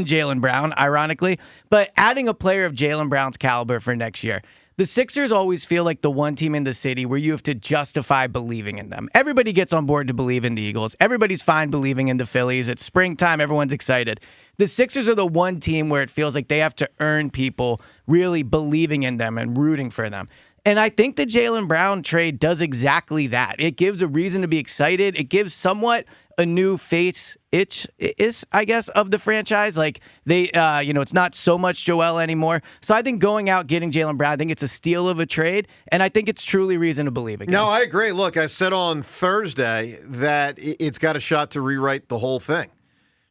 Jaylen Brown, ironically, but adding a player of Jaylen Brown's caliber for next year. The Sixers always feel like the one team in the city where you have to justify believing in them. Everybody gets on board to believe in the Eagles. Everybody's fine believing in the Phillies. It's springtime. Everyone's excited. The Sixers are the one team where it feels like they have to earn people really believing in them and rooting for them. And I think the Jaylen Brown trade does exactly that. It gives a reason to be excited. It gives somewhat a new face I guess, of the franchise. Like they, it's not so much Joel anymore. So I think going out getting Jaylen Brown, I think it's a steal of a trade, and I think it's truly reason to believe again. No, I agree. Look, I said on Thursday that it's got a shot to rewrite the whole thing.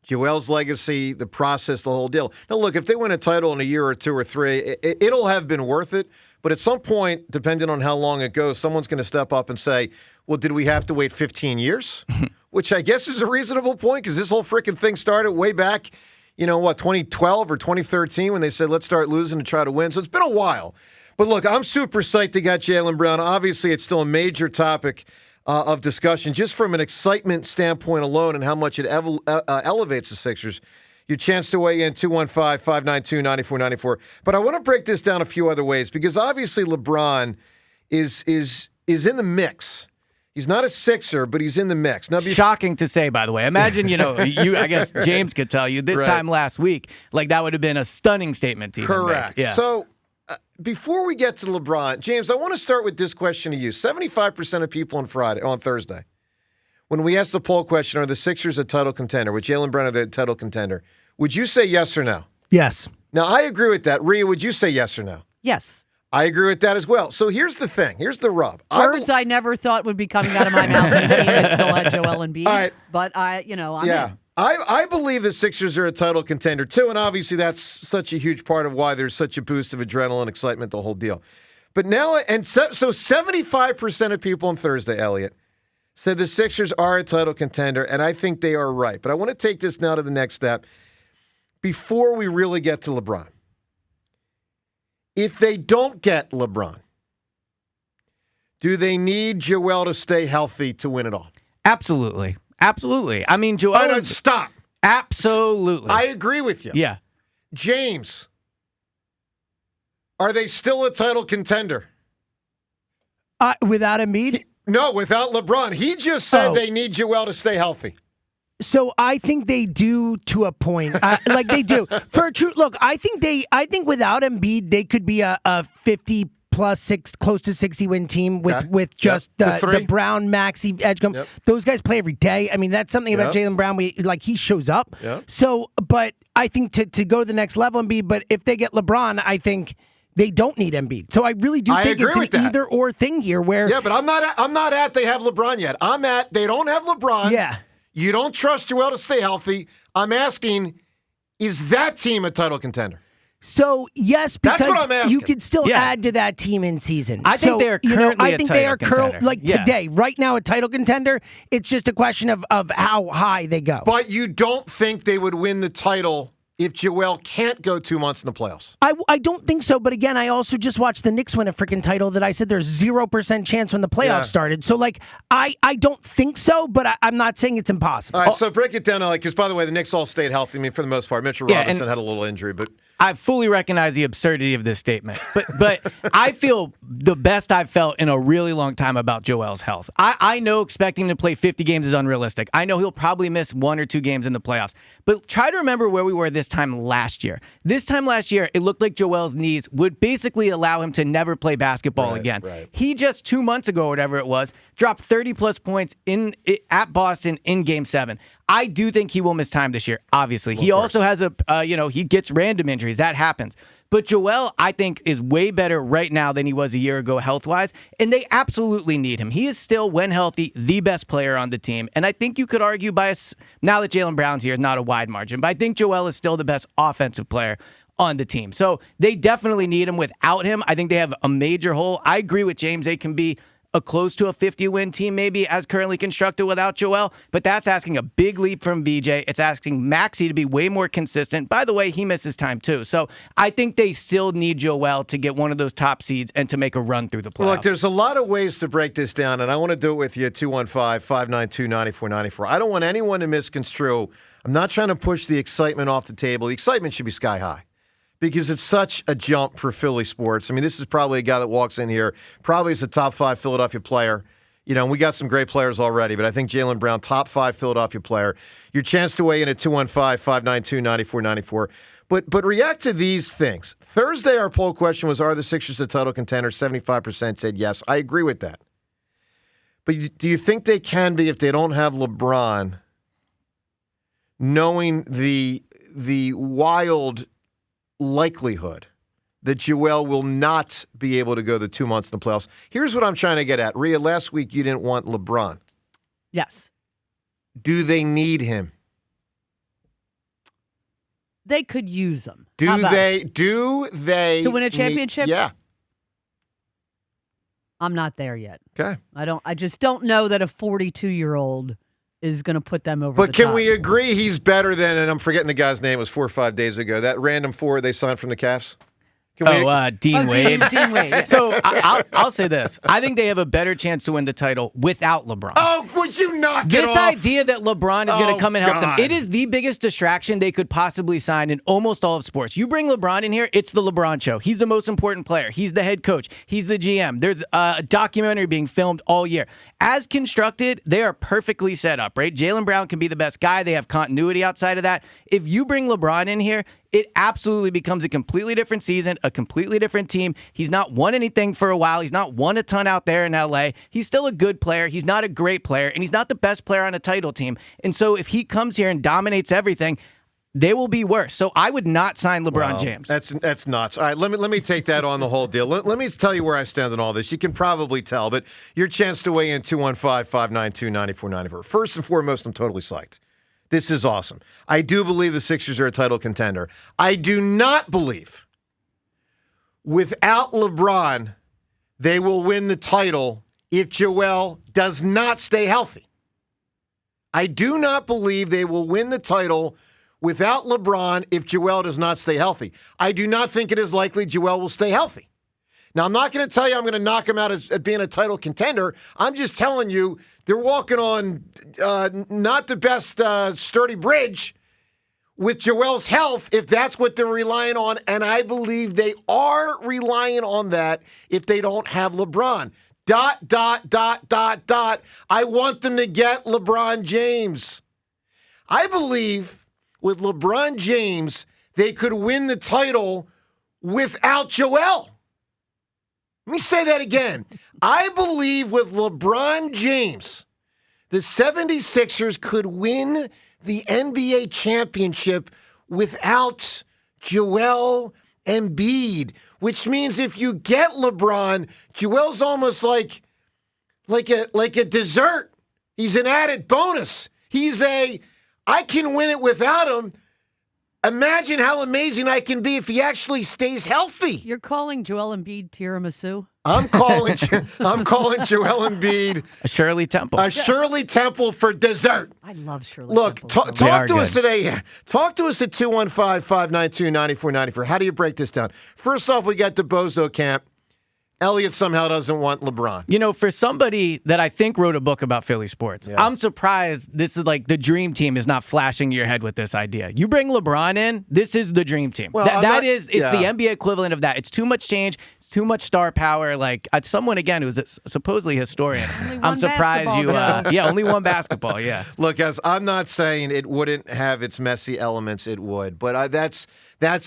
Joel's legacy, the process, the whole deal. Now, look, if they win a title in a year or two or three, it'll have been worth it. But at some point, depending on how long it goes, someone's going to step up and say, well, did we have to wait 15 years? Which I guess is a reasonable point because this whole freaking thing started way back, 2012 or 2013 when they said, let's start losing to try to win. So it's been a while. But look, I'm super psyched they got Jaylen Brown. Obviously, it's still a major topic of discussion just from an excitement standpoint alone and how much it elevates the Sixers. Your chance to weigh in, 215-592-9494. But I want to break this down a few other ways because obviously LeBron is in the mix. He's not a Sixer, but he's in the mix. Now, shocking to say, by the way. Imagine, I guess James could tell you this time last week, like that would have been a stunning statement to correct. Yeah. So before we get to LeBron, James, I want to start with this question to you. 75% of people on Thursday, when we asked the poll question, are the Sixers a title contender? With Jaylen Brown a title contender? Would you say yes or no? Yes. Now, I agree with that. Rhea, would you say yes or no? Yes. I agree with that as well. So here's the thing. Here's the rub. Words I never thought would be coming out of my mouth in a team that still had Joel Embiid. All right. But I'm in. I believe the Sixers are a title contender too, and obviously that's such a huge part of why there's such a boost of adrenaline, excitement, the whole deal. But now, so 75% of people on Thursday, Elliot, said the Sixers are a title contender, and I think they are right. But I want to take this now to the next step before we really get to LeBron. If they don't get LeBron, do they need Joel to stay healthy to win it all? Absolutely. Absolutely. I mean, Joel... Stop. Absolutely. I agree with you. Yeah. James, are they still a title contender? Without Embiid? No, without LeBron. He just said they need Joel to stay healthy. So I think they do to a point. Like they do. For a true look, I think without Embiid, they could be a 50 plus close to 60 win team with just the Brown, Maxey, Edgecombe. Yep. Those guys play every day. I mean, that's something about Jaylen Brown. He shows up. Yep. So, but I think to go to the next level, Embiid. But if they get LeBron, I think they don't need Embiid. So I really do think it's an either or thing here. Where but I'm not at they have LeBron yet. I'm at they don't have LeBron. Yeah. You don't trust Joel to stay healthy. I'm asking, is that team a title contender? So, yes, because you could still Yeah. add to that team in season. I think they are currently a title contender. Today, right now, a title contender. It's just a question of how high they go. But you don't think they would win the title if Joel can't go 2 months in the playoffs? I don't think so. But again, I also just watched the Knicks win a freaking title that I said there's 0% chance when the playoffs started. So, I don't think so, but I'm not saying it's impossible. All right, so break it down, because, by the way, the Knicks all stayed healthy. I mean, for the most part. Mitchell Robinson had a little injury, but... I fully recognize the absurdity of this statement, but I feel the best I've felt in a really long time about Joel's health. I know expecting him to play 50 games is unrealistic. I know he'll probably miss 1 or 2 games in the playoffs, but try to remember where we were this time last year. This time last year, it looked like Joel's knees would basically allow him to never play basketball again. Right. He just 2 months ago, or whatever it was, dropped 30-plus points at Boston in Game 7. I do think he will miss time this year, obviously. He also has he gets random injuries. That happens. But Joel, I think, is way better right now than he was a year ago health-wise, and they absolutely need him. He is still, when healthy, the best player on the team. And I think you could argue now that Jaylen Brown's here, not a wide margin, but I think Joel is still the best offensive player on the team. So they definitely need him. Without him, I think they have a major hole. I agree with James. They can be close to a 50-win team maybe as currently constructed without Joel, but that's asking a big leap from VJ. It's asking Maxey to be way more consistent. By the way, he misses time too. So I think they still need Joel to get one of those top seeds and to make a run through the playoffs. Look, there's a lot of ways to break this down, and I want to do it with you at 215-592-9494. I don't want anyone to misconstrue I'm not trying to push the excitement off the table. The excitement should be sky high because it's such a jump for Philly sports. I mean, this is probably a guy that walks in here, probably is a top 5 Philadelphia player. You know, we got some great players already, but I think Jaylen Brown, top 5 Philadelphia player. Your chance to weigh in at 215-592-9494. But react to these things. Thursday, our poll question was, are the Sixers a title contender? 75% said yes. I agree with that. But do you think they can be if they don't have LeBron, knowing the wild likelihood that Joel will not be able to go the 2 months in the playoffs? Here's what I'm trying to get at. Rhea, last week you didn't want LeBron. Yes. Do they need him? They could use him. Do they to win a championship? Yeah. I'm not there yet. Okay. I just don't know that a 42-year-old is going to put them over But the can top. we agree he's better than, and I'm forgetting the guy's name, it was 4 or 5 days ago, that random 4 they signed from the Cavs? Dean Wade. Dean Wade. Yeah. So I'll say this. I think they have a better chance to win the title without LeBron. Oh, would you knock it This off? idea that LeBron is going to come and help God. them, it is the biggest distraction they could possibly sign in almost all of sports. You bring LeBron in here, it's the LeBron show. He's the most important player. He's the head coach. He's the GM. There's a documentary being filmed all year. As constructed, they are perfectly set up, right? Jaylen Brown can be the best guy. They have continuity outside of that. If you bring LeBron in here, it absolutely becomes a completely different season, a completely different team. He's not won anything for a while. He's not won a ton out there in LA. He's still a good player. He's not a great player, and he's not the best player on a title team. And so if he comes here and dominates everything, they will be worse. So I would not sign LeBron James. That's nuts. All right, let me take that on the whole deal. Let me tell you where I stand on all this. You can probably tell, but your chance to weigh in 215-592-9494. First and foremost, I'm totally psyched. This is awesome. I do believe the Sixers are a title contender. I do not believe without LeBron they will win the title if Joel does not stay healthy. I do not believe they will win the title without LeBron if Joel does not stay healthy. I do not think it is likely Joel will stay healthy. Now, I'm not going to tell you I'm going to knock him out as being a title contender. I'm just telling you they're walking on not the best sturdy bridge with Joel's health if that's what they're relying on, and I believe they are relying on that if they don't have LeBron. ... I want them to get LeBron James. I believe with LeBron James, they could win the title without Joel. Let me say that again. I believe with LeBron James, the 76ers could win the NBA championship without Joel Embiid, which means if you get LeBron, Joel's almost like a dessert. He's an added bonus. I can win it without him. Imagine how amazing I can be if he actually stays healthy. You're calling Joel Embiid tiramisu? I'm calling Joel Embiid A Shirley Temple. a Shirley Temple for dessert. I love Shirley Look, Temple. talk to us today. Talk to us at 215-592-9494. How do you break this down? First off, we got the Bozo camp. Elliott somehow doesn't want LeBron. You know, for somebody that I think wrote a book about Philly sports, Yeah. I'm surprised this is like the dream team is not flashing your head with this idea. You bring LeBron in, this is the dream team. Well, It's the NBA equivalent of that. It's too much change. It's too much star power. Like someone, again, who's supposedly a historian. I'm surprised you. Only one basketball. Yeah. Look, guys, I'm not saying it wouldn't have its messy elements. It would. But that's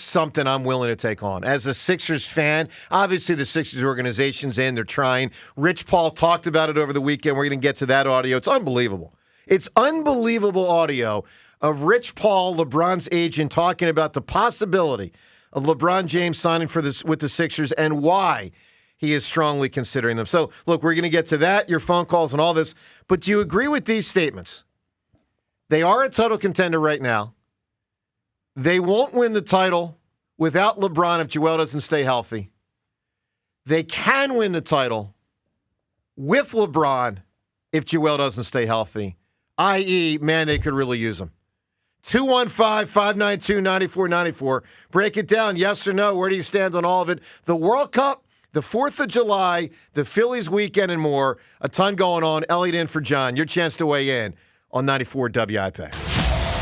something I'm willing to take on. As a Sixers fan, obviously the Sixers organization's in. They're trying. Rich Paul talked about it over the weekend. We're going to get to that audio. It's unbelievable. It's unbelievable audio of Rich Paul, LeBron's agent, talking about the possibility of LeBron James signing with the Sixers and why he is strongly considering them. So, look, we're going to get to that, your phone calls and all this. But do you agree with these statements? They are a title contender right now. They won't win the title without LeBron if Joel doesn't stay healthy. They can win the title with LeBron if Joel doesn't stay healthy, i.e., man, they could really use him. 215-592-9494. Break it down, yes or no. Where do you stand on all of it? The World Cup, the 4th of July, the Phillies weekend and more. A ton going on. Elliott in for John. Your chance to weigh in on 94 WIP.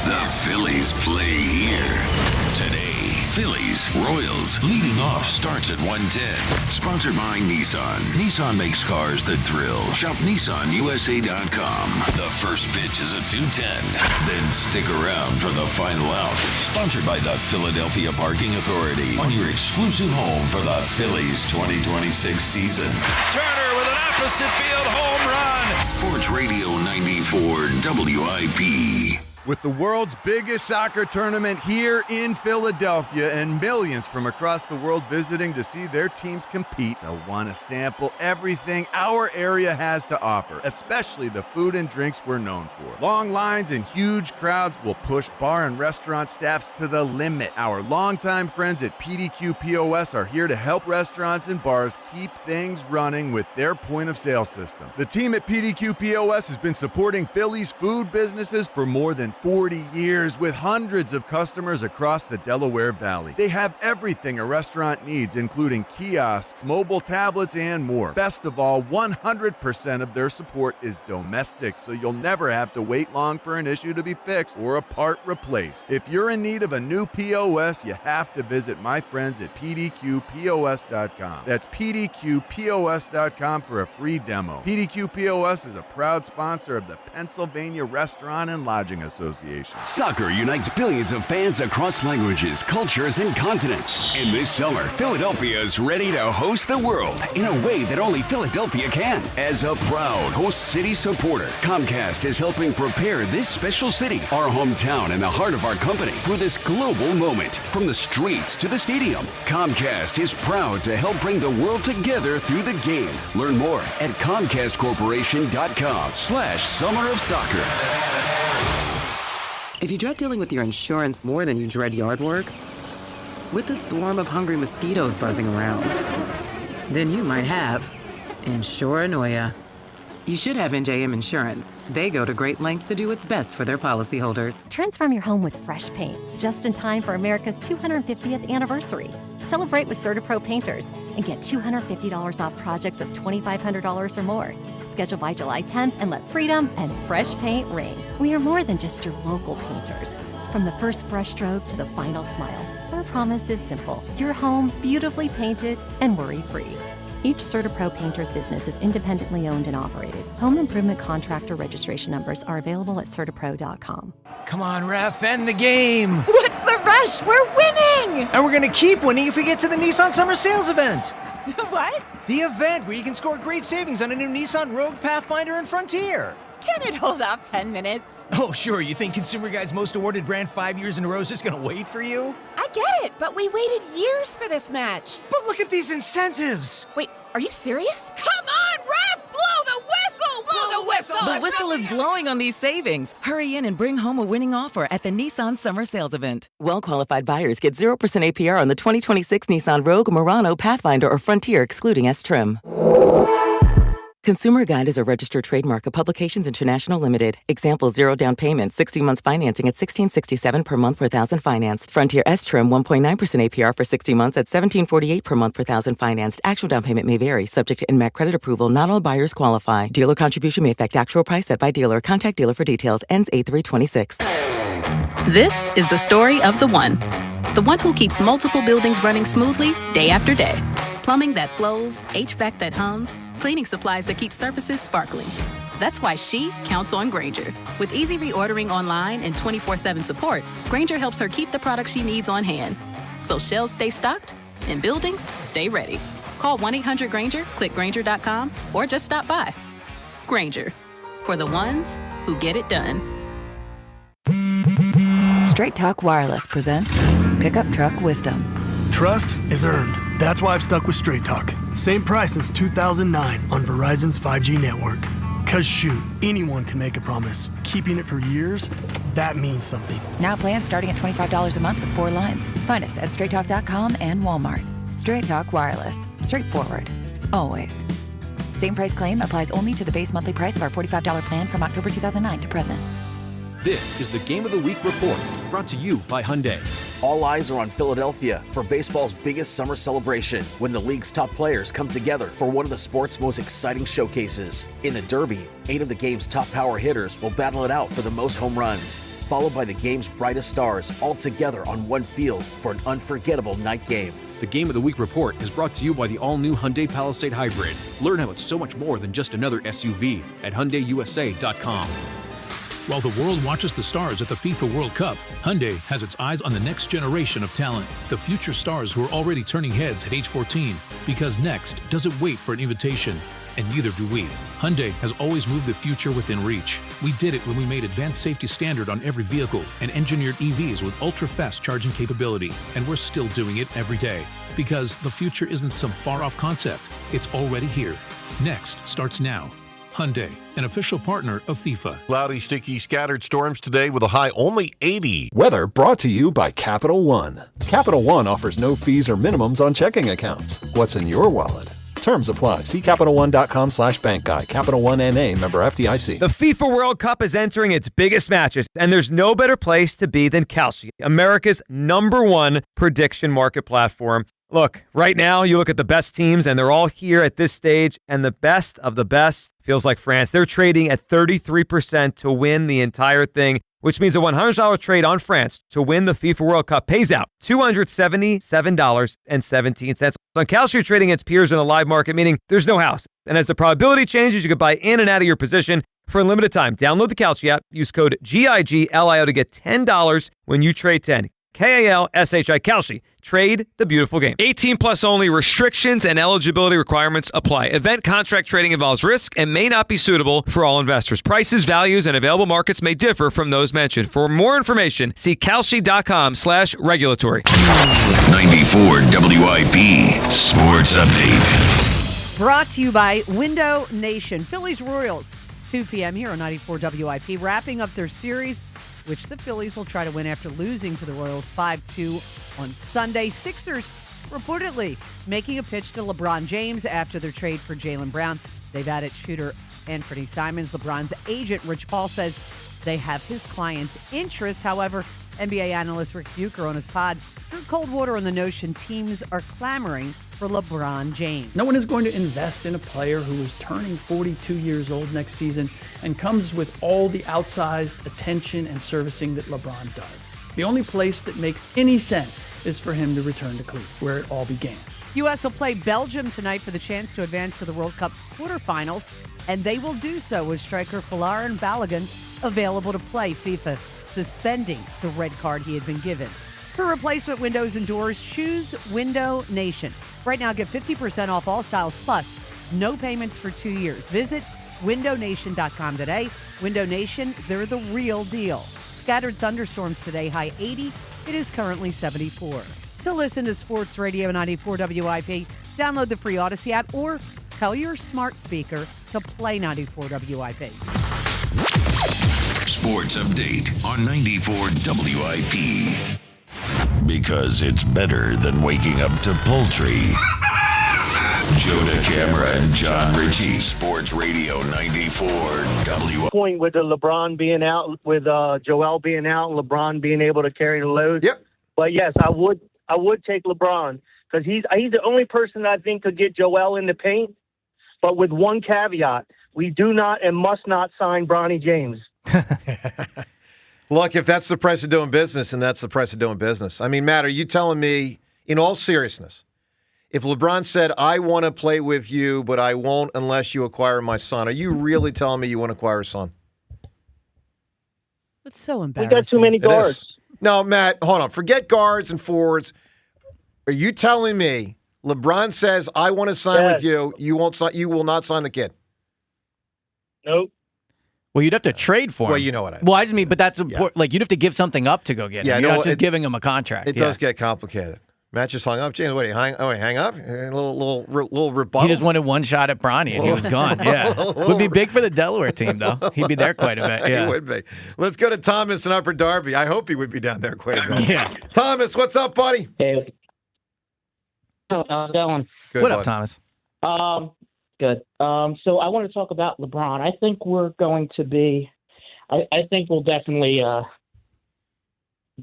The Phillies play here. Today, Phillies, Royals, leading off starts at 1:10. Sponsored by Nissan. Nissan makes cars that thrill. Shop NissanUSA.com. The first pitch is at 2:10. Then stick around for the final out. Sponsored by the Philadelphia Parking Authority. On your exclusive home for the Phillies 2026 season. Turner with an opposite field home run. Sports Radio 94 WIP. With the world's biggest soccer tournament here in Philadelphia and millions from across the world visiting to see their teams compete, they'll want to sample everything our area has to offer, especially the food and drinks we're known for. Long lines and huge crowds will push bar and restaurant staffs to the limit. Our longtime friends at PDQ POS are here to help restaurants and bars keep things running with their point of sale system. The team at PDQ POS has been supporting Philly's food businesses for more than 40 years with hundreds of customers across the Delaware Valley. They have everything a restaurant needs, including kiosks, mobile tablets, and more. Best of all, 100% of their support is domestic, so you'll never have to wait long for an issue to be fixed or a part replaced. If you're in need of a new POS, you have to visit my friends at PDQPOS.com. That's PDQPOS.com for a free demo. PDQ POS is a proud sponsor of the Pennsylvania Restaurant and Lodging Association. Soccer unites billions of fans across languages, cultures, and continents. And this summer, Philadelphia is ready to host the world in a way that only Philadelphia can. As a proud host city supporter, Comcast is helping prepare this special city, our hometown and the heart of our company, for this global moment. From the streets to the stadium, Comcast is proud to help bring the world together through the game. Learn more at ComcastCorporation.com/Summer of Soccer. If you dread dealing with your insurance more than you dread yard work, with a swarm of hungry mosquitoes buzzing around, then you might have Insuranoia. You should have NJM Insurance. They go to great lengths to do what's best for their policyholders. Transform your home with fresh paint, just in time for America's 250th anniversary. Celebrate with CertaPro Painters and get $250 off projects of $2,500 or more. Schedule by July 10th and let freedom and fresh paint ring. We are more than just your local painters. From the first brushstroke to the final smile, our promise is simple. Your home beautifully painted and worry-free. Each CertaPro Painters business is independently owned and operated. Home improvement contractor registration numbers are available at CertaPro.com. Come on, ref, end the game. What's the rush? We're winning! And we're going to keep winning if we get to the Nissan Summer Sales event. What? The event where you can score great savings on a new Nissan Rogue, Pathfinder, and Frontier. Can it hold off 10 minutes? Oh, sure. You think Consumer Guide's most awarded brand 5 years in a row is just going to wait for you? I get it, but we waited years for this match. But look at these incentives. Wait, are you serious? Come on, ref! Blow the whistle! Blow the whistle! The whistle is blowing on these savings. Hurry in and bring home a winning offer at the Nissan Summer Sales Event. Well-qualified buyers get 0% APR on the 2026 Nissan Rogue, Murano, Pathfinder, or Frontier, excluding S-Trim. Consumer Guide is a registered trademark of Publications International Limited. Example, 0 down payment, 60 months financing at $1,667 per month per thousand financed. Frontier S-Trim, 1.9% APR for 60 months at $1,748 per month per thousand financed. Actual down payment may vary, subject to INMAC credit approval. Not all buyers qualify. Dealer contribution may affect actual price set by dealer. Contact dealer for details. Ends 8/3/26. This is the story of the one who keeps multiple buildings running smoothly day after day. Plumbing that flows, HVAC that hums, cleaning supplies that keep surfaces sparkling. That's why she counts on Grainger. With easy reordering online and 24/7 support, Grainger helps her keep the products she needs on hand. So shelves stay stocked and buildings stay ready. Call 1-800-GRAINGER, click Grainger.com, or just stop by. Grainger, for the ones who get it done. Straight Talk Wireless presents Pickup Truck Wisdom. Trust is earned. That's why I've stuck with Straight Talk. Same price since 2009 on Verizon's 5G network. Cause shoot, anyone can make a promise. Keeping it for years, that means something. Now plans starting at $25 a month with 4 lines. Find us at straighttalk.com and Walmart. Straight Talk Wireless. Straightforward. Always. Same price claim applies only to the base monthly price of our $45 plan from October 2009 to present. This is the Game of the Week report, brought to you by Hyundai. All eyes are on Philadelphia for baseball's biggest summer celebration, when the league's top players come together for one of the sport's most exciting showcases. In the Derby, 8 of the game's top power hitters will battle it out for the most home runs. followed by the game's brightest stars, all together on one field for an unforgettable night game. The Game of the Week report is brought to you by the all-new Hyundai Palisade Hybrid. Learn how it's so much more than just another SUV at HyundaiUSA.com. While the world watches the stars at the FIFA World Cup, Hyundai has its eyes on the next generation of talent, the future stars who are already turning heads at age 14. Because next doesn't wait for an invitation, and neither do we. Hyundai has always moved the future within reach. We did it when we made advanced safety standard on every vehicle and engineered EVs with ultra-fast charging capability. And we're still doing it every day. Because the future isn't some far-off concept. It's already here. Next starts now. Hyundai, an official partner of FIFA. Cloudy, sticky, scattered storms today with a high only 80. Weather brought to you by Capital One. Capital One offers no fees or minimums on checking accounts. What's in your wallet? Terms apply. See CapitalOne.com/bank guide. Capital One N.A. member FDIC. The FIFA World Cup is entering its biggest matches, and there's no better place to be than Kalshi, America's #1 prediction market platform. Look, right now, you look at the best teams, and they're all here at this stage, and the best of the best feels like France. They're trading at 33% to win the entire thing, which means a $100 trade on France to win the FIFA World Cup pays out $277.17. On Kalshi, you're trading against peers in a live market, meaning there's no house. And as the probability changes, you can buy in and out of your position for a limited time. Download the Kalshi app. Use code GIGLIO to get $10 when you trade 10. KALSHI, Kalshi. Trade the beautiful game. 18 plus only. Restrictions and eligibility requirements apply. Event contract trading involves risk and may not be suitable for all investors. Prices, values, and available markets may differ from those mentioned. For more information, see kalshi.com/regulatory. 94 WIP Sports Update. Brought to you by Window Nation. Phillies Royals, 2 p.m. here on 94 WIP, wrapping up their series, which the Phillies will try to win after losing to the Royals 5-2 on Sunday. Sixers reportedly making a pitch to LeBron James after their trade for Jaylen Brown. They've added shooter Anthony Simons. LeBron's agent, Rich Paul, says they have his client's interests. However, NBA analyst Rick Bucher on his pod threw cold water on the notion teams are clamoring for LeBron James. No one is going to invest in a player who is turning 42 years old next season and comes with all the outsized attention and servicing that LeBron does. The only place that makes any sense is for him to return to Cleveland, where it all began. U.S. will play Belgium tonight for the chance to advance to the World Cup quarterfinals, and they will do so with striker Folarin Balogun available to play. FIFA suspending the red card he had been given. For replacement windows and doors, choose Window Nation. Right now, get 50% off all styles, plus no payments for 2 years. Visit windownation.com today. Window Nation, they're the real deal. Scattered thunderstorms today, high 80. It is currently 74. To listen to Sports Radio 94 WIP, download the free Odyssey app or tell your smart speaker to play 94 WIP. Sports Update on 94 WIP. Because it's better than waking up to poultry. Jonah Camera and John Ritchie, Sports Radio 94 WIP. Point with the LeBron being out, with Joel being out, and LeBron being able to carry the load. Yep. But yes, I would take LeBron because he's the only person I think could get Joel in the paint. But with one caveat, we do not and must not sign Bronny James. Look, if that's the price of doing business, and that's the price of doing business. I mean, Matt, are you telling me, in all seriousness, if LeBron said, I want to play with you, but I won't unless you acquire my son, are you really telling me you want to acquire a son? It's so We embarrassing. got too many guards. No, Matt, hold on. Forget guards and forwards. Are you telling me LeBron says, I want to sign with you, you will not sign the kid? Nope. Well, you'd have to trade for him. Well, you know what I mean. Well, I just mean, but that's important. Like, you'd have to give something up to go get him. You're not just giving him a contract. It does get complicated. Matt just hung up. James, what, hang up? A little rebuttal? He just wanted one shot at Bronny, and he was gone. Yeah. Would be big for the Delaware team, though. He'd be there quite a bit. Yeah. He would be. Let's go to Thomas in Upper Darby. I hope he would be down there quite a bit. Yeah. Thomas, what's up, buddy? Hey. How's it going? Good, what up, Thomas? Good. So I want to talk about LeBron. I think we're going to be I think we'll definitely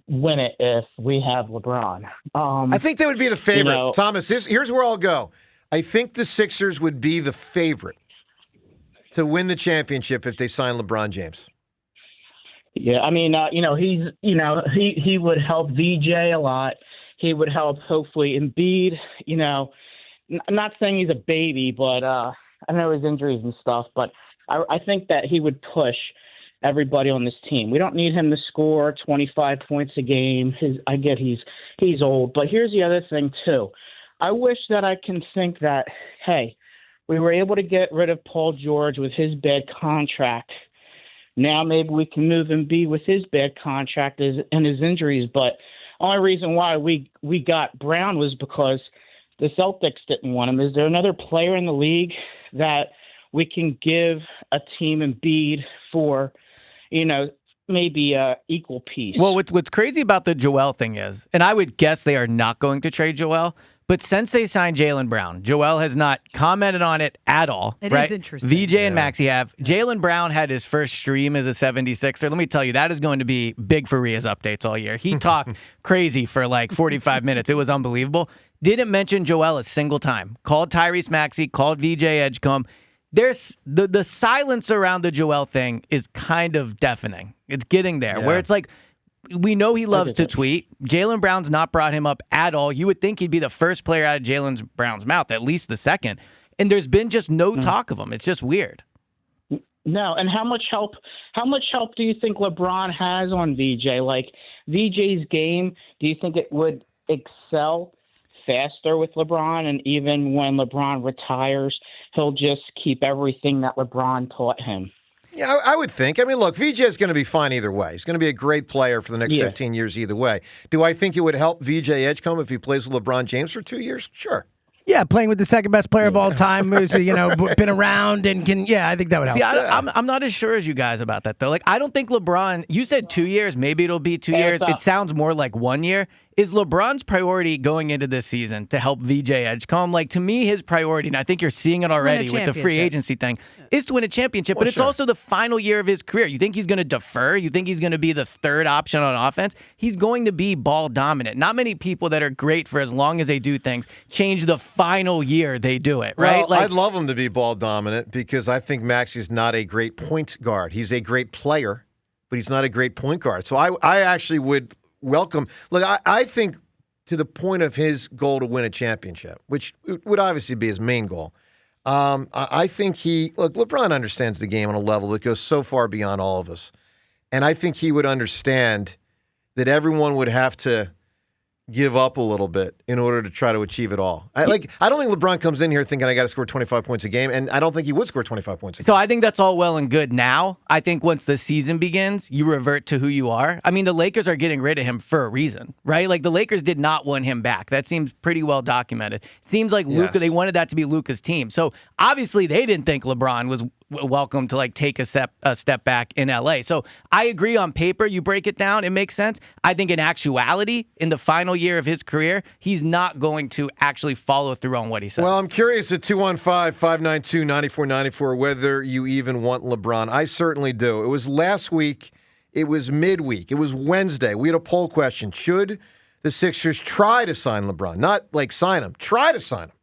win it if we have LeBron. I think they would be the favorite. Thomas, here's where I'll go. I think the Sixers would be the favorite to win the championship if they sign LeBron James. Yeah, I mean, he would help VJ a lot. He would help, hopefully, Embiid. I'm not saying he's a baby, but I know his injuries and stuff. But I think that he would push everybody on this team. We don't need him to score 25 points a game. I get he's old. But here's the other thing, too. I wish that I can think that, hey, we were able to get rid of Paul George with his bad contract. Now maybe we can move Embiid with his bad contract and his injuries. But only reason why we got Brown was because the Celtics didn't want him. Is there another player in the league that we can give a team Embiid for, maybe a equal piece? Well, what's crazy about the Joel thing is, and I would guess they are not going to trade Joel, but since they signed Jaylen Brown, Joel has not commented on it at all. It right? is interesting. VJ and Maxey have. Jaylen Brown had his first stream as a 76er. Let me tell you, that is going to be big for Ria's updates all year. He talked crazy for like 45 minutes. It was unbelievable. Didn't mention Joel a single time. Called Tyrese Maxey, called VJ Edgecombe. There's the silence around the Joel thing is kind of deafening. It's getting there, where it's like, we know he loves to tweet. Jaylen Brown's not brought him up at all. You would think he'd be the first player out of Jaylen Brown's mouth, at least the second. And there's been just no talk of him. It's just weird. No, and how much help do you think LeBron has on VJ? Like, VJ's game, do you think it would excel faster with LeBron? And even when LeBron retires, he'll just keep everything that LeBron taught him? Yeah, I would think. I mean, look, VJ is going to be fine either way. He's going to be a great player for the next 15 years either way. Do I think it would help VJ Edgecombe if he plays with LeBron James for 2 years? Sure. Yeah, playing with the second best player of all time, who's been around and can. Yeah, I think that would help. See, I'm not as sure as you guys about that though. Like, I don't think LeBron. You said 2 years, maybe it'll be 2 years. It sounds more like 1 year. Is LeBron's priority going into this season to help VJ Edgecombe? Like, to me, his priority, and I think you're seeing it already with the free agency thing, is to win a championship. But it's also the final year of his career. You think he's going to defer? You think he's going to be the third option on offense? He's going to be ball dominant. Not many people that are great for as long as they do things change the final year they do it, right? Well, I'd love him to be ball dominant because I think Maxey's not a great point guard. He's a great player, but he's not a great point guard. So I actually would welcome. Look, I think to the point of his goal to win a championship, which would obviously be his main goal. I think LeBron understands the game on a level that goes so far beyond all of us. And I think he would understand that everyone would have to give up a little bit in order to try to achieve it all. I don't think LeBron comes in here thinking I got to score 25 points a game, and I don't think he would score 25 points a game. So I think that's all well and good now. I think once the season begins, you revert to who you are. I mean, the Lakers are getting rid of him for a reason, right? Like, the Lakers did not want him back. That seems pretty well documented. It seems like Luka, they wanted that to be Luka's team. So obviously they didn't think LeBron was welcome to take a step back in LA. So I agree on paper. You break it down, it makes sense. I think in actuality, in the final year of his career, he's not going to actually follow through on what he says. Well, I'm curious at 215-592-9494 whether you even want LeBron. I certainly do. It was last week. It was midweek. It was Wednesday. We had a poll question. Should the Sixers try to sign LeBron? Not sign him. Try to sign him.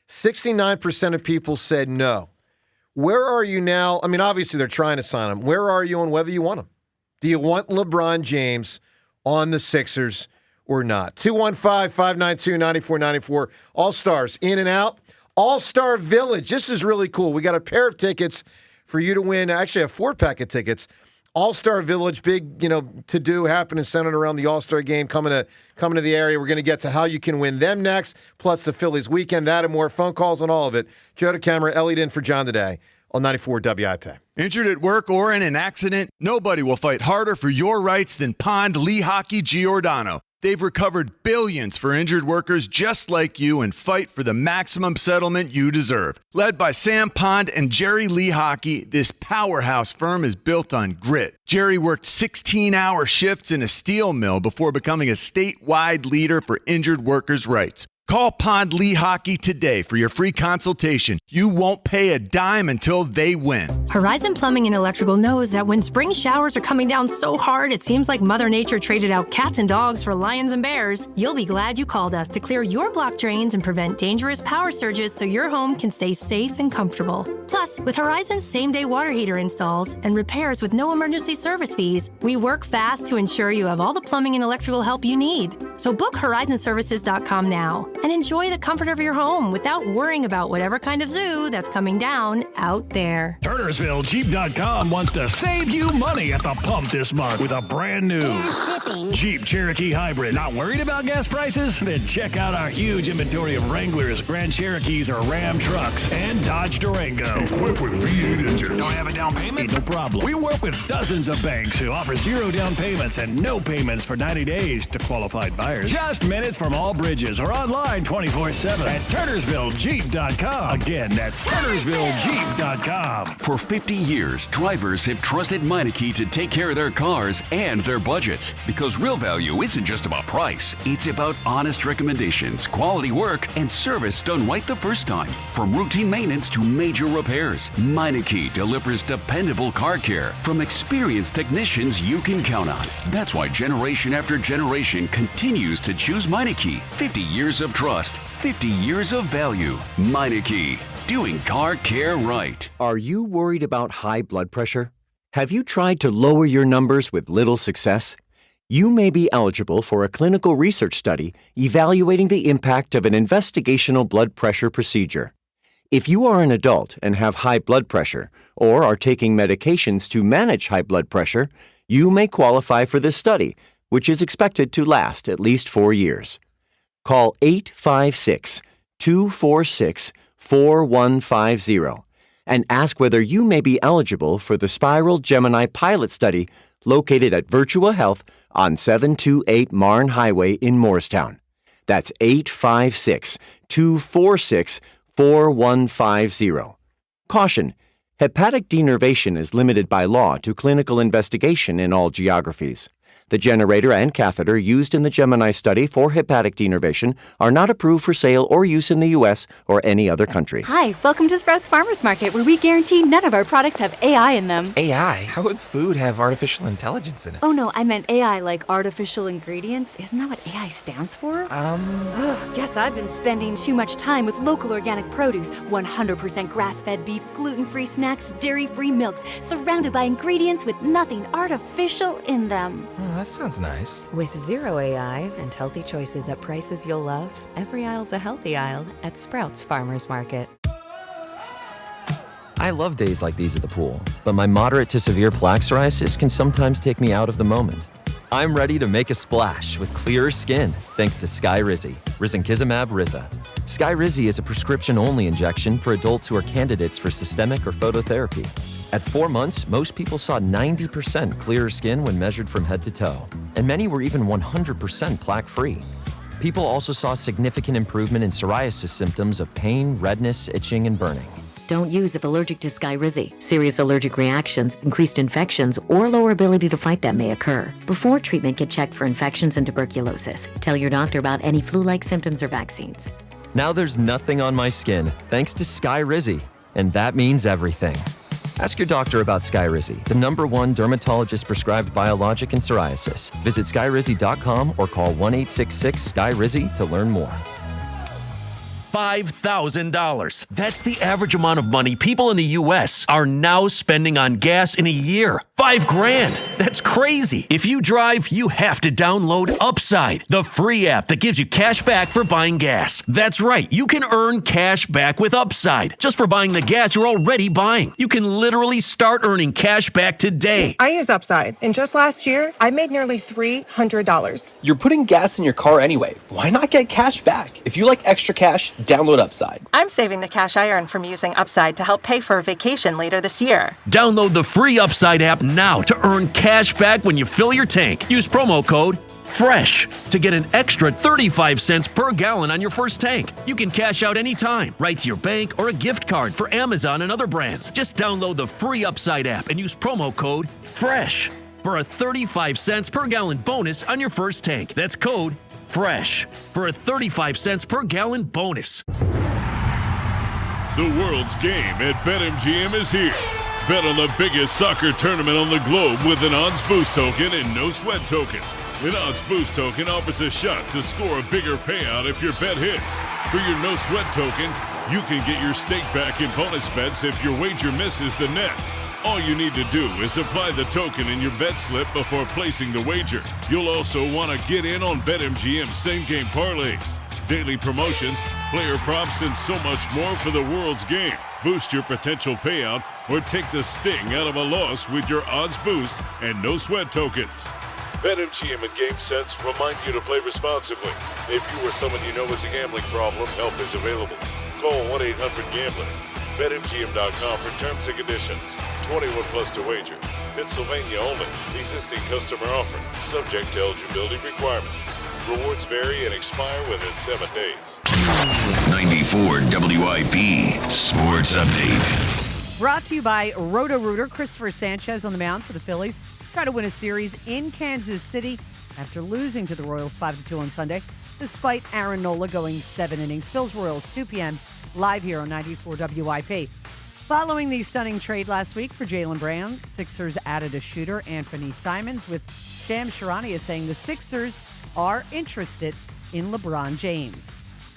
69% of people said no. Where are you now? I mean, obviously they're trying to sign him. Where are you on whether you want him? Do you want LeBron James on the Sixers or not? 215-592-9494. All-Stars in and out. All-Star Village. This is really cool. We got a pair of tickets for you to win. Actually, a 4-pack of tickets. All-Star Village, big, to-do happening centered around the All-Star game coming to the area. We're going to get to how you can win them next, plus the Phillies weekend, that and more. Phone calls on all of it. Joe to camera, Elliot in for John today on 94 WIP. Injured at work or in an accident? Nobody will fight harder for your rights than Pond Lehocky Giordano. They've recovered billions for injured workers just like you and fight for the maximum settlement you deserve. Led by Sam Pond and Jerry Lehocky, this powerhouse firm is built on grit. Jerry worked 16-hour shifts in a steel mill before becoming a statewide leader for injured workers' rights. Call Pond Lee Hockey today for your free consultation. You won't pay a dime until they win. Horizon Plumbing and Electrical knows that when spring showers are coming down so hard it seems like Mother Nature traded out cats and dogs for lions and bears, you'll be glad you called us to clear your block drains and prevent dangerous power surges so your home can stay safe and comfortable. Plus, with Horizon's same-day water heater installs and repairs with no emergency service fees, we work fast to ensure you have all the plumbing and electrical help you need. So book horizonservices.com now and enjoy the comfort of your home without worrying about whatever kind of zoo that's coming down out there. TurnersvilleJeep.com wants to save you money at the pump this month with a brand new Jeep Cherokee Hybrid. Not worried about gas prices? Then check out our huge inventory of Wranglers, Grand Cherokees, or Ram trucks, and Dodge Durango. Equipped with V8 engines. Don't have a down payment? No problem. We work with dozens of banks who offer 0 down payments and no payments for 90 days to qualified buyers. Just minutes from all bridges or online 24/7 at TurnersvilleJeep.com. Again, that's TurnersvilleJeep.com. For 50 years, drivers have trusted Meineke to take care of their cars and their budgets. Because real value isn't just about price, it's about honest recommendations, quality work, and service done right the first time. From routine maintenance to major repairs, Meineke delivers dependable car care from experienced technicians you can count on. That's why generation after generation continues to choose Meineke. 50 years of trust, 50 years of value. Meineke, doing car care right. Are you worried about high blood pressure? Have you tried to lower your numbers with little success? You may be eligible for a clinical research study evaluating the impact of an investigational blood pressure procedure. If you are an adult and have high blood pressure or are taking medications to manage high blood pressure, you may qualify for this study, which is expected to last at least 4 years. Call 856-246-4150 and ask whether you may be eligible for the Spiral Gemini pilot study located at Virtua Health on 728 Marne Highway in Morristown. That's 856-246-4150. Caution: hepatic denervation is limited by law to clinical investigation in all geographies. The generator and catheter used in the Gemini study for hepatic denervation are not approved for sale or use in the U.S. or any other country. Hi, welcome to Sprouts Farmers Market, where we guarantee none of our products have AI in them. AI? How would food have artificial intelligence in it? Oh no, I meant AI like artificial ingredients. Isn't that what AI stands for? Guess I've been spending too much time with local organic produce, 100% grass-fed beef, gluten-free snacks, dairy-free milks, surrounded by ingredients with nothing artificial in them. That sounds nice. With zero AI and healthy choices at prices you'll love, every aisle's a healthy aisle at Sprouts Farmers Market. I love days like these at the pool, but my moderate to severe plaque psoriasis can sometimes take me out of the moment. I'm ready to make a splash with clearer skin thanks to Skyrizi, risankizumab Riza. Skyrizi is a prescription-only injection for adults who are candidates for systemic or phototherapy. At 4 months, most people saw 90% clearer skin when measured from head to toe, and many were even 100% plaque-free. People also saw significant improvement in psoriasis symptoms of pain, redness, itching, and burning. Don't use if allergic to Skyrizi. Serious allergic reactions, increased infections, or lower ability to fight them may occur. Before treatment, get checked for infections and tuberculosis. Tell your doctor about any flu-like symptoms or vaccines. Now there's nothing on my skin thanks to Skyrizi, and that means everything. Ask your doctor about Skyrizi, the #1 dermatologist-prescribed biologic in psoriasis. Visit skyrizi.com or call 1-866-SKYRIZI to learn more. $5,000. That's the average amount of money people in the U.S. are now spending on gas in a year. $5,000. That's crazy. If you drive, you have to download Upside, the free app that gives you cash back for buying gas. That's right. You can earn cash back with Upside just for buying the gas you're already buying. You can literally start earning cash back today. I use Upside, and just last year, I made nearly $300. You're putting gas in your car anyway. Why not get cash back? If you like extra cash, download Upside. I'm saving the cash I earn from using Upside to help pay for a vacation later this year. Download the free Upside app now to earn cash back when you fill your tank. Use promo code FRESH to get an extra 35 cents per gallon on your first tank. You can cash out anytime, right to your bank or a gift card for Amazon and other brands. Just download the free Upside app and use promo code FRESH for a 35 cents per gallon bonus on your first tank. That's code fresh, for a 35 cents per gallon bonus. The world's game at BetMGM is here. Bet on the biggest soccer tournament on the globe with an odds boost token and no sweat token. An odds boost token offers a shot to score a bigger payout if your bet hits. For your no sweat token, you can get your stake back in bonus bets if your wager misses the net. All you need to do is apply the token in your bet slip before placing the wager. You'll also want to get in on BetMGM same-game parlays, daily promotions, player props, and so much more for the world's game. Boost your potential payout or take the sting out of a loss with your odds boost and no sweat tokens. BetMGM and GameSense remind you to play responsibly. If you or someone you know has a gambling problem, help is available. Call 1-800-GAMBLER. BetMGM.com for terms and conditions. 21 plus to wager. Pennsylvania only. Existing customer offer. Subject to eligibility requirements. Rewards vary and expire within 7 days. 94 WIP Sports Update. Brought to you by Roto-Rooter. Cristopher Sánchez on the mound for the Phillies. Try to win a series in Kansas City after losing to the Royals 5-2 on Sunday, despite Aaron Nola going 7 innings. Phillies-Royals, 2 p.m., live here on 94 WIP. Following the stunning trade last week for Jaylen Brown, Sixers added a shooter, Anthony Simons, with Shams Charania saying the Sixers are interested in LeBron James.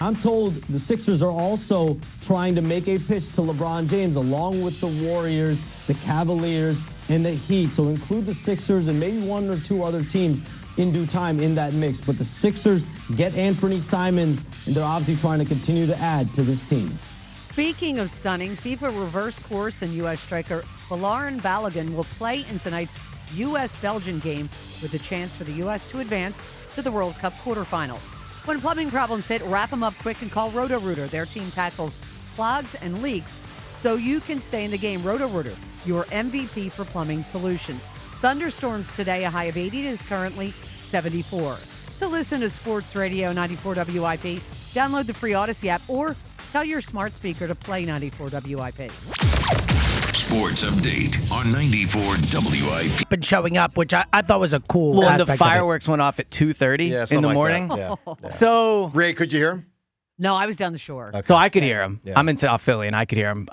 I'm told the Sixers are also trying to make a pitch to LeBron James along with the Warriors, the Cavaliers, and the Heat. So include the Sixers and maybe 1 or 2 other teams in due time in that mix. But the Sixers get Anthony Simons, and they're obviously trying to continue to add to this team. Speaking of stunning, FIFA reverse course and U.S. striker Folarin Balogun will play in tonight's U.S.-Belgian game with a chance for the U.S. to advance to the World Cup quarterfinals. When plumbing problems hit, wrap them up quick and call Roto-Rooter. Their team tackles clogs and leaks so you can stay in the game. Roto-Rooter, your MVP for plumbing solutions. Thunderstorms today, a high of 80. It is currently 74. To listen to Sports Radio 94 WIP, download the free Odyssey app or tell your smart speaker to play 94 WIP. Sports Update on 94 WIP. Been showing up, which I thought was a cool Well, and aspect the of it. fireworks went off at 2:30 in the morning. Yeah. So, Ray, could you hear him? No, I was down the shore. Okay. So I could hear him. Yeah. I'm in South Philly, and I could hear him.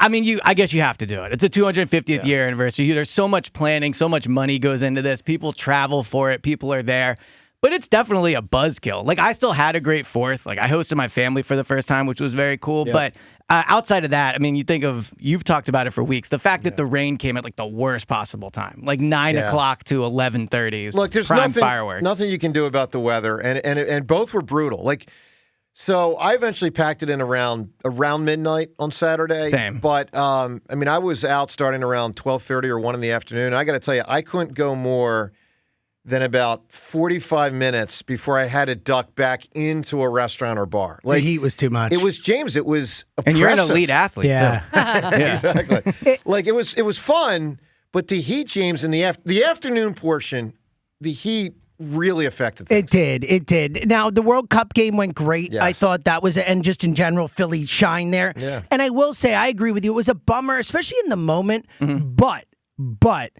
I mean, I guess you have to do it. It's a 250th year anniversary. There's so much planning, so much money goes into this. People travel for it. People are there. But it's definitely a buzzkill. Like, I still had a great 4th. Like, I hosted my family for the first time, which was very cool. Yeah. But outside of that, I mean, you've talked about it for weeks. The fact that the rain came at, like, the worst possible time. Like, 9 o'clock to 11:30 is Look, there's prime fireworks. Nothing you can do about the weather. And both were brutal. Like, so I eventually packed it in around midnight on Saturday. Same. But, I mean, I was out starting around 12:30 or 1 in the afternoon. I got to tell you, I couldn't go more than about 45 minutes before I had to duck back into a restaurant or bar. Like, the heat was too much. It was, James, it was oppressive. And you're an elite athlete, Yeah. too. Exactly. Like, it was fun, but the heat, James, in the afternoon portion, the heat really affected things. It did. Now, the World Cup game went great. Yes. I thought that was, and just in general, Philly shine there. Yeah. And I will say, I agree with you. It was a bummer, especially in the moment. But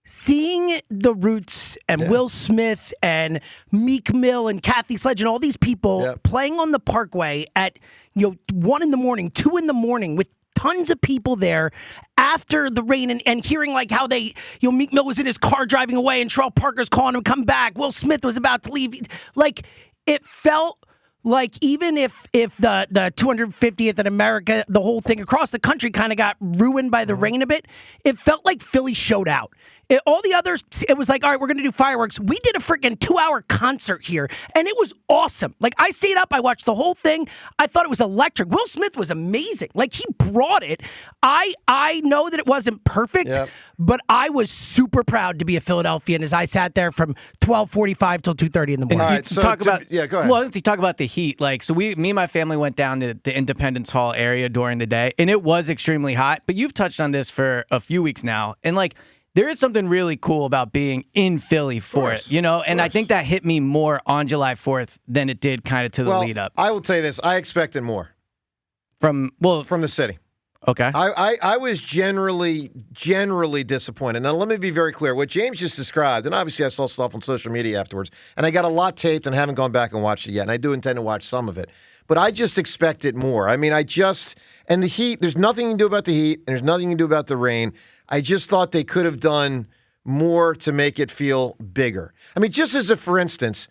seeing the Roots and Will Smith and Meek Mill and Kathy Sledge and all these people playing on the Parkway at 1 in the morning, 2 in the morning with tons of people there after the rain and hearing like how they, Meek Mill was in his car driving away and Terrell Parker's calling him come back. Will Smith was about to leave. Like, it felt like even if the 250th in America, the whole thing across the country kind of got ruined by the rain a bit, it felt like Philly showed out. All the others, it was like, all right, we're going to do fireworks. We did a freaking 2-hour concert here, and it was awesome. Like, I stayed up, I watched the whole thing. I thought it was electric. Will Smith was amazing. Like, he brought it. I know that it wasn't perfect, but I was super proud to be a Philadelphian as I sat there from 12:45 till 2:30 in the morning. All right, so go ahead. Well, you talk about the heat. Like, so me and my family went down to the Independence Hall area during the day, and it was extremely hot. But you've touched on this for a few weeks now, and like, there is something really cool about being in Philly for it, and I think that hit me more on July 4th than it did kind of to the lead up. I will tell you this. I expected more. From the city. Okay. I was generally disappointed. Now, let me be very clear. What James just described, and obviously I saw stuff on social media afterwards, and I got a lot taped and haven't gone back and watched it yet, and I do intend to watch some of it. But I just expected more. I mean, and the Heat, there's nothing you can do about the Heat, and there's nothing you can do about the rain. I just thought they could have done more to make it feel bigger. I mean, just as a for instance,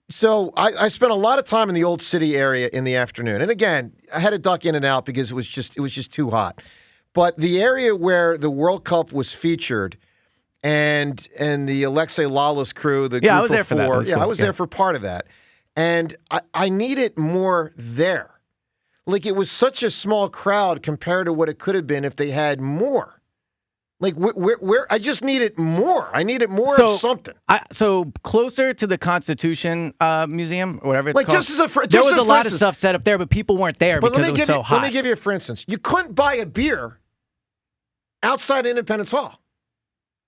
So I spent a lot of time in the Old City area in the afternoon. And again, I had to duck in and out because it was just too hot. But the area where the World Cup was featured and the Alexei Lala's crew, the group I was there for that. four, That was I was there for part of that. And I needed more there. Like, it was such a small crowd compared to what it could have been if they had more. Like, where I just needed more. I needed more of something. So closer to the Constitution Museum, or whatever it's like called. There was a lot of stuff set up there, but people weren't there because it was so hot. Let me give you a for instance. You couldn't buy a beer outside Independence Hall.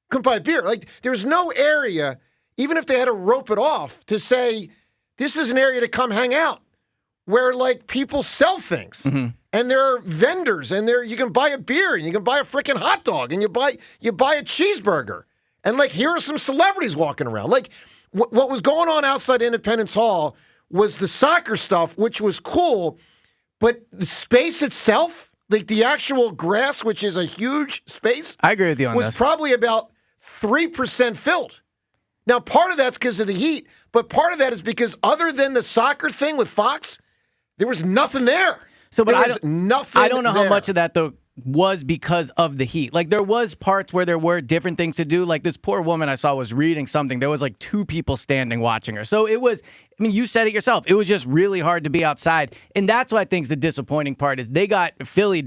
Couldn't buy a beer. Like, there's no area, even if they had to rope it off, to say, this is an area to come hang out, where, like, people sell things. Mm-hmm. And there are vendors, and you can buy a beer, and you can buy a freaking hot dog, and you buy a cheeseburger. And, like, here are some celebrities walking around. Like, what was going on outside Independence Hall was the soccer stuff, which was cool, but the space itself, like the actual grass, which is a huge space, I agree with you on was this. probably about 3% filled. Now, part of that's because of the heat, but part of that is because other than the soccer thing with Fox, there was nothing there. So, but I don't know how much of that though was because of the heat. Like, there was parts where there were different things to do. Like, this poor woman I saw was reading something. There was like 2 people standing watching her. So it was, I mean, you said it yourself. It was just really hard to be outside. And that's what I think is the disappointing part is Philly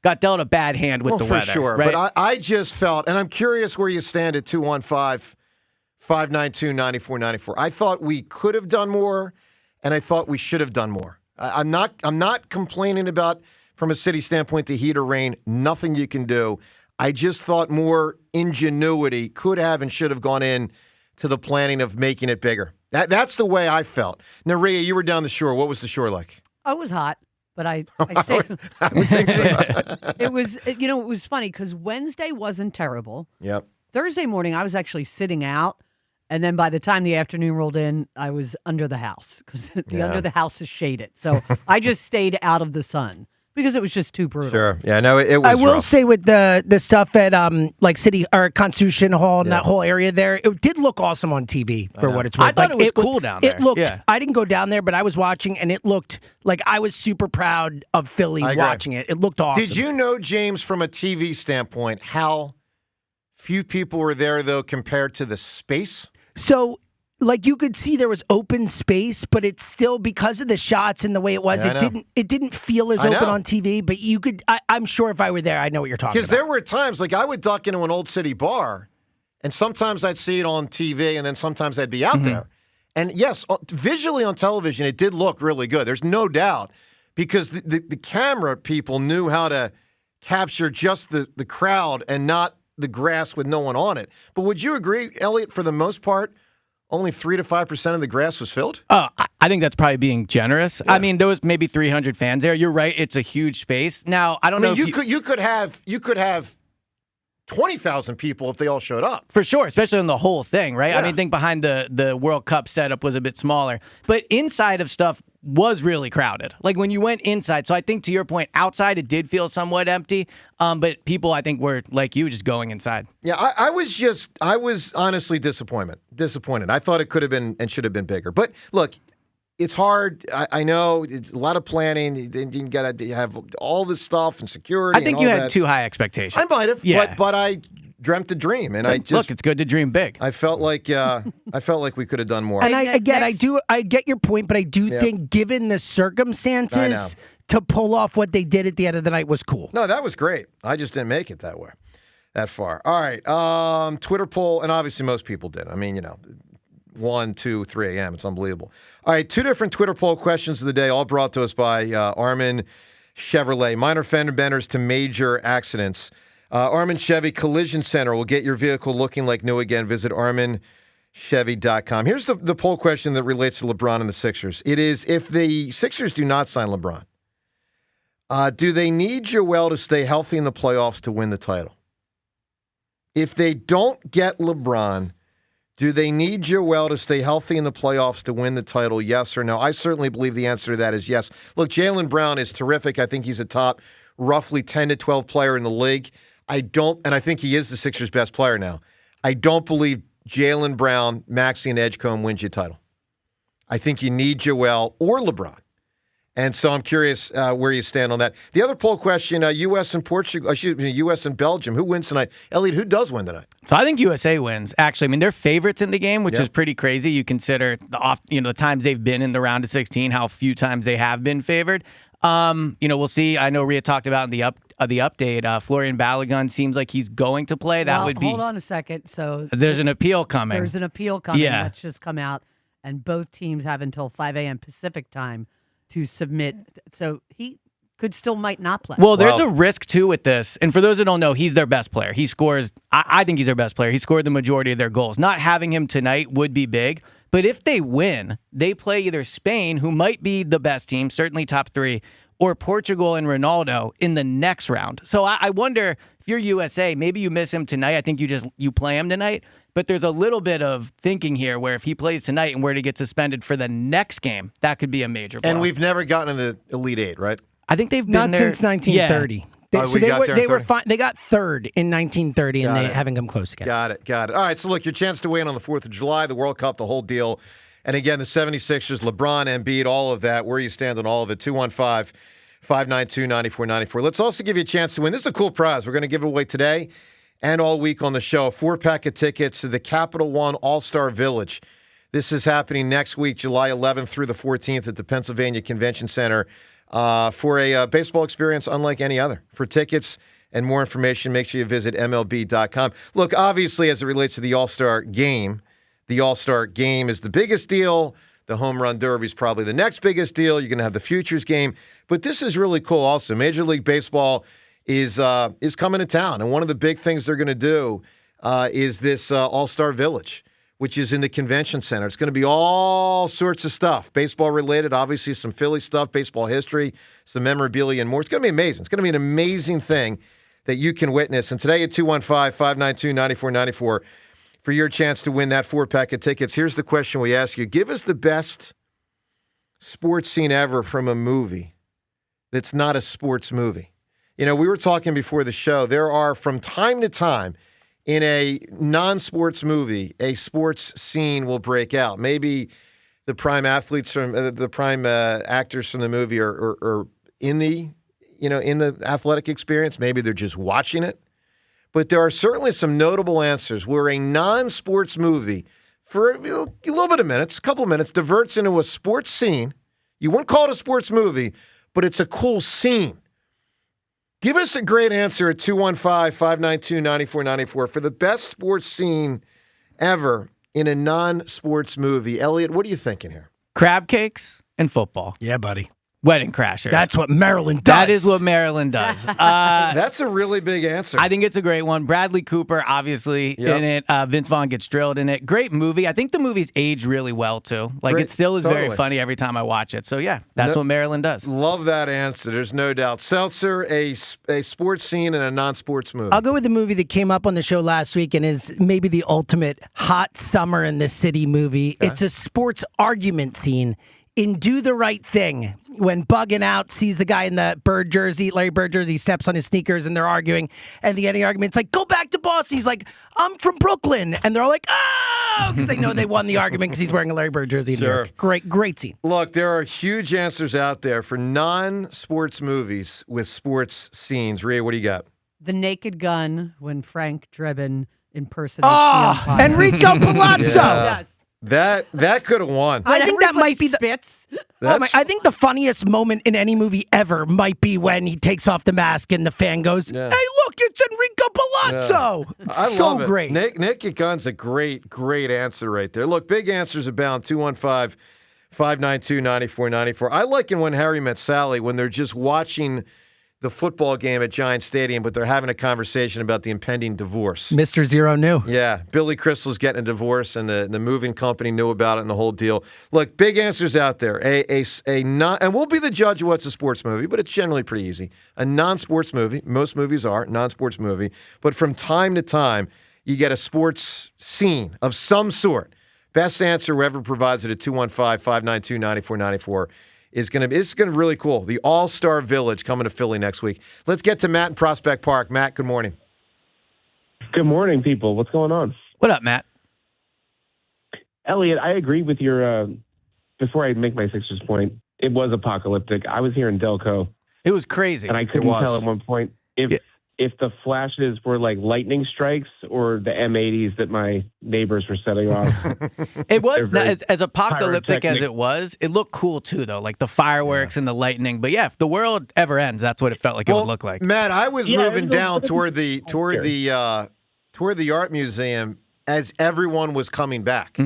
got dealt a bad hand with the weather. For sure. Right? But I just felt, and I'm curious where you stand at 215-592-9494. I thought we could have done more, and I thought we should have done more. I'm not complaining about, from a city standpoint, the heat or rain, nothing you can do. I just thought more ingenuity could have and should have gone in to the planning of making it bigger. That's the way I felt. Now, Rhea, you were down the shore. What was the shore like? Oh, it was hot, but I stayed. I would think so. It was, it was funny because Wednesday wasn't terrible. Yep. Thursday morning, I was actually sitting out. And then by the time the afternoon rolled in, I was under the house because under the house is shaded. So I just stayed out of the sun because it was just too brutal. Sure. Yeah, no, it was I will rough. say with the stuff at like City or Constitution Hall and that whole area there, it did look awesome on TV for what it's worth. I thought it was cool down there. It looked, I didn't go down there, but I was watching and it looked like I was super proud of Philly watching it. It looked awesome. Did you know, James, from a TV standpoint, how few people were there, though, compared to the space? So, like, you could see there was open space, but it's still, because of the shots and the way it was, it didn't feel as open on TV. But you could, I'm sure if I were there, I know what you're talking about. Because there were times, like, I would duck into an Old City bar, and sometimes I'd see it on TV, and then sometimes I'd be out there. And yes, visually on television, it did look really good. There's no doubt, because the camera people knew how to capture just the crowd and not the grass with no one on it. But would you agree, Elliot, for the most part, only 3 to 5% of the grass was filled? I think that's probably being generous. Yeah. I mean, there was maybe 300 fans there. You're right; it's a huge space. Now, I don't know. You could have 20,000 people if they all showed up. For sure, especially on the whole thing, right? Yeah. I mean, think behind the World Cup setup was a bit smaller. But inside of stuff was really crowded. Like when you went inside. So I think to your point, outside it did feel somewhat empty. But people, I think, were like you, just going inside. Yeah, I was honestly disappointed. I thought it could have been and should have been bigger. But look, it's hard. I know it's a lot of planning. You got to have all this stuff and security. I think you had too high expectations. I might have, but I dreamt a dream, and look, it's good to dream big. I felt like we could have done more. And I get your point, but I do think, given the circumstances, to pull off what they did at the end of the night was cool. No, that was great. I just didn't make it that far. All right, Twitter poll, and obviously most people did. I mean, 1, 2, 3 a.m. It's unbelievable. All right, 2 different Twitter poll questions of the day, all brought to us by Armin Chevrolet. Minor fender benders to major accidents. Armin Chevy Collision Center will get your vehicle looking like new again. Visit ArminChevy.com. Here's the poll question that relates to LeBron and the Sixers. It is, if the Sixers do not sign LeBron, Do they need Joel to stay healthy in the playoffs to win the title? If they don't get LeBron, do they need Joel to stay healthy in the playoffs to win the title, yes or no? I certainly believe the answer to that is yes. Look, Jaylen Brown is terrific. I think he's a top roughly 10 to 12 player in the league. I think he is the Sixers' best player now. I don't believe Jaylen Brown, Maxey, and Edgecombe wins you a title. I think you need Joel or LeBron. And so I'm curious where you stand on that. The other poll question, U.S. and U.S. and Belgium. Who wins tonight? Elliot, who does win tonight? So I think USA wins. Actually, I mean, they're favorites in the game, which is pretty crazy. You consider the times they've been in the round of 16, how few times they have been favored. We'll see. I know Rhea talked about in the update. Florian Balogun seems like he's going to play. That would be. Hold on a second. So there's an appeal coming. There's an appeal coming that's just come out, and both teams have until 5 a.m. Pacific time to submit. So he might not play. Well, there's a risk too with this. And for those who don't know, he's their best player. He scores. I think he's their best player. He scored the majority of their goals. Not having him tonight would be big. But if they win, they play either Spain, who might be the best team, certainly top 3, or Portugal and Ronaldo in the next round. So I wonder if you're USA, maybe you miss him tonight. I think you play him tonight. But there's a little bit of thinking here where if he plays tonight and were to get suspended for the next game, that could be a major blow. And we've never gotten in the Elite Eight, right? I think they've been not there since 1930. Yeah. They were fine. They got third in 1930, and they haven't come close again. Got it. All right, so look, your chance to win on the 4th of July, the World Cup, the whole deal. And again, the 76ers, LeBron, Embiid, all of that, where you stand on all of it, 215-592-9494. Let's also give you a chance to win. This is a cool prize. We're going to give it away today and all week on the show. A 4-pack of tickets to the Capital One All-Star Village. This is happening next week, July 11th through the 14th at the Pennsylvania Convention Center for a baseball experience unlike any other. For tickets and more information, make sure you visit MLB.com. Look, obviously, as it relates to the All-Star Game is the biggest deal. The Home Run Derby is probably the next biggest deal. You're going to have the Futures Game. But this is really cool also. Major League Baseball is coming to town. And one of the big things they're going to do is this All-Star Village, which is in the Convention Center. It's going to be all sorts of stuff, baseball-related, obviously some Philly stuff, baseball history, some memorabilia, and more. It's going to be amazing. It's going to be an amazing thing that you can witness. And today at 215-592-9494 for your chance to win that 4-pack of tickets. Here's the question we ask you. Give us the best sports scene ever from a movie that's not a sports movie. We were talking before the show. There are, from time to time, in a non-sports movie, a sports scene will break out. Maybe the prime athletes from the prime actors from the movie are in the athletic experience. Maybe they're just watching it. But there are certainly some notable answers where a non-sports movie, for a little bit of minutes, a couple of minutes, diverts into a sports scene. You wouldn't call it a sports movie, but it's a cool scene. Give us a great answer at 215-592-9494 for the best sports scene ever in a non-sports movie. Elliot, what are you thinking here? Crab cakes and football. Yeah, buddy. Wedding Crashers. That's what Maryland does. That is what Maryland does. That's a really big answer. I think it's a great one. Bradley Cooper, obviously, in it. Vince Vaughn gets drilled in it. Great movie. I think the movie's aged really well, too. It still is very funny every time I watch it. So, yeah, that's what Maryland does. Love that answer. There's no doubt. Seltzer, a sports scene and a non-sports movie. I'll go with the movie that came up on the show last week and is maybe the ultimate hot summer in the city movie. Okay. It's a sports argument scene in Do the Right Thing, when Bugging Out sees the guy in the Larry Bird jersey, steps on his sneakers and they're arguing. And the end of the argument's like, go back to Boston. He's like, I'm from Brooklyn. And they're all like, oh, because they know they won the argument because he's wearing a Larry Bird jersey. Sure. Great scene. Look, there are huge answers out there for non-sports movies with sports scenes. Rhea, what do you got? The Naked Gun, when Frank Drebin impersonates the umpire. Enrico Palazzo. Yes. That could have won. I think that might be spits. I think the funniest moment in any movie ever might be when he takes off the mask and the fan goes, "Hey, look, it's Enrico Palazzo." Yeah. I so love it. Great. Naked Gun's a great answer right there. Look, big answers abound. 215-592-9494. I like it when Harry Met Sally, when they're just watching the football game at Giant Stadium, but they're having a conversation about the impending divorce. Mr. Zero knew. Yeah, Billy Crystal's getting a divorce, and the moving company knew about it and the whole deal. Look, big answers out there. And we'll be the judge of what's a sports movie, but it's generally pretty easy. A non-sports movie, most movies are, non-sports movie, but from time to time, you get a sports scene of some sort. Best answer, whoever provides it at 215-592-9494. This is going to be really cool. The All-Star Village coming to Philly next week. Let's get to Matt in Prospect Park. Matt, good morning. Good morning, people. What's going on? What up, Matt? Elliot, I agree with your, before I make my Sixers point, it was apocalyptic. I was here in Delco. It was crazy. And I couldn't tell at one point if the flashes were like lightning strikes or the M80s that my neighbors were setting off. It was, as apocalyptic as it was, it looked cool too, though, like the fireworks and the lightning. But yeah, if the world ever ends, that's what it felt like it would look like. Matt, I was moving down toward the art museum as everyone was coming back.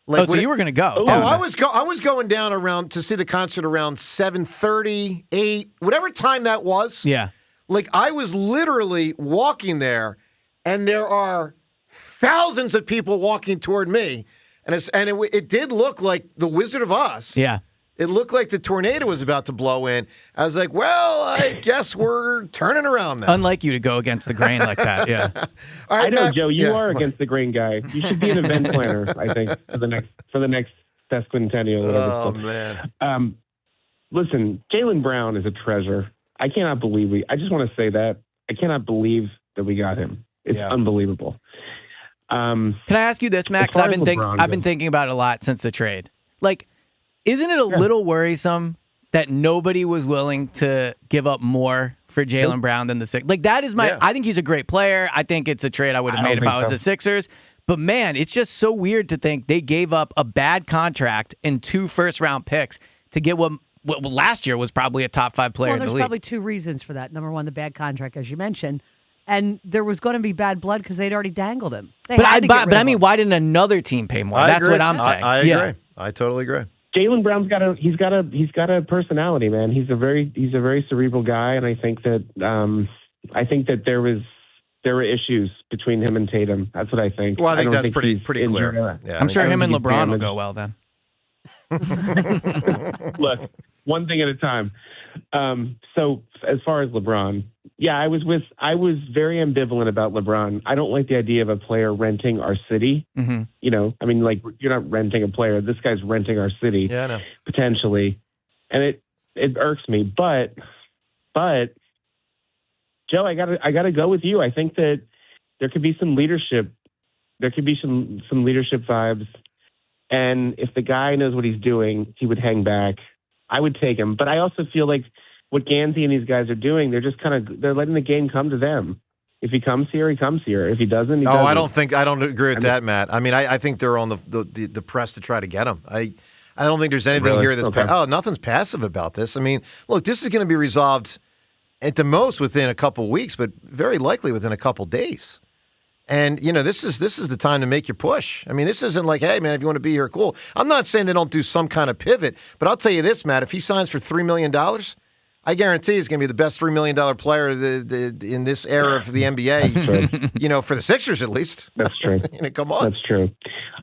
Like, so you were going to go? I was going down around to see the concert around 7:30, 8, whatever time that was. Yeah. Like, I was literally walking there, and there are thousands of people walking toward me, and it did look like the Wizard of Oz. Yeah. It looked like the tornado was about to blow in. I was like, well, I guess we're turning around now. Unlike you to go against the grain like that, yeah. All right, I know, Matt, Joe, you are against the grain guy. You should be an event planner, I think, for the next sesquicentennial. Oh, man. Listen, Jaylen Brown is a treasure. I cannot believe I just want to say that. I cannot believe that we got him. It's unbelievable. Can I ask you this, Max? I've been thinking about it a lot since the trade. Like, isn't it a little worrisome that nobody was willing to give up more for Jaylen Brown than the Sixers? Like, that is I think he's a great player. I think it's a trade I would have made if I was the Sixers. But, man, it's just so weird to think they gave up a bad contract and 2 first-round picks to get what last year was probably a top 5 player in the league. There's probably 2 reasons for that. Number one, the bad contract, as you mentioned. And there was going to be bad blood because they'd already dangled him. But I mean, why didn't another team pay more? That's what I'm saying. I agree. I totally agree. Jaylen Brown's got a personality, man. He's a very cerebral guy, and I think that there were issues between him and Tatum. That's what I think. Well, I think that's pretty clear. Yeah, I'm sure him and LeBron will go well then. Look, one thing at a time. So as far as LeBron, I was very ambivalent about LeBron. I don't like the idea of a player renting our city. Mm-hmm. You know, I mean, like, you're not renting a player. This guy's renting our city, potentially, and it irks me. But Joe, I gotta go with you. I think that there could be some leadership. There could be some leadership vibes. And if the guy knows what he's doing, he would hang back. I would take him. But I also feel like what Gansey and these guys are doing, they're letting the game come to them. If he comes here, he comes here. If he doesn't, he doesn't. I don't agree with that, Matt. I mean, I think they're on the press to try to get him. I don't think there's anything here that's nothing's passive about this. I mean, look, this is going to be resolved at the most within a couple weeks, but very likely within a couple days. And, you know, this is the time to make your push. I mean, this isn't like, hey, man, if you want to be here, cool. I'm not saying they don't do some kind of pivot, but I'll tell you this, Matt, if he signs for $3 million, I guarantee he's going to be the best $3 million player in this era of the NBA, you know, for the Sixers at least. That's true. Come on. That's true.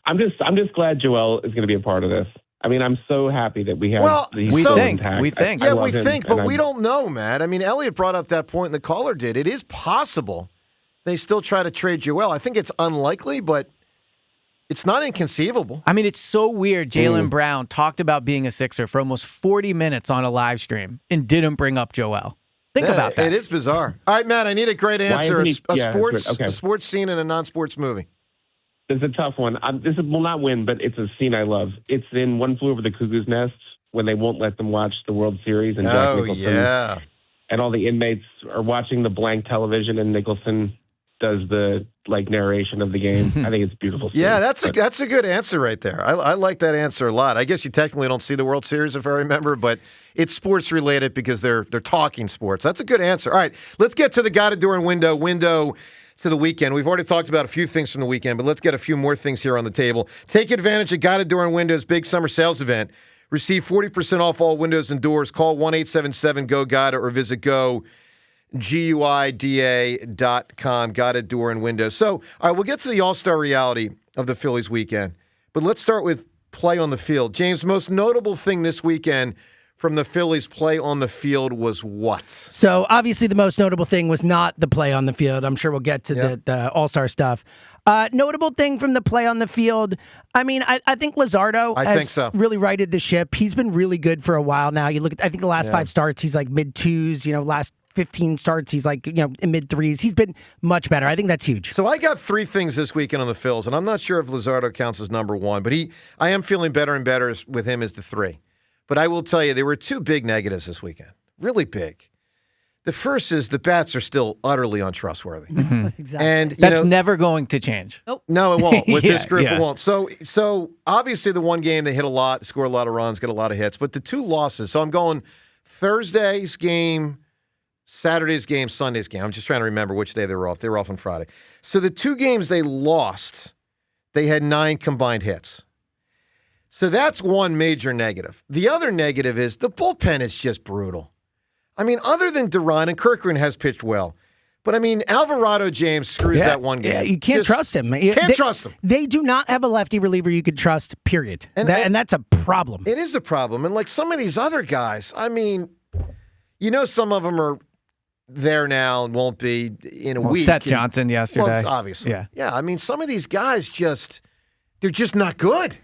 I'm just glad Joel is going to be a part of this. I mean, I'm so happy that we have. Well, we think, but we don't know, Matt. I mean, Elliot brought up that point, and the caller did. It is possible they still try to trade Joel. I think it's unlikely, but it's not inconceivable. I mean, it's so weird. Jaylen Brown talked about being a Sixer for almost 40 minutes on a live stream and didn't bring up Joel. Think about that. It is bizarre. All right, Matt, I need a great answer. A sports scene in a non-sports movie. It's a tough one. This will not win, but it's a scene I love. It's in One Flew Over the Cuckoo's Nest when they won't let them watch the World Series. And Jack Nicholson and all the inmates are watching the blank television, and Nicholson does the narration of the game. I think it's beautiful. Yeah, that's a good answer right there. I like that answer a lot. I guess you technically don't see the World Series if I remember, but it's sports related because they're talking sports. That's a good answer. All right, let's get to the Got It During window to the weekend. We've already talked about a few things from the weekend, but let's get a few more things here on the table. Take advantage of Got It During Windows' big summer sales event. Receive 40% off all windows and doors. Call 1-877-GO-GOT-IT or visit go.com GUIDA.com, guided door and window. So, all right, we'll get to the All-Star reality of the Phillies weekend. But let's start with play on the field. James, most notable thing this weekend from the Phillies' play on the field was what? So, obviously, the most notable thing was not the play on the field. I'm sure we'll get to the All-Star stuff. Notable thing from the play on the field, I mean, I think Luzardo has really righted the ship. He's been really good for a while now. You look at, I think the last 5 starts, he's like mid-2s. Last 15 starts, he's like, in mid-3s. He's been much better. I think that's huge. So I got 3 things this weekend on the Phils, and I'm not sure if Luzardo counts as number 1, but I am feeling better and better with him as the 3. But I will tell you, there were 2 big negatives this weekend. Really big. The first is the bats are still utterly untrustworthy. Mm-hmm. Exactly. And that's never going to change. Nope. No, it won't. With this group, it won't. So obviously the one game they hit a lot, score a lot of runs, get a lot of hits. But the 2 losses. So I'm going Thursday's game, Saturday's game, Sunday's game. I'm just trying to remember which day they were off. They were off on Friday. So the 2 games they lost, they had 9 combined hits. So that's one major negative. The other negative is the bullpen is just brutal. I mean, other than Duran, and Kirkland has pitched well, but I mean, Alvarado James screws that one game. Yeah, you can't trust him. Trust him. They do not have a lefty reliever you could trust, period. And that's a problem. It is a problem. And like some of these other guys, I mean, some of them are there now and won't be in a week. Seth Johnson yesterday. Well, obviously. Yeah. Yeah, I mean, some of these guys they're just not good.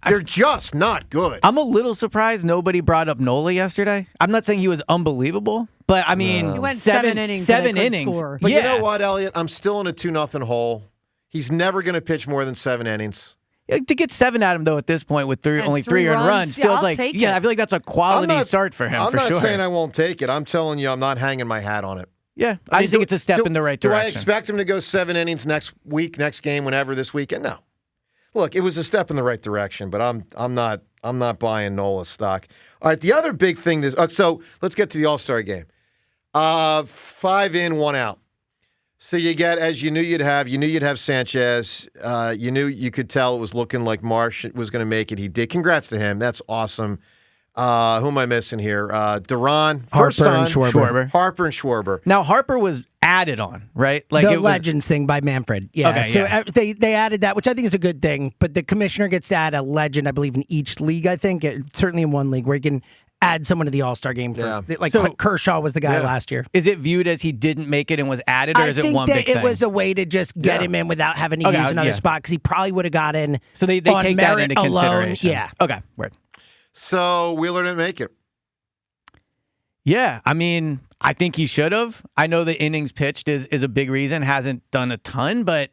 They're just not good. I'm a little surprised nobody brought up Nola yesterday. I'm not saying he was unbelievable, but I mean, he went 7 innings. 7 innings. Score. But you know what, Elliot? I'm still in a 2-0 hole. He's never going to pitch more than 7 innings. To get 7 at him, though, at this point with only 3 earned runs, feels like, I feel like that's a quality start for him, I'm for sure. not saying I won't take it. I'm telling you, I'm not hanging my hat on it. Yeah, I think it's a step in the right direction. Do I expect him to go 7 innings next week, next game, whenever this weekend? No. Look, it was a step in the right direction, but I'm not buying Nola's stock. All right, the other big thing so let's get to the All-Star game. 5 in, 1 out. So you get, as you knew you'd have Sanchez. You knew you could tell it was looking like Marsh was going to make it. He did. Congrats to him. That's awesome. Who am I missing here? Duran, Harper, and Schwarber. Harper and Schwarber. Now Harper was added on, right? Like the Legends thing by Manfred. Yeah. Okay, so they added that, which I think is a good thing. But the commissioner gets to add a legend, I believe, in each league. I think certainly in one league where he can add someone to the All-Star game. Kershaw was the guy last year. Is it viewed as he didn't make it and was added, or is it one big thing? It was a way to just get him in without having to use another spot because he probably would have got in. So they take that into consideration. Yeah. Okay. Word. So Wheeler didn't make it. Yeah, I mean, I think he should have. I know the innings pitched is a big reason. Hasn't done a ton, but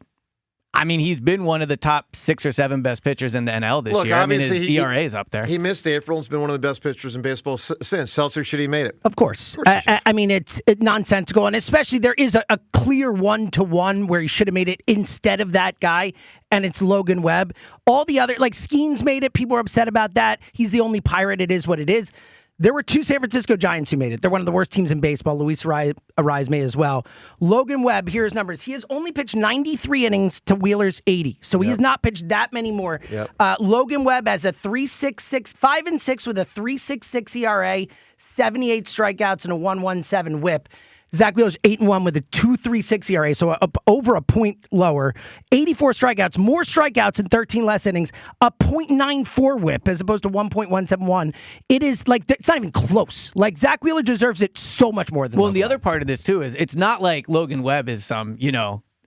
I mean, he's been one of the top 6 or 7 best pitchers in the NL this year. I mean, his ERA is up there. He missed April. He's been one of the best pitchers in baseball since. Seltzer should he made it? Of course. I mean, it's nonsensical, and especially there is a clear 1-to-1 where he should have made it instead of that guy, and it's Logan Webb. All the other, like Skeens made it. People are upset about that. He's the only Pirate. It is what it is. There were 2 San Francisco Giants who made it. They're one of the worst teams in baseball. Luis Arraez made as well. Logan Webb, here his numbers. He has only pitched 93 innings to Wheeler's 80. So he has not pitched that many more. Yep. Logan Webb has a 3.66, 5-6 with a 3.66 ERA, 78 strikeouts, and a 1.17 whip. Zach Wheeler's 8-1 with a 2.36 ERA, so over a point lower. 84 strikeouts, more strikeouts in 13 less innings. A .94 whip as opposed to 1.171. It is like it's not even close. Like Zach Wheeler deserves it so much more than. Well, and the other part of this too is it's not like Logan Webb is some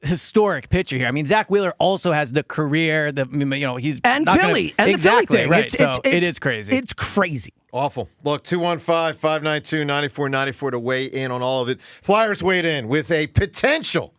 historic pitcher here. I mean, Zach Wheeler also has the career he's and not Philly and exactly the Philly thing, right? So it is crazy. It's crazy. Awful. Look, 215-592-9494 to weigh in on all of it. Flyers weighed in with a potential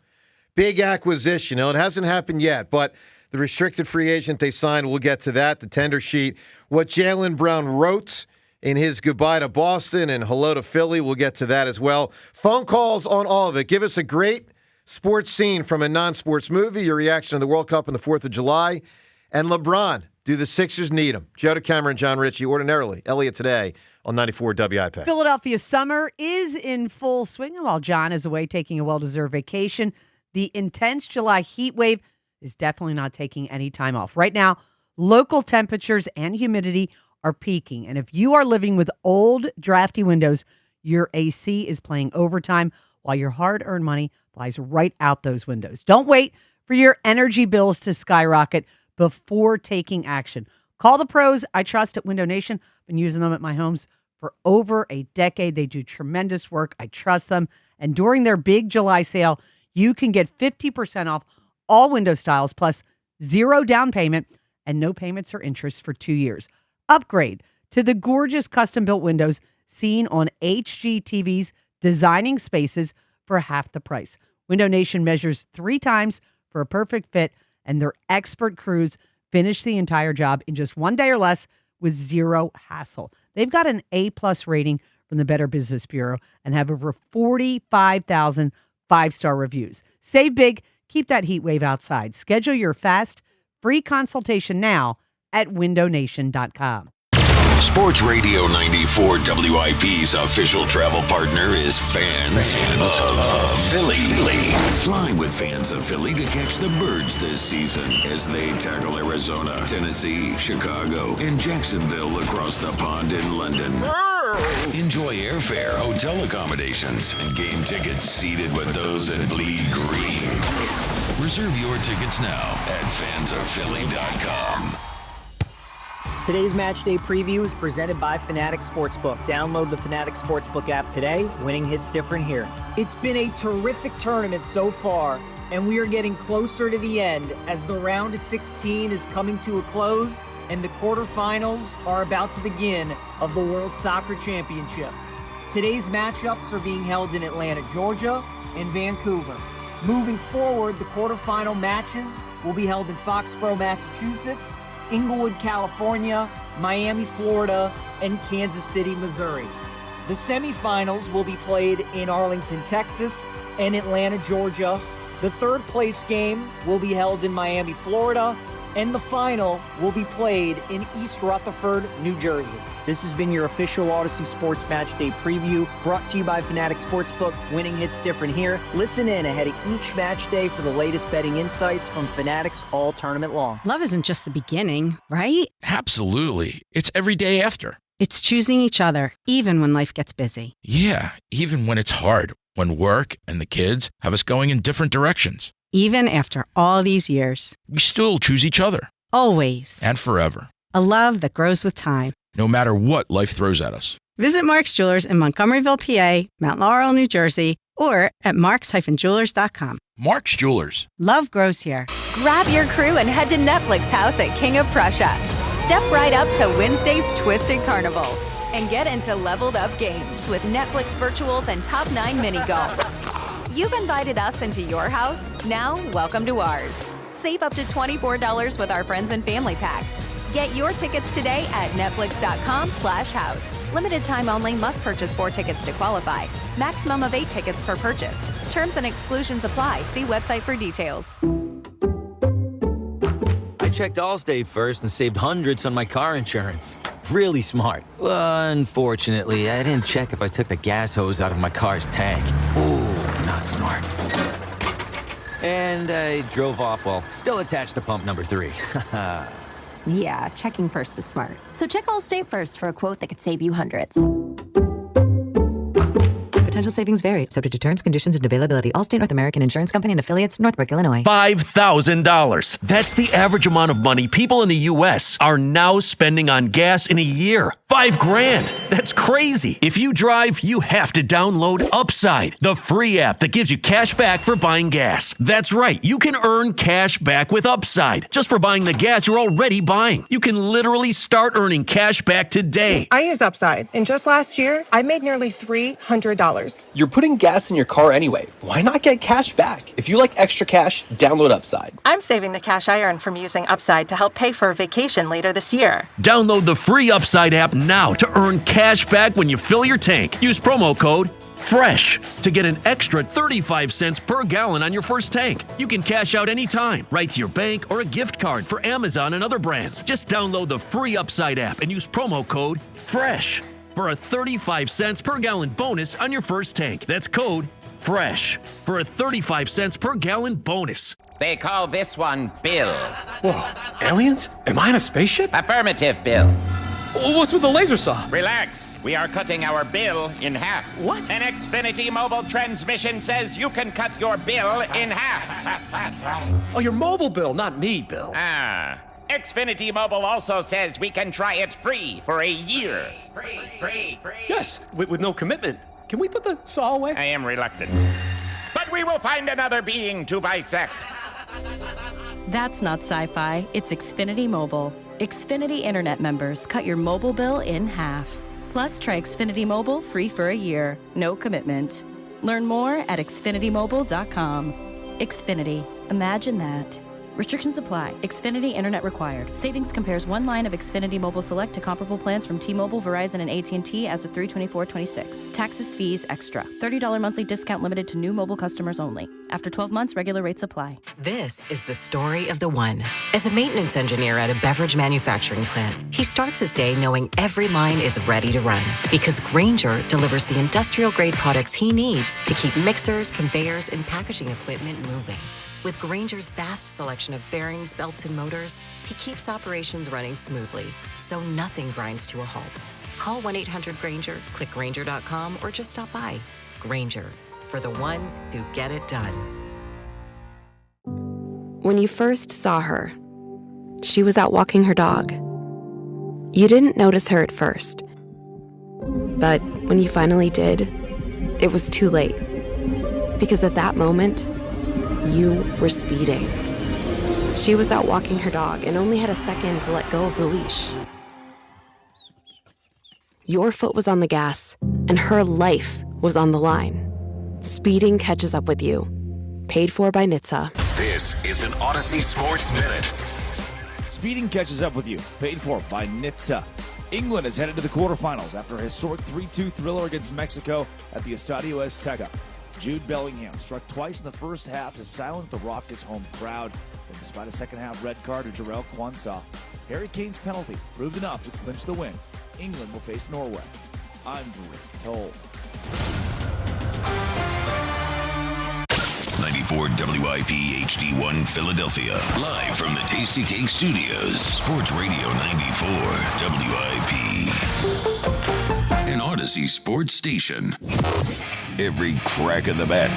big acquisition. It hasn't happened yet, but the restricted free agent they signed, we'll get to that, the tender sheet. What Jaylen Brown wrote in his goodbye to Boston and hello to Philly, we'll get to that as well. Phone calls on all of it. Give us a great sports scene from a non-sports movie, your reaction to the World Cup on the 4th of July, and LeBron. Do the Sixers need him? Joe DeCamera and John Ritchie, ordinarily. Elliott today on 94 WIP. Philadelphia summer is in full swing, and while John is away taking a well-deserved vacation, the intense July heat wave is definitely not taking any time off. Right now, local temperatures and humidity are peaking, and if you are living with old, drafty windows, your AC is playing overtime while your hard-earned money flies right out those windows. Don't wait for your energy bills to skyrocket before taking action. Call the pros I trust at Window Nation. I've been using them at my homes for over a decade. They do tremendous work. I trust them. And during their big July sale, you can get 50% off all window styles plus 0 down payment and no payments or interest for 2 years. Upgrade to the gorgeous custom-built windows seen on HGTV's Designing Spaces for half the price. Window Nation measures 3 times for a perfect fit, and their expert crews finish the entire job in just 1 day or less with 0 hassle. They've got an A+ rating from the Better Business Bureau and have over 45,000 5-star reviews. Save big, keep that heat wave outside. Schedule your fast, free consultation now at windownation.com. Sports Radio 94 WIP's official travel partner is Fans of Philly. Fly with Fans of Philly to catch the birds this season as they tackle Arizona, Tennessee, Chicago, and Jacksonville across the pond in London. Enjoy airfare, hotel accommodations, and game tickets seated with those in bleed green. Reserve your tickets now at fansofphilly.com. Today's match day preview is presented by Fanatics Sportsbook. Download the Fanatics Sportsbook app today. Winning hits different here. It's been a terrific tournament so far, and we are getting closer to the end as the round of 16 is coming to a close and the quarterfinals are about to begin of the World Soccer Championship. Today's matchups are being held in Atlanta, Georgia, and Vancouver. Moving forward, the quarterfinal matches will be held in Foxborough, Massachusetts, Inglewood, California, Miami, Florida, and Kansas City, Missouri. The semifinals will be played in Arlington, Texas, and Atlanta, Georgia. The third place game will be held in Miami, Florida, and the final will be played in East Rutherford, New Jersey. This has been your official Odyssey Sports Match Day preview, brought to you by Fanatics Sportsbook. Winning hits different here. Listen in ahead of each match day for the latest betting insights from Fanatics all tournament long. Love isn't just the beginning, right? Absolutely. It's every day after. It's choosing each other, even when life gets busy. Yeah, even when it's hard, when work and the kids have us going in different directions. Even after all these years. We still choose each other. Always. And forever. A love that grows with time. No matter what life throws at us. Visit Mark's Jewelers in Montgomeryville, PA, Mount Laurel, New Jersey, or at marks-jewelers.com. Mark's Jewelers. Love grows here. Grab your crew and head to Netflix House at King of Prussia. Step right up to Wednesday's Twisted Carnival and get into leveled up games with Netflix virtuals and top 9 mini golf. You've invited us into your house. Now, welcome to ours. Save up to $24 with our friends and family pack. Get your tickets today at netflix.com/house. Limited time only. Must purchase 4 tickets to qualify. Maximum of 8 tickets per purchase. Terms and exclusions apply. See website for details. I checked Allstate first and saved hundreds on my car insurance. Really smart. Unfortunately, I didn't check if I took the gas hose out of my car's tank. Ooh, not smart. And I drove off while still attached to pump number 3. Yeah, checking first is smart. So check Allstate first for a quote that could save you hundreds. Potential savings vary, subject to terms, conditions, and availability. Allstate North American Insurance Company and affiliates, Northbrook, Illinois. $5,000. That's the average amount of money people in the U.S. are now spending on gas in a year. $5,000. That's crazy. If you drive, you have to download Upside, the free app that gives you cash back for buying gas. That's right. You can earn cash back with Upside just for buying the gas you're already buying. You can literally start earning cash back today. I use Upside, and just last year, I made nearly $300. You're putting gas in your car anyway. Why not get cash back? If you like extra cash, download Upside. I'm saving the cash I earn from using Upside to help pay for a vacation later this year. Download the free Upside app now to earn cash back when you fill your tank. Use promo code FRESH to get an extra 35 cents per gallon on your first tank. You can cash out anytime, right to your bank or a gift card for Amazon and other brands. Just download the free Upside app and use promo code FRESH for a 35 cents per gallon bonus on your first tank. That's code FRESH for a 35 cents per gallon bonus. They call this one Bill. Whoa, aliens? Am I in a spaceship? Affirmative, Bill. What's with the laser saw? Relax. We are cutting our bill in half. What? An Xfinity mobile transmission says you can cut your bill in half. Oh, your mobile bill, not me, Bill. Ah. Xfinity Mobile also says we can try it free for a year. Free. Yes, with no commitment. Can we put the saw away? I am reluctant. But we will find another being to bisect. That's not sci-fi, it's Xfinity Mobile. Xfinity Internet members cut your mobile bill in half. Plus, try Xfinity Mobile free for a year. No commitment. Learn more at xfinitymobile.com. Xfinity. Imagine that. Restrictions apply. Xfinity Internet required. Savings compares one line of Xfinity Mobile Select to comparable plans from T-Mobile, Verizon, and AT&T as of 3/24/26. Taxes, fees, extra. $30 monthly discount limited to new mobile customers only. After 12 months, regular rates apply. This is the story of the one. As a maintenance engineer at a beverage manufacturing plant, he starts his day knowing every line is ready to run because Grainger delivers the industrial-grade products he needs to keep mixers, conveyors, and packaging equipment moving. With Grainger's vast selection of bearings, belts, and motors, he keeps operations running smoothly, so nothing grinds to a halt. Call 1-800-GRAINGER, click Grainger.com, or just stop by. Grainger, for the ones who get it done. When you first saw her, she was out walking her dog. You didn't notice her at first, but when you finally did, it was too late. Because at that moment, you were speeding. She was out walking her dog and only had a second to let go of the leash. Your foot was on the gas, and her life was on the line. Speeding catches up with you. Paid for by NHTSA. This is an Odyssey Sports Minute. Speeding catches up with you. Paid for by NHTSA. England is headed to the quarterfinals after a historic 3-2 thriller against Mexico at the Estadio Azteca. Jude Bellingham struck twice in the first half to silence the raucous home crowd. And despite a second-half red card to Jarrell Quansah, Harry Kane's penalty proved enough to clinch the win. England will face Norway. I'm Rick Toll. 94 WIP HD1 Philadelphia. Live from the Tasty Cake Studios. Sports Radio 94 WIP. An Odyssey sports station. Every crack of the bat,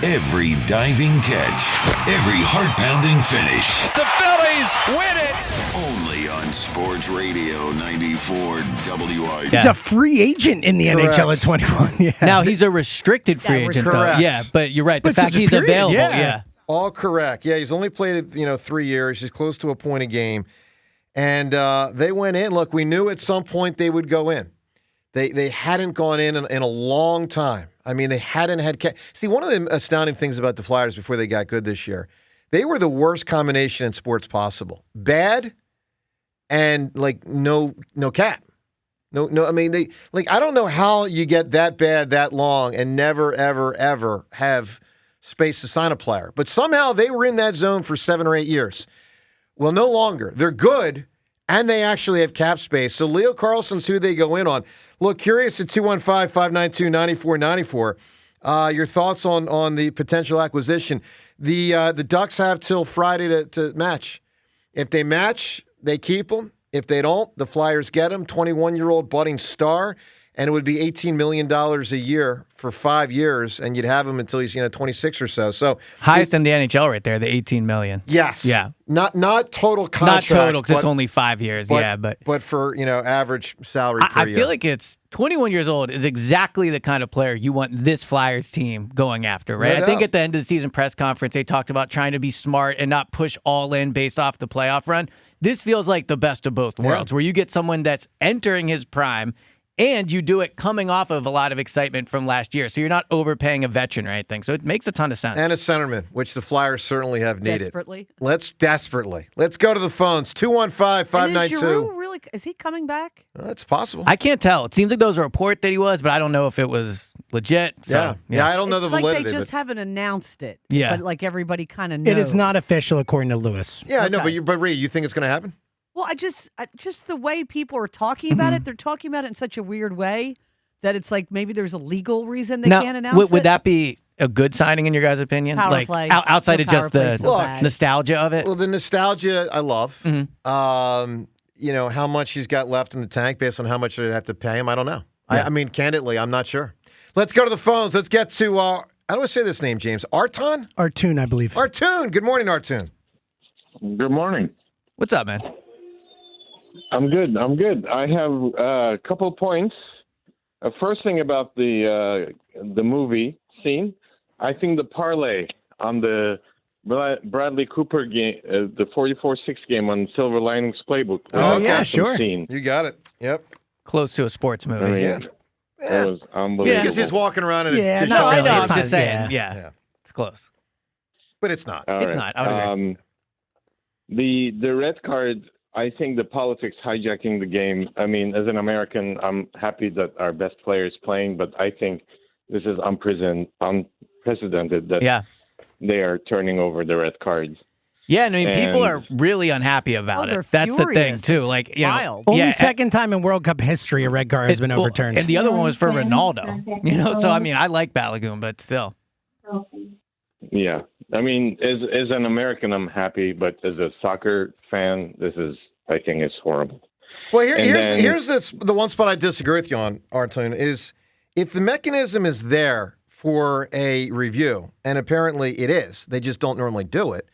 every diving catch, every heart-pounding finish. The Phillies win it! Only on Sports Radio 94 WIP. He's a free agent in the NHL at 21. Yeah. Now he's a restricted free agent, though. Correct. Yeah, but you're right. The But fact such a he's period, available, yeah. All correct. Yeah, he's only played 3 years. He's close to a point a game. And they went in. Look, we knew at some point they would go in. They hadn't gone in a long time. I mean, they hadn't had... See, one of the astounding things about the Flyers before they got good this year, they were the worst combination in sports possible. Bad and, no cap. No. I mean, I don't know how you get that bad that long and never, ever, ever have space to sign a player. But somehow they were in that zone for 7 or 8 years. Well, no longer. They're good, and they actually have cap space. So Leo Carlson's who they go in on. Look, curious at 215-592-9494. Your thoughts on the potential acquisition. The Ducks have till Friday to match. If they match, they keep them. If they don't, the Flyers get him. 21-year-old budding star. And it would be $18 million a year for 5 years, and you'd have him until he's 26 or so. So highest in the NHL right there, the $18 million. Yes. Yeah. Not total contract. Not total because it's only 5 years. But for average salary per I year. feel like it's 21 years old is exactly the kind of player you want this Flyers team going after, right? No I think doubt. at the end of the season press conference, they talked about trying to be smart and not push all in based off the playoff run. This feels like the best of both worlds, where you get someone that's entering his prime and you do it coming off of a lot of excitement from last year. So you're not overpaying a veteran or anything. So it makes a ton of sense. And a centerman, which the Flyers certainly have needed. Desperately. Let's go to the phones. 215-592. Is Giroux really? Is he coming back? That's possible. I can't tell. It seems like there was a report that he was, but I don't know if it was legit. So, yeah. I don't know the It's like validity. they just haven't announced it. Yeah. But everybody kind of knows. It is not official, according to Lewis. Yeah, I know, Okay. but Rhea, you think it's going to happen? Well, I just the way people are talking about it, they're talking about it in such a weird way that it's like maybe there's a legal reason they now, can't announce would it. that be a good signing in your guys' opinion? Power play. Outside The of just power the play's so bad. nostalgia of it? Well, the nostalgia I love. how much he's got left in the tank based on how much they'd have to pay him. I don't know. Yeah. I mean, candidly, I'm not sure. Let's go to the phones. Let's get to, how do I say this name, James? Artoon, I believe. Artoon. Good morning, Artoon. Good morning. What's up, man? I'm good. I have a couple points. First thing about the movie scene, I think the parlay on the Bradley Cooper game, the 44-6 game on Silver Linings Playbook. Oh, yeah, sure. Scene. You got it. Yep. Close to a sports movie. I mean, That was unbelievable. Because he's walking around in a no, I know. I'm just saying. Yeah. It's close. But it's not. All it's right. not. I was the red card, I think the politics hijacking the game. I mean, as an American, I'm happy that our best player is playing, but I think this is unprecedented that they are turning over the red cards. Yeah, I mean, people are really unhappy about it. That's the thing, too. Like, Only second time in World Cup history a red card has been overturned. And the other one was for Ronaldo. So I mean, I like Balogun, but still. Yeah, I mean, as an American, I'm happy, but as a soccer fan, I think it's horrible. Well, here's the one spot I disagree with you on, Artoon, is if the mechanism is there for a review, and apparently it is, they just don't normally do it,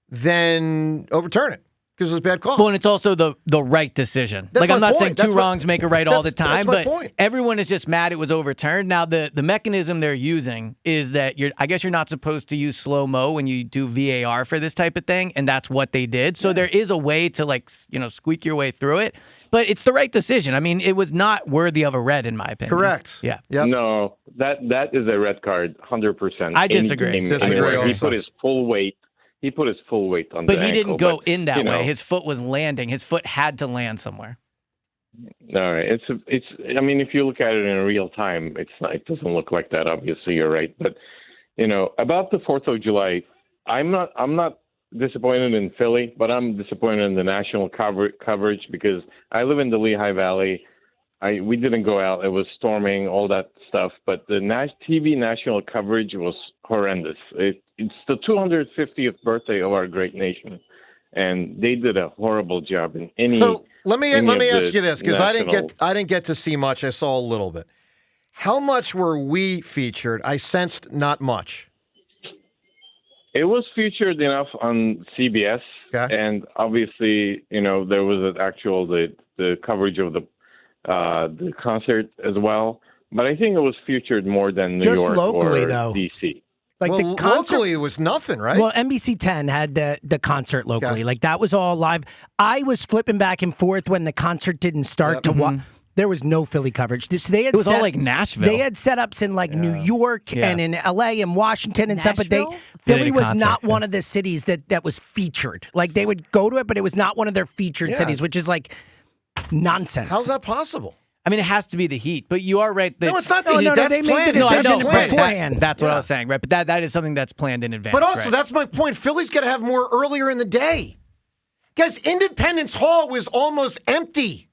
then overturn it because it was a bad call. Well, and it's also the right decision. That's I'm not saying point. two wrongs make a right all the time, that's my but point. everyone is just mad it was overturned. Now, the mechanism they're using is that I guess you're not supposed to use slow-mo when you do VAR for this type of thing, and that's what they did. So there is a way to squeak your way through it, but it's the right decision. I mean, it was not worthy of a red in my opinion. Correct. Yeah. Yep. No, that is a red card, 100%. I disagree. He put his full weight. He put his full weight on but the he ankle, didn't go in that way. His foot was landing. His foot had to land somewhere. All right. It's. I mean, if you look at it in real time, it doesn't look like that. Obviously, you're right. But about the 4th of July, I'm not disappointed in Philly, but I'm disappointed in the national coverage because I live in the Lehigh Valley. We didn't go out. It was storming, all that stuff. But the TV national coverage was horrendous. It's the 250th birthday of our great nation, and they did a horrible job in any. So let me ask you this, because I didn't get to see much. I saw a little bit. How much were we featured? I sensed not much. It was featured enough on CBS, and obviously, there was the coverage of the concert as well. But I think it was featured more than New York locally, or though. DC. Like the concert, locally, it was nothing, right? Well, NBC 10 had the concert locally. Like that was all live. I was flipping back and forth when the concert didn't start to watch. There was no Philly coverage. It was all like Nashville. They had setups in like New York and in LA and Washington and stuff, but Philly was not one of the cities that was featured. Like they would go to it, but it was not one of their featured cities, which is like nonsense. How's that possible? I mean, it has to be the heat, but you are right. No, it's not the heat. No, that's they planned. made the decision beforehand. That's what I was saying, right? But that is something that's planned in advance. But also, right? that's my point. Philly's got to have more earlier in the day. Guys, Independence Hall was almost empty.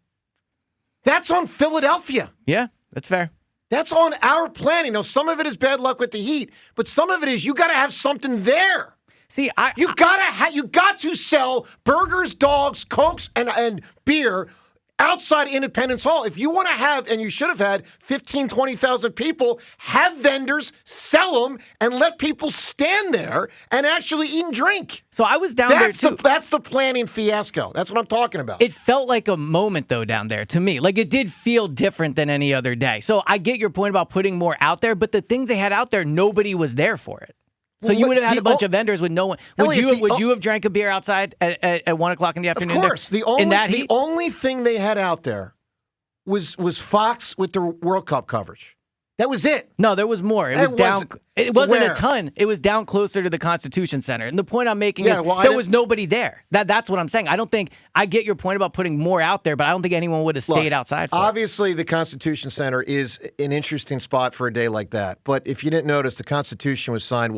That's on Philadelphia. Yeah, that's fair. That's on our planning. Now, some of it is bad luck with the heat, but some of it is you got to have something there. See, you got to sell burgers, dogs, Cokes, and beer outside Independence Hall. If you want to have, and you should have had 15, 20,000 people, have vendors, sell them, and let people stand there and actually eat and drink. So I was down there too. That's the planning fiasco. That's what I'm talking about. It felt like a moment, though, down there to me. Like it did feel different than any other day. So I get your point about putting more out there, but the things they had out there, nobody was there for it. So you would have had a bunch of vendors with no one. Would you have drank a beer outside at 1 o'clock in the afternoon? Of course. The only thing they had out there was Fox with the World Cup coverage. That was it. No, there was more. It was down. It wasn't a ton. It was down closer to the Constitution Center. And the point I'm making is there was nobody there. That's what I'm saying. I get your point about putting more out there, but I don't think anyone would have stayed outside for obviously, the Constitution Center is an interesting spot for a day like that. But if you didn't notice, the Constitution was signed,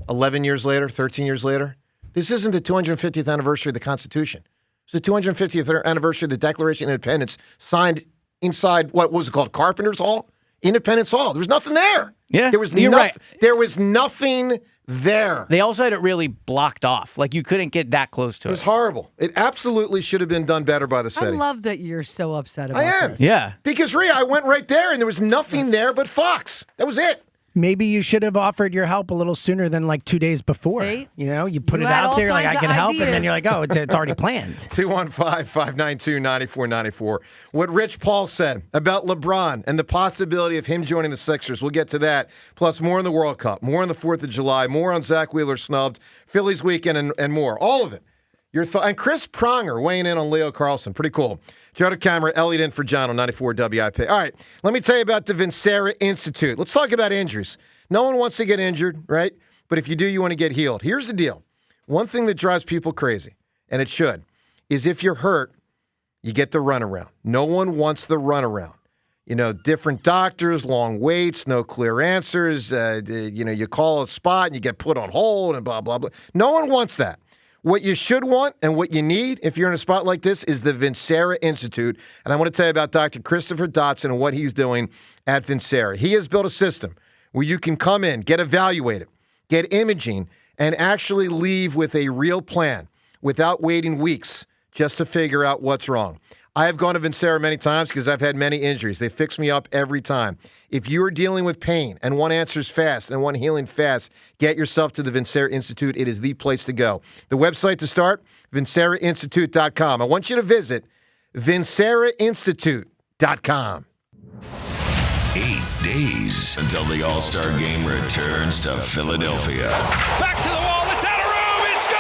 11 years later, 13 years later? This isn't the 250th anniversary of the Constitution. It's the 250th anniversary of the Declaration of Independence signed inside, what was it called, Carpenter's Hall? Independence Hall. There was nothing there. Yeah, there was you're right. There was nothing there. They also had it really blocked off. Like, you couldn't get that close to it. It was horrible. It absolutely should have been done better by the I city. love that you're so upset about I am. this. Yeah. Because, Rhea, I went right there, and there was nothing there but Fox. That was it. Maybe you should have offered your help a little sooner than like 2 days before. See? You know, you put You it had out all there like, I kinds can of help, and then ideas. you're like, oh, it's already planned. 215-592-9494. What Rich Paul said about LeBron and the possibility of him joining the Sixers. We'll get to that. Plus more on the World Cup, more on the 4th of July, more on Zach Wheeler snubbed, Phillies weekend, and more. All of it. And Chris Pronger weighing in on Leo Carlson. Pretty cool. Joe DeCamera, Elliot in for John on 94 WIP. All right, let me tell you about the Vincera Institute. Let's talk about injuries. No one wants to get injured, right? But if you do, you want to get healed. Here's the deal. One thing that drives people crazy, and it should, is if you're hurt, you get the runaround. No one wants the runaround. You know, different doctors, long waits, no clear answers. You call a spot and you get put on hold and blah, blah, blah. No one wants that. What you should want and what you need if you're in a spot like this is the Vincera Institute. And I want to tell you about Dr. Christopher Dotson and what he's doing at Vincera. He has built a system where you can come in, get evaluated, get imaging, and actually leave with a real plan without waiting weeks just to figure out what's wrong. I have gone to Vincera many times because I've had many injuries. They fix me up every time. If you are dealing with pain and one answers fast and one healing fast, get yourself to the Vincera Institute. It is the place to go. The website to start, vincerainstitute.com. I want you to visit vincerainstitute.com. 8 days until the All-Star game returns to Philadelphia. Back to the wall. It's out of room. It's gone.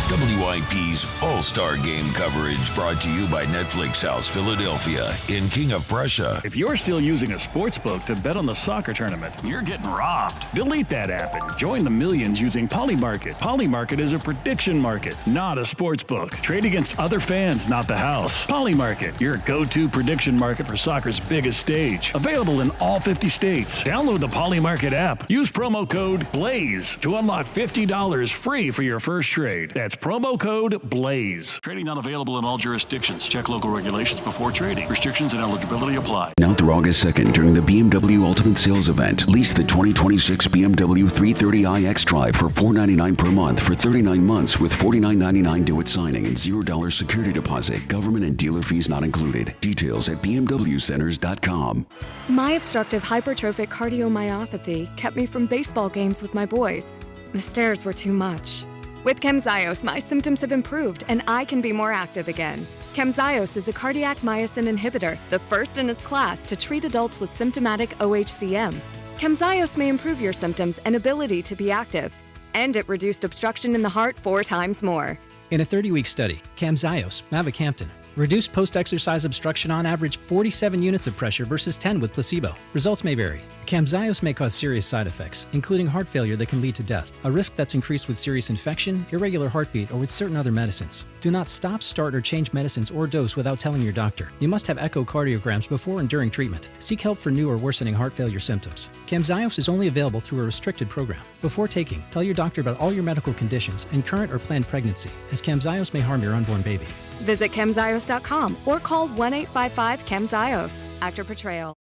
WIP's All-Star Game coverage brought to you by Netflix House Philadelphia in King of Prussia. If you're still using a sports book to bet on the soccer tournament, you're getting robbed. Delete that app and join the millions using Polymarket. Polymarket is a prediction market, not a sports book. Trade against other fans, not the house. Polymarket, your go-to prediction market for soccer's biggest stage. Available in all 50 states. Download the Polymarket app. Use promo code BLAZE to unlock $50 free for your first trade. That's promo code BLAZE. Trading not available in all jurisdictions. Check local regulations before trading. Restrictions and eligibility apply. Now through August 2nd, during the BMW Ultimate Sales Event, lease the 2026 BMW 330i xDrive for $499 per month for 39 months with $49.99 due at signing and $0 security deposit. Government and dealer fees not included. Details at bmwcenters.com. My obstructive hypertrophic cardiomyopathy kept me from baseball games with my boys. The stairs were too much. With Camzyos, my symptoms have improved and I can be more active again. Camzyos is a cardiac myosin inhibitor, the first in its class to treat adults with symptomatic OHCM. Camzyos may improve your symptoms and ability to be active. And it reduced obstruction in the heart 4 times more. In a 30-week study, Camzyos, mavacamten, reduced post-exercise obstruction on average 47 units of pressure versus 10 with placebo. Results may vary. Camzyos may cause serious side effects, including heart failure that can lead to death, a risk that's increased with serious infection, irregular heartbeat, or with certain other medicines. Do not stop, start, or change medicines or dose without telling your doctor. You must have echocardiograms before and during treatment. Seek help for new or worsening heart failure symptoms. Camzyos is only available through a restricted program. Before taking, tell your doctor about all your medical conditions and current or planned pregnancy, as Camzyos may harm your unborn baby. Visit Camzyos.com or call 1-855-CAMZYOS. Actor Portrayal.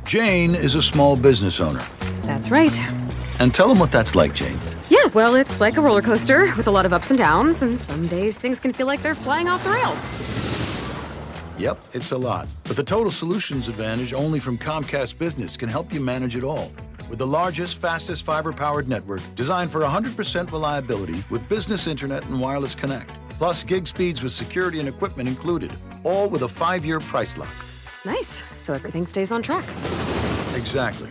Jane is a small business owner. That's right. And tell them what that's like, Jane. Yeah, well, it's like a roller coaster with a lot of ups and downs, and some days things can feel like they're flying off the rails. Yep, it's a lot. But the Total Solutions Advantage only from Comcast Business can help you manage it all. With the largest, fastest fiber-powered network designed for 100% reliability with business internet and wireless connect. Plus gig speeds with security and equipment included. All with a 5-year price lock. Nice. So everything stays on track. Exactly.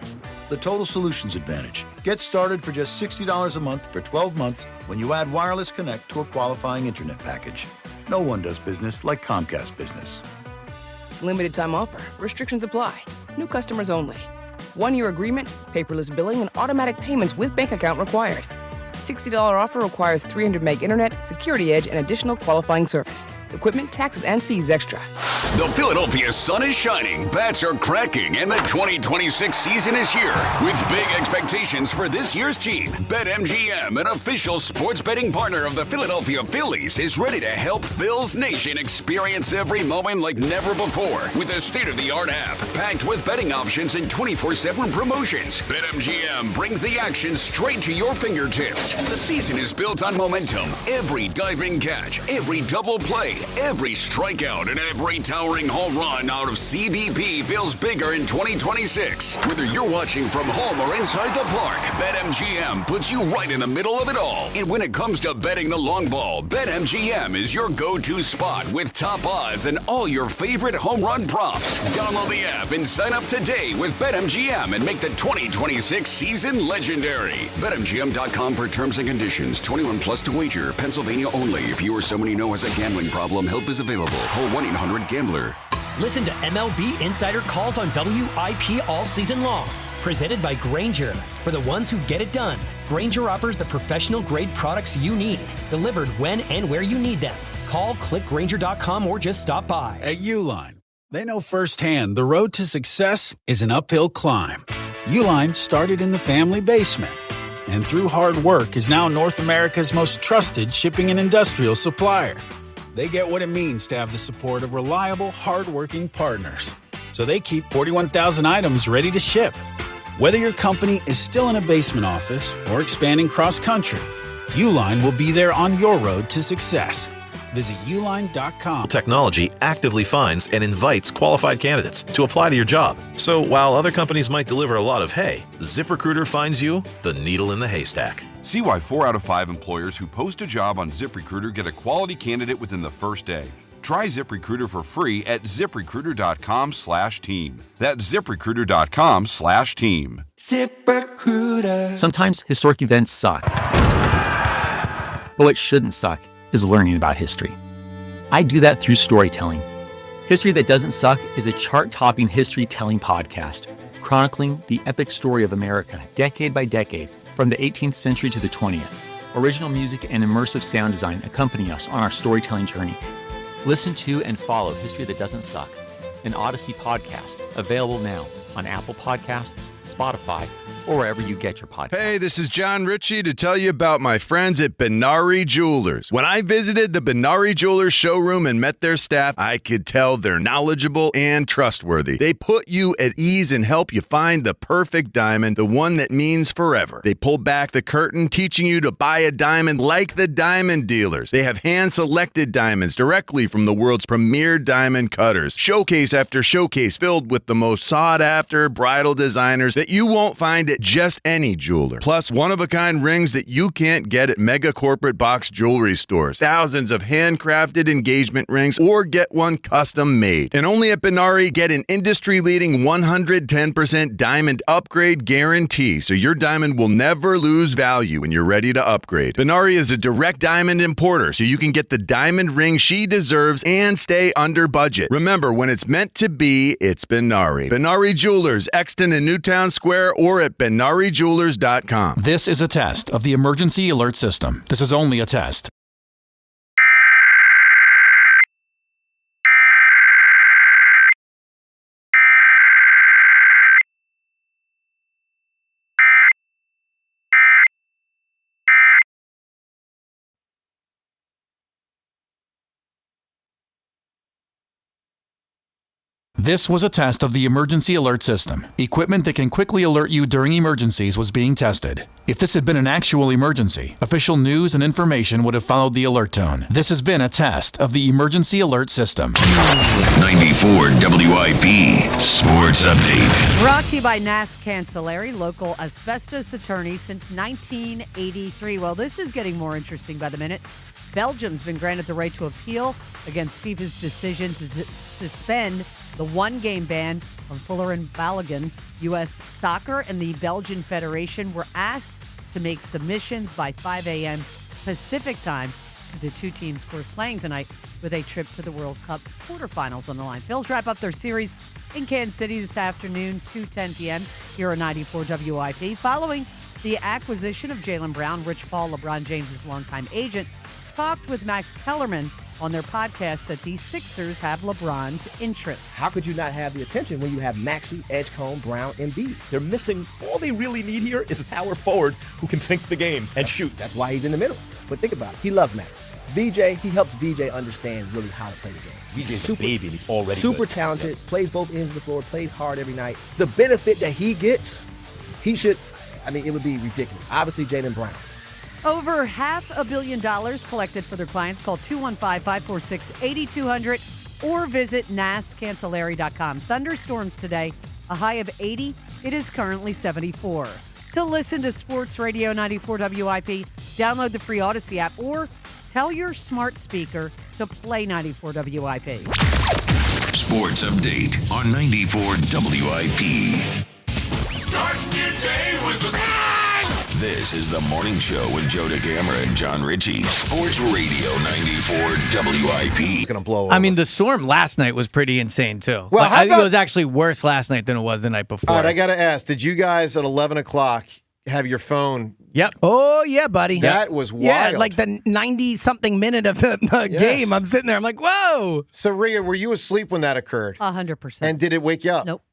The Total Solutions Advantage. Get started for just $60 a month for 12 months when you add wireless connect to a qualifying internet package. No one does business like Comcast Business. Limited time offer. Restrictions apply. New customers only. 1-year agreement, paperless billing, and automatic payments with bank account required. $60 offer requires 300 meg internet, security edge, and additional qualifying service. Equipment, taxes, and fees extra. The Philadelphia sun is shining, bats are cracking, and the 2026 season is here. With big expectations for this year's team, BetMGM, an official sports betting partner of the Philadelphia Phillies, is ready to help Phil's Nation experience every moment like never before. With a state-of-the-art app, packed with betting options and 24/7 promotions, BetMGM brings the action straight to your fingertips. The season is built on momentum. Every diving catch, every double play, every strikeout, and every towering home run out of CBP feels bigger in 2026. Whether you're watching from home or inside the park, BetMGM puts you right in the middle of it all. And when it comes to betting the long ball, BetMGM is your go-to spot with top odds and all your favorite home run props. Download the app and sign up today with BetMGM and make the 2026 season legendary. BetMGM.com for terms and conditions. 21 plus to wager. Pennsylvania only. If you or someone you know has a gambling problem, help is available. Call 1-800-GAMBLER. Listen to MLB Insider Calls on WIP all season long. Presented by Grainger. For the ones who get it done, Grainger offers the professional-grade products you need, delivered when and where you need them. Call, click Grainger.com, or just stop by. At Uline, they know firsthand the road to success is an uphill climb. Uline started in the family basement, and through hard work is now North America's most trusted shipping and industrial supplier. They get what it means to have the support of reliable, hardworking partners. So they keep 41,000 items ready to ship. Whether your company is still in a basement office or expanding cross-country, Uline will be there on your road to success. Visit uline.com. Technology actively finds and invites qualified candidates to apply to your job. So while other companies might deliver a lot of hay, ZipRecruiter finds you the needle in the haystack. See why 4 out of 5 employers who post a job on ZipRecruiter get a quality candidate within the first day. Try ZipRecruiter for free at ZipRecruiter.com/team. That's ZipRecruiter.com/team. ZipRecruiter. Sometimes historic events suck. But what shouldn't suck is learning about history. I do that through storytelling. History That Doesn't Suck is a chart-topping history-telling podcast, chronicling the epic story of America, decade by decade, from the 18th century to the 20th. Original music and immersive sound design accompany us on our storytelling journey. Listen to and follow History That Doesn't Suck, an Odyssey podcast, available now on Apple Podcasts, Spotify, or wherever you get your podcasts. Hey, this is John Ritchie to tell you about my friends at Benari Jewelers. When I visited the Benari Jewelers showroom and met their staff, I could tell they're knowledgeable and trustworthy. They put you at ease and help you find the perfect diamond, the one that means forever. They pull back the curtain, teaching you to buy a diamond like the diamond dealers. They have hand-selected diamonds directly from the world's premier diamond cutters. Showcase after showcase filled with the most sought-after bridal designers that you won't find at just any jeweler. Plus, one-of-a-kind rings that you can't get at mega corporate box jewelry stores. Thousands of handcrafted engagement rings, or get one custom made. And only at Benari, get an industry-leading 110% diamond upgrade guarantee, so your diamond will never lose value when you're ready to upgrade. Benari is a direct diamond importer, so you can get the diamond ring she deserves and stay under budget. Remember, when it's meant to be, it's Benari. Benari Jewelers, Exton and Newtown Square, or at BenariJewelers.com. This is a test of the emergency alert system. This is only a test. This was a test of the emergency alert system. Equipment that can quickly alert you during emergencies was being tested. If this had been an actual emergency, official news and information would have followed the alert tone. This has been a test of the emergency alert system. 94 WIP Sports Update. Brought to you by Nass Cancellary, local asbestos attorney since 1983. Well, this is getting more interesting by the minute. Belgium's been granted the right to appeal against FIFA's decision to suspend the one-game ban on Fuller and Balogun. U.S. Soccer and the Belgian Federation were asked to make submissions by 5 a.m. Pacific time. The two teams, of course, playing tonight with a trip to the World Cup quarterfinals on the line. Phils wrap up their series in Kansas City this afternoon, 2:10 p.m. here on 94 WIP. Following the acquisition of Jaylen Brown, Rich Paul, LeBron James' longtime agent, talked with Max Kellerman on their podcast that these Sixers have LeBron's interest. How could you not have the attention when you have Maxey, Edgecombe, Brown, and Embiid? They're missing. All they really need here is a power forward who can think the game and shoot. That's why he's in the middle. But think about it. He loves Maxey. VJ, he helps VJ understand really how to play the game. VJ's a baby, and he's already super good. Talented, plays both ends of the floor, plays hard every night. The benefit that he gets, he should, it would be ridiculous. Obviously, Jaylen Brown. Over $500 million collected for their clients. Call 215-546-8200 or visit nascancellary.com. Thunderstorms today, a high of 80. It is currently 74. To listen to Sports Radio 94 WIP, download the free Odyssey app or tell your smart speaker to play 94 WIP. Sports update on 94 WIP. Starting your day with a This is the morning show with Joe DeCamera and John Ritchie. Sports Radio 94 WIP. It's going to blow over. I mean, the storm last night was pretty insane, too. Well, I think it was actually worse last night than it was the night before. All right, I got to ask, did you guys at 11 o'clock have your phone? Yep. Oh, yeah, buddy. That was wild. Yeah, like the 90-something minute of the game. I'm sitting there. I'm like, whoa. So, Rhea, were you asleep when that occurred? 100%. And did it wake you up? Nope.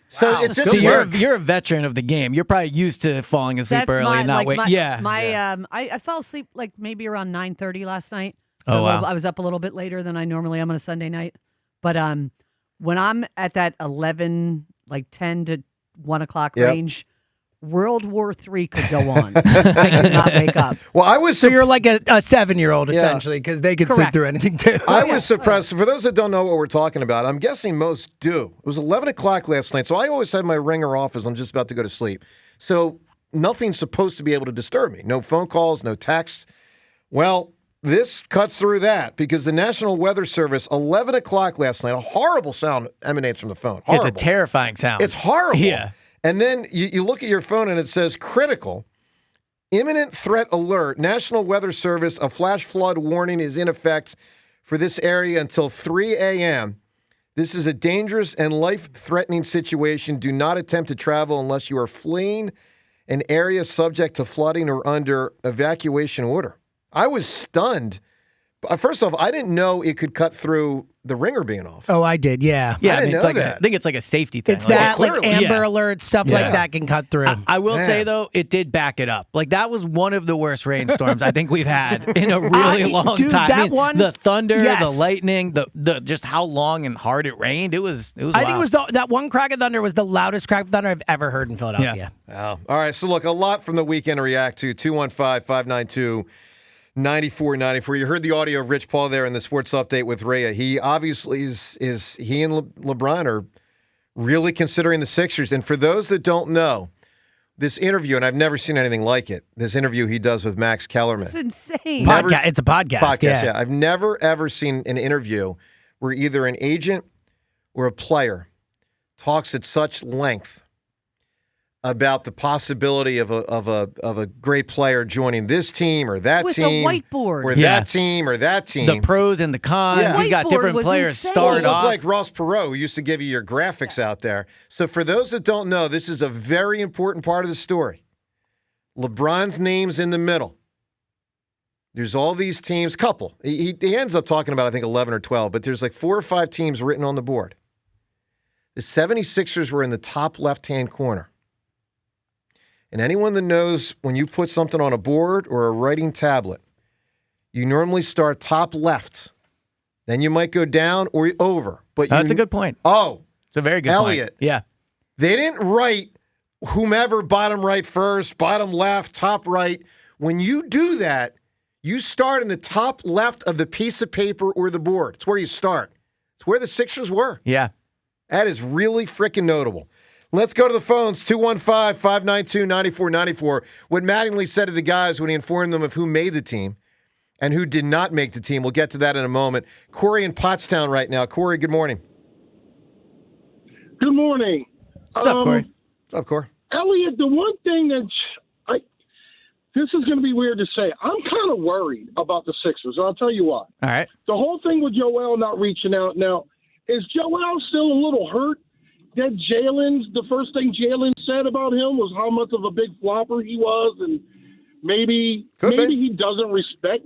So Wow. it's just you're a veteran of the game. You're probably used to falling asleep early and not wake. I fell asleep like maybe around 9:30 last night. Oh, wow. I was up a little bit later than I normally am on a Sunday night. But when I'm at that 11, like 10 to 1 o'clock range, World War III could go on. I could not wake up. Well, So you're like a 7-year-old, essentially, because they could sleep through anything, too. I was surprised. For those that don't know what we're talking about, I'm guessing most do. It was 11 o'clock last night, so I always had my ringer off as I'm just about to go to sleep. So nothing's supposed to be able to disturb me. No phone calls, no texts. Well, this cuts through that because the National Weather Service, 11 o'clock last night, a horrible sound emanates from the phone. Horrible. It's a terrifying sound. It's horrible. Yeah. And then you look at your phone and it says critical, imminent threat alert, National Weather Service, a flash flood warning is in effect for this area until 3 a.m. This is a dangerous and life-threatening situation. Do not attempt to travel unless you are fleeing an area subject to flooding or under evacuation order. I was stunned. First off, I didn't know it could cut through the ringer being off. Oh, I did, yeah. Yeah, I didn't know it's like that. I think it's like a safety thing. It's that, like clearly. Amber Alert, stuff like that can cut through. I will say, though, it did back it up. Like, that was one of the worst rainstorms I think we've had in a really long time. That one, the thunder, yes. the lightning, the just how long and hard it rained. It was I think it wild. was that one crack of thunder was the loudest crack of thunder I've ever heard in Philadelphia. Wow. All right, so look, a lot from the weekend to react to. 215-592-9494. You heard the audio of Rich Paul there in the sports update with Rhea. He obviously is he and LeBron are really considering the Sixers. And for those that don't know, this interview, and I've never seen anything like it, this interview he does with Max Kellerman. It's insane. It's a podcast. Yeah. I've never, ever seen an interview where either an agent or a player talks at such length about the possibility of a great player joining this team or that With team, a whiteboard. or that team or that team. The pros and the cons. Yeah. He's got Whiteboard different was players insane. start Well, off. like Ross Perot, who used to give you your graphics out there. So for those that don't know, this is a very important part of the story. LeBron's name's in the middle. There's all these teams, couple. He ends up talking about, I think, 11 or 12, but there's like 4 or 5 teams written on the board. The 76ers were in the top left-hand corner. And anyone that knows when you put something on a board or a writing tablet, you normally start top left. Then you might go down or over. But That's a good point. Oh, It's a very good Elliot. point. Yeah. They didn't write whomever bottom right first, bottom left, top right. When you do that, you start in the top left of the piece of paper or the board. It's where you start. It's where the Sixers were. Yeah. That is really freaking notable. Let's go to the phones, 215-592-9494. What Mattingly said to the guys when he informed them of who made the team and who did not make the team. We'll get to that in a moment. Corey in Pottstown right now. Corey, good morning. Good morning. What's up, Corey? What's up, Corey? Elliot, the one thing this is going to be weird to say. I'm kind of worried about the Sixers. I'll tell you why. All right. The whole thing with Joel not reaching out now, is Joel still a little hurt? That the first thing Jalen said about him was how much of a big flopper he was, and maybe he doesn't respect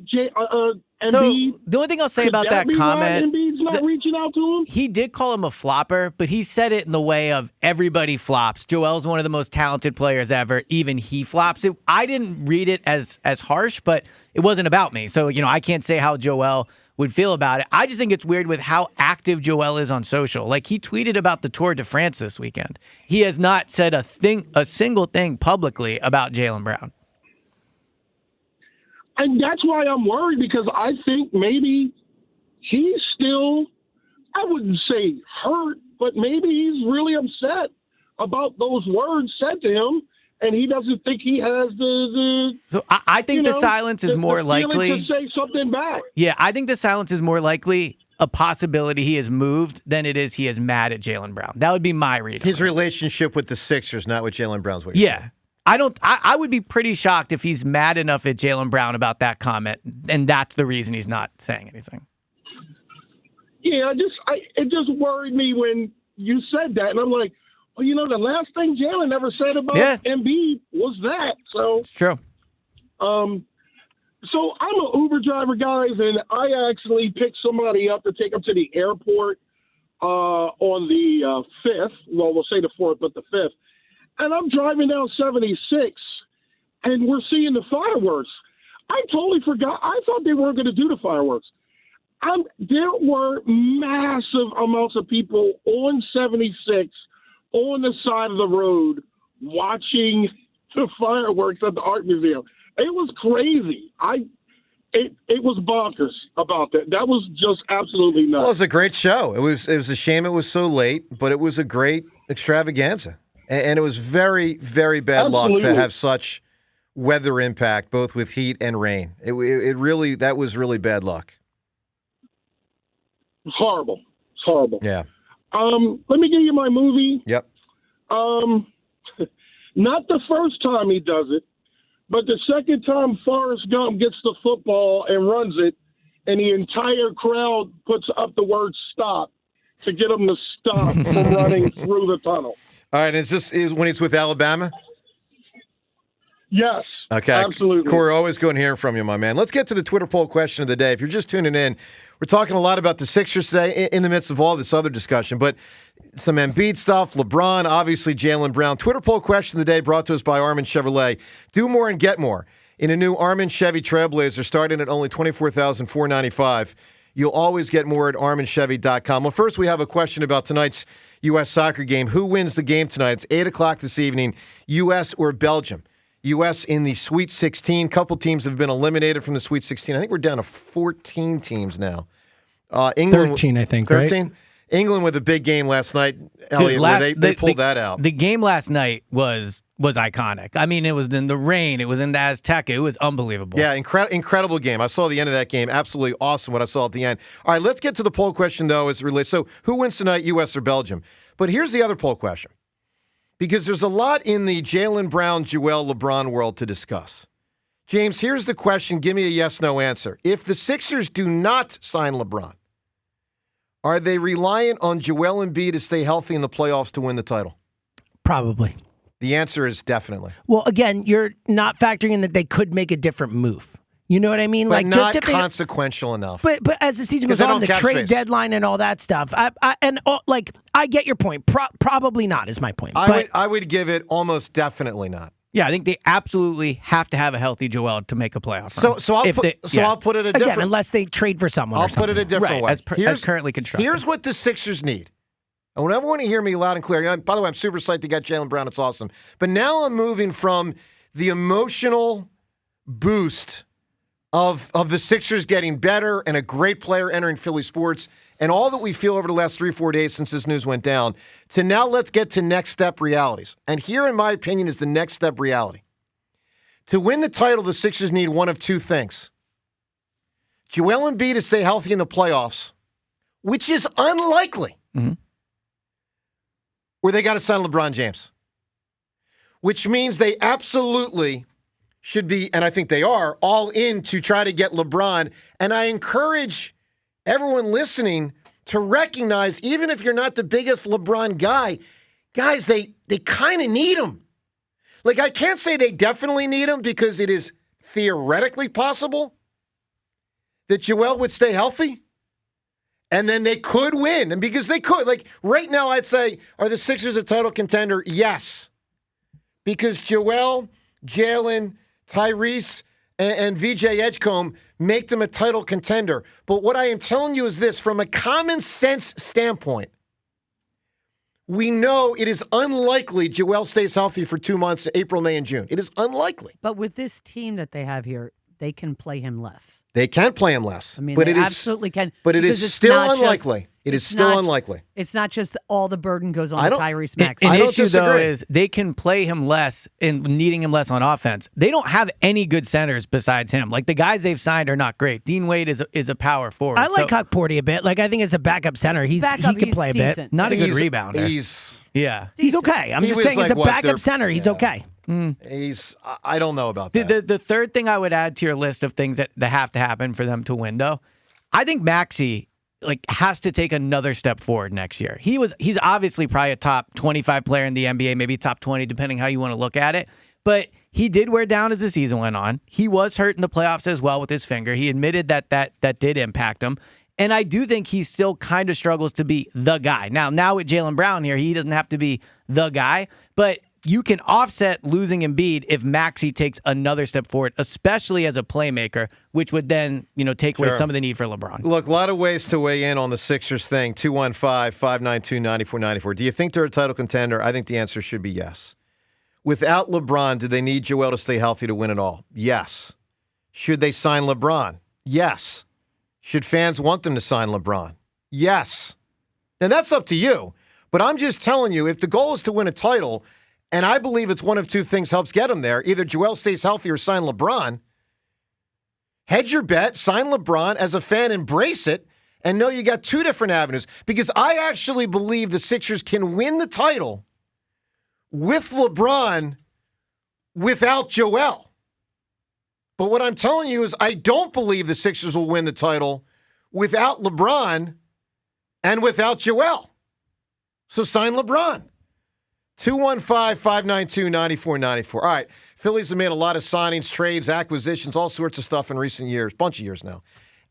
Embiid. So the only thing I'll say Could about that be why comment, Embiid's not reaching out to him? he did call him a flopper, but he said it in the way of everybody flops. Joel's one of the most talented players ever. Even he flops. I didn't read it as harsh, but it wasn't about me. So, I can't say how Joel would feel about it. I just think it's weird with how active Joel is on social. Like, he tweeted about the Tour de France this weekend. He has not said a single thing publicly about Jaylen Brown. And that's why I'm worried, because I think maybe he's still, I wouldn't say hurt, but maybe he's really upset about those words said to him, and he doesn't think he has the So I think the silence is more the likely to say something back. Yeah, I think the silence is more likely a possibility he has moved than it is he is mad at Jaylen Brown. That would be my read. His relationship with the Sixers, not with Jaylen Brown's. What you're saying. I would be pretty shocked if he's mad enough at Jaylen Brown about that comment, and that's the reason he's not saying anything. Yeah, it just worried me when you said that, and I'm like, well, the last thing Jaylen ever said about Embiid was that. So it's true. So I'm an Uber driver, guys, and I actually picked somebody up to take them to the airport on the 5th. Well, we'll say the 4th, but the 5th. And I'm driving down 76, and we're seeing the fireworks. I totally forgot. I thought they weren't going to do the fireworks. There were massive amounts of people on 76 on the side of the road watching the fireworks at the Art Museum. It was crazy. It was bonkers about that. That was just absolutely nuts. Well, it was a great show. It was a shame it was so late, but it was a great extravaganza. And it was very, very bad luck to have such weather impact, both with heat and rain. It really, that was really bad luck. It's horrible. It's horrible. Yeah. Let me give you my movie. Yep. Not the first time he does it, but the second time Forrest Gump gets the football and runs it, and the entire crowd puts up the word stop to get him to stop from running through the tunnel. All right, is when he's with Alabama? Yes. Okay. Absolutely. Corey, always good hearing from you, my man. Let's get to the Twitter poll question of the day. If you're just tuning in, we're talking a lot about the Sixers today in the midst of all this other discussion, but some Embiid stuff, LeBron, obviously Jaylen Brown. Twitter poll question of the day brought to us by Armin Chevrolet. Do more and get more in a new Armin Chevy Trailblazer starting at only $24,495. You'll always get more at ArminChevy.com. Well, first we have a question about tonight's U.S. soccer game. Who wins the game tonight? It's 8 o'clock this evening, U.S. or Belgium. U.S. in the Sweet 16. Couple teams have been eliminated from the Sweet 16. I think we're down to 14 teams now. England, 13, I think, 13? right? England with a big game last night, Elliot, where they pulled that out. The game last night was iconic. I mean, it was in the rain. It was in the Azteca. It was unbelievable. Yeah, incredible game. I saw the end of that game. Absolutely awesome what I saw at the end. All right, let's get to the poll question, though, as it relates. So who wins tonight, U.S. or Belgium? But here's the other poll question, because there's a lot in the Jaylen Brown, Joel, LeBron world to discuss. James, here's the question. Give me a yes-no answer. If the Sixers do not sign LeBron, are they reliant on Joel Embiid to stay healthy in the playoffs to win the title? Probably. The answer is definitely. Well, again, you're not factoring in that they could make a different move. You know what I mean? But like not just if consequential enough. But as the season goes on, the trade deadline and all that stuff, I get your point. Probably not is my point. I would give it almost definitely not. Yeah, I think they absolutely have to have a healthy Joel to make a playoff run. So I'll put it a different. Again, unless they trade for someone. I'll put it a different way. As currently constructed. Here's what the Sixers need. I want everyone to hear me loud and clear. By the way, I'm super psyched to get Jaylen Brown. It's awesome. But now I'm moving from the emotional boost of the Sixers getting better and a great player entering Philly sports and all that we feel over the last 3-4 days since this news went down, to now let's get to next step realities. And here, in my opinion, is the next step reality. To win the title, the Sixers need one of two things. Joel Embiid to stay healthy in the playoffs, which is unlikely. Mm-hmm. Or they got to sign LeBron James. Which means they absolutely should be, and I think they are, all in to try to get LeBron. And I encourage everyone listening to recognize, even if you're not the biggest LeBron guy, guys, they kind of need him. Like, I can't say they definitely need him because it is theoretically possible. that Joel would stay healthy? And then they could win. And because they could. Like, right now, I'd say, are the Sixers a title contender? Yes. Because Joel, Jalen, Tyrese, and VJ Edgecombe make them a title contender. But what I am telling you is this. From a common sense standpoint, we know it is unlikely Joel stays healthy for 2 months, April, May, and June. It is unlikely. But with this team that they have here, they can play him less. They can play him less. I mean, but they it is, absolutely can. But it because is it's still not unlikely. just- It is it's still not- unlikely. It's not just all the burden goes on I don't- Tyrese Maxey. An I don't issue, though, disagree. is they can play him less and needing him less on offense. They don't have any good centers besides him. Like, the guys they've signed are not great. Dean Wade is a power forward. I like Huck Porty a bit. Like, I think as a backup center, he can play a bit. decent. Not a good He's- rebounder. He's He's okay. I'm He just was saying, as like, a what, backup they're- center, he's okay. I don't know about that. The third thing I would add to your list of things that have to happen for them to win, though, I think Maxey has to take another step forward next year. He's obviously probably a top 25 player in the NBA, maybe top 20, depending how you want to look at it. But he did wear down as the season went on. He was hurt in the playoffs as well with his finger. He admitted that did impact him. And I do think he still kind of struggles to be the guy. Now with Jaylen Brown here, he doesn't have to be the guy, but you can offset losing Embiid if Maxey takes another step forward, especially as a playmaker, which would then, take away Sure. some of the need for LeBron. Look, a lot of ways to weigh in on the Sixers thing. 215-592-9494. Do you think they're a title contender? I think the answer should be yes. Without LeBron, do they need Joel to stay healthy to win it all? Yes. Should they sign LeBron? Yes. Should fans want them to sign LeBron? Yes. And that's up to you. But I'm just telling you, if the goal is to win a title, and I believe it's one of two things helps get them there, either Joel stays healthy or sign LeBron, hedge your bet, sign LeBron. As a fan, embrace it, and know you got two different avenues. Because I actually believe the Sixers can win the title with LeBron without Joel. But what I'm telling you is I don't believe the Sixers will win the title without LeBron and without Joel. So sign LeBron. 215-592-9494. All right, Phillies have made a lot of signings, trades, acquisitions, all sorts of stuff in recent years, bunch of years now.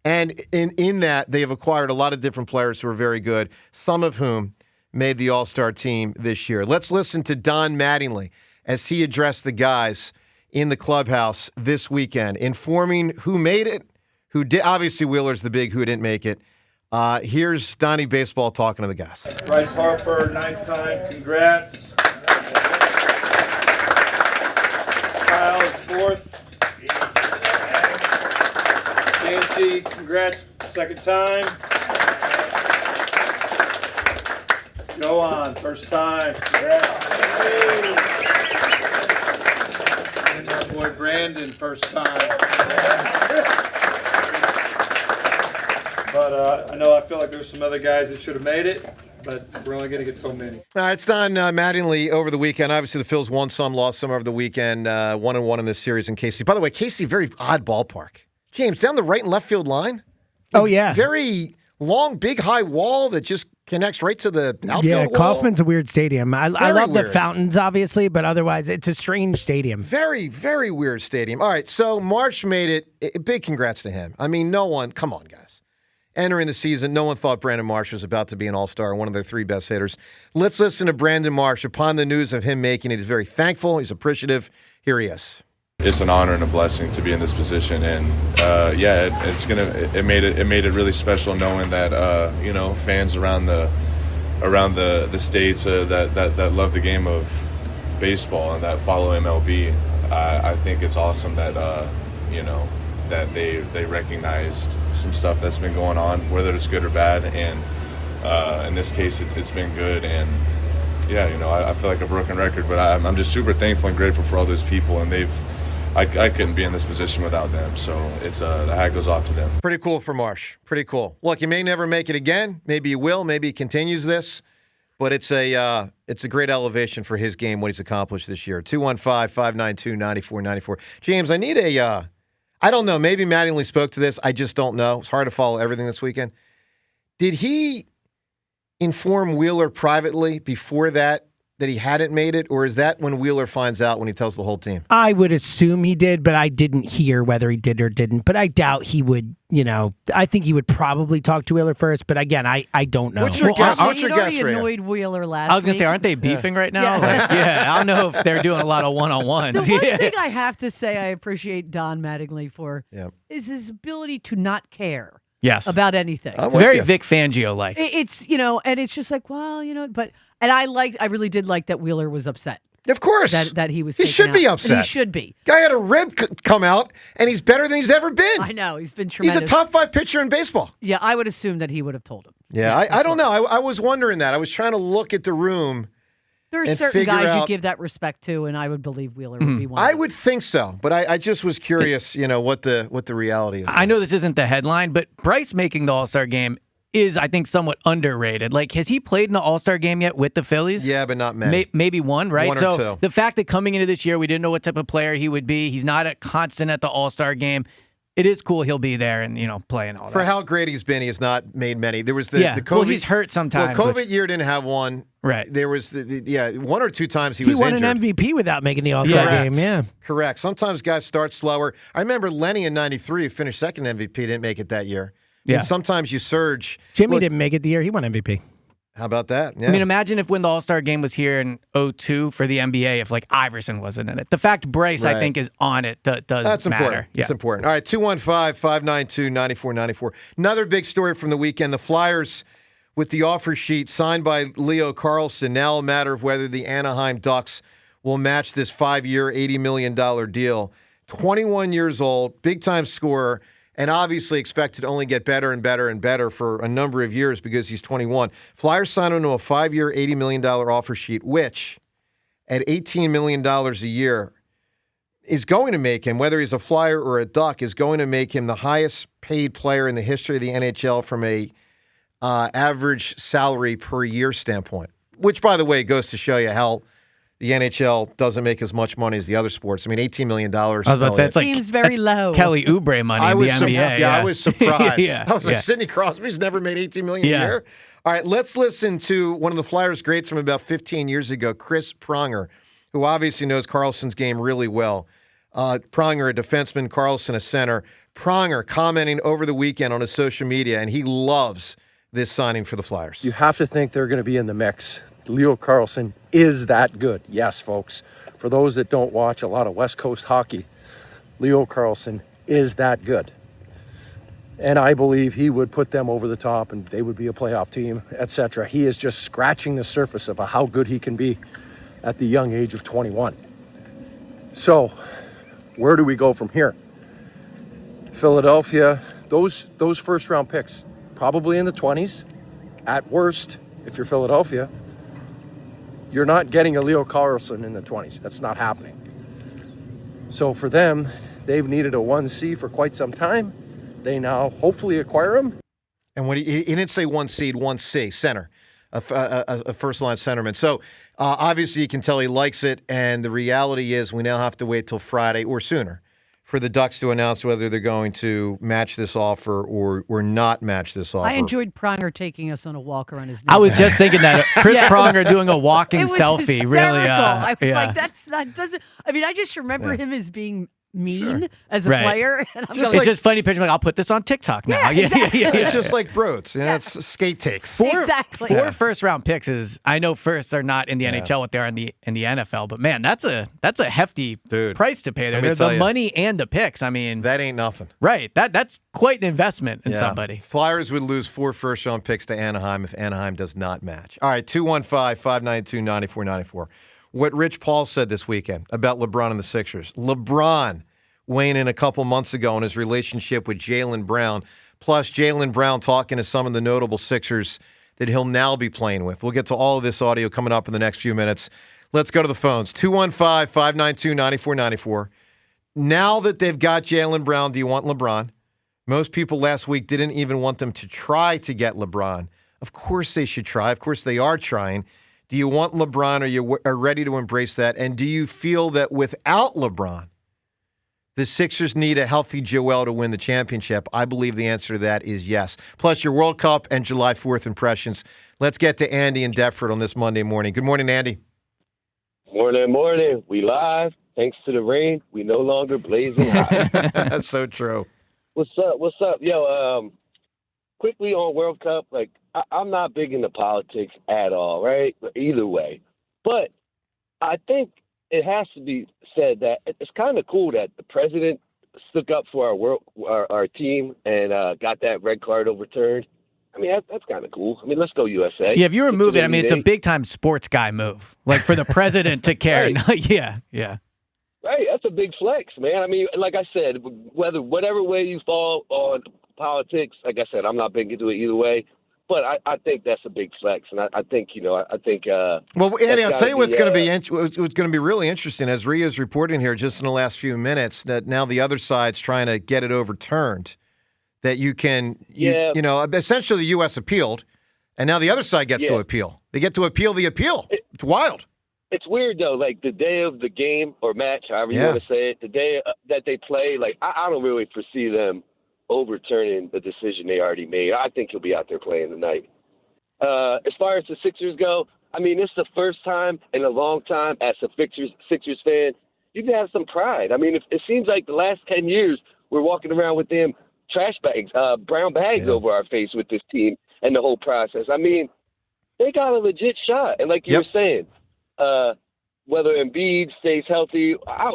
And in that, they have acquired a lot of different players who are very good, some of whom made the All-Star team this year. Let's listen to Don Mattingly as he addressed the guys in the clubhouse this weekend, informing who made it, who did. Obviously, Wheeler's the big who didn't make it. Here's Donnie Baseball talking to the guys. Bryce Harper, 9th time, congrats. Kyle is 4th. Sanchi, congrats, 2nd time. Go on, 1st time. And my boy Brandon, 1st time. But I feel like there's some other guys that should have made it, but we're only going to get so many. All right, it's Don Mattingly over the weekend. Obviously, the Phils won some, lost some over the weekend. 1-1 in this series in KC. By the way, KC, very odd ballpark. James, down the right and left field line. Oh, yeah. Very long, big, high wall that just connects right to the outfield Yeah, wall. Kaufman's a weird stadium. I love the weird. fountains, obviously, but otherwise, it's a strange stadium. Very, very weird stadium. All right, so Marsh made it. Big congrats to him. I mean, come on, guys. Entering the season, no one thought Brandon Marsh was about to be an all-star, one of their 3 best hitters. Let's listen to Brandon Marsh. Upon the news of him making it, he's very thankful. He's appreciative. Here he is. It's an honor and a blessing to be in this position, and it made it really special knowing that fans around the states that love the game of baseball and that follow MLB. I think it's awesome that that they recognized some stuff that's been going on, whether it's good or bad, and in this case it's been good. And I feel like a broken record, but I'm just super thankful and grateful for all those people, and I couldn't be in this position without them. So it's the hat goes off to them. Pretty cool for Marsh. Pretty cool. Look, you may never make it again. Maybe you will. Maybe he continues this. But it's a great elevation for his game, what he's accomplished this year. 215-592-9494. James, I need I don't know. Maybe Mattingly spoke to this. I just don't know. It's hard to follow everything this weekend. Did he inform Wheeler privately before that that he hadn't made it, or is that when Wheeler finds out when he tells the whole team? I would assume he did, but I didn't hear whether he did or didn't. But I doubt he would, I think he would probably talk to Wheeler first. But again, I don't know. What's your guess? What's your guess, He Rhea? annoyed Wheeler last I was going to week. say, aren't they beefing right now? I don't know if they're doing a lot of one-on-ones. The one thing I have to say I appreciate Don Mattingly for is his ability to not care about anything. It's very Vic Fangio-like. It's, and it's just like, well, and I really did like that Wheeler was upset. Of course. That he was He taken should be out. upset. He should be. Guy had a rib come out, and he's better than he's ever been. I know. He's been tremendous. He's a top 5 pitcher in baseball. Yeah, I would assume that he would have told him. Yeah, I don't know. I was wondering that. I was trying to look at the room. There are and certain figure guys you out- give that respect to, and I would believe Wheeler would be one. I would think so, but I just was curious, what the reality is. I know this isn't the headline, but Bryce making the All-Star game is, I think, somewhat underrated. Like, has he played in the All-Star game yet with the Phillies? Yeah, but not many. Maybe one, right? One or so two. The fact that coming into this year, we didn't know what type of player he would be. He's not a constant at the All-Star game. It is cool he'll be there and, playing all that. For how great he's been, he has not made many. There was the COVID. Well, he's hurt sometimes. Well, COVID year didn't have one. Right. There was, one or two times he He was won injured. an MVP without making the All-Star game. Yeah. Correct. Sometimes guys start slower. I remember Lenny in '93, who finished second MVP, didn't make it that year. Yeah. And sometimes you surge. Jimmy Look, didn't make it the year he won MVP. How about that? Yeah. I mean, imagine if when the All-Star game was here in 2002 for the NBA, if, Iverson wasn't in it. The fact Bryce, I Right. think, is on it does That's matter. important. Yeah. It's important. All right, 215-592-9494. Another big story from the weekend. The Flyers, with the offer sheet signed by Leo Carlsson, now a matter of whether the Anaheim Ducks will match this 5-year, $80 million deal. 21 years old, big-time scorer, and obviously expected to only get better and better and better for a number of years because he's 21. Flyers signed him to a 5-year, $80 million offer sheet, which, at $18 million a year, is going to make him, whether he's a Flyer or a Duck, is going to make him the highest paid player in the history of the NHL from a average salary per year standpoint, which, by the way, goes to show you how the NHL doesn't make as much money as the other sports. I mean, $18 million. I was about to say, it's like Seems very that's low. Kelly Oubre money in the NBA. I was surprised. I was like, yeah. Sidney Crosby's never made $18 million a Yeah. year. All right, let's listen to one of the Flyers greats from about 15 years ago, Chris Pronger, who obviously knows Carlson's game really well. Pronger, a defenseman, Carlson, a center. Pronger commenting over the weekend on his social media, and he loves this signing for the Flyers. You have to think they're going to be in the mix. Leo Carlsson is that good. Yes, folks. For those that don't watch a lot of West Coast hockey, Leo Carlsson is that good. And I believe he would put them over the top and they would be a playoff team, etc. He is just scratching the surface of how good he can be at the young age of 21. So, where do we go from here? Philadelphia, those first round picks, probably in the 20s. At worst, if you're Philadelphia, you're not getting a Leo Carlsson in the 20s. That's not happening. So for them, they've needed a 1C for quite some time. They now hopefully acquire him. And when he didn't say 1 seed, 1C, center, a first-line centerman. So obviously you can tell he likes it, and the reality is we now have to wait till Friday or sooner for the Ducks to announce whether they're going to match this offer or not match this offer. I enjoyed Pronger taking us on a walk around his. I was just thinking that Chris Yeah. Pronger doing a walking It was selfie hysterical. really. I was yeah. like, that's not doesn't. I mean, I just remember him as being mean as a Right. player, and I'm it's going, just funny picture. Like, I'll put this on TikTok now. Yeah, exactly. It's just like Broads. It's skate takes. Exactly. Four first-round picks is. I know firsts are not in the NHL what they are in the NFL, but man, that's a hefty price to pay there. let me There's tell the you. money and the picks. I mean, That ain't nothing. right? That's quite an investment in Yeah. somebody. Flyers would lose 4 first-round picks to Anaheim if Anaheim does not match. All right, 215-592-9494. What Rich Paul said this weekend about LeBron and the Sixers. LeBron weighing in a couple months ago on his relationship with Jaylen Brown, plus Jaylen Brown talking to some of the notable Sixers that he'll now be playing with. We'll get to all of this audio coming up in the next few minutes. Let's go to the phones. 215-592-9494. Now that they've got Jaylen Brown, do you want LeBron? Most people last week didn't even want them to try to get LeBron. Of course they should try. Of course they are trying. Do you want LeBron? Are you ready to embrace that? And do you feel that without LeBron, the Sixers need a healthy Joel to win the championship? I believe the answer to that is yes. Plus your World Cup and July 4th impressions. Let's get to Andy in Deptford on this Monday morning. Good morning, Andy. Morning. We live. Thanks to the rain, we no longer blazing hot. That's so true. What's up? Yo, quickly on World Cup, like, I'm not big into politics at all, right? Either way. But I think it has to be said that it's kind of cool that the president stuck up for our team and got that red card overturned. I mean, that's kind of cool. I mean, let's go USA. Yeah, if you remove it, I mean, it's a big-time sports guy move. Like, for the president to care. Right. Yeah. Right, that's a big flex, man. I mean, like I said, whatever way you fall on politics, like I said, I'm not big into it either way. But I think that's a big flex, and I think. Well, Andy, I'll tell you what's going to be really interesting, as Rio's reporting here just in the last few minutes, that now the other side's trying to get it overturned. That you can, essentially the U.S. appealed, and now the other side gets to appeal. They get to appeal the appeal. It's wild. It's weird, though, like the day of the game or match, however you want to say it, the day that they play, like I don't really foresee them overturning the decision they already made. I think he'll be out there playing tonight. As far as the Sixers go, I mean, it's the first time in a long time as a Sixers fan, you can have some pride. I mean, it seems like the last 10 years we're walking around with them trash bags, brown bags over our face with this team and the whole process. I mean, they got a legit shot. And like you were saying, whether Embiid stays healthy, I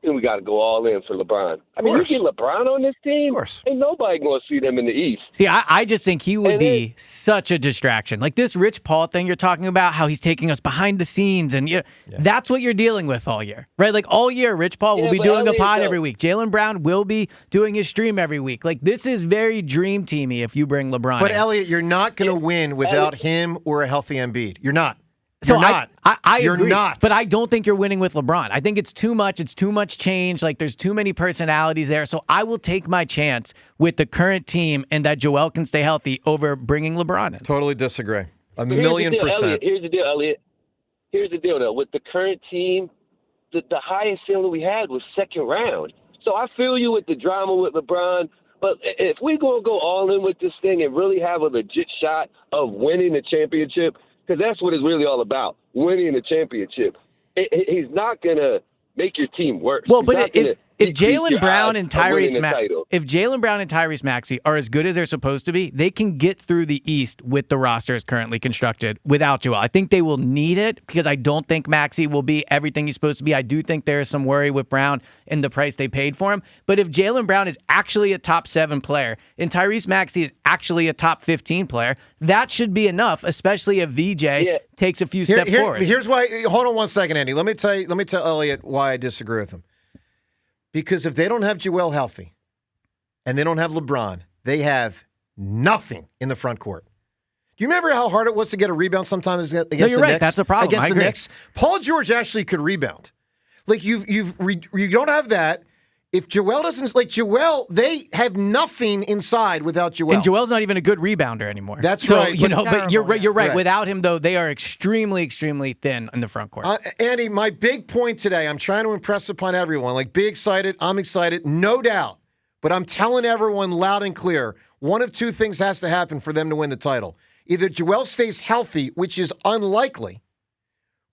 think we got to go all in for LeBron. I mean, you get LeBron on this team, ain't nobody going to see them in the East. See, I just think he would be such a distraction. Like this Rich Paul thing you're talking about, how he's taking us behind the scenes, and that's what you're dealing with all year, right? Like all year, Rich Paul will be doing a pod every week. Jaylen Brown will be doing his stream every week. Like this is very dream teamy if you bring LeBron But in. Elliot, you're not going to win without him or a healthy Embiid. You're not. So not. You're agree, not. But I don't think you're winning with LeBron. I think it's too much. It's too much change. Like there's too many personalities there. So I will take my chance with the current team and that Joel can stay healthy over bringing LeBron in. Totally disagree. Here's the deal, Elliot. Here's the deal, though. With the current team, the highest ceiling we had was second round. So I feel you with the drama with LeBron. But if we're going to go all in with this thing and really have a legit shot of winning the championship, because that's what it's really all about, winning the championship. He's not going to make your team worse. Well, but if Jaylen Brown and Tyrese Maxey are as good as they're supposed to be, they can get through the East with the rosters currently constructed without Joel. I think they will need it because I don't think Maxey will be everything he's supposed to be. I do think there is some worry with Brown and the price they paid for him. But if Jaylen Brown is actually a top 7 player and Tyrese Maxey is actually a top 15 player, that should be enough, especially if VJ takes a few steps forward. Here's why. Hold on one second, Andy. Let me tell Elliot why I disagree with him. Because if they don't have Joel healthy and they don't have LeBron, they have nothing in the front court. Do you remember how hard it was to get a rebound sometimes against the Knicks? No, you're right. That's a problem. Against I the agree. Knicks? Paul George actually could rebound. Like you don't have that. If Joel doesn't, like Joel, they have nothing inside without Joel. And Joel's not even a good rebounder anymore. That's right. But you're right. Without him, though, they are extremely, extremely thin in the front court. Andy, my big point today, I'm trying to impress upon everyone. Like, be excited. I'm excited, no doubt. But I'm telling everyone loud and clear, one of two things has to happen for them to win the title. Either Joel stays healthy, which is unlikely,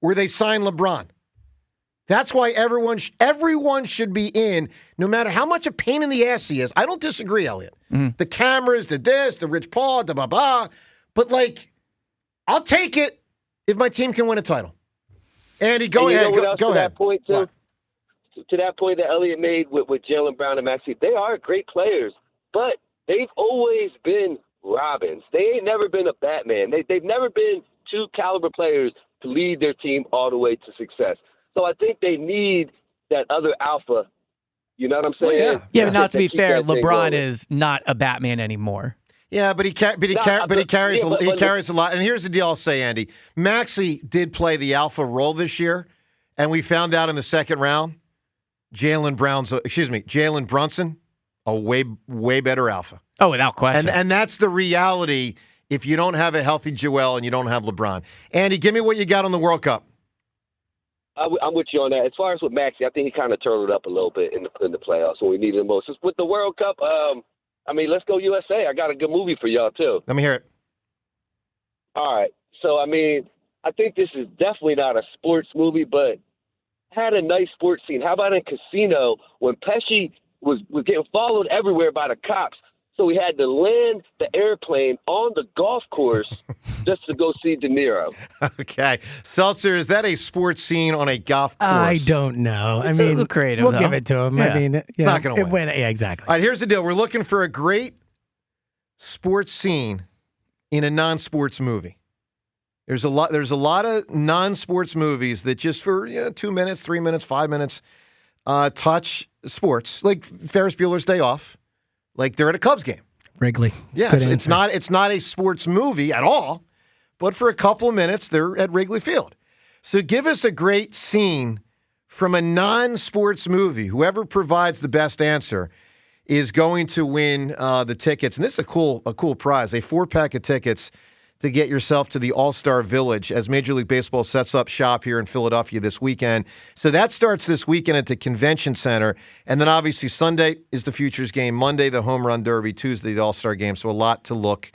or they sign LeBron. That's why everyone should be in, no matter how much a pain in the ass he is. I don't disagree, Elliot. The cameras, the Rich Paul, the blah. But, like, I'll take it if my team can win a title. Andy, go ahead. Go ahead. That point, too? To that point that Elliot made with Jaylen Brown and Maxey, they are great players, but they've always been Robins. They ain't never been a Batman. They've never been two caliber players to lead their team all the way to success. So I think they need that other alpha. You know what I'm saying? Yeah, but now to be fair, LeBron is not a Batman anymore. Yeah, but he carries a lot. And here's the deal I'll say, Andy. Maxey did play the alpha role this year, and we found out in the second round, Jalen Brunson, a way better alpha. Oh, without question. And that's the reality if you don't have a healthy Joel and you don't have LeBron. Andy, give me what you got on the World Cup. I'm with you on that. As far as with Maxey, I think he kind of turned it up a little bit in the playoffs when we needed him most. Just with the World Cup, let's go USA. I got a good movie for y'all, too. Let me hear it. All right. So, I think this is definitely not a sports movie, but had a nice sports scene. How about in Casino when Pesci was getting followed everywhere by the cops? So he had to land the airplane on the golf course just to go see De Niro. Okay. Seltzer, is that a sports scene on a golf course? I don't know. It's a little creative, we'll though. give it to him. Yeah. I mean, It's not going to win. Yeah, exactly. All right, here's the deal. We're looking for a great sports scene in a non-sports movie. There's a lot of non-sports movies that just for 2 minutes, 3 minutes, 5 minutes touch sports, like Ferris Bueller's Day Off, like they're at a Cubs game. Wrigley. Yeah, Good it's not a sports movie at all, but for a couple of minutes they're at Wrigley Field. So give us a great scene from a non-sports movie. Whoever provides the best answer is going to win the tickets. And this is a cool prize, a 4-pack of tickets to get yourself to the All-Star Village as Major League Baseball sets up shop here in Philadelphia this weekend. So that starts this weekend at the Convention Center. And then obviously Sunday is the Futures game. Monday, the Home Run Derby. Tuesday, the All-Star game. So a lot to look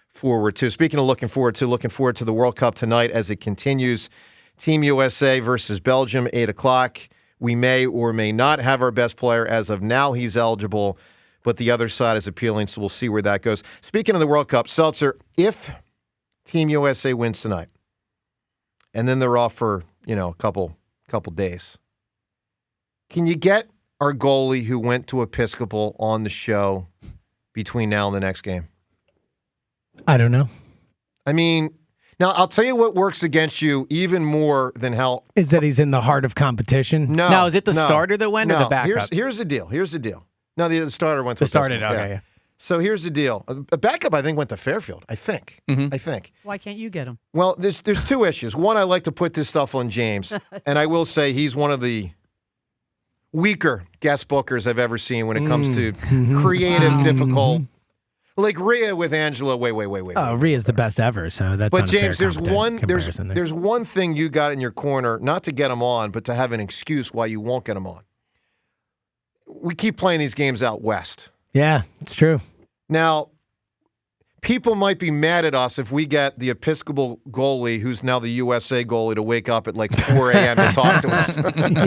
forward to. Speaking of looking forward to the World Cup tonight as it continues. Team USA versus Belgium, 8 o'clock. We may or may not have our best player. As of now, he's eligible, but the other side is appealing, so we'll see where that goes. Speaking of the World Cup, Seltzer, if Team USA wins tonight, and then they're off for, a couple days, can you get our goalie who went to Episcopal on the show between now and the next game? I don't know. I mean, now I'll tell you what works against you even more than how is that he's in the heart of competition. No. Now, is it the starter that went or the backup? Here's the deal. No, the starter went to the starter. Episcopal. Okay. Yeah. So here's the deal. A backup, I think, went to Fairfield. I think. Why can't you get him? Well, there's two issues. One, I like to put this stuff on James, and I will say he's one of the weaker guest bookers I've ever seen when it comes to creative, difficult. Like Rhea with Angela. Wait. Oh, Rhea's the best ever. So that's. But unfair James, there's comparison there. there's one thing you got in your corner, not to get him on, but to have an excuse why you won't get him on. We keep playing these games out west. Yeah, it's true. Now, people might be mad at us if we get the Episcopal goalie, who's now the USA goalie, to wake up at like 4 a.m. to talk to us.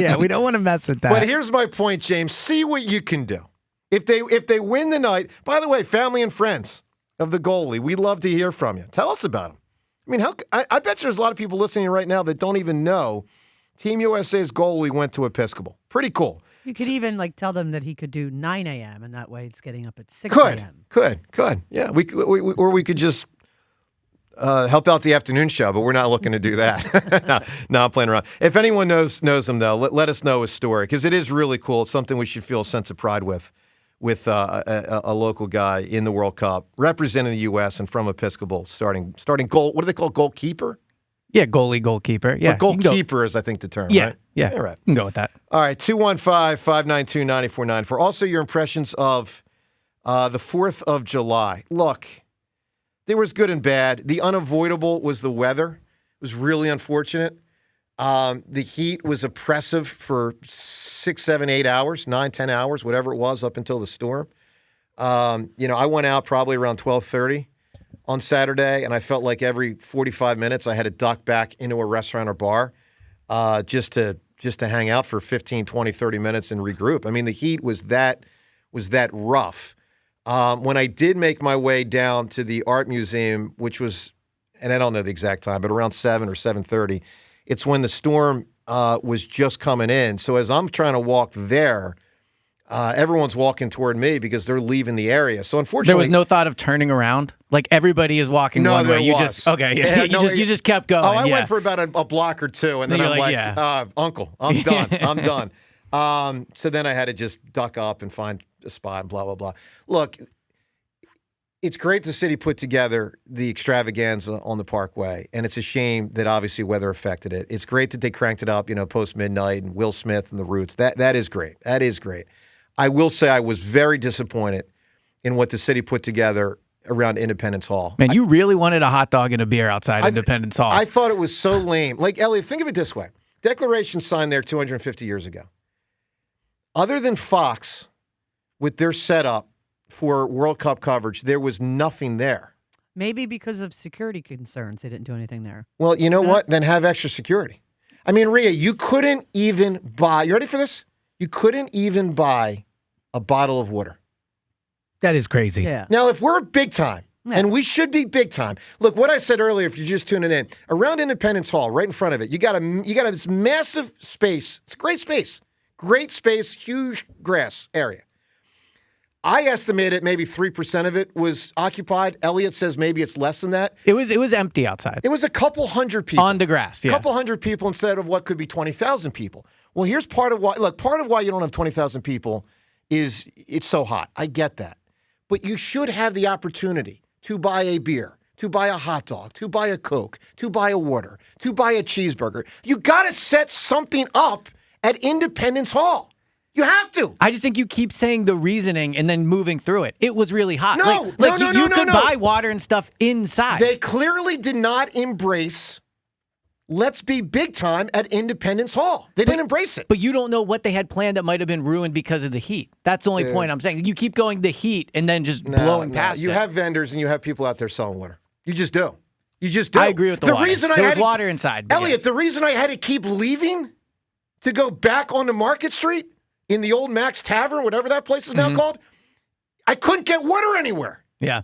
Yeah, we don't want to mess with that. But here's my point, James. See what you can do. If they win the night, by the way, family and friends of the goalie, we'd love to hear from you. Tell us about him. I mean, I bet there's a lot of people listening right now that don't even know Team USA's goalie went to Episcopal. Pretty cool. You could even tell them that he could do 9 a.m. and that way it's getting up at 6 a.m. Could. Yeah, we could just help out the afternoon show, but we're not looking to do that. No, I'm playing around. If anyone knows him, though, let us know his story, because it is really cool. It's something we should feel a sense of pride with a local guy in the World Cup, representing the U.S. and from Episcopal, starting goal. What do they call goalkeeper? Yeah, goalkeeper. Yeah, but goalkeeper is, I think, the term, yeah, right? Yeah, all right. You can go with that. All right, 215-592-9494. Also, your impressions of the 4th of July. Look, there was good and bad. The unavoidable was the weather. It was really unfortunate. The heat was oppressive for 6, 7, 8 hours, 9, 10 hours, whatever it was, up until the storm. I went out probably around 12:30 on Saturday, and I felt like every 45 minutes I had to duck back into a restaurant or bar just to hang out for 15, 20, 30 minutes and regroup. I mean, the heat was that rough. When I did make my way down to the art museum, which was, and I don't know the exact time, but around 7 or 7:30, it's when the storm was just coming in. So as I'm trying to walk there, everyone's walking toward me because they're leaving the area. So unfortunately, there was no thought of turning around. Like everybody is walking one way. You just you just kept going. I went for about a block or two, and then I'm like, Uncle, I'm done. I'm done. So then I had to just duck up and find a spot and blah blah blah. Look, it's great the city put together the extravaganza on the Parkway, and it's a shame that obviously weather affected it. It's great that they cranked it up, post midnight, and Will Smith and the Roots. That is great. That is great. I will say I was very disappointed in what the city put together around Independence Hall. Man, you really wanted a hot dog and a beer outside Independence Hall. I thought it was so lame. Like, Elliot, think of it this way. Declaration signed there 250 years ago. Other than Fox, with their setup for World Cup coverage, there was nothing there. Maybe because of security concerns, they didn't do anything there. Well, you know what? Then have extra security. I mean, Rhea, you couldn't even buy. You ready for this? You couldn't even buy a bottle of water. That is crazy. Yeah. Now, if we're big time, Yeah. and we should be big time. Look, what I said earlier, if you're just tuning in, around Independence Hall, right in front of it, you got this massive space. It's a great space. Great space, huge grass area. I estimated maybe 3% of it was occupied. Elliot says maybe it's less than that. It was empty outside. It was a couple hundred people. On the grass, yeah. A couple hundred people instead of what could be 20,000 people. Well, here's part of why you don't have 20,000 people is it's so hot. I get that. But you should have the opportunity to buy a beer, to buy a hot dog, to buy a Coke, to buy a water, to buy a cheeseburger. You got to set something up at Independence Hall. You have to. I just think you keep saying the reasoning and then moving through it. It was really hot. No, you could buy water and stuff inside. They clearly did not embrace let's be big time at Independence Hall. They didn't embrace it. But you don't know what they had planned that might have been ruined because of the heat. That's the only point I'm saying. You keep going the heat and then just blowing past it. You have vendors and you have people out there selling water. You just do. You just do. I agree with the water. Reason there was water inside. Elliot, yes. The reason I had to keep leaving to go back onto Market Street in the old Max Tavern, whatever that place is now called, I couldn't get water anywhere. Yeah.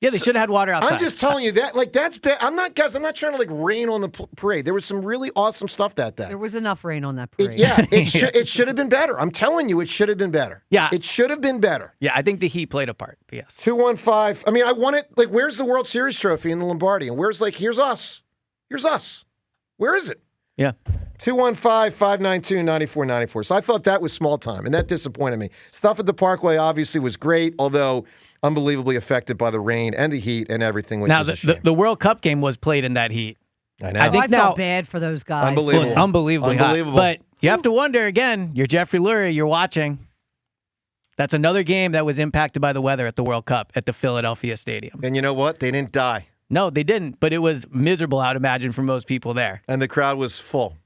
Yeah, they should have had water outside. I'm just telling you that, that's bad. I'm not trying to rain on the parade. There was some really awesome stuff that day. There was enough rain on that parade. It should have been better. I'm telling you, it should have been better. Yeah. It should have been better. Yeah, I think the heat played a part. But yes. 215. I mean, I want it. Where's the World Series trophy in the Lombardi? And where's here's us. Here's us. Where is it? Yeah. 215-592-9494. So I thought that was small time, and that disappointed me. Stuff at the Parkway obviously was great, although unbelievably affected by the rain and the heat and everything. Which now, is a shame. the World Cup game was played in that heat. I know. I think I felt bad for those guys. Unbelievable. It's unbelievably hot. But you have to wonder, again, you're Jeffrey Lurie, you're watching. That's another game that was impacted by the weather at the World Cup at the Philadelphia Stadium. And you know what? They didn't die. No, they didn't, but it was miserable, I'd imagine, for most people there. And the crowd was full.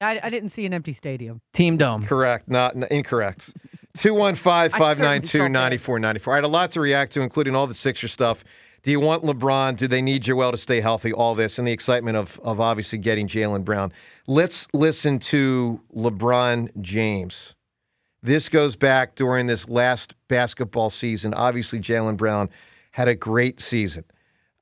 I didn't see an empty stadium. Team Dome. Correct. Not incorrect. 215-592-9494. I had a lot to react to, including all the Sixer stuff. Do you want LeBron? Do they need Joel to stay healthy? All this and the excitement of obviously getting Jaylen Brown. Let's listen to LeBron James. This goes back during this last basketball season. Obviously, Jaylen Brown had a great season.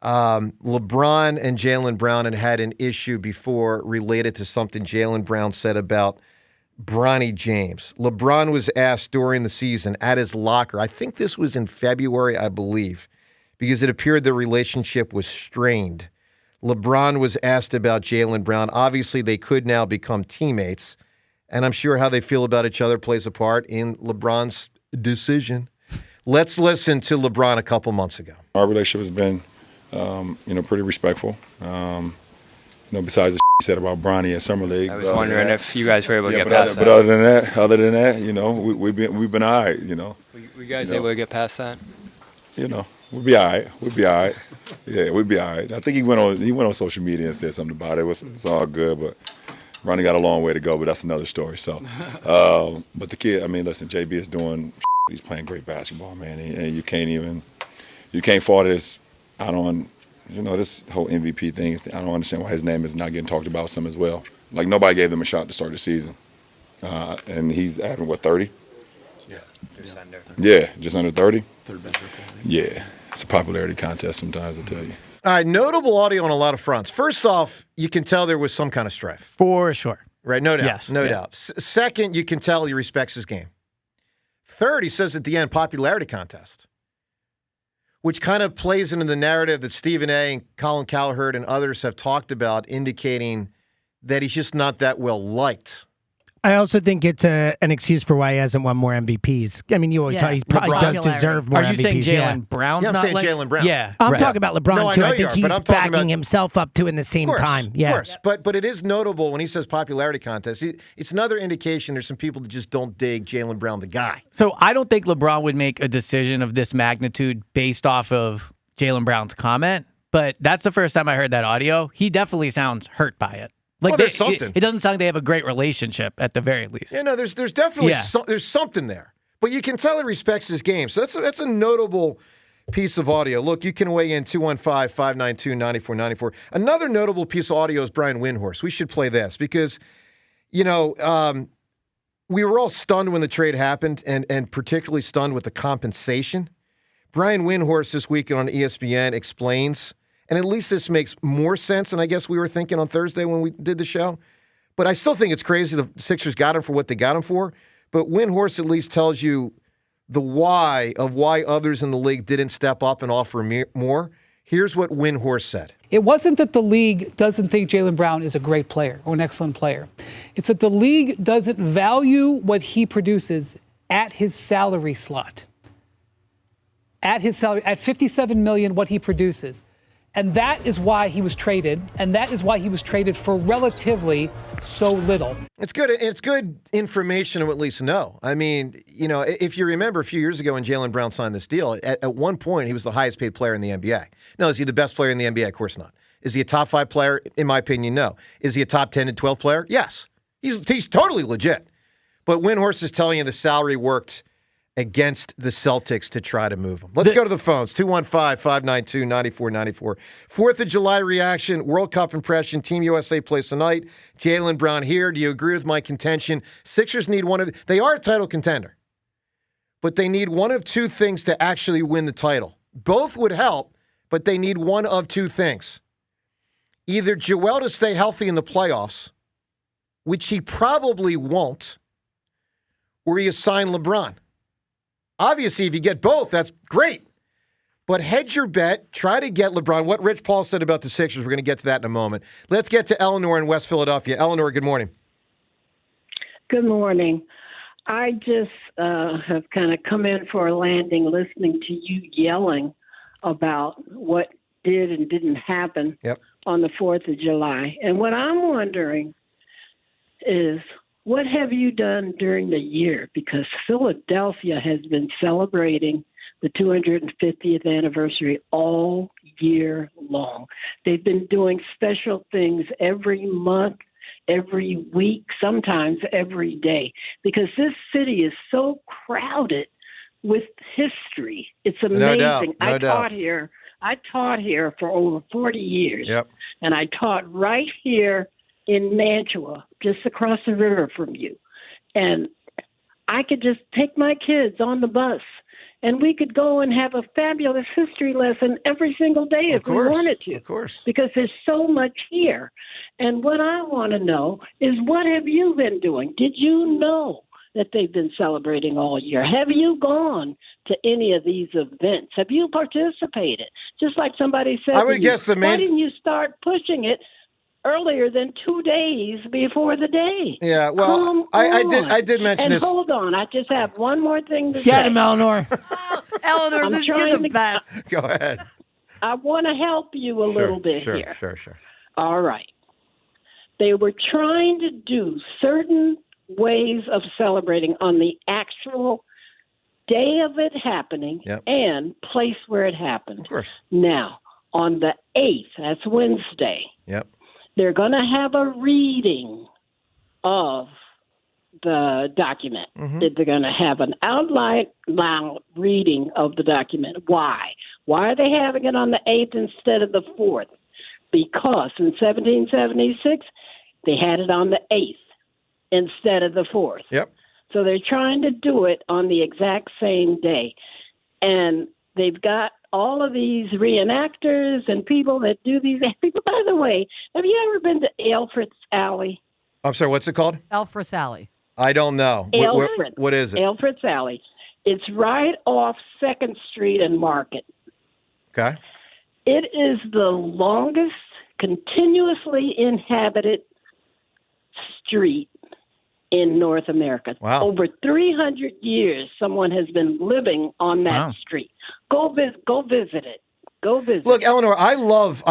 LeBron and Jaylen Brown had an issue before related to something Jaylen Brown said about Bronny James. LeBron was asked during the season at his locker, I think this was in February, I believe, because it appeared the relationship was strained. LeBron was asked about Jaylen Brown. Obviously, they could now become teammates, and I'm sure how they feel about each other plays a part in LeBron's decision. Let's listen to LeBron a couple months ago. Our relationship has been pretty respectful. Besides the he said about Bronny at Summer League. I was wondering if you guys were able to get past that. But other than that, we've been all right. Were you guys able to get past that? We'll be all right. Yeah, we'll be all right. I think he went on social media and said something about it. It's all good, but Bronny got a long way to go. But that's another story. So, but the kid, listen, JB is doing. He's playing great basketball, man, and you can't fault this. This whole MVP thing, I don't understand why his name is not getting talked about some as well. Like, nobody gave them a shot to start the season. And he's adding, 30? Yeah, just under. Yeah, just under 30? Third best. Yeah, it's a popularity contest sometimes, I tell you. All right, notable audio on a lot of fronts. First off, you can tell there was some kind of strife. For sure. Right, no doubt. Yes. No doubt. Second, you can tell he respects his game. Third, he says at the end, popularity contest, which kind of plays into the narrative that Stephen A. and Colin Cowherd and others have talked about, indicating that he's just not that well liked. I also think it's an excuse for why he hasn't won more MVPs. You always thought he probably does deserve more MVPs. Are you saying Jaylen Brown's not saying Jaylen Brown. Yeah. I'm talking about LeBron, too. I think he's backing himself up, too, in the same time. Yeah. Of course. But it is notable when he says popularity contest. It's another indication there's some people that just don't dig Jaylen Brown, the guy. So I don't think LeBron would make a decision of this magnitude based off of Jaylen Brown's comment, but that's the first time I heard that audio. He definitely sounds hurt by it. There's something. It doesn't sound like they have a great relationship at the very least. Yeah, no, there's definitely there's something there. But you can tell he respects his game. So that's a notable piece of audio. Look, you can weigh in 215-592-9494. Another notable piece of audio is Brian Windhorst. We should play this because, we were all stunned when the trade happened and particularly stunned with the compensation. Brian Windhorst this weekend on ESPN explains, and at least this makes more sense than I guess we were thinking on Thursday when we did the show. But I still think it's crazy the Sixers got him for what they got him for. But Windhorst at least tells you the why of why others in the league didn't step up and offer more. Here's what Windhorst said. It wasn't that the league doesn't think Jaylen Brown is a great player or an excellent player. It's that the league doesn't value what he produces at his salary slot. At his salary, at $57 million, what he produces. And that is why he was traded, and that is why he was traded for relatively so little. It's good. It's good information to at least know. I mean, if you remember a few years ago when Jaylen Brown signed this deal, at one point he was the highest paid player in the NBA. Now, is he the best player in the NBA? Of course not. Is he a top 5 player? In my opinion, no. Is he a top 10 to 12 player? Yes. He's totally legit. But Windhorst is telling you the salary worked against the Celtics to try to move him. Let's go to the phones. 215-592-9494. 4th of July reaction, World Cup impression, Team USA plays tonight. Jaylen Brown here. Do you agree with my contention? Sixers need they are a title contender, but they need one of two things to actually win the title. Both would help, but they need one of two things. Either Joel to stay healthy in the playoffs, which he probably won't, or you sign LeBron. Obviously, if you get both, that's great. But hedge your bet. Try to get LeBron. What Rich Paul said about the Sixers, we're going to get to that in a moment. Let's get to Eleanor in West Philadelphia. Eleanor, good morning. Good morning. I just have kind of come in for a landing listening to you yelling about what did and didn't happen on the 4th of July. And what I'm wondering is, what have you done during the year? Because Philadelphia has been celebrating the 250th anniversary all year long. They've been doing special things every month, every week, sometimes every day, because this city is so crowded with history. It's amazing. No doubt. I taught here for over 40 years, and I taught right here in Mantua, just across the river from you. And I could just take my kids on the bus, and we could go and have a fabulous history lesson every single day if we wanted to. Of course. Because there's so much here. And what I want to know is, what have you been doing? Did you know that they've been celebrating all year? Have you gone to any of these events? Have you participated? Just like somebody said, I would guess the why didn't you start pushing it earlier than 2 days before the day? Yeah, well, I did mention and this. Hold on, I just have one more thing to say. Get him, Eleanor. Eleanor, you're the best. Go ahead. I want to help you a little bit here. Sure. All right. They were trying to do certain ways of celebrating on the actual day of it happening and place where it happened. Of course. Now, on the 8th, that's Wednesday, they're going to have a reading of the document. They're going to have an outline loud reading of the document. Why? Why are they having it on the 8th instead of the 4th? Because in 1776, they had it on the 8th instead of the 4th. So they're trying to do it on the exact same day. And they've got all of these reenactors and people that do these. By the way, have you ever been to Alfred's Alley? I'm sorry, what's it called? Alfred's Alley. I don't know. What is it? Alfred's Alley. It's right off 2nd Street and Market. Okay. It is the longest continuously inhabited street in North America. Wow. Over 300 years, someone has been living on that street. Go visit it. Go visit. Look, Eleanor, I love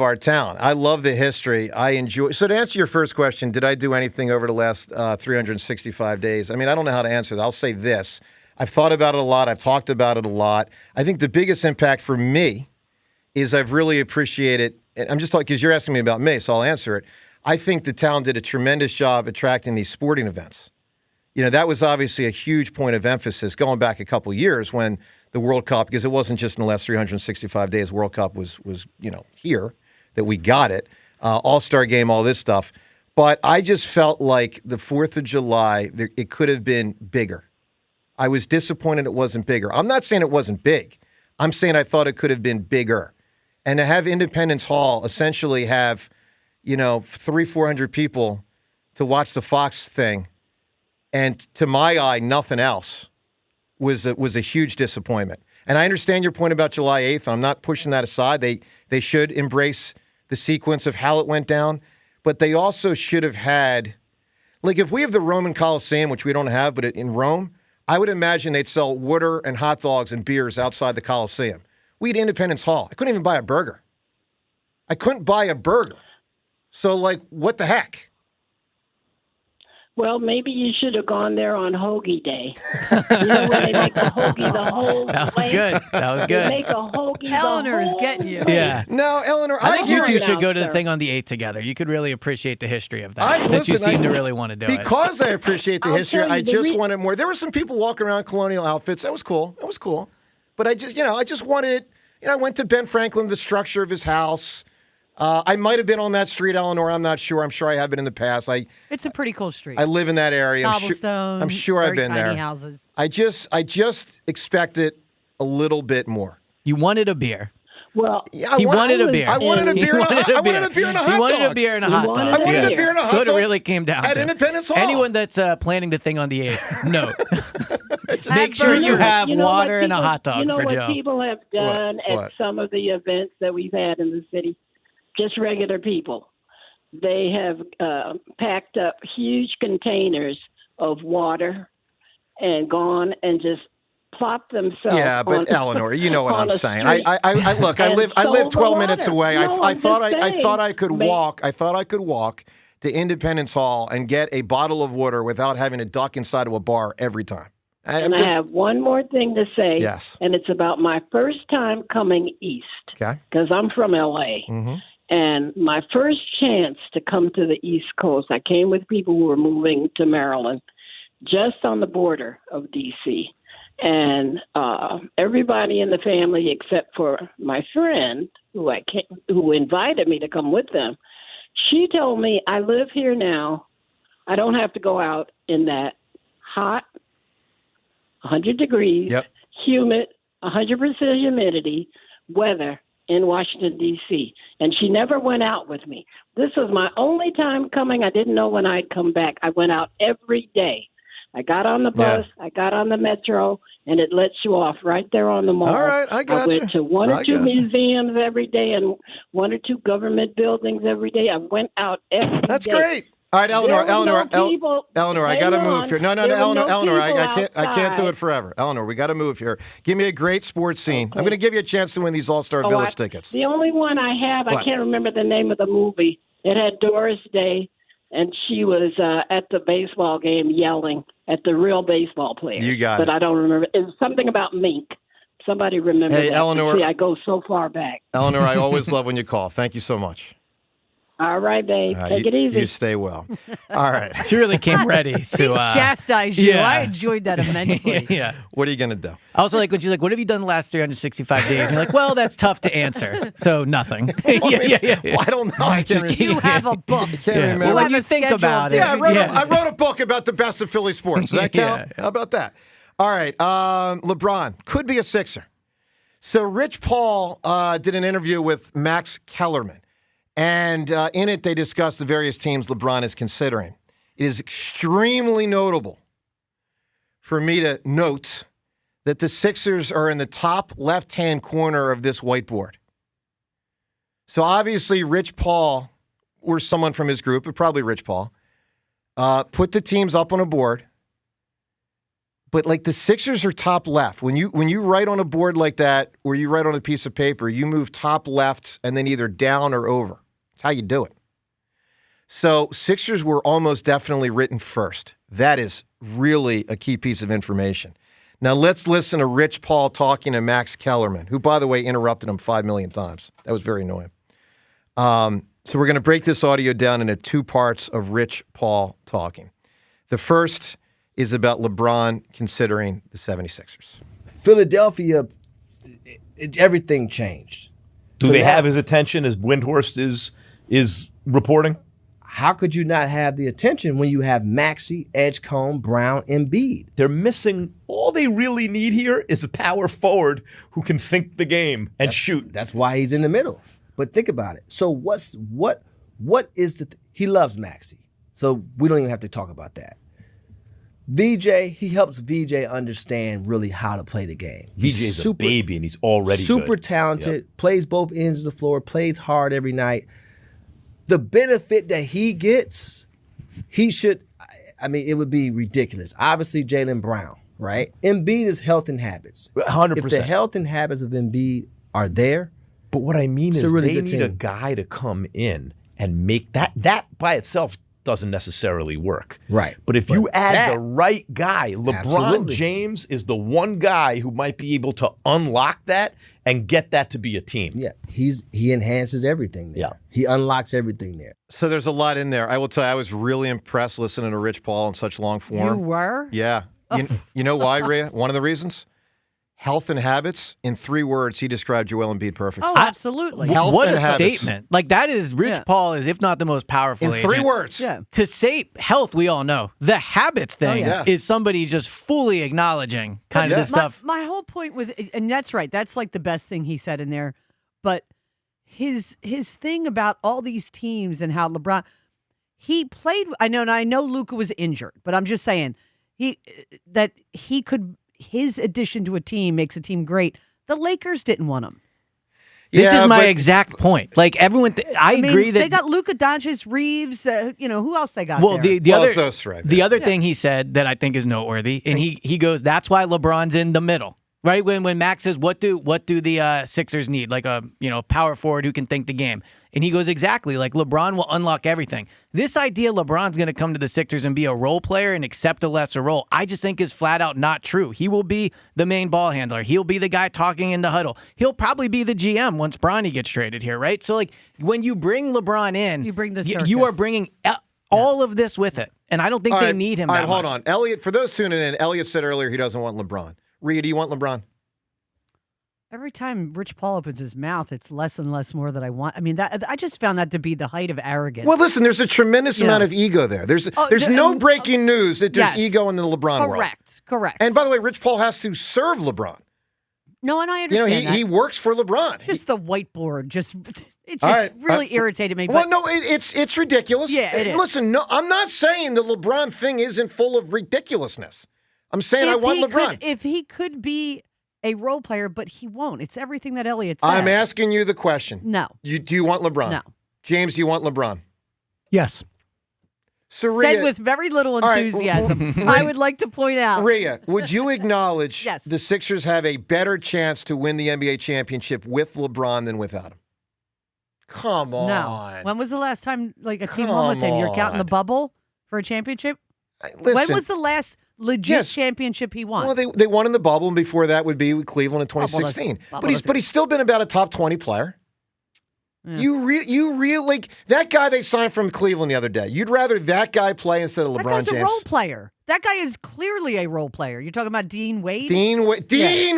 our town. I love the history. I enjoy. So to answer your first question, did I do anything over the last 365 days? I mean, I don't know how to answer that. I'll say this. I've thought about it a lot. I've talked about it a lot. I think the biggest impact for me is I've really appreciated, and I'm just talking because you're asking me about me, so I'll answer it. I think the town did a tremendous job attracting these sporting events. You know, that was obviously a huge point of emphasis going back a couple years when the World Cup, because it wasn't just in the last 365 days. World Cup was here, that we got it. All-Star game, all this stuff. But I just felt like the 4th of July, it could have been bigger. I was disappointed it wasn't bigger. I'm not saying it wasn't big. I'm saying I thought it could have been bigger. And to have Independence Hall essentially have, 300-400 people to watch the Fox thing, and to my eye, nothing else, was a huge disappointment. And I understand your point about July 8th. I'm not pushing that aside. They should embrace the sequence of how it went down. But they also should have had, like if we have the Roman Coliseum, which we don't have, but in Rome, I would imagine they'd sell water and hot dogs and beers outside the Coliseum. We had Independence Hall. I couldn't even buy a burger. So, what the heck? Well, maybe you should have gone there on Hoagie Day. You know when they make the hoagie the whole That was good. That was good. They make a hoagie Eleanor the is whole getting you. Yeah. No, Eleanor, I think you two should go to the announcer. thing on the 8th together. You could really appreciate the history of that, since you seem to really want to do it. Because I appreciate the I'll history, tell you I the just wanted more. There were some people walking around in colonial outfits. That was cool. But I just wanted, I went to Ben Franklin, the structure of his house. I might have been on that street, Eleanor. I'm not sure. I'm sure I have been in the past. It's a pretty cool street. I live in that area. Cobblestone. I'm sure I've very been tiny there. houses. I just expected a little bit more. You wanted a beer. Well, He wanted a beer. I wanted a beer and a hot dog. He wanted a beer and a hot dog. I wanted a beer and a hot That's what it dog really came down at to. Independence Hall. Anyone that's planning the thing on the 8th, no. Make Have sure you burgers. have You know what water and a people- hot dog You know for what Joe. people have done What? at some of the events that we've had in the city? Just regular people. They have packed up huge containers of water and gone and just plopped themselves. Yeah, but on, Eleanor, you know what on I'm a saying. street I look. I and live sold 12 the minutes water. away. No, I I'm thought just saying. I could walk. I thought I could walk to Independence Hall and get a bottle of water without having to duck inside of a bar every time. And I have one more thing to say. Yes. And it's about my first time coming east. Okay. Because I'm from L.A. Mm-hmm. And my first chance to come to the East Coast, I came with people who were moving to Maryland, just on the border of D.C. And everybody in the family, except for my friend who invited me to come with them, she told me, I live here now. I don't have to go out in that hot, 100 degrees, humid, 100% humidity weather in Washington, D.C. And she never went out with me. This was my only time coming. I didn't know when I'd come back. I went out every day. I got on the bus, I got on the metro, and it lets you off right there on the mall. All right, I got you. went to one or two museums every day and one or two government buildings every day. I went out every day. That's great. All right, Eleanor, Eleanor, I got to move here. No, Eleanor, I can't do it forever. Eleanor, we got to move here. Give me a great sports scene. I'm going to give you a chance to win these All-Star Village tickets. The only one I have, What? I can't remember the name of the movie. It had Doris Day, and she was at the baseball game yelling at the real baseball player. You got but it. I don't remember. It was something about mink. Somebody remember Hey, that. Eleanor. See, I go so far back. Eleanor, I always love when you call. Thank you so much. All right, babe. Take it easy. You stay well. All right. She really came ready to chastise you. yeah. I enjoyed that immensely. Yeah. What are you going to do? I also like when she's like, what have you done the last 365 days? And you're like, well, that's tough to answer. So nothing. yeah. Well, I don't know. I can't You have a book. I can't remember. Well, when have you a think schedule about of it. Yeah, I wrote a book about the best of Philly sports. Does that count? Yeah. How about that? All right. LeBron could be a Sixer. So Rich Paul did an interview with Max Kellerman. And in it, they discussed the various teams LeBron is considering. It is extremely notable for me to note that the Sixers are in the top left-hand corner of this whiteboard. So obviously, Rich Paul, or someone from his group, but probably Rich Paul, put the teams up on a board. But like the Sixers are top left. When you write on a board like that, or you write on a piece of paper, you move top left and then either down or over. That's how you do it. So Sixers were almost definitely written first. That is really a key piece of information. Now let's listen to Rich Paul talking to Max Kellerman, who, by the way, interrupted him 5 million times. That was very annoying. So we're going to break this audio down into two parts of Rich Paul talking. The first is about LeBron considering the 76ers. Philadelphia, everything changed. Do So they now- have his attention as Windhorst is reporting? How could you not have the attention when you have Maxey, Edgecombe, Brown, Embiid? They're missing. All they really need here is a power forward who can think the game and shoot. That's why he's in the middle. But think about it. So what is the he loves Maxey. So we don't even have to talk about that. VJ, he helps VJ understand really how to play the game. VJ's a baby and he's already super good. talented, plays both ends of the floor, plays hard every night. The benefit that he gets, he should, I mean, it would be ridiculous. Obviously, Jaylen Brown, right? Embiid is health and habits. 100%. If the health and habits of Embiid are there, But what I mean it's is a really they good need team. a guy to come in and make that. That by itself doesn't necessarily work. Right. But if you But add that- the right guy, LeBron Absolutely. James is the one guy who might be able to unlock that and get that to be a team. Yeah, he enhances everything there. Yeah. He unlocks everything there. So there's a lot in there. I will tell you, I was really impressed listening to Rich Paul in such long form. You were? Yeah. You know why, Rhea? One of the reasons? Health and habits. In 3 words, he described Joel Embiid perfectly. Oh, absolutely. Health What and a habits. statement. Like, that is, Rich Yeah. Paul is, if not the most powerful In 3 agent. words. Yeah. To say health, we all know. The habits thing yeah. is somebody just fully acknowledging kind of this stuff. My whole point with, and that's right, that's like the best thing he said in there. But his thing about all these teams and how LeBron, he played. I know Luka was injured, but I'm just saying his addition to a team makes a team great. The Lakers didn't want him. This Yeah, is my but- exact point. Like, everyone, I mean, agree that they got Luka Doncic, Reeves. Who else they got? Well, there? the Well, other it's those right the there. other thing he said that I think is noteworthy, and he goes, that's why LeBron's in the middle, right? When Max says, what do the Sixers need? Like a power forward who can think the game, and he goes, exactly, like LeBron will unlock everything. This idea LeBron's going to come to the Sixers and be a role player and accept a lesser role, I just think is flat out not true. He will be the main ball handler. He'll be the guy talking in the huddle. He'll probably be the GM once Bronny gets traded here, right? So like when you bring LeBron in, You bring the you are circus. bringing all of this with it. And I don't think All they right, need him all that right, hold much. on. Elliot, for those tuning in, Elliot said earlier he doesn't want LeBron. Rhea, do you want LeBron? Every time Rich Paul opens his mouth, it's less and less more that I want. I mean, I just found that to be the height of arrogance. Well, listen, there's a tremendous Yeah. amount of ego there. There's Oh, no breaking news that there's yes. ego in the LeBron world. Correct. And by the way, Rich Paul has to serve LeBron. No, and I You understand know, that. he works for LeBron. Just the whiteboard, it All just right, really irritated me. Well, But no, it's ridiculous. Yeah, it is. Listen, no, I'm not saying the LeBron thing isn't full of ridiculousness. I'm saying I want LeBron. if he could be a role player, but he won't. It's everything that Elliot said. I'm asking you the question. No. Do you want LeBron? No. James, do you want LeBron? Yes. So, Rhea, Said with very little All right, enthusiasm. I would like to point out. Rhea, would you acknowledge Yes. the Sixers have a better chance to win the NBA championship with LeBron than without him? Come on. No. When was the last time like a team won with him? You're counting the on. bubble for a championship? Listen, When was the last legit Yes. championship he won? Well, they won in the bubble, and before that would be with Cleveland in 2016. Bubble But he's still been about a top 20 player. Yeah. You really like that guy they signed from Cleveland the other day. You'd rather that guy play instead of That LeBron guy's James. a role player. That guy is clearly a role player. You're talking about Dean Wade? D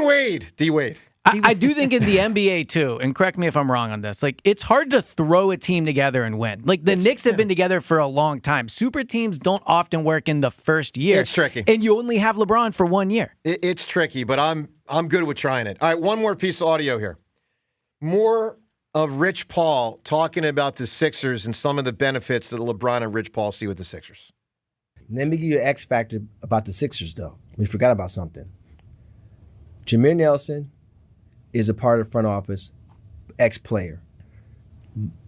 Wade. I do think in the NBA too, and correct me if I'm wrong on this, like it's hard to throw a team together and win. Like the Knicks have been together for a long time. Super teams don't often work in the first year. It's tricky. And you only have LeBron for 1 year. It's tricky, but I'm good with trying it. All right, one more piece of audio here. More of Rich Paul talking about the Sixers and some of the benefits that LeBron and Rich Paul see with the Sixers. Let me give you an X factor about the Sixers, though. We forgot about something. Jameer Nelson is a part of the front office, ex-player.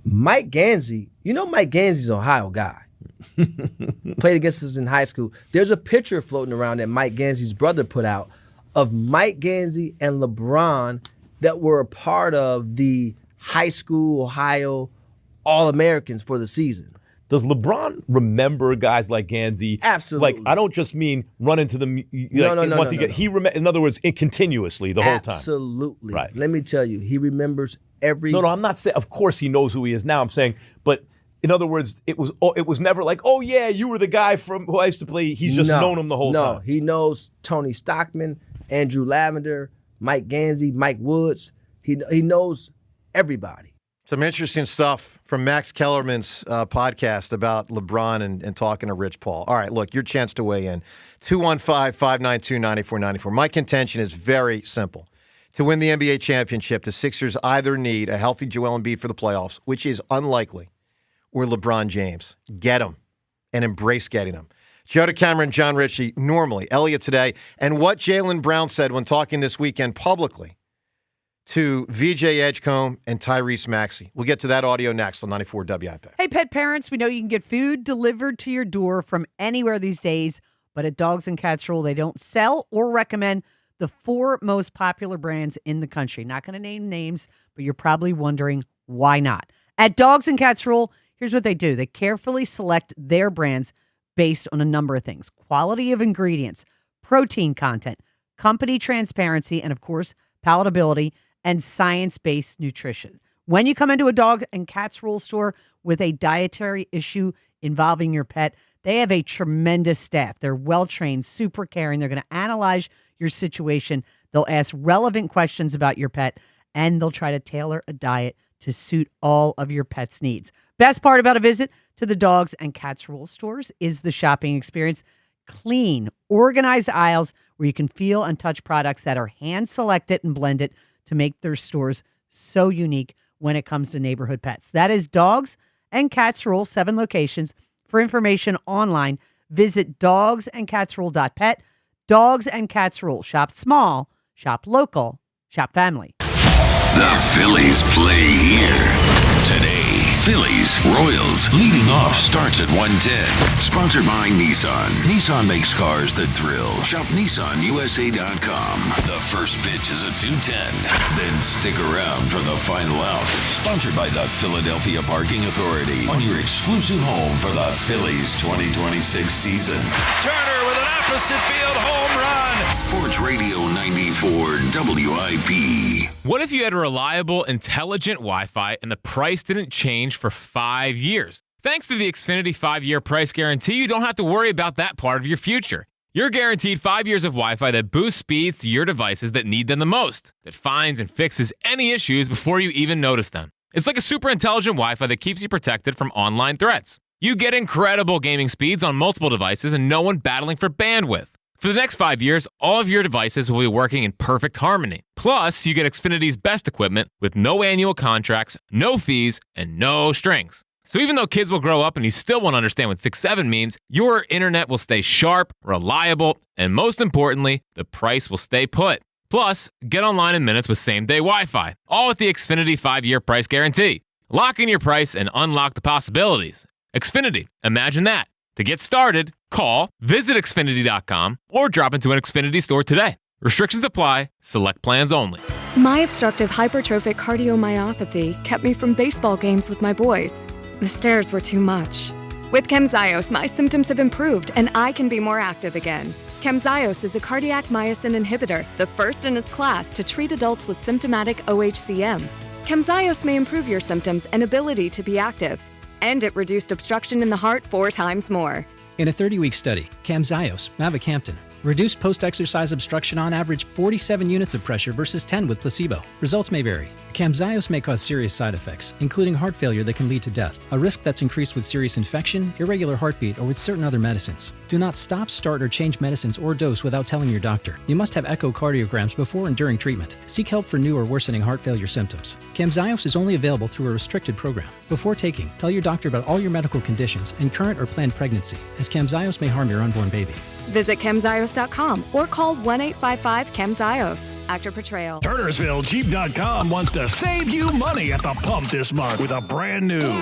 Mike Gansey, Mike Gansey's an Ohio guy. Played against us in high school. There's a picture floating around that Mike Gansey's brother put out of Mike Gansey and LeBron that were a part of the high school Ohio All-Americans for the season. Does LeBron remember guys like Gansey? Absolutely. Like, I don't just mean run into the No. He in other words, continuously the whole time. Absolutely. Right. Let me tell you, he remembers every. No, I'm not saying. Of course, he knows who he is now. I'm saying, but in other words, it was never like, oh yeah, you were the guy from who I used to play. He's just known him the whole time. No, he knows Tony Stockman, Andrew Lavender, Mike Gansey, Mike Woods. He knows everybody. Some interesting stuff from Max Kellerman's podcast about LeBron and talking to Rich Paul. All right, look, your chance to weigh in. 215-592-9494. My contention is very simple. To win the NBA championship, the Sixers either need a healthy Joel Embiid for the playoffs, which is unlikely, or LeBron James. Get him and embrace getting him. Joe DeCamera, John Ritchie, normally. Elliot today. And what Jaylen Brown said when talking this weekend publicly to VJ Edgecombe and Tyrese Maxey. We'll get to that audio next on 94 WIP. Hey, pet parents, we know you can get food delivered to your door from anywhere these days, but at Dogs and Cats Rule, they don't sell or recommend the 4 most popular brands in the country. Not going to name names, but you're probably wondering why not. At Dogs and Cats Rule, here's what they do. They carefully select their brands based on a number of things: quality of ingredients, protein content, company transparency, and of course, palatability and science-based nutrition. When you come into a Dog and Cats Rule store with a dietary issue involving your pet, they have a tremendous staff. They're well-trained, super caring. They're going to analyze your situation. They'll ask relevant questions about your pet, and they'll try to tailor a diet to suit all of your pet's needs. Best part about a visit to the Dogs and Cats Rule stores is the shopping experience. Clean, organized aisles where you can feel and touch products that are hand-selected and blended to make their stores so unique when it comes to neighborhood pets. That is Dogs and Cats Rule, 7 locations. For information online, visit dogsandcatsrule.pet. Dogs and Cats Rule. Shop small, shop local, shop family. The Phillies play here. Today, Phillies, Royals, leading off starts at 1:10. Sponsored by Nissan. Nissan makes cars that thrill. Shop NissanUSA.com. The first pitch is a 2:10. Then stick around for the final out. Sponsored by the Philadelphia Parking Authority. On your exclusive home for the Phillies 2026 season. Turner with an opposite field home run. Sports Radio 94 WIP. What if you had reliable, intelligent Wi-Fi and the price didn't change for 5 years? Thanks to the Xfinity 5-year price guarantee, you don't have to worry about that part of your future. You're guaranteed 5 years of Wi-Fi that boosts speeds to your devices that need them the most, that finds and fixes any issues before you even notice them. It's like a super intelligent Wi-Fi that keeps you protected from online threats. You get incredible gaming speeds on multiple devices and no one battling for bandwidth. For the next 5 years, all of your devices will be working in perfect harmony. Plus, you get Xfinity's best equipment with no annual contracts, no fees, and no strings. So even though kids will grow up and you still won't understand what 6-7 means, your internet will stay sharp, reliable, and most importantly, the price will stay put. Plus, get online in minutes with same-day Wi-Fi, all with the Xfinity 5-year price guarantee. Lock in your price and unlock the possibilities. Xfinity, imagine that. To get started, call, visit Xfinity.com, or drop into an Xfinity store today. Restrictions apply. Select plans only. My obstructive hypertrophic cardiomyopathy kept me from baseball games with my boys. The stairs were too much. With Camzyos, my symptoms have improved and I can be more active again. Camzyos is a cardiac myosin inhibitor, the first in its class to treat adults with symptomatic OHCM. Camzyos may improve your symptoms and ability to be active. And it reduced obstruction in the heart 4 times more. In a 30-week study, Camzyos, mavacamten, reduced post-exercise obstruction on average 47 units of pressure versus 10 with placebo. Results may vary. Camzyos may cause serious side effects, including heart failure that can lead to death, a risk that's increased with serious infection, irregular heartbeat, or with certain other medicines. Do not stop, start, or change medicines or dose without telling your doctor. You must have echocardiograms before and during treatment. Seek help for new or worsening heart failure symptoms. Camzyos is only available through a restricted program. Before taking, tell your doctor about all your medical conditions and current or planned pregnancy, as Camzyos may harm your unborn baby. Visit Camzyos.com or call 1-855-CAMZYOS. Actor Portrayal. TurnersvilleJeep.com wants to save you money at the pump this month with a brand new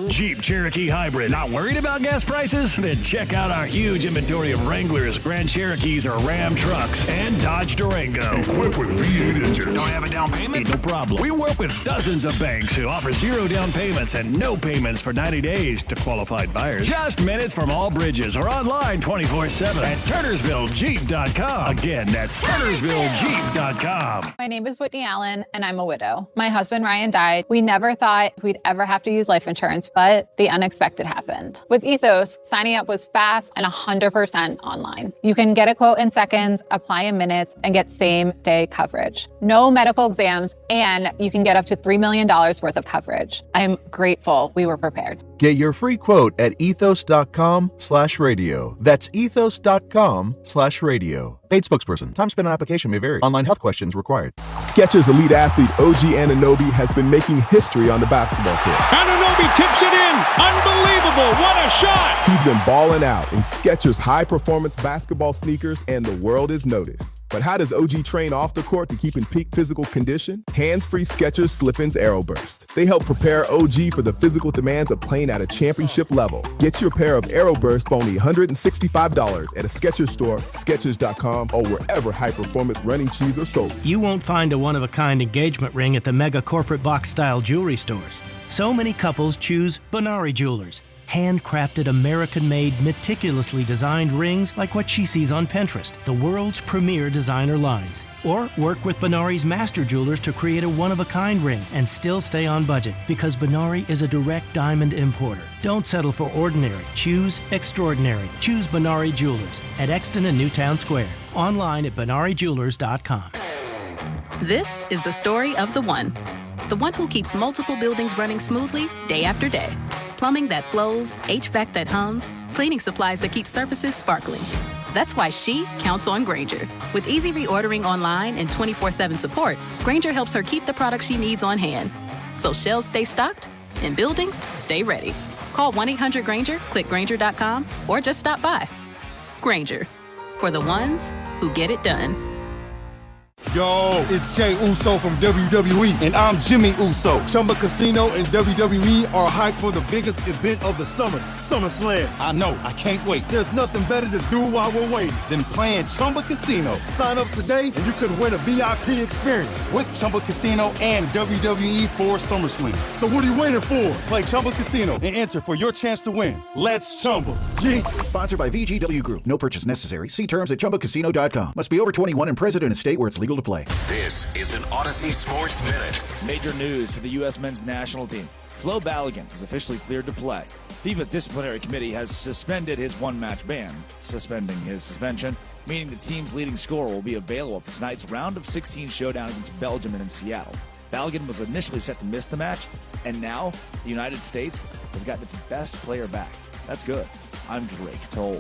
Jeep Cherokee Hybrid. Not worried about gas prices? Then check out our huge inventory of Wranglers, Grand Cherokees, or Ram trucks, and Dodge Durango. Equipped with V8 engines. Don't have a down payment? No problem. We work with dozens of banks who offer 0 down payments and no payments for 90 days to qualified buyers. Just minutes from all bridges or online 24/7 at Turnersville. HuntersvilleJeep.com. Again, that's HuntersvilleJeep.com. My name is Whitney Allen, and I'm a widow. My husband, Ryan, died. We never thought we'd ever have to use life insurance, but the unexpected happened. With Ethos, signing up was fast and 100% online. You can get a quote in seconds, apply in minutes, and get same-day coverage. No medical exams, and you can get up to $3 million worth of coverage. I'm grateful we were prepared. Get your free quote at ethos.com/radio. That's ethos.com/radio. Paid spokesperson. Time spent on application may vary. Online health questions required. Skechers elite athlete OG Anunoby has been making history on the basketball court. Anunoby tips it in. Unbelievable. What a shot. He's been balling out in Skechers high-performance basketball sneakers, and the world is noticed. But how does OG train off the court to keep in peak physical condition? Hands-free Skechers Slip-ins Aeroburst. They help prepare OG for the physical demands of playing at a championship level. Get your pair of Aeroburst for only $165 at a Skechers store, Skechers.com, or wherever high-performance running shoes are sold. You won't find a one-of-a-kind engagement ring at the mega corporate box-style jewelry stores. So many couples choose Bonari Jewelers. Handcrafted, American-made, meticulously designed rings like what she sees on Pinterest, the world's premier designer lines. Or work with Bonari's master jewelers to create a one-of-a-kind ring and still stay on budget, because Bonari is a direct diamond importer. Don't settle for ordinary. Choose extraordinary. Choose Bonari Jewelers at Exton and Newtown Square. Online at BonariJewelers.com. This is the story of the one who keeps multiple buildings running smoothly day after day. Plumbing that flows, HVAC that hums, cleaning supplies that keep surfaces sparkling. That's why she counts on Grainger. With easy reordering online and 24/7 support, Grainger helps her keep the products she needs on hand. So shelves stay stocked and buildings stay ready. Call 1-800-GRAINGER, click Grainger.com, or just stop by. Grainger, for the ones who get it done. Yo, it's Jay Uso from WWE, and I'm Jimmy Uso. Chumba Casino and WWE are hyped for the biggest event of the summer, SummerSlam. I know, I can't wait. There's nothing better to do while we're waiting than playing Chumba Casino. Sign up today and you could win a VIP experience with Chumba Casino and WWE for SummerSlam. So what are you waiting for? Play Chumba Casino and enter for your chance to win. Let's Chumba. Yeah. Sponsored by VGW Group. No purchase necessary. See terms at ChumbaCasino.com. Must be over 21 and present in a state where it's legal to play. This is an Odyssey Sports Minute. Major news for the U.S. men's national team. Flo Balogun is officially cleared to play. FIFA's disciplinary committee has suspended his one-match ban. Suspending his suspension, meaning the team's leading scorer will be available for tonight's round of 16 showdown against Belgium and in Seattle. Balogun was initially set to miss the match, and now the United States has gotten its best player back. That's good. I'm Drake Toll.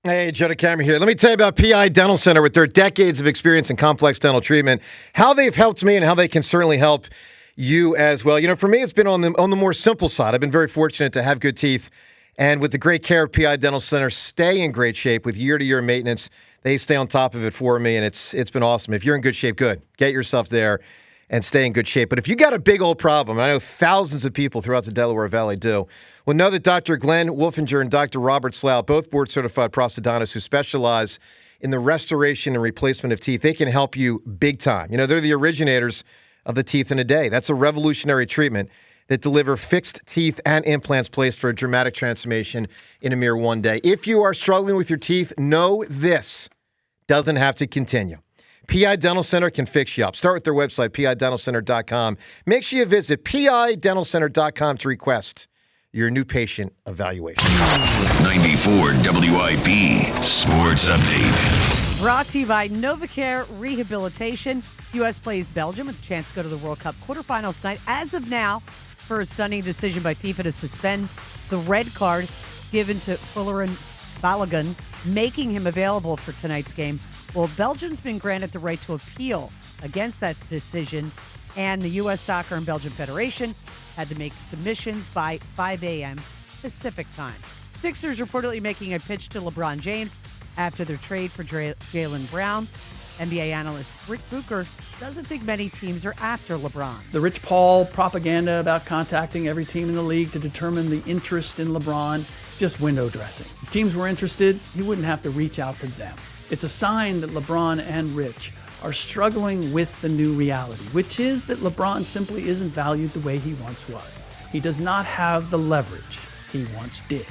Hey, Joe DeCamera here. Let me tell you about PI Dental Center with their decades of experience in complex dental treatment, how they've helped me and how they can certainly help you as well. You know, for me, it's been on the more simple side. I've been very fortunate to have good teeth, and with the great care of PI Dental Center, stay in great shape with year-to-year maintenance. They stay on top of it for me, and it's been awesome. If you're in good shape, good. Get yourself there and stay in good shape. But if you got a big old problem, and I know thousands of people throughout the Delaware Valley do, well, know that Dr. Glenn Wolfinger and Dr. Robert Slough, both board-certified prosthodontists who specialize in the restoration and replacement of teeth, they can help you big time. You know, they're the originators of the teeth in a day. That's a revolutionary treatment that deliver fixed teeth and implants placed for a dramatic transformation in a mere one day. If you are struggling with your teeth, know this doesn't have to continue. PI Dental Center can fix you up. Start with their website, pidentalcenter.com. Make sure you visit pidentalcenter.com to request your new patient evaluation. 94 WIP Sports Update. Brought to you by NovaCare Rehabilitation. U.S. plays Belgium with a chance to go to the World Cup quarterfinals tonight. As of now, for a stunning decision by FIFA to suspend the red card given to Florian Balogun, making him available for tonight's game. Well, Belgium's been granted the right to appeal against that decision, and the U.S. Soccer and Belgium Federation had to make submissions by 5 a.m. Pacific time. Sixers reportedly making a pitch to LeBron James after their trade for Jaylen Brown. NBA analyst Rick Bucher doesn't think many teams are after LeBron. The Rich Paul propaganda about contacting every team in the league to determine the interest in LeBron is just window dressing. If teams were interested, he wouldn't have to reach out to them. It's a sign that LeBron and Rich are struggling with the new reality, which is that LeBron simply isn't valued the way he once was. He does not have the leverage he once did.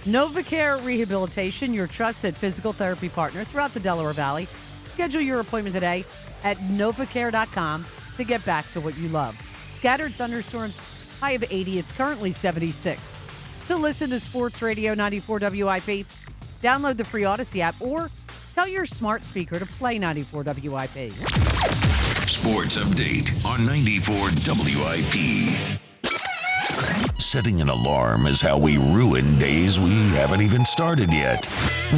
NovaCare Rehabilitation, your trusted physical therapy partner throughout the Delaware Valley. Schedule your appointment today at novacare.com to get back to what you love. Scattered thunderstorms, high of 80. It's currently 76. To listen to Sports Radio 94 WIP, download the free Odyssey app or tell your smart speaker to play 94 WIP. Sports update on 94 WIP. Setting an alarm is how we ruin days we haven't even started yet.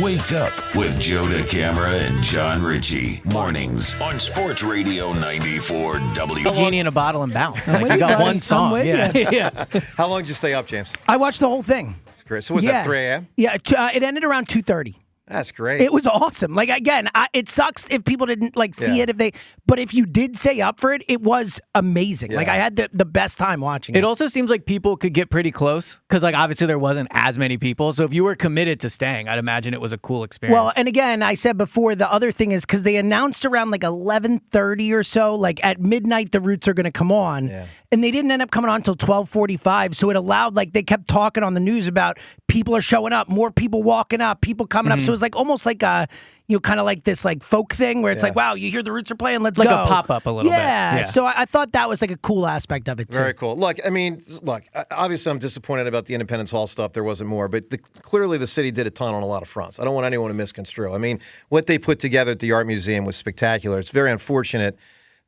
Wake up with Joe DeCamara and John Ritchie. Mornings on Sports Radio 94 WIP. Genie in a bottle and bounce. Like you got one song. Yeah. How long did you stay up, James? I watched the whole thing. That's great. So was that 3 a.m.? Yeah, it ended around 2:30. That's great. It was awesome. Like, again, it sucks if people didn't see it. But if you did stay up for it, it was amazing. Yeah. Like, I had the best time watching it. It also seems like people could get pretty close because, like, obviously there wasn't as many people. So if you were committed to staying, I'd imagine it was a cool experience. Well, and again, I said before, the other thing is because they announced around like 11:30 or so, like at midnight, the Roots are going to come on. Yeah. And they didn't end up coming on until 12:45. So it allowed, like, they kept talking on the news about people are showing up, more people walking up, people coming up. So it was like almost like a, kind of like this like folk thing where it's like, wow, you hear the Roots are playing, let's like go. Like a pop-up a little bit. Yeah. So I thought that was like a cool aspect of it too. Very cool. Look, obviously I'm disappointed about the Independence Hall stuff. There wasn't more, but clearly the city did a ton on a lot of fronts. I don't want anyone to misconstrue. I mean, what they put together at the Art Museum was spectacular. It's very unfortunate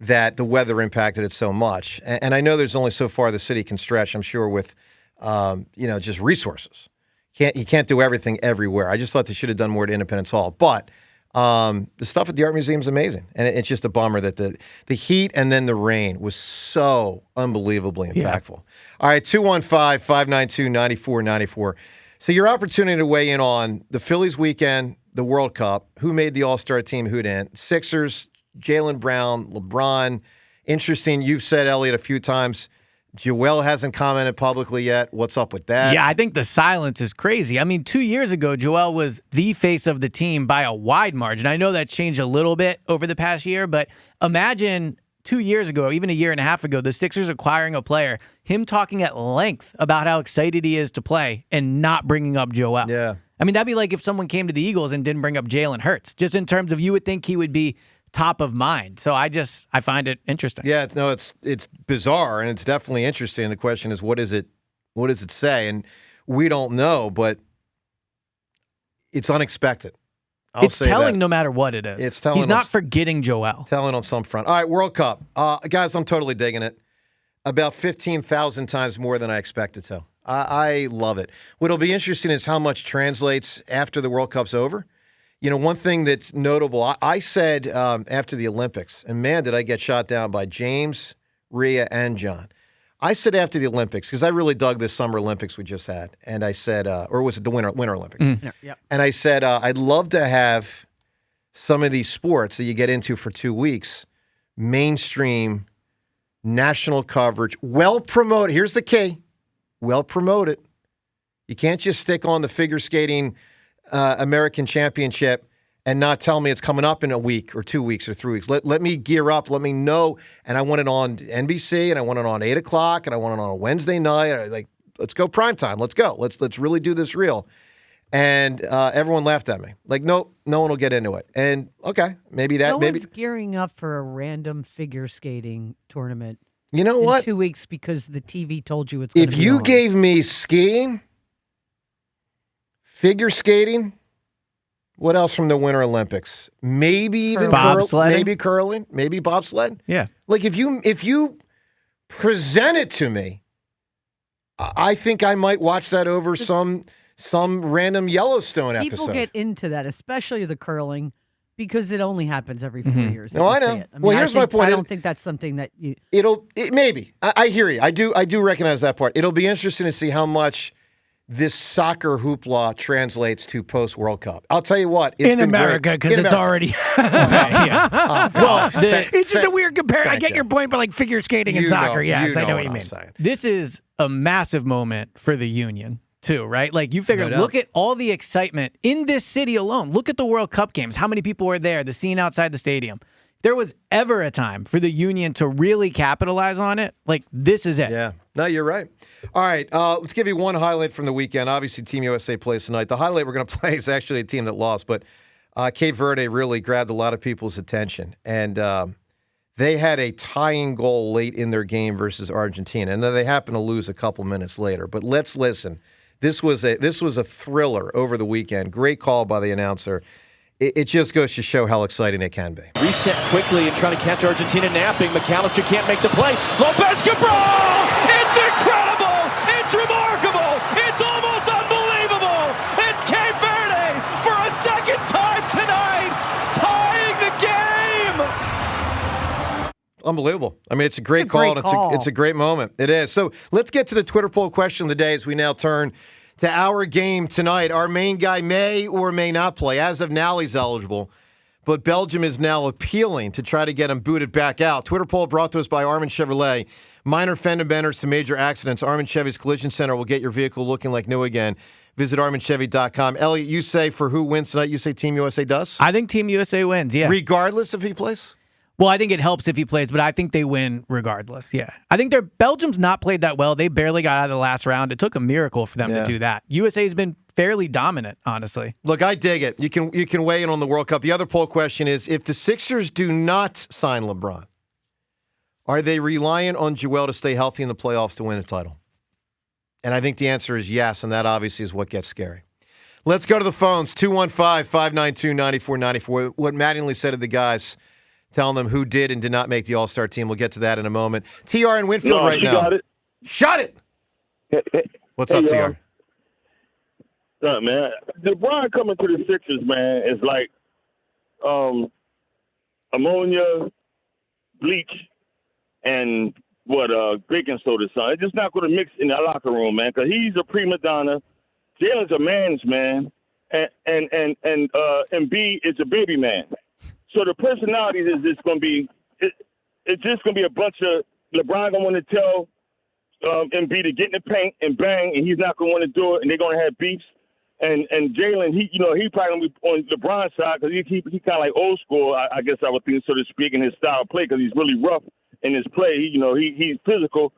that the weather impacted it so much. And I know there's only so far the city can stretch, I'm sure, with, just resources. You can't do everything everywhere. I just thought they should have done more at Independence Hall. But the stuff at the Art Museum is amazing. And it's just a bummer that the heat and then the rain was so unbelievably impactful. All right, 215-592-9494. So your opportunity to weigh in on the Phillies weekend, the World Cup, who made the All-Star team, who didn't, Sixers, Jaylen Brown, LeBron. Interesting, you've said, Elliot, a few times, Joel hasn't commented publicly yet. What's up with that? Yeah, I think the silence is crazy. I mean, 2 years ago, Joel was the face of the team by a wide margin. I know that's changed a little bit over the past year, but imagine 2 years ago, even a year and a half ago, the Sixers acquiring a player, him talking at length about how excited he is to play and not bringing up Joel. Yeah. I mean, that'd be like if someone came to the Eagles and didn't bring up Jalen Hurts, just in terms of you would think he would be top of mind. So I find it interesting. Yeah, it's bizarre and it's definitely interesting. The question is, what does it say? And we don't know, but it's unexpected. It's telling no matter what it is. It's telling. He's not forgetting Joel. Telling on some front. All right, World Cup. Guys, I'm totally digging it. About 15,000 times more than I expected to. I love it. What'll be interesting is how much translates after the World Cup's over. One thing that's notable, I said after the Olympics, and man, did I get shot down by James, Rhea, and John. I said after the Olympics, because I really dug this Summer Olympics we just had, and I said, or was it the Winter Olympics? Yeah. And I said, I'd love to have some of these sports that you get into for 2 weeks, mainstream, national coverage, well promoted. Here's the key, well promoted. You can't just stick on the figure skating American Championship and not tell me it's coming up in a week or 2 weeks or 3 weeks. Let me gear up. Let me know. And I want it on NBC, and I want it on 8 o'clock, and I want it on a Wednesday night. Let's go primetime. Let's go. Let's really do this real. And everyone laughed at me. Like, nope, no one will get into it. And okay, maybe that. No maybe one's gearing up for a random figure skating tournament. You know what? In 2 weeks because the TV told you it's going to be If you on. gave me skiing, figure skating, what else from the Winter Olympics? Maybe even bobsledding, maybe curling, maybe bobsled. Yeah. Like if you present it to me, I think I might watch that over some random Yellowstone episode. People get into that, especially the curling, because it only happens every 4 years. No, I know. See it. Well, here's my point. I don't think that's something that you. Maybe. I hear you. I do recognize that part. It'll be interesting to see how much this soccer hoopla translates to post-World Cup. I'll tell you what. In America, because it's already... it's just a weird comparison. I get your point, but like figure skating and soccer, yes, I know what you mean. This is a massive moment for the union, too, right? Like, you figure, look at all the excitement in this city alone. Look at the World Cup games. How many people were there? The scene outside the stadium. If there was ever a time for the union to really capitalize on it, like, this is it. Yeah. No, you're right. All right, let's give you one highlight from the weekend. Obviously, Team USA plays tonight. The highlight we're going to play is actually a team that lost, but Cape Verde really grabbed a lot of people's attention. And they had a tying goal late in their game versus Argentina, and then they happened to lose a couple minutes later. But let's listen. This was a thriller over the weekend. Great call by the announcer. It just goes to show how exciting it can be. Reset quickly and trying to catch Argentina napping. McAllister can't make the play. Lopez Cabral! It's incredible! It's remarkable! It's almost unbelievable! It's Cape Verde for a second time tonight, tying the game! Unbelievable. I mean, it's a great call. It's a great moment. It is. So let's get to the Twitter poll question of the day as we now turn to our game tonight. Our main guy may or may not play. As of now, he's eligible, but Belgium is now appealing to try to get him booted back out. Twitter poll brought to us by Armin Chevrolet. Minor fender benders to major accidents. Armin Chevy's Collision Center will get your vehicle looking like new again. Visit ArminChevy.com. Elliot, you say for who wins tonight, you say Team USA does? I think Team USA wins, yeah. Regardless if he plays? Well, I think it helps if he plays, but I think they win regardless. Yeah, I think Belgium's not played that well. They barely got out of the last round. It took a miracle for them to do that. USA's been fairly dominant, honestly. Look, I dig it. You can weigh in on the World Cup. The other poll question is: if the Sixers do not sign LeBron, are they reliant on Joel to stay healthy in the playoffs to win a title? And I think the answer is yes, and that obviously is what gets scary. Let's go to the phones. 215-592-9494. What Mattingly said to the guys, telling them who did and did not make the All-Star team. We'll get to that in a moment. TR in Winfield right now. Got it. Shut it! What's up, TR? Look, man, LeBron coming to the Sixers, man, is like ammonia, bleach, and baking soda, son. It's just not going to mix in the locker room, man, because he's a prima donna. Jalen's a man's man, and Embiid is a baby man. So the personalities is just going to be it's just going to be a bunch of LeBron going to want to tell Embiid to get in the paint and bang, and he's not going to want to do it, and they're going to have beefs. And Jalen, he probably going to be on LeBron's side because he kind of like old school, I guess I would think, so to speak, in his style of play because he's really rough in his play. He's physical,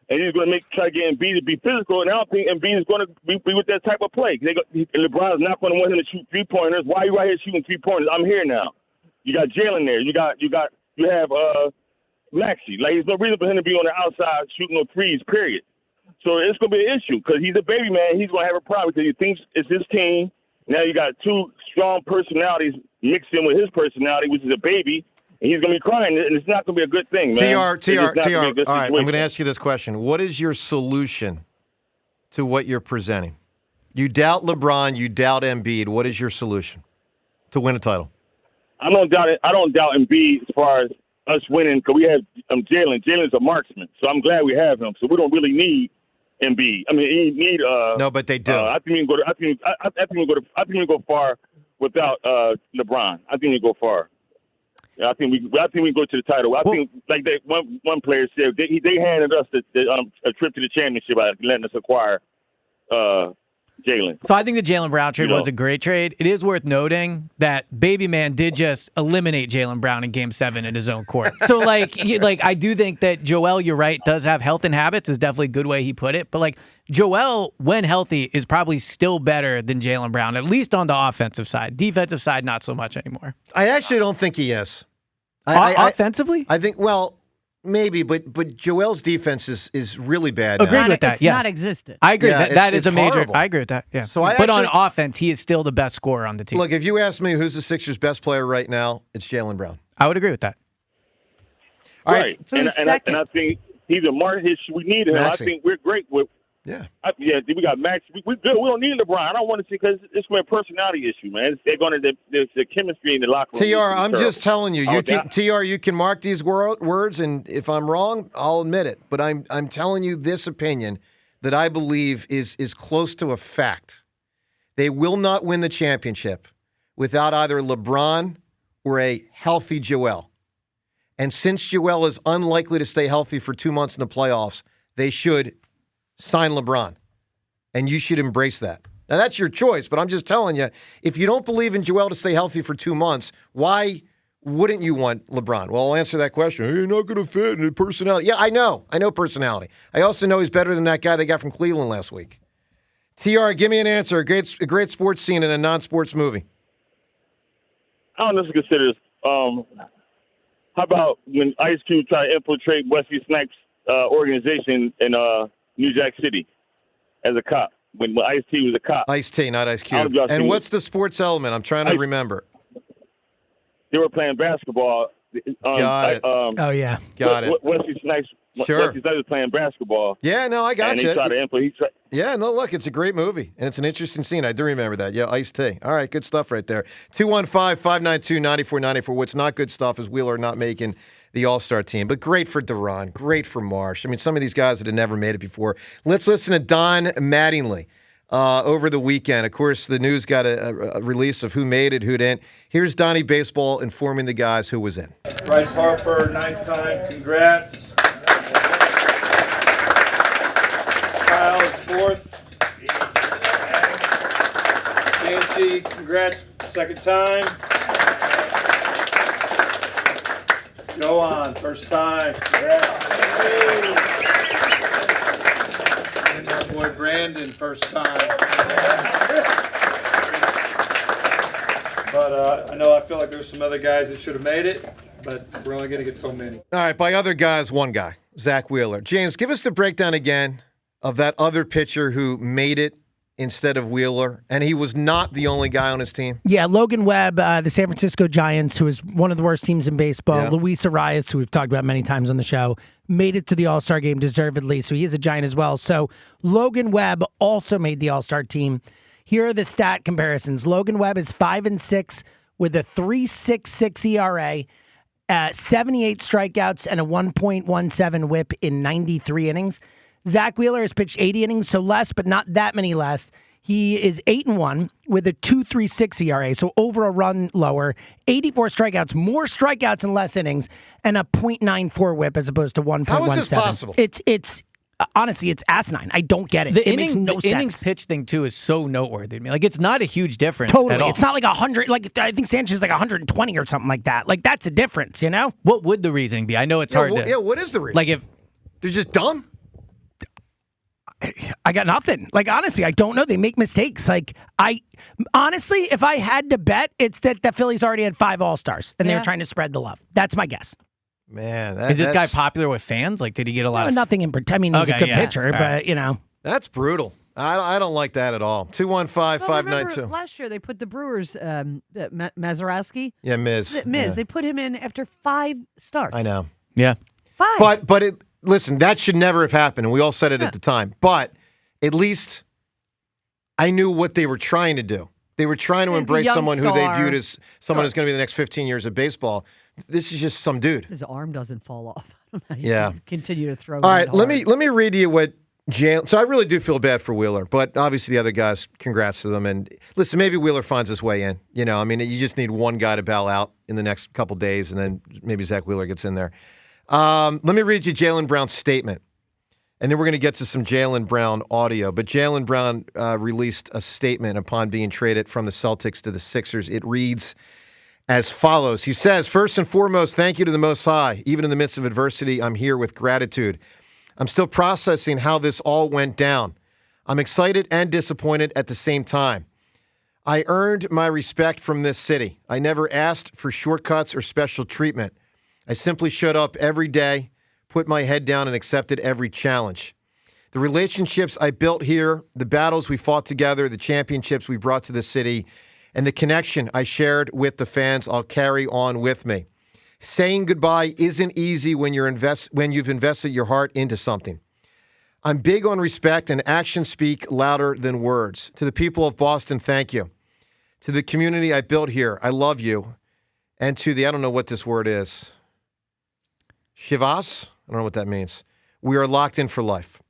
and he's going to try to get Embiid to be physical. And I don't think Embiid is going to be with that type of play. LeBron's not going to want him to shoot 3-pointers. Why are you right here shooting 3-pointers? I'm here now. You got Jalen there. You have Maxey. Like, there's no reason for him to be on the outside shooting no threes, period. So it's going to be an issue because he's a baby man. He's going to have a problem because he thinks it's his team. Now you got two strong personalities mixed in with his personality, which is a baby, and he's going to be crying, and it's not going to be a good thing, man. TR. All right, I'm going to ask you this question. What is your solution to what you're presenting? You doubt LeBron. You doubt Embiid. What is your solution to win a title? I don't doubt it. I don't doubt Embiid as far as us winning because we have Jalen. Jalen's a marksman, so I'm glad we have him. So we don't really need Embiid. I mean, he need. No, but they do. I think we can go. I think we can go far without LeBron. I think we go far. Yeah, I think we go to the title. I think like that one player said they handed us a trip to the championship by letting us acquire Jalen. So I think the Jaylen Brown trade was a great trade. It is worth noting that Baby Man did just eliminate Jaylen Brown in Game 7 in his own court. So like I do think that Joel, you're right, does have health and habits is definitely a good way he put it. But like Joel, when healthy, is probably still better than Jaylen Brown, at least on the offensive side. Defensive side, not so much anymore. I actually don't think he is. Offensively? I think, well, maybe, but Joel's defense is really bad. Agreed with that. It's yes. not existent. I agree. Yeah, that is a major. horrible. I agree with that. Yeah. So but on offense, he is still the best scorer on the team. Look, if you ask me who's the Sixers' best player right now, it's Jaylen Brown. I would agree with that. All right. And I think he's a mark. We need him. Maxey. I think we're great with. Yeah. We got Max. We're good. We don't need LeBron. I don't want to see because it's a personality issue, man. There's the chemistry in the locker room. TR, I'm just telling you. You can mark these words, and if I'm wrong, I'll admit it. But I'm telling you this opinion that I believe is close to a fact. They will not win the championship without either LeBron or a healthy Joel. And since Joel is unlikely to stay healthy for 2 months in the playoffs, they should sign LeBron. And you should embrace that. Now, that's your choice, but I'm just telling you, if you don't believe in Joel to stay healthy for 2 months, why wouldn't you want LeBron? Well, I'll answer that question. You're not going to fit in personality. Yeah, I know. I know personality. I also know he's better than that guy they got from Cleveland last week. TR, give me an answer. A great sports scene in a non-sports movie. I don't know if you consider this. How about when Ice Cube tried to infiltrate Wesley Snipes' organization in New Jack City as a cop? When Ice-T was a cop. Ice-T, not Ice Cube. And what's the sports element? I'm trying to remember. They were playing basketball. Got it. Oh, yeah. Got it. Wesley Snipes was playing basketball. Yeah, no, I got and you. He tried to infiltrate. Yeah, no, look, it's a great movie, and it's an interesting scene. I do remember that. Yeah, Ice-T. All right, good stuff right there. 215-592-9494. What's not good stuff is Wheeler not making the All-Star team, but great for Duran, great for Marsh. I mean, some of these guys that have never made it before. Let's listen to Don Mattingly over the weekend. Of course, the news got a release of who made it, who didn't. Here's Donnie Baseball informing the guys who was in. Bryce Harper, 9th time, congrats. Kyle is 4th. Sanchez, congrats, 2nd time. Johan, 1st time. Congrats. And my boy Brandon, 1st time. But I feel like there's some other guys that should have made it, but we're only going to get so many. All right, by other guys, one guy, Zach Wheeler. James, give us the breakdown again of that other pitcher who made it instead of Wheeler, and he was not the only guy on his team. Yeah, Logan Webb, the San Francisco Giants, who is one of the worst teams in baseball. Yeah. Luis Arias, who we've talked about many times on the show, made it to the All-Star game deservedly, so he is a Giant as well. So Logan Webb also made the All-Star team. Here are the stat comparisons. Logan Webb is 5-6 with a 3.66 ERA, 78 strikeouts, and a 1.17 whip in 93 innings. Zach Wheeler has pitched 80 innings, so less, but not that many less. He is 8-1 with a 2.36 ERA, so over a run lower. 84 strikeouts, more strikeouts and less innings, and a .94 whip as opposed to 1.17. How is this possible? It's honestly, it's asinine. I don't get it. The It makes no sense. innings pitch thing too is so noteworthy to me. Like, it's not a huge difference. Totally, at all. it's not like 100. Like I think Sanchez is like 120 or something like that. Like that's a difference, you know. What would the reasoning be? I know it's hard to. Yeah, what is the reason? Like if they're just dumb. I got nothing. Like, honestly, I don't know. They make mistakes. Like, honestly, if I had to bet, it's that the Phillies already had 5 All-Stars and they were trying to spread the love. That's my guess. Man, is this guy popular with fans? Like, did he get a lot of nothing in particular? I mean, he's a good pitcher, but you know, that's brutal. I don't like that at all. 215-592. Last year they put the Brewers, Mazeroski. Yeah, Miz. Yeah. They put him in after 5 starts. I know. Yeah. 5. But it. Listen, that should never have happened, and we all said it at the time. But at least I knew what they were trying to do. They were trying to embrace someone who they viewed as someone who's going to be the next 15 years of baseball. This is just some dude. His arm doesn't fall off. Yeah. Continue to throw. All right, let me read to you what Jalen. So I really do feel bad for Wheeler, but obviously the other guys, congrats to them. And listen, maybe Wheeler finds his way in. You know, I mean, you just need one guy to bow out in the next couple days, and then maybe Zach Wheeler gets in there. Let me read you Jaylen Brown's statement, and then we're going to get to some Jaylen Brown audio. But Jaylen Brown released a statement upon being traded from the Celtics to the Sixers. It reads as follows. He says, "First and foremost, thank you to the Most High. Even in the midst of adversity, I'm here with gratitude. I'm still processing how this all went down. I'm excited and disappointed at the same time. I earned my respect from this city. I never asked for shortcuts or special treatment. I simply showed up every day, put my head down, and accepted every challenge. The relationships I built here, the battles we fought together, the championships we brought to the city, and the connection I shared with the fans, I'll carry on with me. Saying goodbye isn't easy when you've invested your heart into something. I'm big on respect, and actions speak louder than words. To the people of Boston, thank you. To the community I built here, I love you. And to the, I don't know what this word is, Shivas? I don't know what that means. We are locked in for life.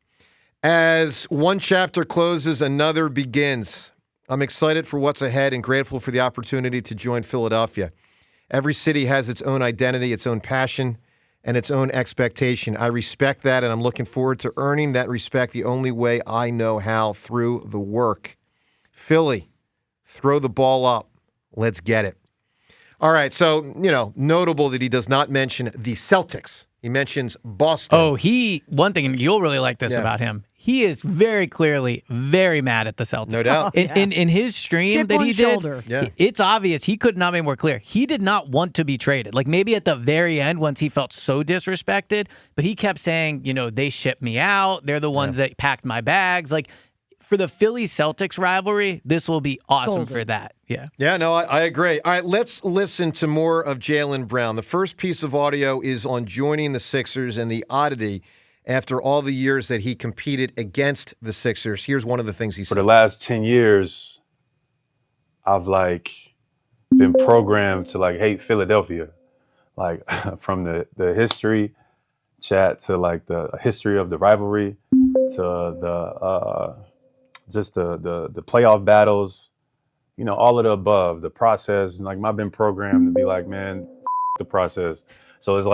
As one chapter closes, another begins. I'm excited for what's ahead and grateful for the opportunity to join Philadelphia. Every city has its own identity, its own passion, and its own expectation. I respect that, and I'm looking forward to earning that respect the only way I know how, through the work. Philly, throw the ball up. Let's get it. All right, so, notable that he does not mention the Celtics. He mentions Boston. Oh, one thing, and you'll really like this about him. He is very clearly very mad at the Celtics. No doubt. In his stream Chip that on he shoulder. did, it's obvious he could not be more clear. He did not want to be traded. Like maybe at the very end once he felt so disrespected, but he kept saying, they shipped me out. They're the ones that packed my bags. Like for the Phillies-Celtics rivalry, this will be awesome for that. Yeah. Yeah, no, I agree. All right, let's listen to more of Jaylen Brown. The first piece of audio is on joining the Sixers and the oddity after all the years that he competed against the Sixers. Here's one of the things he said. For the last 10 years, I've been programmed to hate Philadelphia. From the history chat to the history of the rivalry to the playoff battles, all of the above, the process. I've been programmed to be man, the process. So it's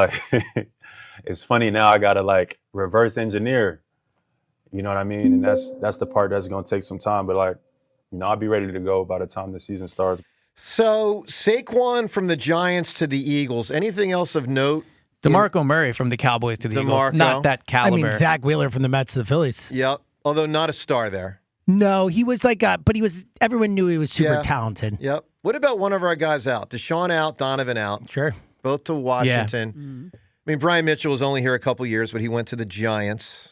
it's funny now I gotta reverse engineer, you know what I mean? And that's the part that's gonna take some time, but I'll be ready to go by the time the season starts. So Saquon from the Giants to the Eagles. Anything else of note? DeMarco Murray from the Cowboys to the Eagles. Not that caliber. Zach Wheeler from the Mets to the Phillies. Yep. Although not a star there. No, he was but he was, everyone knew he was super talented. Yep. What about one of our guys out? Deshaun out, Donovan out. Sure. Both to Washington. Yeah. Mm-hmm. I mean, Brian Mitchell was only here a couple years, but he went to the Giants.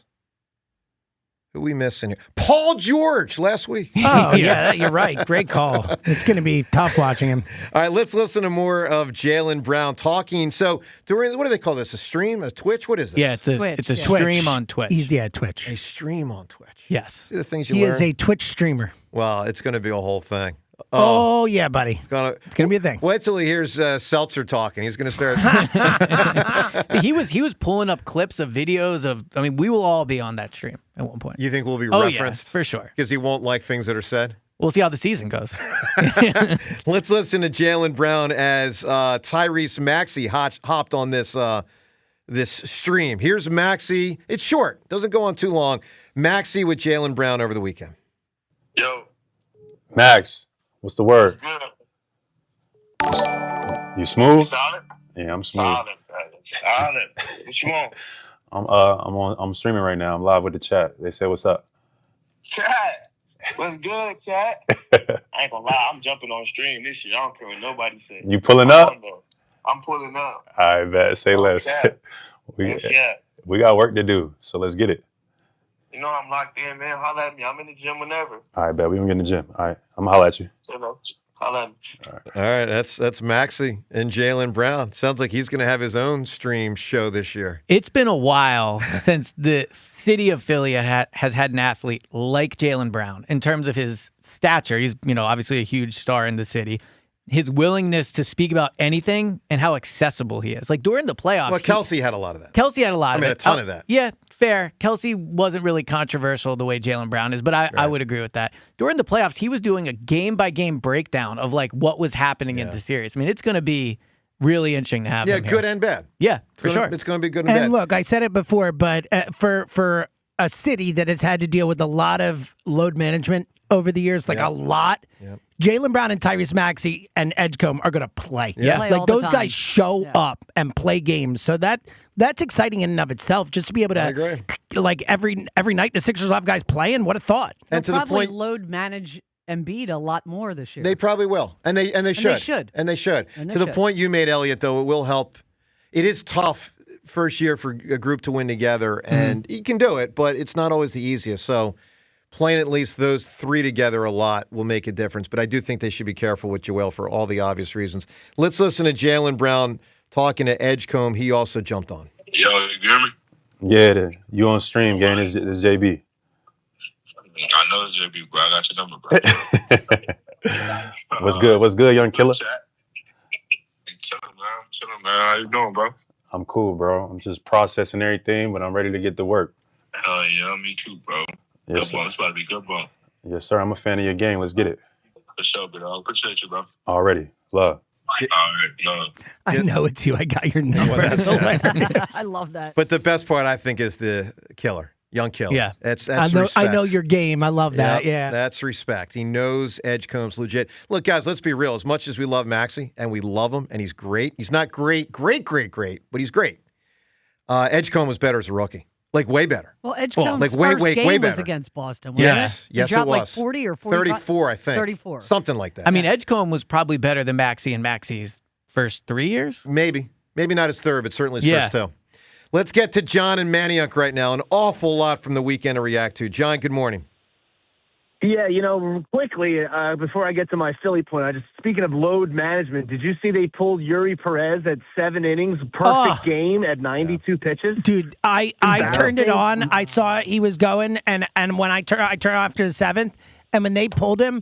Who we missing here? Paul George last week. Oh, yeah, you're right. Great call. It's going to be tough watching him. All right, let's listen to more of Jaylen Brown talking. So, what do they call this? A stream? A Twitch? What is this? Yeah, it's a stream on Twitch. Twitch. A stream on Twitch. Yes. See the things you He learn? is a Twitch streamer. Well, it's going to be a whole thing. Oh, yeah, buddy. It's going to be a thing. Wait till he hears Seltzer talking. He's going to start. He was pulling up clips of videos of. I mean, we will all be on that stream at one point. You think we'll be Yeah, referenced? for sure. Because he won't like things that are said? We'll see how the season goes. Let's listen to Jaylen Brown as Tyrese Maxey hopped on this stream. Here's Maxey. It's short. Doesn't go on too long. Maxey with Jaylen Brown over the weekend. Yo. Max, what's the word? You smooth? Solid? Yeah, I'm smooth. Solid, brother. Solid. What you want? I'm streaming right now. I'm live with the chat. They say what's up. Chat. What's good, chat? I ain't gonna lie, I'm jumping on stream this year. I don't care what nobody says. You pulling up? I'm pulling up. I bet. Say less. We got work to do, so let's get it. You know I'm locked in, man. Holla at me. I'm in the gym whenever. All right, bet. We gonna get in the gym. All right, I'm gonna holla at you. Holla at me. All right, that's Maxey and Jaylen Brown. Sounds like he's going to have his own stream show this year. It's been a while since the city of Philly has had an athlete like Jaylen Brown in terms of his stature. He's obviously a huge star in the city. His willingness to speak about anything and how accessible he is. Like during the playoffs. Well, Kelsey had a lot of that. Kelsey had a lot of it. a ton of that. Yeah, fair. Kelsey wasn't really controversial the way Jaylen Brown is, but I would agree with that. During the playoffs, he was doing a game-by-game breakdown of what was happening in the series. I mean, it's going to be really interesting to have him good here. and bad. Yeah, for sure. It's going to be good and bad. And look, I said it before, but for a city that has had to deal with a lot of load management over the years, a lot. Yep. Jaylen Brown and Tyrese Maxey and Edgecombe are going to play. Yeah. Play all the those time. guys show up and play games. So that's exciting in and of itself. Just to be able to, every night the Sixers have guys playing. What a thought! And to probably load manage Embiid a lot more this year. They probably will, and they should. To the point you made, Elliot, though, it will help. It is tough first year for a group to win together, and he can do it, but it's not always the easiest. So. Playing at least those three together a lot will make a difference, but I do think they should be careful with Joel for all the obvious reasons. Let's listen to Jaylen Brown talking to Edgecombe. He also jumped on. Yo, you hear me? Yeah, you on stream, gang. It's JB. I know it's JB, bro. I got your number, bro. What's good? What's good, young killer? Chilling, man. How you doing, bro? I'm cool, bro. I'm just processing everything, but I'm ready to get to work. Hell yeah, me too, bro. Yes, good ball. It's about to be good ball. Yes, sir. I'm a fan of your game. Let's get it. For sure, bro. Appreciate you, bro. Already. Love. All right, love. I know it's you. I got your number. Well, I love that. But the best part, I think, is the killer. Young killer. Yeah. That's I know respect. your game. I love that. Yep, Yeah. That's respect. He knows Edgecombe's legit. Look, guys, let's be real. As much as we love Maxey, and we love him, and he's great, he's not great, but he's great. Edgecombe was better as a rookie. Like, way better. Well, Edgecomb's way first game way was better. against Boston, wasn't Yes. it? Yes, he dropped it was. like 40 or 45? 34, I think. 34. Something like that. I mean, Edgecombe was probably better than Maxey in Maxey's first 3 years. Maybe. Maybe not his third, but certainly his Yeah. first two. Let's get to John and Manioc right now. An awful lot from the weekend to react to. John, good morning. Yeah, quickly, before I get to my Philly point, speaking of load management, did you see they pulled Yuri Perez at 7 innings, perfect game at 92 pitches? Dude, I turned it on. I saw he was going, and when I turned after the 7th, and when they pulled him,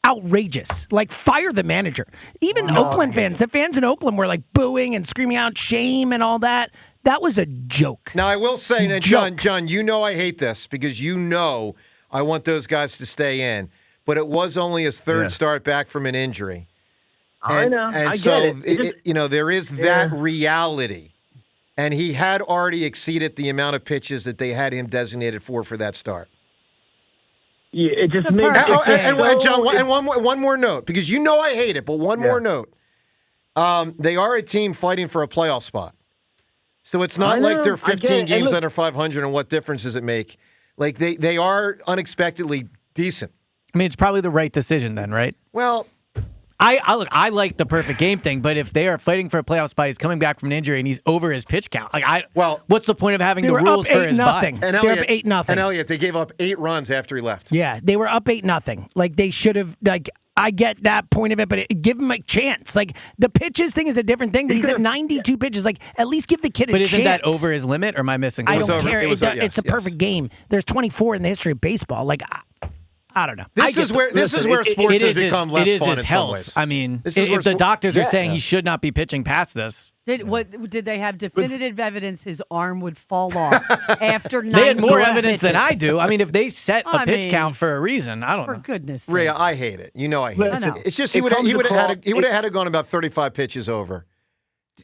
outrageous. Like, fire the manager. Even Oakland fans, the fans in Oakland were like booing and screaming out shame and all that. That was a joke. Now, I will say, now, John, you know I hate this because you know I want those guys to stay in. But it was only his third start back from an injury. I know. And I so, get it. there is that reality. And he had already exceeded the amount of pitches that they had him designated for that start. Yeah, it just makes and John, and one more note, because you know I hate it, but one more note. They are a team fighting for a playoff spot. So it's not like they're 15 games under 500, and what difference does it make? Like, they are unexpectedly decent. I mean, it's probably the right decision then, right? Well, I like the perfect game thing, but if they are fighting for a playoff spot, he's coming back from an injury and he's over his pitch count. What's the point of having the rules for his bye? And They're up 8-0. And Elliot, they gave up 8 runs after he left. Yeah, they were up 8-0. Like, they should have, I get that point of it, but give him a chance. Like, the pitches thing is a different thing, but he's at 92 pitches. Like, at least give the kid a chance. But isn't that over his limit, or am I missing I something? don't care. It's a perfect game. There's 24 in the history of baseball. Like, I don't know. This is where sports has become less fun. It is his in health. Some ways. I mean, This is where if the doctors are saying Yeah. he should not be pitching past this, Did they have definitive evidence his arm would fall off after 9 they had more pitches? evidence than I do. I mean, if they set a I pitch mean, count for a reason, I don't know. For goodness sake. Rhea, I hate it. You know I hate I know. it. It's just he would have had to gone about 35 pitches over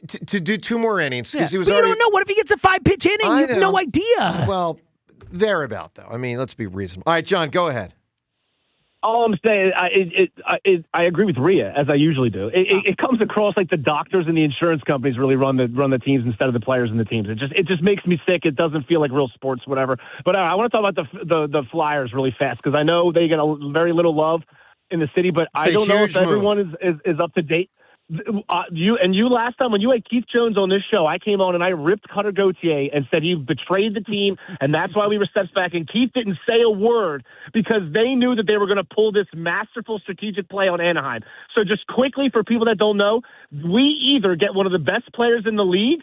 to do 2 more innings because he was But already. you don't know. What if he gets a 5-pitch inning? I You have know. no idea. Well, thereabout though. I mean, let's be reasonable. All right, John, go ahead. All I'm saying, I agree with Rhea, as I usually do. It comes across like the doctors and the insurance companies really run the teams instead of the players and the teams. It just makes me sick. It doesn't feel like real sports, whatever. But I want to talk about the Flyers really fast because I know they get very little love in the city, but I don't know if everyone is up to date. You last time when you had Keith Jones on this show, I came on and I ripped Cutter Gauthier and said he betrayed the team, and that's why we were steps back. And Keith didn't say a word because they knew that they were going to pull this masterful strategic play on Anaheim. So just quickly for people that don't know, we either get one of the best players in the league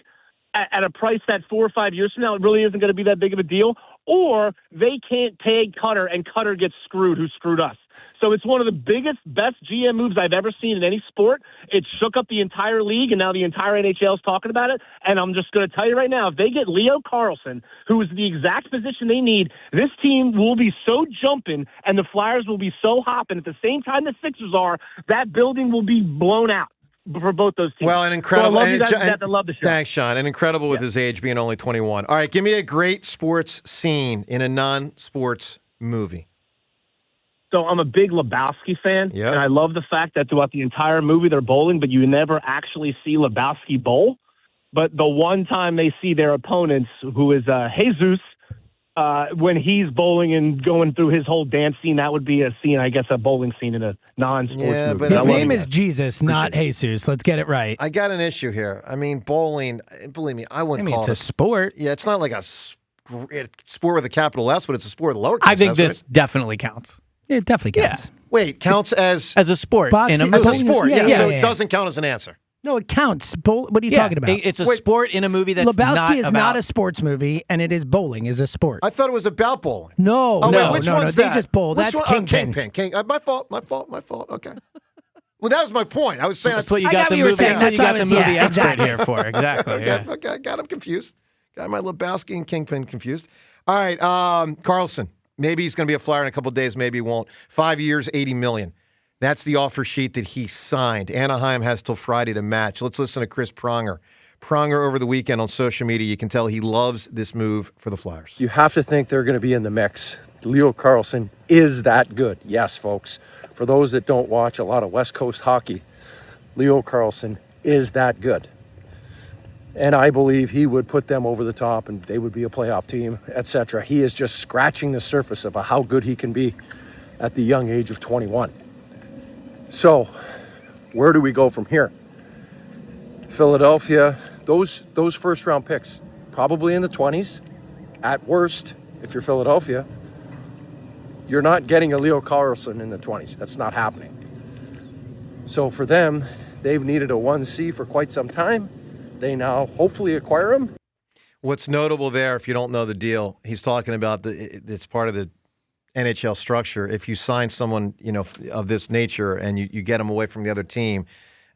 at a price that 4 or 5 years from now it really isn't going to be that big of a deal, or they can't pay Cutter and Cutter gets screwed, who screwed us. So it's one of the biggest, best GM moves I've ever seen in any sport. It shook up the entire league, and now the entire NHL is talking about it. And I'm just going to tell you right now, if they get Leo Carlsson, who is the exact position they need, this team will be so jumping, and the Flyers will be so hopping. At the same time the Sixers are, that building will be blown out for both those teams. Well, and incredible. So I love you guys that love the show. Thanks, Sean. And incredible with his age being only 21. All right, give me a great sports scene in a non-sports movie. So I'm a big Lebowski fan, and I love the fact that throughout the entire movie they're bowling, but you never actually see Lebowski bowl. But the one time they see their opponents, who is Jesus, when he's bowling and going through his whole dance scene, that would be a scene, I guess, a bowling scene in a non-sports movie. but His name is Jesus, not Appreciate Jesus. Let's get it right. I got an issue here. I mean, bowling, believe me, I wouldn't call it's it a sport. Yeah, it's not like a sport with a capital S, but it's a sport with a lowercase I think S, this right? definitely counts. It definitely counts. Wait, counts as a sport Boxing- in a as movie. a sport. Yeah, Yeah, so yeah. it doesn't count as an answer. No, it counts. What are you talking about? It's a sport in a movie that's Lebowski not is about... not a sports movie, and it is bowling is a sport. I thought it was about bowling. No, Oh, no, wait, which no, one's They that? just bowl. Which That's one? Oh, Kingpin. My fault. Okay. Well, that was my point. I was saying That's what you I got got the what you were movie. saying. That's what you That's got what the I was- movie yeah, expert exactly. here for. Exactly. Okay, yeah. okay, got him confused. Got my Lebowski and Kingpin confused. All right, Carlson. Maybe he's going to be a Flyer in a couple of days. Maybe he won't. 5 years, $80 million. That's the offer sheet that he signed. Anaheim has till Friday to match. Let's listen to Chris Pronger Pronger over the weekend on social media. You can tell he loves this move for the Flyers. You have to think they're going to be in the mix. Leo Carlsson is that good. Yes, folks. For those that don't watch a lot of West Coast hockey, Leo Carlsson is that good. And I believe he would put them over the top and they would be a playoff team, etc. He is just scratching the surface of how good he can be at the young age of 21. So, where do we go from here? Philadelphia, those first round picks, probably in the 20s. At worst, if you're Philadelphia, you're not getting a Leo Carlsson in the 20s. That's not happening. So for them, they've needed a 1C for quite some time. They now hopefully acquire him. What's notable there, if you don't know the deal, he's talking about it's part of the NHL structure. If you sign someone, of this nature and you get them away from the other team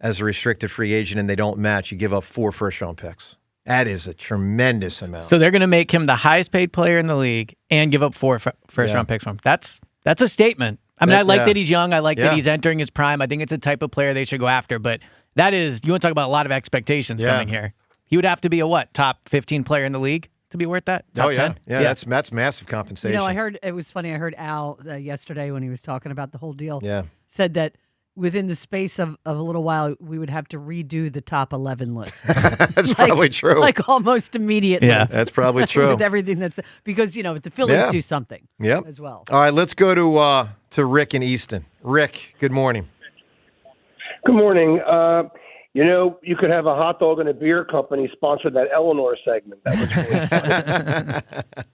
as a restricted free agent and they don't match, you give up 4 first-round picks. That is a tremendous amount. So they're going to make him the highest paid player in the league and give up 4 first-round picks for him. That's a statement. I mean, I like that he's young. I like that he's entering his prime. I think it's a type of player they should go after. But that is, you want to talk about a lot of expectations coming here. He would have to be a top 15 player in the league to be worth that? Top 10? Yeah, that's massive compensation. I heard, it was funny, I heard Al yesterday when he was talking about the whole deal, Yeah. said that within the space of a little while, we would have to redo the top 11 list. That's probably true. Like almost immediately. Yeah, that's probably true. With everything that's, because, the Phillies do something as well. All right, let's go to Rick in Easton. Rick, good morning. Good morning. You could have a hot dog and a beer company sponsor that Eleanor segment. That was really fun.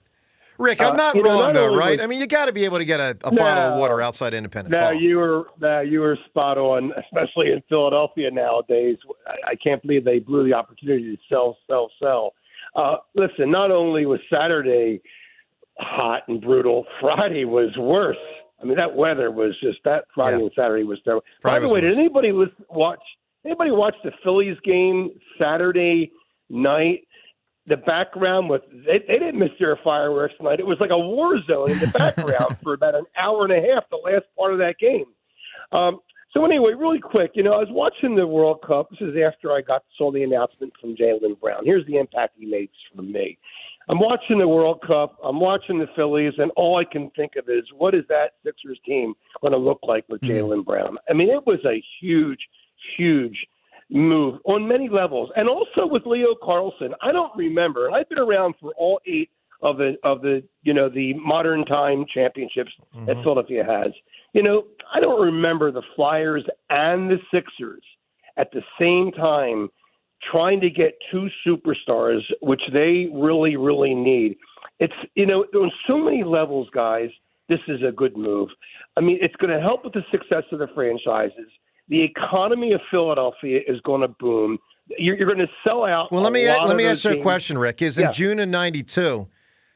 Rick, I'm not wrong, though, right? I mean, you got to be able to get a bottle of water outside Independence Hall. You were spot on, especially in Philadelphia nowadays. I can't believe they blew the opportunity to sell. Listen, not only was Saturday hot and brutal, Friday was worse. I mean, that weather was just, that Friday and Saturday was terrible. By the way, did anybody watch the Phillies game Saturday night? The background they didn't miss their fireworks tonight. It was like a war zone in the background for about an hour and a half, the last part of that game. So anyway, really quick, I was watching the World Cup. This is after I saw the announcement from Jaylen Brown. Here's the impact he makes for me. I'm watching the World Cup. I'm watching the Phillies, and all I can think of is, what is that Sixers team going to look like with Jaylen Brown? I mean, it was a huge, huge move on many levels, and also with Leo Carlsson. I don't remember, and I've been around for all 8 of the modern time championships that Philadelphia has. I don't remember the Flyers and the Sixers at the same time trying to get 2 superstars, which they really, really need. It's on so many levels, guys. This is a good move. I mean, it's going to help with the success of the franchises. The economy of Philadelphia is going to boom. You're going to sell out. Well, let me ask you a question, Rick. In June of '92,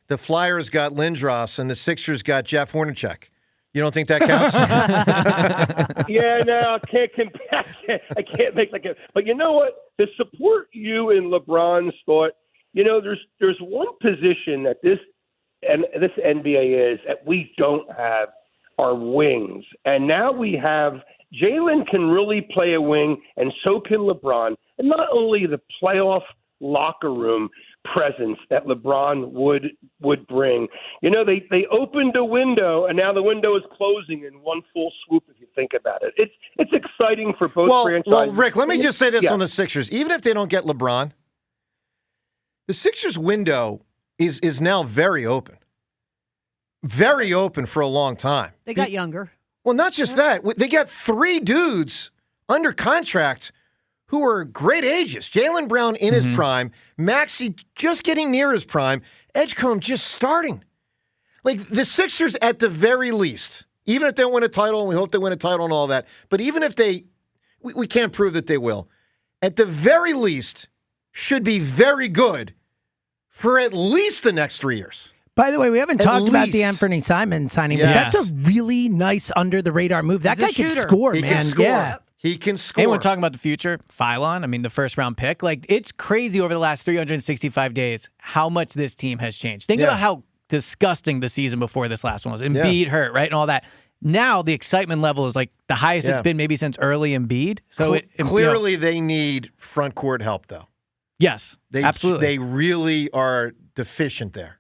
the Flyers got Lindros and the Sixers got Jeff Hornacek. You don't think that counts? Yeah, no, I can't make like it. But you know what? To support you in LeBron's thought, there's one position that this NBA is that we don't have, are wings, and now we have. Jaylen can really play a wing, and so can LeBron. And not only the playoff locker room presence that LeBron would bring. They opened a window, and now the window is closing in one full swoop, if you think about it. It's exciting for both franchises. Well, Rick, let me just say this on the Sixers. Even if they don't get LeBron, the Sixers window is now very open. Very open for a long time. They got younger. Well, not just that. They got 3 dudes under contract who are great ages. Jaylen Brown in his prime, Maxey just getting near his prime, Edgecombe just starting. Like, the Sixers, at the very least, even if they win a title, and we hope they win a title and all that, but even if we can't prove that they will, at the very least, should be very good for at least the next 3 years. By the way, we haven't talked about the Anthony Simon signing, but that's a really nice under-the-radar move. That guy can score, man. He can score. Yeah. He can score. Anyone talking about the future? Phylon, I mean, the first-round pick. Like, it's crazy over the last 365 days how much this team has changed. Think about how disgusting the season before this last one was. Embiid hurt, right, and all that. Now the excitement level is like the highest it's been maybe since early Embiid. So clearly they need front court help, though. Yes, absolutely. They really are deficient there,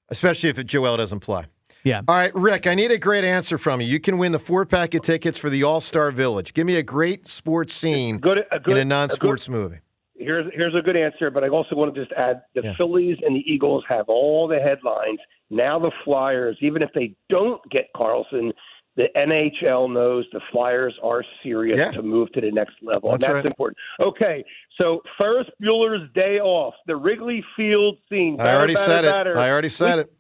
especially if Joel doesn't play. Yeah. All right, Rick, I need a great answer from you. You can win the 4-pack of tickets for the All-Star Village. Give me a great sports scene in a non-sports movie. Here's a good answer, but I also want to just add the Phillies and the Eagles have all the headlines. Now the Flyers, even if they don't get Carlson, the NHL knows the Flyers are serious to move to the next level, and that's important. Okay, so Ferris Bueller's Day Off, the Wrigley Field scene. I already said it.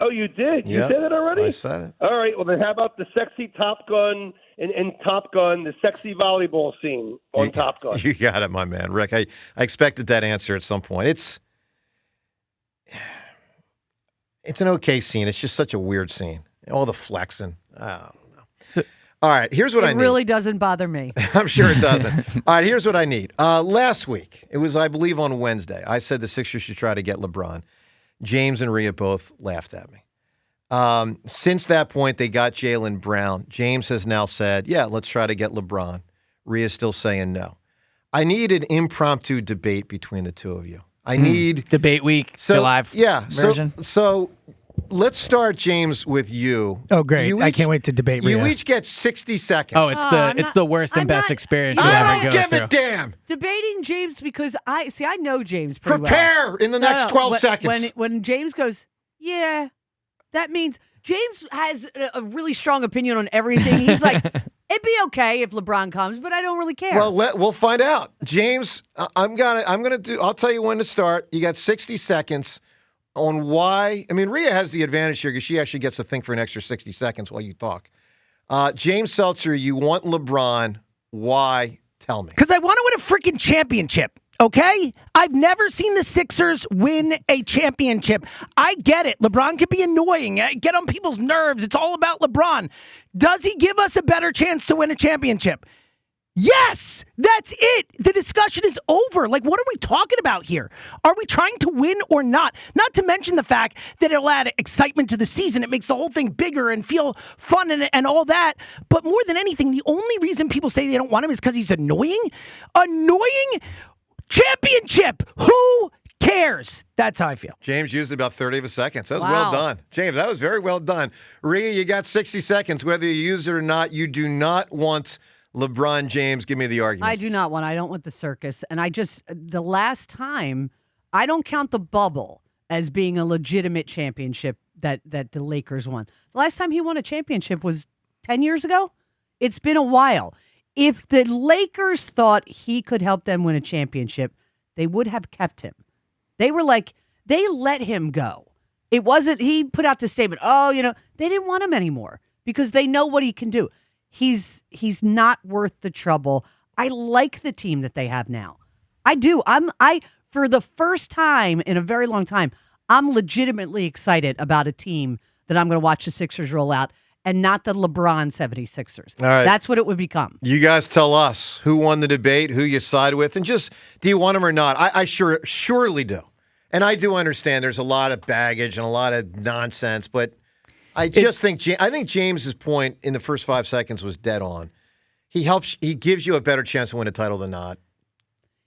Oh, you did? You said it already? I said it. All right, well, then how about the sexy Top Gun in Top Gun, the sexy volleyball scene on Top Gun? You got it, my man, Rick. I expected that answer at some point. It's an okay scene. It's just such a weird scene. All the flexing. I don't know. All right, here's what I need. It really doesn't bother me. I'm sure it doesn't. All right, here's what I need. Last week, it was, I believe, on Wednesday, I said the Sixers should try to get LeBron. James and Rhea both laughed at me. Since that point, they got Jaylen Brown. James has now said, yeah, let's try to get LeBron. Rhea's still saying no. I need an impromptu debate between the two of you. I need... Debate week, July version. So let's start, James, with you. Oh, great. I can't wait to debate Rhea. You each get 60 seconds. Oh, it's the worst and best experience you'll ever go through. I don't give a damn. Debating James because I know James pretty well. Prepare in the next 12 seconds. When James goes, yeah, that means James has a really strong opinion on everything. He's like, it'd be okay if LeBron comes, but I don't really care. Well, we'll find out. James, I'll tell you when to start. You got 60 seconds on why. I mean, Rhea has the advantage here because she actually gets to think for an extra 60 seconds while you talk. James Seltzer, you want LeBron. Why? Tell me. Because I want to win a freaking championship. Okay? I've never seen the Sixers win a championship. I get it. LeBron can be annoying. Get on people's nerves. It's all about LeBron. Does he give us a better chance to win a championship? Yes! That's it! The discussion is over. Like, what are we talking about here? Are we trying to win or not? Not to mention the fact that it'll add excitement to the season. It makes the whole thing bigger and feel fun and all that. But more than anything, the only reason people say they don't want him is because he's annoying? Annoying? Championship! Who cares? That's how I feel. James used about 30 of his seconds. That was well done. James, that was very well done. Rhea, you got 60 seconds. Whether you use it or not, you do not want LeBron James. Give me the argument. I do not want. I don't want the circus. And the last time, I don't count the bubble as being a legitimate championship that the Lakers won. The last time he won a championship was 10 years ago. It's been a while. If the Lakers thought he could help them win a championship, they would have kept him. They were like, they let him go. It wasn't, he put out the statement, they didn't want him anymore because they know what he can do. He's not worth the trouble. I like the team that they have now. I do. For the first time in a very long time, I'm legitimately excited about a team that I'm going to watch the Sixers roll out. And not the LeBron 76ers. All right. That's what it would become. You guys tell us who won the debate, who you side with, and just, do you want him or not? I surely do. And I do understand there's a lot of baggage and a lot of nonsense, but I think James's point in the first 5 seconds was dead on. He gives you a better chance to win a title than not.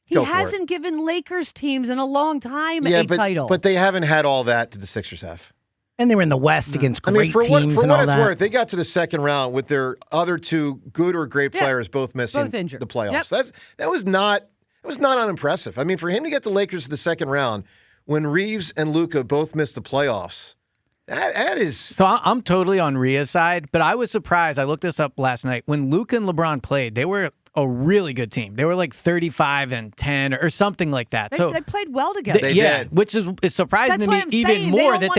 He hasn't given Lakers teams in a long time a title. But they haven't had all that that the Sixers have. And they were in the West against great teams and all that. For what it's worth, they got to the second round with their other two good or great players both missing the playoffs. Yep. That was not unimpressive. I mean, for him to get the Lakers to the second round when Reeves and Luka both missed the playoffs, that is... So I'm totally on Rhea's side, but I was surprised. I looked this up last night. When Luka and LeBron played, they were a really good team. They were like 35-10 or something like that. They played well together. They did. Which is surprising to me even more that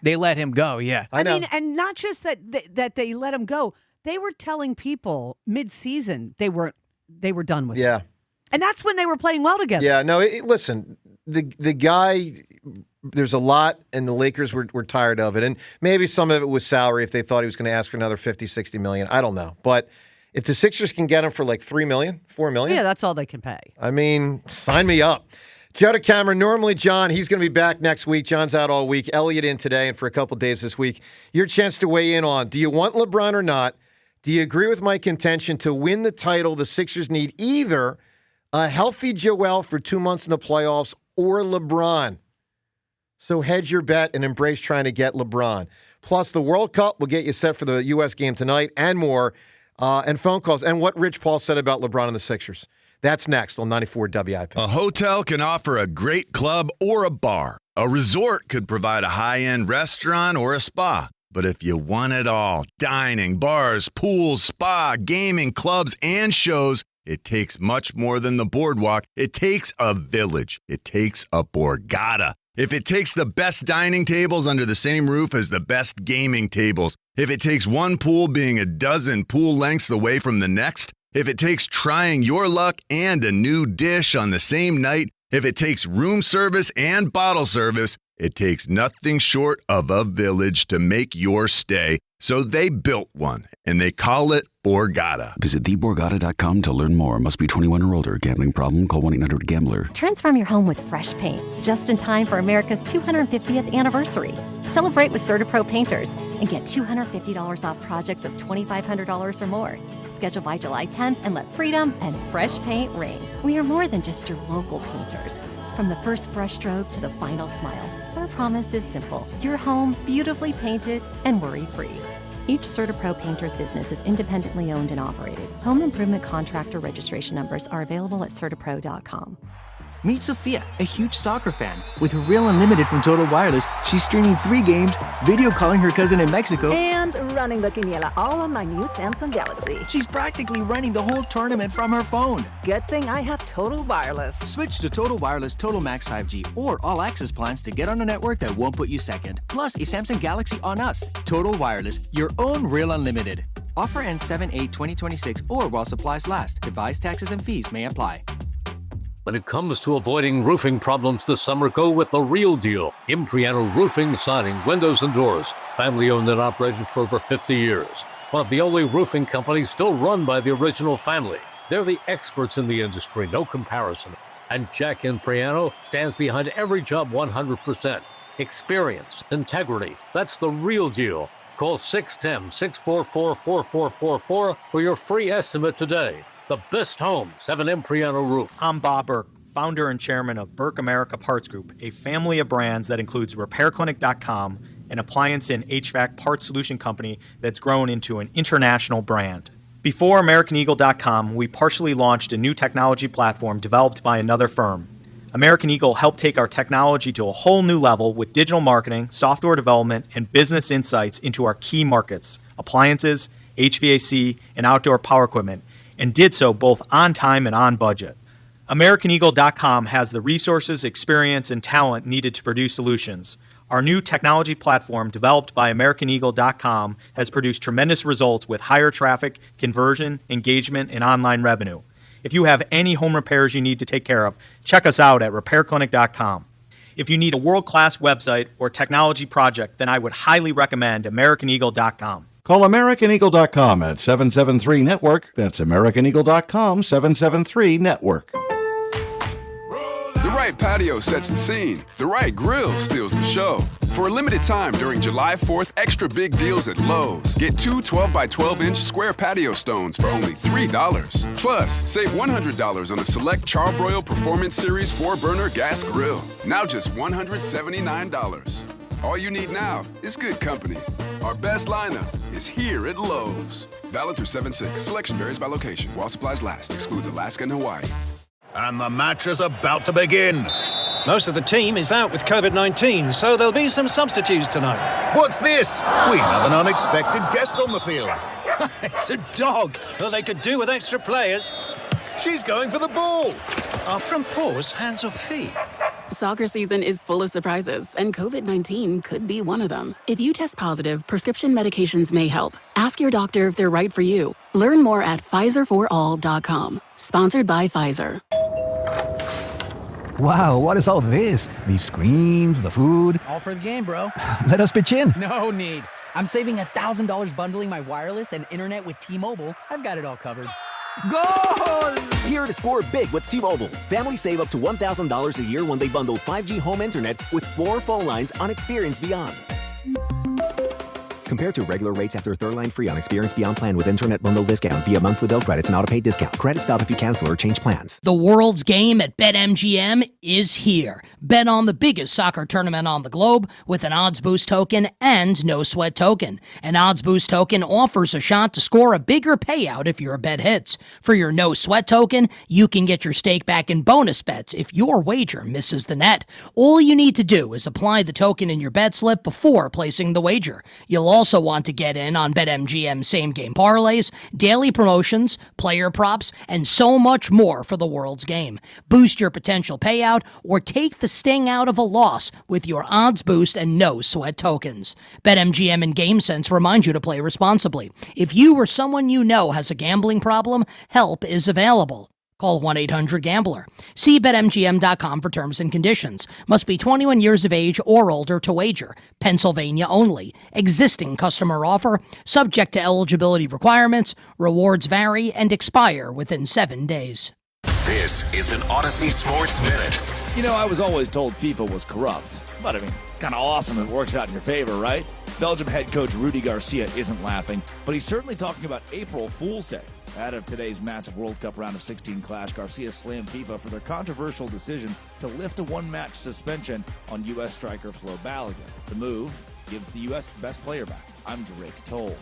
they let him go. Yeah, I mean, and not just that they let him go. They were telling people mid-season they were done with him. And that's when they were playing well together. Yeah, no, listen, the guy, there's a lot, and the Lakers were tired of it. And maybe some of it was salary if they thought he was going to ask for another $50, $60 million. I don't know. But if the Sixers can get him for like $3 million, $4 million. Yeah, that's all they can pay. I mean, sign me up. Joe DeCamera, normally John, he's going to be back next week. John's out all week. Elliot in today and for a couple days this week. Your chance to weigh in on, do you want LeBron or not? Do you agree with my contention to win the title the Sixers need either a healthy Joel for 2 months in the playoffs or LeBron. So hedge your bet and embrace trying to get LeBron. Plus, the World Cup will get you set for the U.S. game tonight and more, and phone calls, and what Rich Paul said about LeBron and the Sixers. That's next on 94 WIP. A hotel can offer a great club or a bar. A resort could provide a high-end restaurant or a spa. But if you want it all, dining, bars, pools, spa, gaming, clubs, and shows, it takes much more than the boardwalk. It takes a village. It takes a Borgata. If it takes the best dining tables under the same roof as the best gaming tables, if it takes one pool being a dozen pool lengths away from the next, if it takes trying your luck and a new dish on the same night, if it takes room service and bottle service, it takes nothing short of a village to make your stay. So they built one, and they call it Borgata. Visit theborgata.com to learn more. Must be 21 or older. Gambling problem? Call 1-800-GAMBLER. Transform your home with fresh paint, just in time for America's 250th anniversary. Celebrate with CertaPro Painters and get $250 off projects of $2,500 or more. Schedule by July 10th and let freedom and fresh paint ring. We are more than just your local painters. From the first brushstroke to the final smile, our promise is simple. Your home beautifully painted and worry-free. Each CertaPro Painters business is independently owned and operated. Home improvement contractor registration numbers are available at CertaPro.com. Meet Sophia, a huge soccer fan. With her Real Unlimited from Total Wireless, she's streaming 3 games, video calling her cousin in Mexico, and running the quiniela all on my new Samsung Galaxy. She's practically running the whole tournament from her phone. Good thing I have Total Wireless. Switch to Total Wireless Total Max 5G or All Access plans to get on a network that won't put you second. Plus, a Samsung Galaxy on us. Total Wireless, your own Real Unlimited. Offer ends 7/8/2026 or while supplies last. Device taxes and fees may apply. When it comes to avoiding roofing problems this summer, go with the real deal. Impriano Roofing, Siding, Windows, and Doors. Family owned and operated for over 50 years. One of the only roofing companies still run by the original family. They're the experts in the industry, no comparison. And Jack Impriano stands behind every job 100%. Experience, integrity, that's the real deal. Call 610-644-4444 for your free estimate today. The best homes have an Impriano roof. I'm Bob Burke, founder and chairman of Burke America Parts Group, a family of brands that includes RepairClinic.com, an appliance and HVAC parts solution company that's grown into an international brand. Before AmericanEagle.com, we partially launched a new technology platform developed by another firm. American Eagle helped take our technology to a whole new level with digital marketing, software development, and business insights into our key markets, appliances, HVAC, and outdoor power equipment, and did so both on time and on budget. AmericanEagle.com has the resources, experience, and talent needed to produce solutions. Our new technology platform, developed by AmericanEagle.com, has produced tremendous results with higher traffic, conversion, engagement, and online revenue. If you have any home repairs you need to take care of, check us out at RepairClinic.com. If you need a world-class website or technology project, then I would highly recommend AmericanEagle.com. Call AmericanEagle.com at 773-NETWORK. That's AmericanEagle.com, 773-NETWORK. The right patio sets the scene. The right grill steals the show. For a limited time during July 4th, extra big deals at Lowe's. Get 2 12-by-12-inch square patio stones for only $3. Plus, save $100 on a select Charbroil Performance Series 4-burner gas grill. Now just $179. All you need now is good company. Our best lineup is here at Lowe's. Valid through 7/6. Selection varies by location. While supplies last. Excludes Alaska and Hawaii. And the match is about to begin. Most of the team is out with COVID-19, so there'll be some substitutes tonight. What's this? We have an unexpected guest on the field. It's a dog. Well, they could do with extra players. She's going for the ball. Our front paws, hands or feet? Soccer season is full of surprises, and COVID-19 could be one of them. If you test positive, prescription medications may help. Ask your doctor if they're right for you. Learn more at PfizerForAll.com. Sponsored by Pfizer. Wow, what is all this? These screens, the food. All for the game, bro. Let us pitch in. No need. I'm saving $1,000 bundling my wireless and internet with T-Mobile. I've got it all covered. Goal! Here to score big with T-Mobile. Families save up to $1,000 a year when they bundle 5G home internet with 4 phone lines on Experience Beyond. Compared to regular rates after third line free on Experience Beyond plan with Internet Bundle discount via monthly bill credits and auto-pay discount. Credit stop if you cancel or change plans. The world's game at BetMGM is here. Bet on the biggest soccer tournament on the globe with an odds boost token and no sweat token. An odds boost token offers a shot to score a bigger payout if your bet hits. For your no sweat token, you can get your stake back in bonus bets if your wager misses the net. All you need to do is apply the token in your bet slip before placing the wager. You'll also want to get in on BetMGM same-game parlays, daily promotions, player props, and so much more for the world's game. Boost your potential payout or take the sting out of a loss with your odds boost and no sweat tokens. BetMGM and GameSense remind you to play responsibly. If you or someone you know has a gambling problem, help is available. Call 1-800-GAMBLER. See BetMGM.com for terms and conditions. Must be 21 years of age or older to wager. Pennsylvania only. Existing customer offer. Subject to eligibility requirements. Rewards vary and expire within 7 days. This is an Odyssey Sports Minute. You know, I was always told FIFA was corrupt. But, I mean, it's kind of awesome it works out in your favor, right? Belgium head coach Rudy Garcia isn't laughing, but he's certainly talking about April Fool's Day. Ahead of today's massive World Cup round of 16 clash, Garcia slammed FIFA for their controversial decision to lift a one-match suspension on U.S. striker Flo Balogun. The move gives the U.S. the best player back. I'm Drake Toll.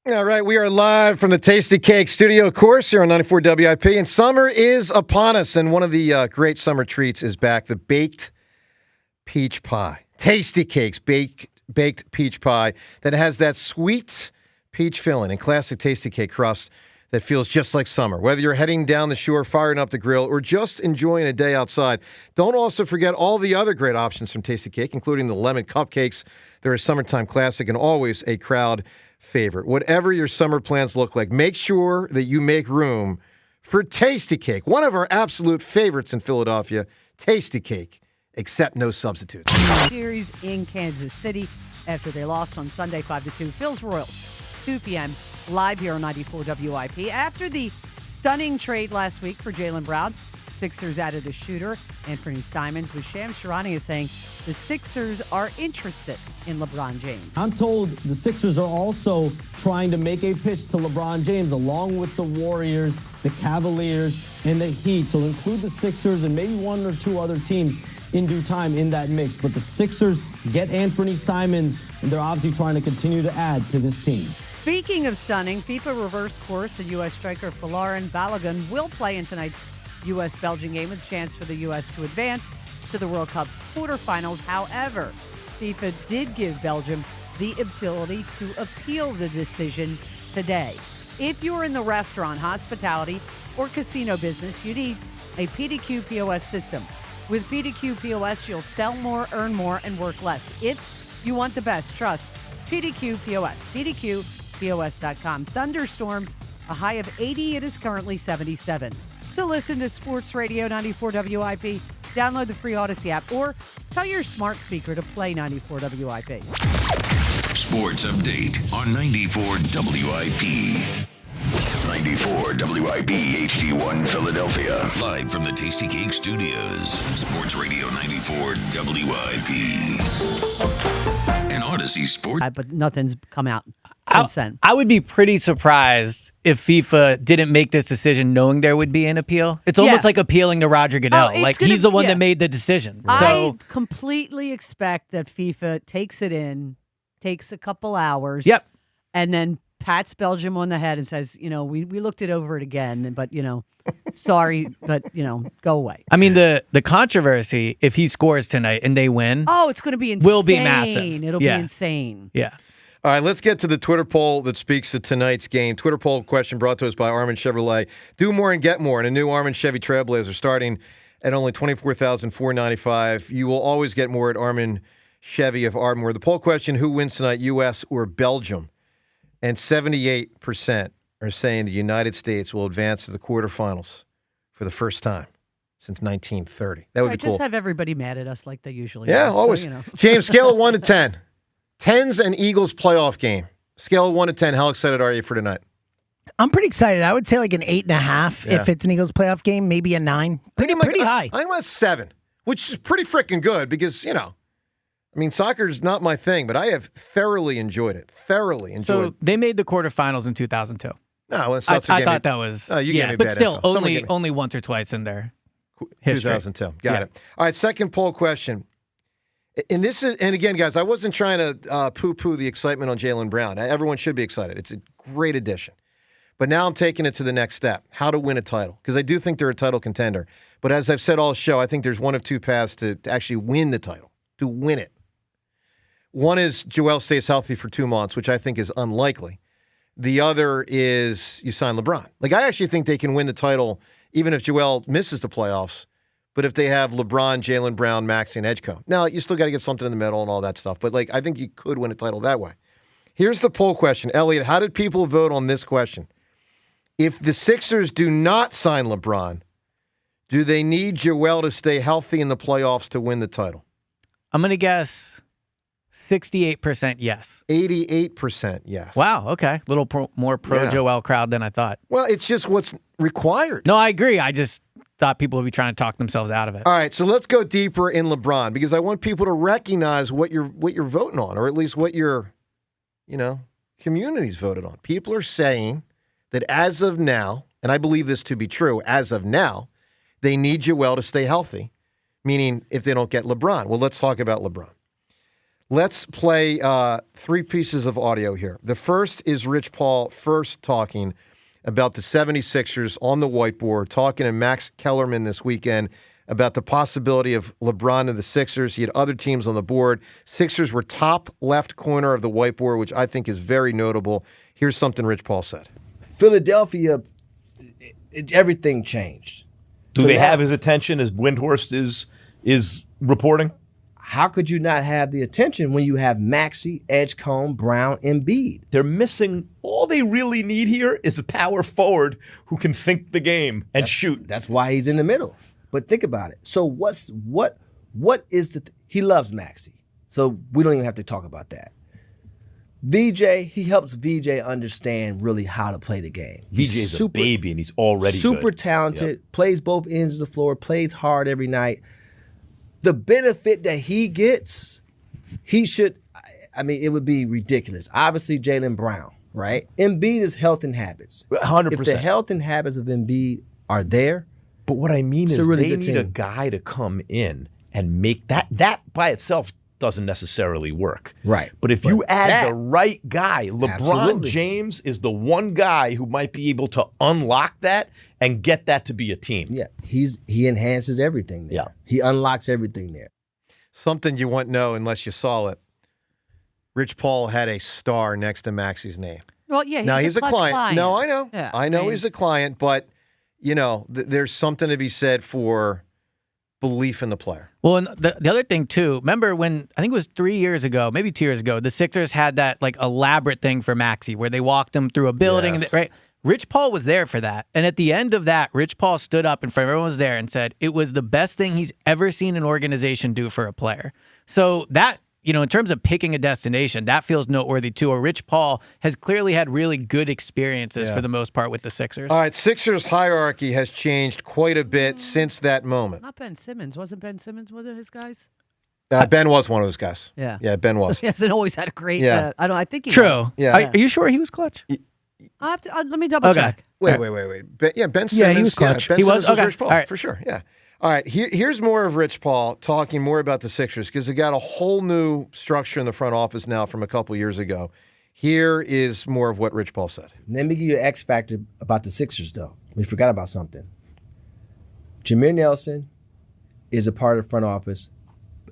All right, we are live from the Tasty Cake studio, of course, here on 94 WIP, and summer is upon us, and one of the great summer treats is back, the baked peach pie. Tasty Cakes baked peach pie that has that sweet peach filling and classic Tasty Cake crust that feels just like summer. Whether you're heading down the shore, firing up the grill, or just enjoying a day outside, don't also forget all the other great options from Tasty Cake, including the lemon cupcakes. They're a summertime classic and always a crowd favorite. Whatever your summer plans look like, make sure that you make room for Tasty Cake, one of our absolute favorites in Philadelphia, Tasty Cake. Except no substitutes. Series in Kansas City after they lost on Sunday 5-2. Phil's Royals, 2 p.m. live here on 94 WIP. After the stunning trade last week for Jaylen Brown, Sixers added a shooter, Anthony Simons, with Shams Charania saying the Sixers are interested in LeBron James. I'm told the Sixers are also trying to make a pitch to LeBron James along with the Warriors, the Cavaliers, and the Heat. So include the Sixers and maybe one or two other teams in due time in that mix. But the Sixers get Anthony Simons, and they're obviously trying to continue to add to this team. Speaking of stunning, FIFA reversed course, and U.S. striker Folarin Balogun will play in tonight's U.S.-Belgian game with a chance for the U.S. to advance to the World Cup quarterfinals. However, FIFA did give Belgium the ability to appeal the decision today. If you're in the restaurant, hospitality, or casino business, you need a PDQ POS system. With PDQ POS, you'll sell more, earn more, and work less. If you want the best, trust PDQ POS. PDQPOS.com. Thunderstorms, a high of 80. It is currently 77. To listen to Sports Radio 94 WIP, download the free Odyssey app or tell your smart speaker to play 94 WIP. Sports Update on 94 WIP. 94 WIP HD1 Philadelphia. Live from the Tasty Cake Studios. Sports Radio 94 WIP. An Odyssey Sport. But nothing's come out since then. I would be pretty surprised if FIFA didn't make this decision knowing there would be an appeal. It's almost like appealing to Roger Goodell. Like he's the one that made the decision. I completely expect that FIFA takes it in, takes a couple hours. Yep. And then pats Belgium on the head and says, we looked it over it again, but, sorry, but, go away. I mean, the controversy, if he scores tonight and they win. Oh, it's going to be insane. Will be massive. It'll be insane. Yeah. All right, let's get to the Twitter poll that speaks to tonight's game. Twitter poll question brought to us by Armin Chevrolet. Do more and get more in a new Armin Chevy Trailblazer starting at only $24,495. You will always get more at Armin Chevy of Ardmore. The poll question, who wins tonight, U.S. or Belgium? And 78% are saying the United States will advance to the quarterfinals for the first time since 1930. That would be cool. Just have everybody mad at us like they usually are. Yeah, always. So, James, scale of 1 to 10. 10's an Eagles playoff game. Scale of 1 to 10. How excited are you for tonight? I'm pretty excited. I would say like an 8.5 if it's an Eagles playoff game, maybe a 9. Pretty high. I think about 7, which is pretty freaking good because, I mean, soccer's not my thing, but I have thoroughly enjoyed it. So they made the quarterfinals in 2002. No, well, I thought that was you gave me but bad still info. only once or twice in their history. 2010. Got it. All right, second poll question. And this is, and again, guys, I wasn't trying to poo-poo the excitement on Jaylen Brown. Everyone should be excited. It's a great addition. But now I'm taking it to the next step: how to win a title, because I do think they're a title contender. But as I've said all show, I think there's one of two paths to actually win the title, to win it. One is Joel stays healthy for 2 months, which I think is unlikely. The other is you sign LeBron. Like, I actually think they can win the title even if Joel misses the playoffs, but if they have LeBron, Jaylen Brown, Maxey, and Edgecombe. Now, you still got to get something in the middle and all that stuff, but like, I think you could win a title that way. Here's the poll question. Elliot, how did people vote on this question? If the Sixers do not sign LeBron, do they need Joel to stay healthy in the playoffs to win the title? I'm going to guess 68% yes. 88% yes. Wow, okay. A little more pro-Joel crowd than I thought. Well, it's just what's required. No, I agree. I just thought people would be trying to talk themselves out of it. All right, so let's go deeper in LeBron, because I want people to recognize what you're voting on, or at least what your, community's voted on. People are saying that as of now, and I believe this to be true, as of now, they need Joel to stay healthy, meaning if they don't get LeBron. Well, let's talk about LeBron. Let's play 3 pieces of audio here. The first is Rich Paul first talking about the 76ers on the whiteboard, talking to Max Kellerman this weekend about the possibility of LeBron and the Sixers. He had other teams on the board. Sixers were top left corner of the whiteboard, which I think is very notable. Here's something Rich Paul said. Philadelphia, everything changed. Do they have his attention as Windhorst is reporting? How could you not have the attention when you have Maxey, Edgecombe, Brown, Embiid? They're missing. All they really need here is a power forward who can think the game and shoot. That's why he's in the middle. But think about it. So what is he loves Maxey. So we don't even have to talk about that. VJ, he helps VJ understand really how to play the game. VJ's a baby and he's already super good. Talented, plays both ends of the floor, plays hard every night. The benefit that he gets, it would be ridiculous. Obviously, Jaylen Brown, right? Embiid is health and habits. 100%. If the health and habits of Embiid are there, but what I mean is really they need a guy to come in and make that by itself doesn't necessarily work. Right. But if you add the right guy, LeBron Absolutely. James is the one guy who might be able to unlock that and get that to be a team. Yeah, he enhances everything there. Yeah. He unlocks everything there. Something you wouldn't know unless you saw it. Rich Paul had a star next to Maxey's name. Well, yeah, he's a clutch client. No, I know. Yeah, I know he's a client, but, there's something to be said for belief in the player. Well, and the other thing, too, remember when, I think it was 3 years ago, maybe 2 years ago, the Sixers had that, elaborate thing for Maxey where they walked him through a building, Yes. right? Rich Paul was there for that. And at the end of that, Rich Paul stood up in front of everyone was there and said it was the best thing he's ever seen an organization do for a player. So that, in terms of picking a destination, that feels noteworthy too. Or Rich Paul has clearly had really good experiences for the most part with the Sixers. All right, Sixers hierarchy has changed quite a bit since that moment. Not Ben Simmons. Wasn't Ben Simmons one of his guys? Ben was one of those guys. Yeah. Yeah, Ben was. So he hasn't always had a great. Yeah. I think he True. was. Yeah. Are you sure he was clutch? Let me double check. Wait. Ben Simmons. Yeah, he was clutch. Ben He Simmons was? Okay. Rich Paul, All right. for sure. Yeah. All right. Here's more of Rich Paul talking more about the Sixers because they got a whole new structure in the front office now from a couple years ago. Here is more of what Rich Paul said. Let me give you an X factor about the Sixers, though. We forgot about something. Jameer Nelson is a part of the front office,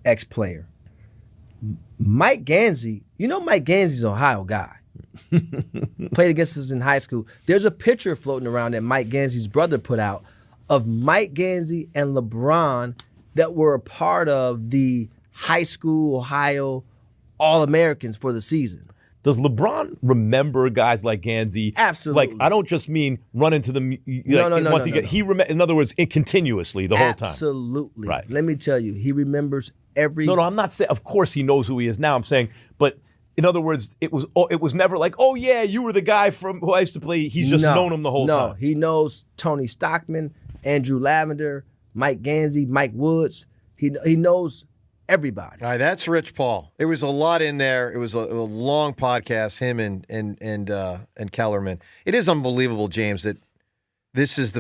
ex-player. Mike Gansey, Mike Gansey's an Ohio guy. Played against us in high school. There's a picture floating around that Mike Gansey's brother put out of Mike Gansey and LeBron that were a part of the high school Ohio All-Americans for the season. Does LeBron remember guys like Gansey? Absolutely. I don't just mean run into the No. He in other words, continuously the whole time. Absolutely. Right. Let me tell you, he remembers every. No, I'm not saying. Of course, he knows who he is now. I'm saying, but in other words, it was never like, oh yeah, you were the guy from who I used to play. He's just known him the whole time. No, he knows Tony Stockman, Andrew Lavender, Mike Gansey, Mike Woods. He knows everybody. All right, that's Rich Paul. There was a lot in there. It was a long podcast, him and Kellerman. It is unbelievable, James, that this is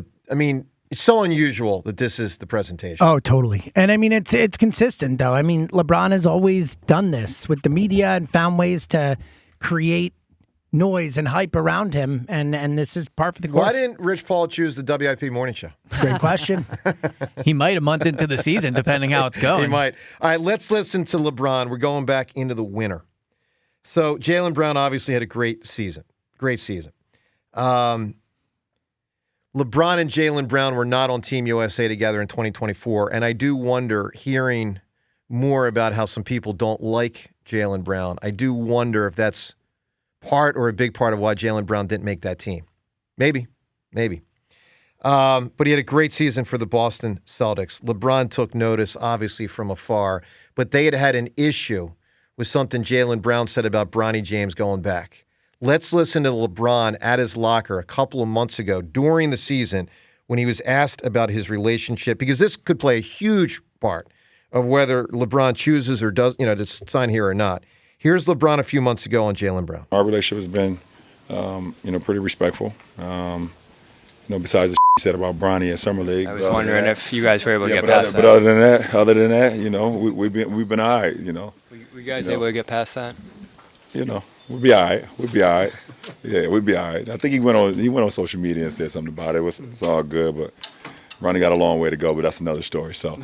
it's so unusual that this is the presentation. Oh, totally. And I mean, it's consistent, though. I mean, LeBron has always done this with the media and found ways to create noise and hype around him, and this is par for the course. Why didn't Rich Paul choose the WIP morning show? Great question. He might a month into the season, depending how it's going. He might. All right, let's listen to LeBron. We're going back into the winter. So Jaylen Brown obviously had a great season. Great season. LeBron and Jaylen Brown were not on Team USA together in 2024, and I do wonder, hearing more about how some people don't like Jaylen Brown, I do wonder if that's part or a big part of why Jaylen Brown didn't make that team. Maybe. But he had a great season for the Boston Celtics. LeBron took notice, obviously, from afar, but they had an issue with something Jaylen Brown said about Bronny James going back. Let's listen to LeBron at his locker a couple of months ago during the season when he was asked about his relationship, because this could play a huge part of whether LeBron chooses or does, to sign here or not. Here's LeBron a few months ago on Jaylen Brown. Our relationship has been, pretty respectful. Besides the he said about Bronny at Summer League. I was wondering if you guys were able to get past that. But other than that, we've been all right. Were you guys able to get past that? We'll be all right. Yeah, we'll be all right. I think he went on social media and said something about it. It's all good, but Ronnie got a long way to go. But that's another story. So,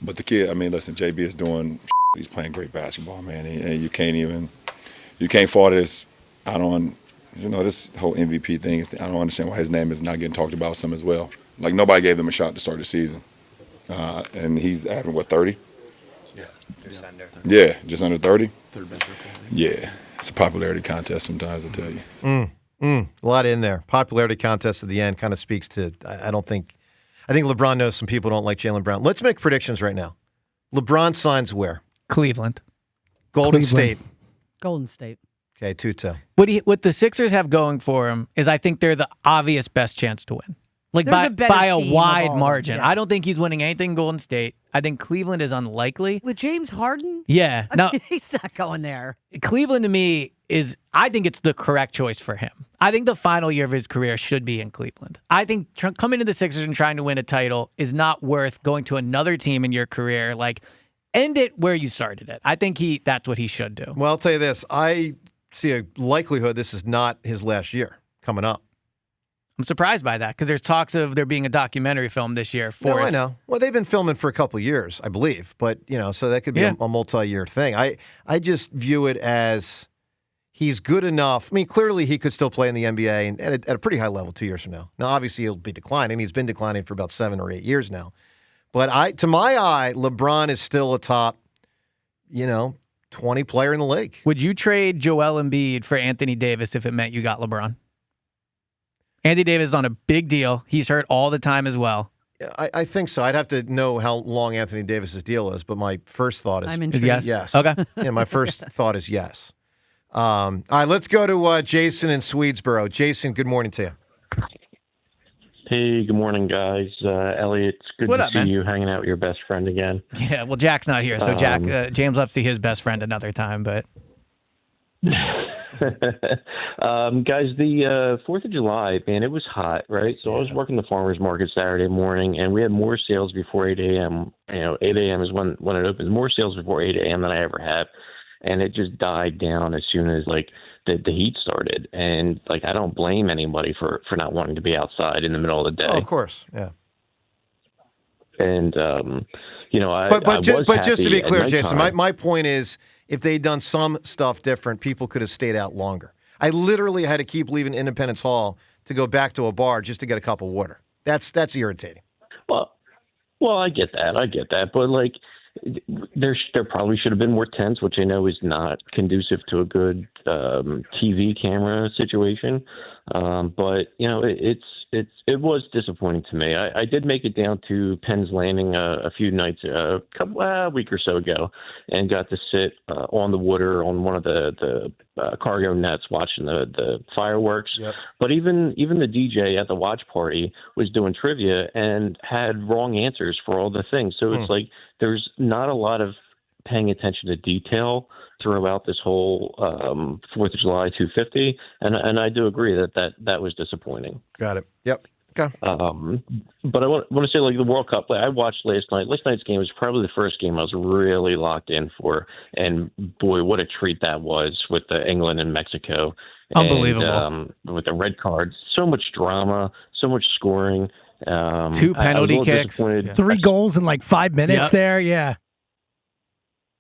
but the kid, listen, JB is doing. He's playing great basketball, man, and you can't fault this. This whole MVP thing. I don't understand why his name is not getting talked about some as well. Like, nobody gave them a shot to start the season, and he's having 30? Yeah, just under. Yeah, just under 30. Third best record. Yeah, it's a popularity contest sometimes, I tell you. A lot in there. Popularity contest at the end kind of speaks to. I think LeBron knows some people don't like Jaylen Brown. Let's make predictions right now. LeBron signs where? Cleveland. Golden State. Golden State. Okay, 2-2. What the Sixers have going for him is I think they're the obvious best chance to win. Like They're by a team wide of all, margin. yeah. I don't think he's winning anything in Golden State. I think Cleveland is unlikely. With James Harden? Yeah. I mean, he's not going there. Cleveland to me I think it's the correct choice for him. I think the final year of his career should be in Cleveland. I think coming to the Sixers and trying to win a title is not worth going to another team in your career. Like, end it where you started it. I think that's what he should do. Well, I'll tell you this. I see a likelihood this is not his last year coming up. I'm surprised by that because there's talks of there being a documentary film this year for us. I know. Well, they've been filming for a couple of years, I believe. But, so that could be a multi-year thing. I just view it as he's good enough. Clearly he could still play in the NBA and at a pretty high level 2 years from now. Now, obviously he'll be declining. He's been declining for about 7 or 8 years now. But to my eye, LeBron is still a top, 20 player in the league. Would you trade Joel Embiid for Anthony Davis if it meant you got LeBron? Anthony Davis is on a big deal. He's hurt all the time as well. Yeah, I think so. I'd have to know how long Anthony Davis's deal is, but my first thought is yes. Okay. Yeah, my first thought is yes. All right, let's go to Jason in Swedesboro. Jason, good morning to you. Hey, good morning, guys. Elliot, it's good to see you hanging out with your best friend again. Yeah, well, Jack's not here, so James left to see his best friend another time, but... Guys, the 4th of July, man, it was hot, right? So I was working the farmer's market Saturday morning, and we had more sales before 8 a.m. 8 a.m. is when it opens. More sales before 8 a.m. than I ever have. And it just died down as soon as, the heat started. And, I don't blame anybody for not wanting to be outside in the middle of the day. Oh, of course, yeah. And, But just to be clear, Jason, my point is, if they'd done some stuff different, people could have stayed out longer. I literally had to keep leaving Independence Hall to go back to a bar just to get a cup of water. That's irritating. Well, I get that. But there probably should have been more tents, which I know is not conducive to a good TV camera situation. But it's it was disappointing to me. I did make it down to Penn's Landing a few nights, a week or so ago, and got to sit on the water on one of the cargo nets watching the fireworks. Yep. But even the DJ at the watch party was doing trivia and had wrong answers for all the things. So it's like there's not a lot of paying attention to detail throughout this whole 4th of July 250, and I do agree that was disappointing. Got it. Yep. Okay. But I want to say, like, the World Cup, I watched last night. Last night's game was probably the first game I was really locked in for, and boy, what a treat that was with the England and Mexico. Unbelievable. And, with the red cards, so much drama, so much scoring. 2 penalty kicks. 3 goals in like 5 minutes there. Yeah.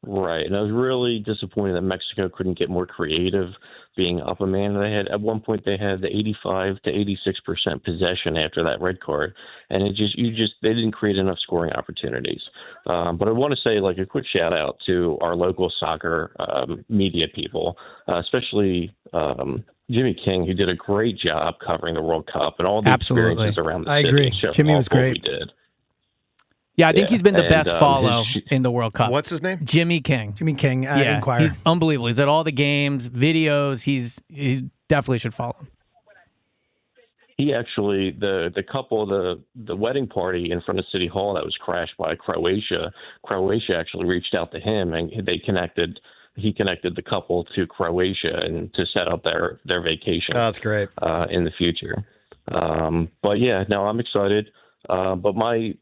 Right, and I was really disappointed that Mexico couldn't get more creative, being up a man. They had at one point they had the 85 to 86% possession after that red card, and they didn't create enough scoring opportunities. But I want to say, like, a quick shout out to our local soccer media people, especially Jimmy King, who did a great job covering the World Cup and all the experiences around the city. I agree. Jimmy was great. We did. Yeah, I think he's been the best follow in the World Cup. What's his name? Jimmy King. Jimmy King, Inquirer. He's unbelievable. He's at all the games, videos. He definitely should follow him. He actually, the couple, the wedding party in front of City Hall that was crashed by Croatia actually reached out to him, and he connected the couple to Croatia and to set up their vacation. Oh, that's great. In the future. But yeah, no, I'm excited. But my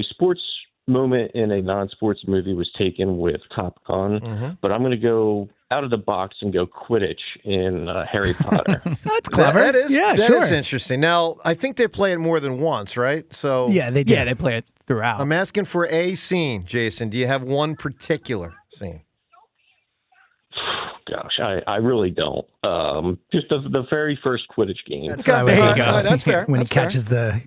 sports moment in a non-sports movie was taken with Top Gun, but I'm going to go out of the box and go Quidditch in Harry Potter. That's clever. That is interesting. Now, I think they play it more than once, right? So yeah, they do. Yeah, they play it throughout. I'm asking for a scene, Jason. Do you have one particular scene? Gosh, I really don't. Just the very first Quidditch game. That's there you go. That's fair. When he catches the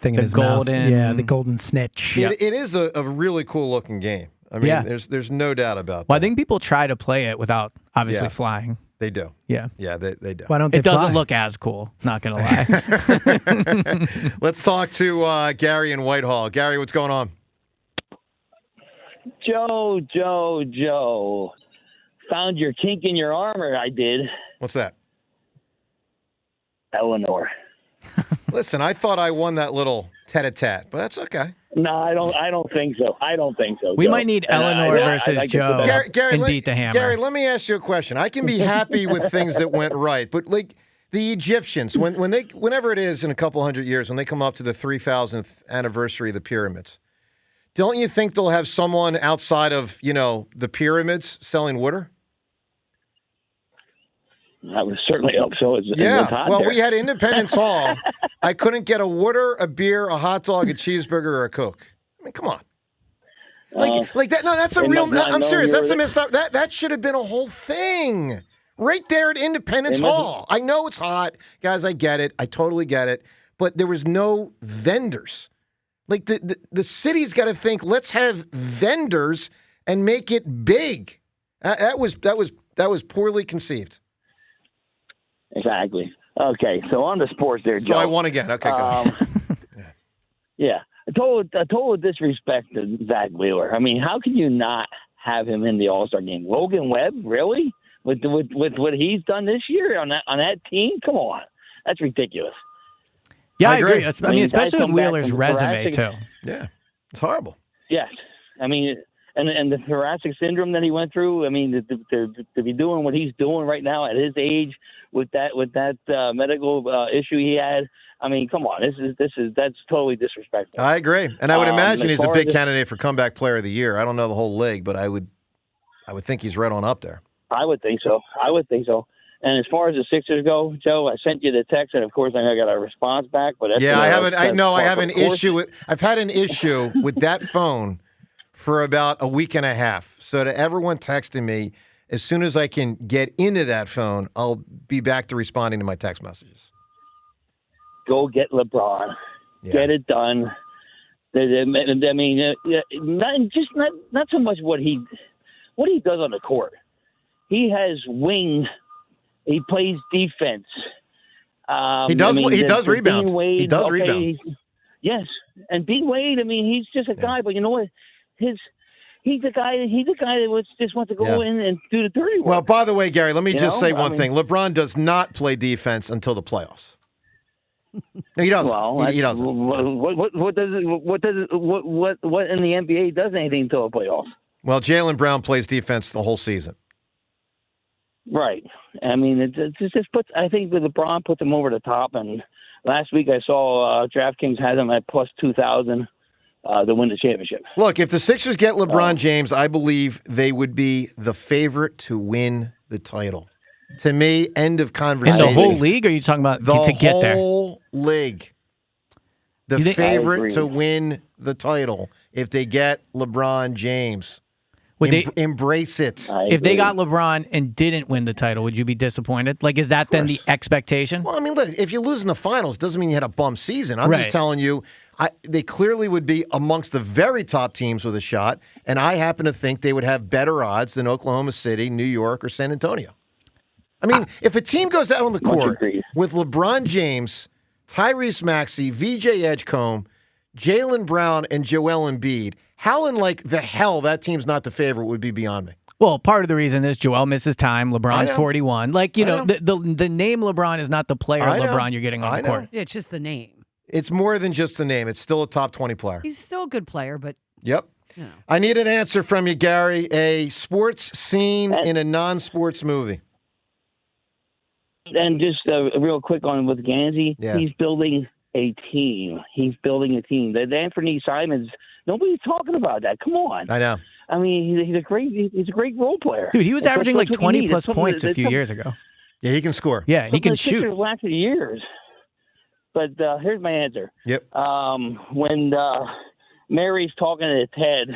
thing in his mouth. Yeah, the golden snitch. It is a really cool looking game. I mean, there's no doubt about that. Well, I think people try to play it without obviously flying. They do. Yeah. Yeah, they do. Why don't they It doesn't fly? look as cool, not going to lie. Let's talk to Gary in Whitehall. Gary, what's going on? Joe. Found your kink in your armor. I did. What's that? Eleanor. Listen, I thought I won that little tete-a-tete, but that's okay. No, I don't think so. We Joe. might need Eleanor versus Joe and beat the hammer. Gary, let me ask you a question. I can be happy with things that went right, but like the Egyptians, whenever it is in a couple hundred years, when they come up to the 3,000th anniversary of the pyramids, don't you think they'll have someone outside of, the pyramids selling water? I would certainly hope so. Well, we had Independence Hall. I couldn't get a water, a beer, a hot dog, a cheeseburger, or a Coke. I mean, come on. Like that. No, that's a real. I'm serious. That's a missed up. That should have been a whole thing right there at Independence Hall. I know it's hot, guys. I get it. I totally get it. But there was no vendors. Like the city's got to think. Let's have vendors and make it big. That was poorly conceived. Exactly. Okay, so on the sports there, Joe. So I won again. Okay, go. Yeah. Total disrespect to Zach Wheeler. I mean, how can you not have him in the All-Star game? Logan Webb, really? With what he's done this year on that team? Come on. That's ridiculous. Yeah, I agree. I mean, especially with Wheeler's resume, too. Yeah, it's horrible. Yes. I mean, and the thoracic syndrome that he went through, I mean, to be doing what he's doing right now at his age with that medical issue he had, I mean, come on, that's totally disrespectful. I agree, and I would imagine he's a big candidate for comeback player of the year. I don't know the whole league, but I would think he's right on up there. I would think so. And as far as the Sixers go, Joe, I sent you the text, and of course I got a response back. But that's I have an issue with. I've had an issue with that phone for about a week and a half. So to everyone texting me, as soon as I can get into that phone, I'll be back to responding to my text messages. Go get LeBron. Yeah. Get it done. I mean, not so much what he does on the court. He has wing. He plays defense. He does. I mean, he does the rebound. Dean Wade, He does okay, rebound. Yes, and Dean Wade. I mean, he's just a guy, but you know what? He's a guy that just wants to go in and do the dirty work. Well, by the way, Gary, let me You just know? say one thing. LeBron does not play defense until the playoffs. No, he doesn't. Well, he doesn't. What in the NBA does anything until the playoffs? Well, Jaylen Brown plays defense the whole season. Right. I mean, it just puts. I think with LeBron puts him over the top. And last week I saw DraftKings had him at plus 2,000 to win the championship. Look, if the Sixers get LeBron James, I believe they would be the favorite to win the title. To me, end of conversation. In the whole league, or are you talking about to get there? The whole league. The favorite to win the title if they get LeBron James. Would they embrace it? If they got LeBron and didn't win the title, would you be disappointed? Like, is that then the expectation? Well, I mean, look, if you lose in the finals, doesn't mean you had a bum season. I'm Right. just telling you, they clearly would be amongst the very top teams with a shot, and I happen to think they would have better odds than Oklahoma City, New York, or San Antonio. I mean, if a team goes out on the court with LeBron James, Tyrese Maxey, VJ Edgecombe, Jaylen Brown, and Joel Embiid, how in the hell that team's not the favorite would be beyond me. Well, part of the reason is Joel misses time. LeBron's 41. Like, you know, the name LeBron is not the player LeBron you're getting on the court. Yeah, it's just the name. It's more than just the name. It's still a top 20 player. He's still a good player, but Yep. you know. I need an answer from you, Gary. A sports scene in a non-sports movie. And just real quick on with Gansey, Yeah. he's building a team. He's building a team. That Anthony Simons, nobody's talking about that. Come on. I know. I mean, he's a great role player. Dude, he was That's averaging what like you 20 need. plus It's points a something- few it's years ago. Yeah, he can score. Yeah, he can something the shoot. Sixers lacked for years. But here's my answer. Yep. When Mary's talking to Ted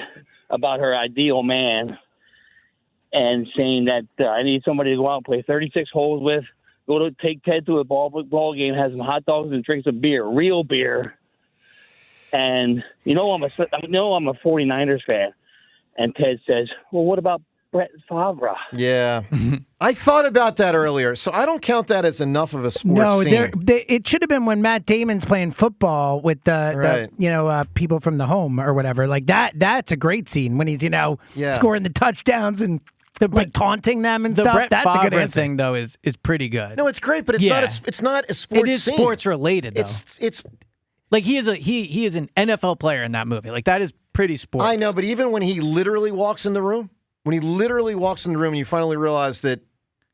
about her ideal man and saying that I need somebody to go out and play 36 holes with, go to take Ted to a ball game, have some hot dogs and drink some beer, real beer. And I'm a 49ers fan. And Ted says, well, what about Brett Favre? Yeah. I thought about that earlier, so I don't count that as enough of a sports scene. It should have been when Matt Damon's playing football with the people from the home or whatever. Like that's a great scene when he's scoring the touchdowns and taunting them and The stuff. Brett That's a good Favre answer. thing though is pretty good. No, it's great, but it's not a sports It is scene. sports related though. It's like he is an NFL player in that movie. Like that is pretty sports. I know, but even when he literally walks in the room, and you finally realize that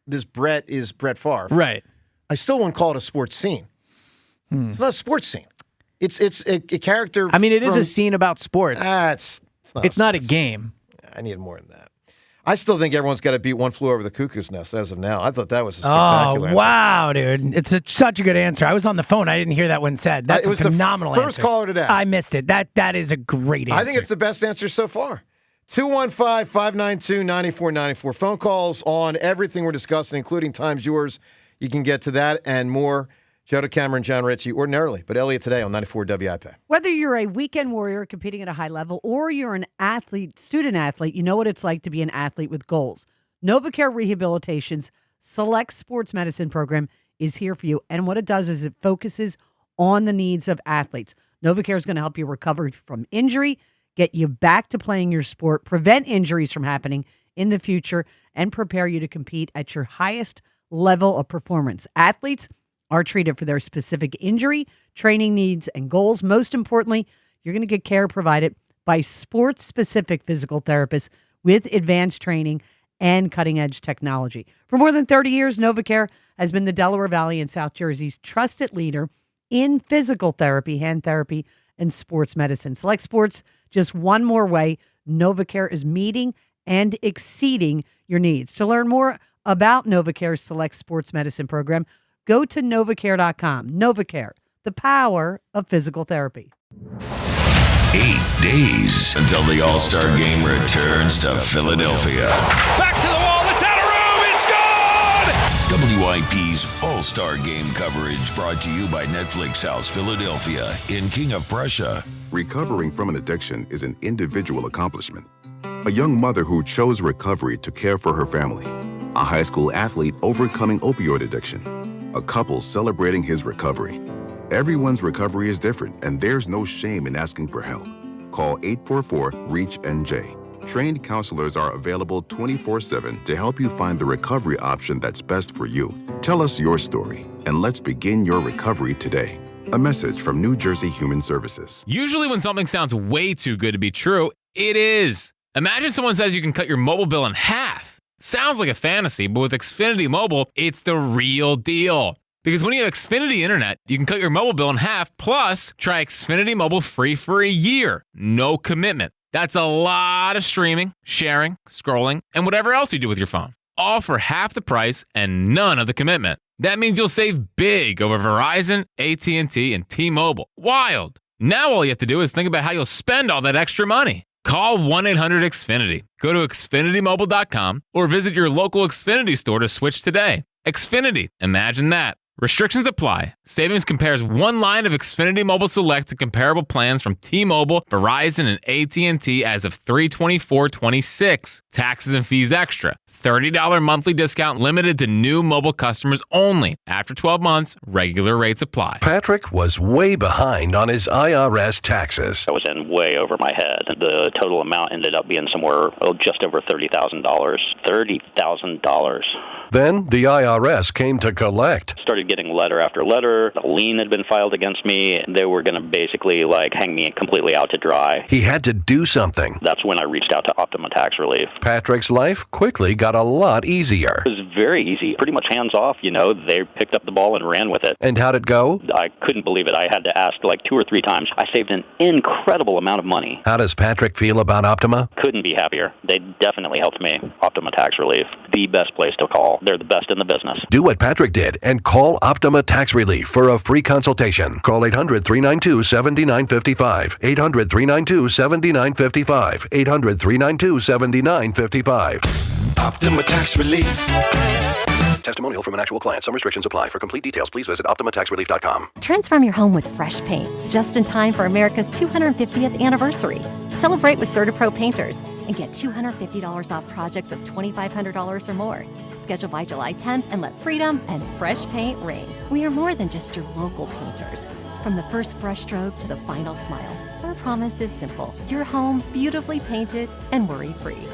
this Brett is Brett Favre. Right. I still wouldn't call it a sports scene. It's not a sports scene. It's a character. I mean, it is a scene about sports. It's not a game. I need more than that. I still think everyone's got to beat One Flew Over the Cuckoo's Nest as of now. I thought that was a spectacular answer. Wow, dude. It's such a good answer. I was on the phone. I didn't hear that one said. That's It a was the phenomenal first answer. caller today. I missed it. That is a great answer. I think it's the best answer so far. 215-592-9494. Phone calls on everything we're discussing, including times yours. You can get to that and more. Joe DeCamera and John Ritchie, ordinarily, but Elliot today on 94 WIP. Whether you're a weekend warrior competing at a high level or you're an athlete, student athlete, you know what it's like to be an athlete with goals. NovaCare Rehabilitation's Select Sports Medicine program is here for you. And what it does is it focuses on the needs of athletes. NovaCare is going to help you recover from injury, get you back to playing your sport, prevent injuries from happening in the future, and prepare you to compete at your highest level of performance. Athletes are treated for their specific injury, training needs, and goals. Most importantly, you're going to get care provided by sports-specific physical therapists with advanced training and cutting-edge technology. For more than 30 years, NovaCare has been the Delaware Valley and South Jersey's trusted leader in physical therapy, hand therapy, and sports medicine. Select Sports, just one more way NovaCare is meeting and exceeding your needs. To learn more about NovaCare's Select Sports Medicine program, go to NovaCare.com. NovaCare, the power of physical therapy. 8 days until the All-Star game returns to Philadelphia. Back to the wall, it's out of room, it's gone! WIP's All-Star game coverage brought to you by Netflix House Philadelphia in King of Prussia. Recovering from an addiction is an individual accomplishment. A young mother who chose recovery to care for her family. A high school athlete overcoming opioid addiction. a couple celebrating his recovery. Everyone's recovery is different, and there's no shame in asking for help. Call 844-REACH-NJ. Trained counselors are available 24/7 to help you find the recovery option that's best for you. Tell us your story, and let's begin your recovery today. A message from New Jersey Human Services. Usually when something sounds way too good to be true, it is. Imagine someone says you can cut your mobile bill in half. Sounds like a fantasy, but with Xfinity Mobile, it's the real deal. Because when you have Xfinity Internet, you can cut your mobile bill in half, plus try Xfinity Mobile free for a year. No commitment. That's a lot of streaming, sharing, scrolling, and whatever else you do with your phone. All for half the price and none of the commitment. That means you'll save big over Verizon, AT&T, and T-Mobile. Wild. Now all you have to do is think about how you'll spend all that extra money. Call 1-800-XFINITY. Go to XfinityMobile.com or visit your local Xfinity store to switch today. Xfinity. Imagine that. Restrictions apply. Savings compares one line of Xfinity Mobile Select to comparable plans from T-Mobile, Verizon, and AT&T as of 3/24/26. Taxes and fees extra. $30 monthly discount limited to new mobile customers only. After 12 months, regular rates apply. Patrick was way behind on his IRS taxes. I was in way over my head. The total amount ended up being somewhere just over $30,000. $30,000. Then the IRS came to collect. Started getting letter after letter. A lien had been filed against me. They were going to basically hang me completely out to dry. He had to do something. That's when I reached out to Optima Tax Relief. Patrick's life quickly got a lot easier. It was very easy, pretty much hands off. They picked up the ball and ran with it. And how'd it go? I couldn't believe it. I had to ask 2 or 3 times. I saved an incredible amount of money. How does Patrick feel about Optima? Couldn't be happier. They definitely helped me. Optima Tax Relief, the best place to call. They're the best in the business. Do what Patrick did and call Optima Tax Relief for a free consultation. Call 800-392-7955. 800-392-7955. 800-392-7955. Optima Tax Relief. Testimonial from an actual client. Some restrictions apply. For complete details, please visit OptimaTaxRelief.com. Transform your home with fresh paint, just in time for America's 250th anniversary. Celebrate with CertaPro Painters and get $250 off projects of $2,500 or more. Schedule by July 10th and let freedom and fresh paint ring. We are more than just your local painters. From the first brushstroke to the final smile, our promise is simple. Your home beautifully painted and worry-free.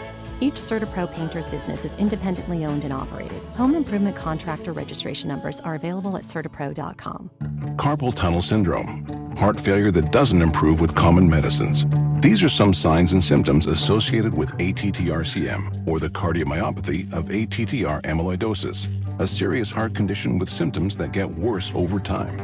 Each CertaPro Painters business is independently owned and operated. Home improvement contractor registration numbers are available at CertaPro.com. Carpal tunnel syndrome, heart failure that doesn't improve with common medicines. These are some signs and symptoms associated with ATTR-CM, or the cardiomyopathy of ATTR amyloidosis, a serious heart condition with symptoms that get worse over time.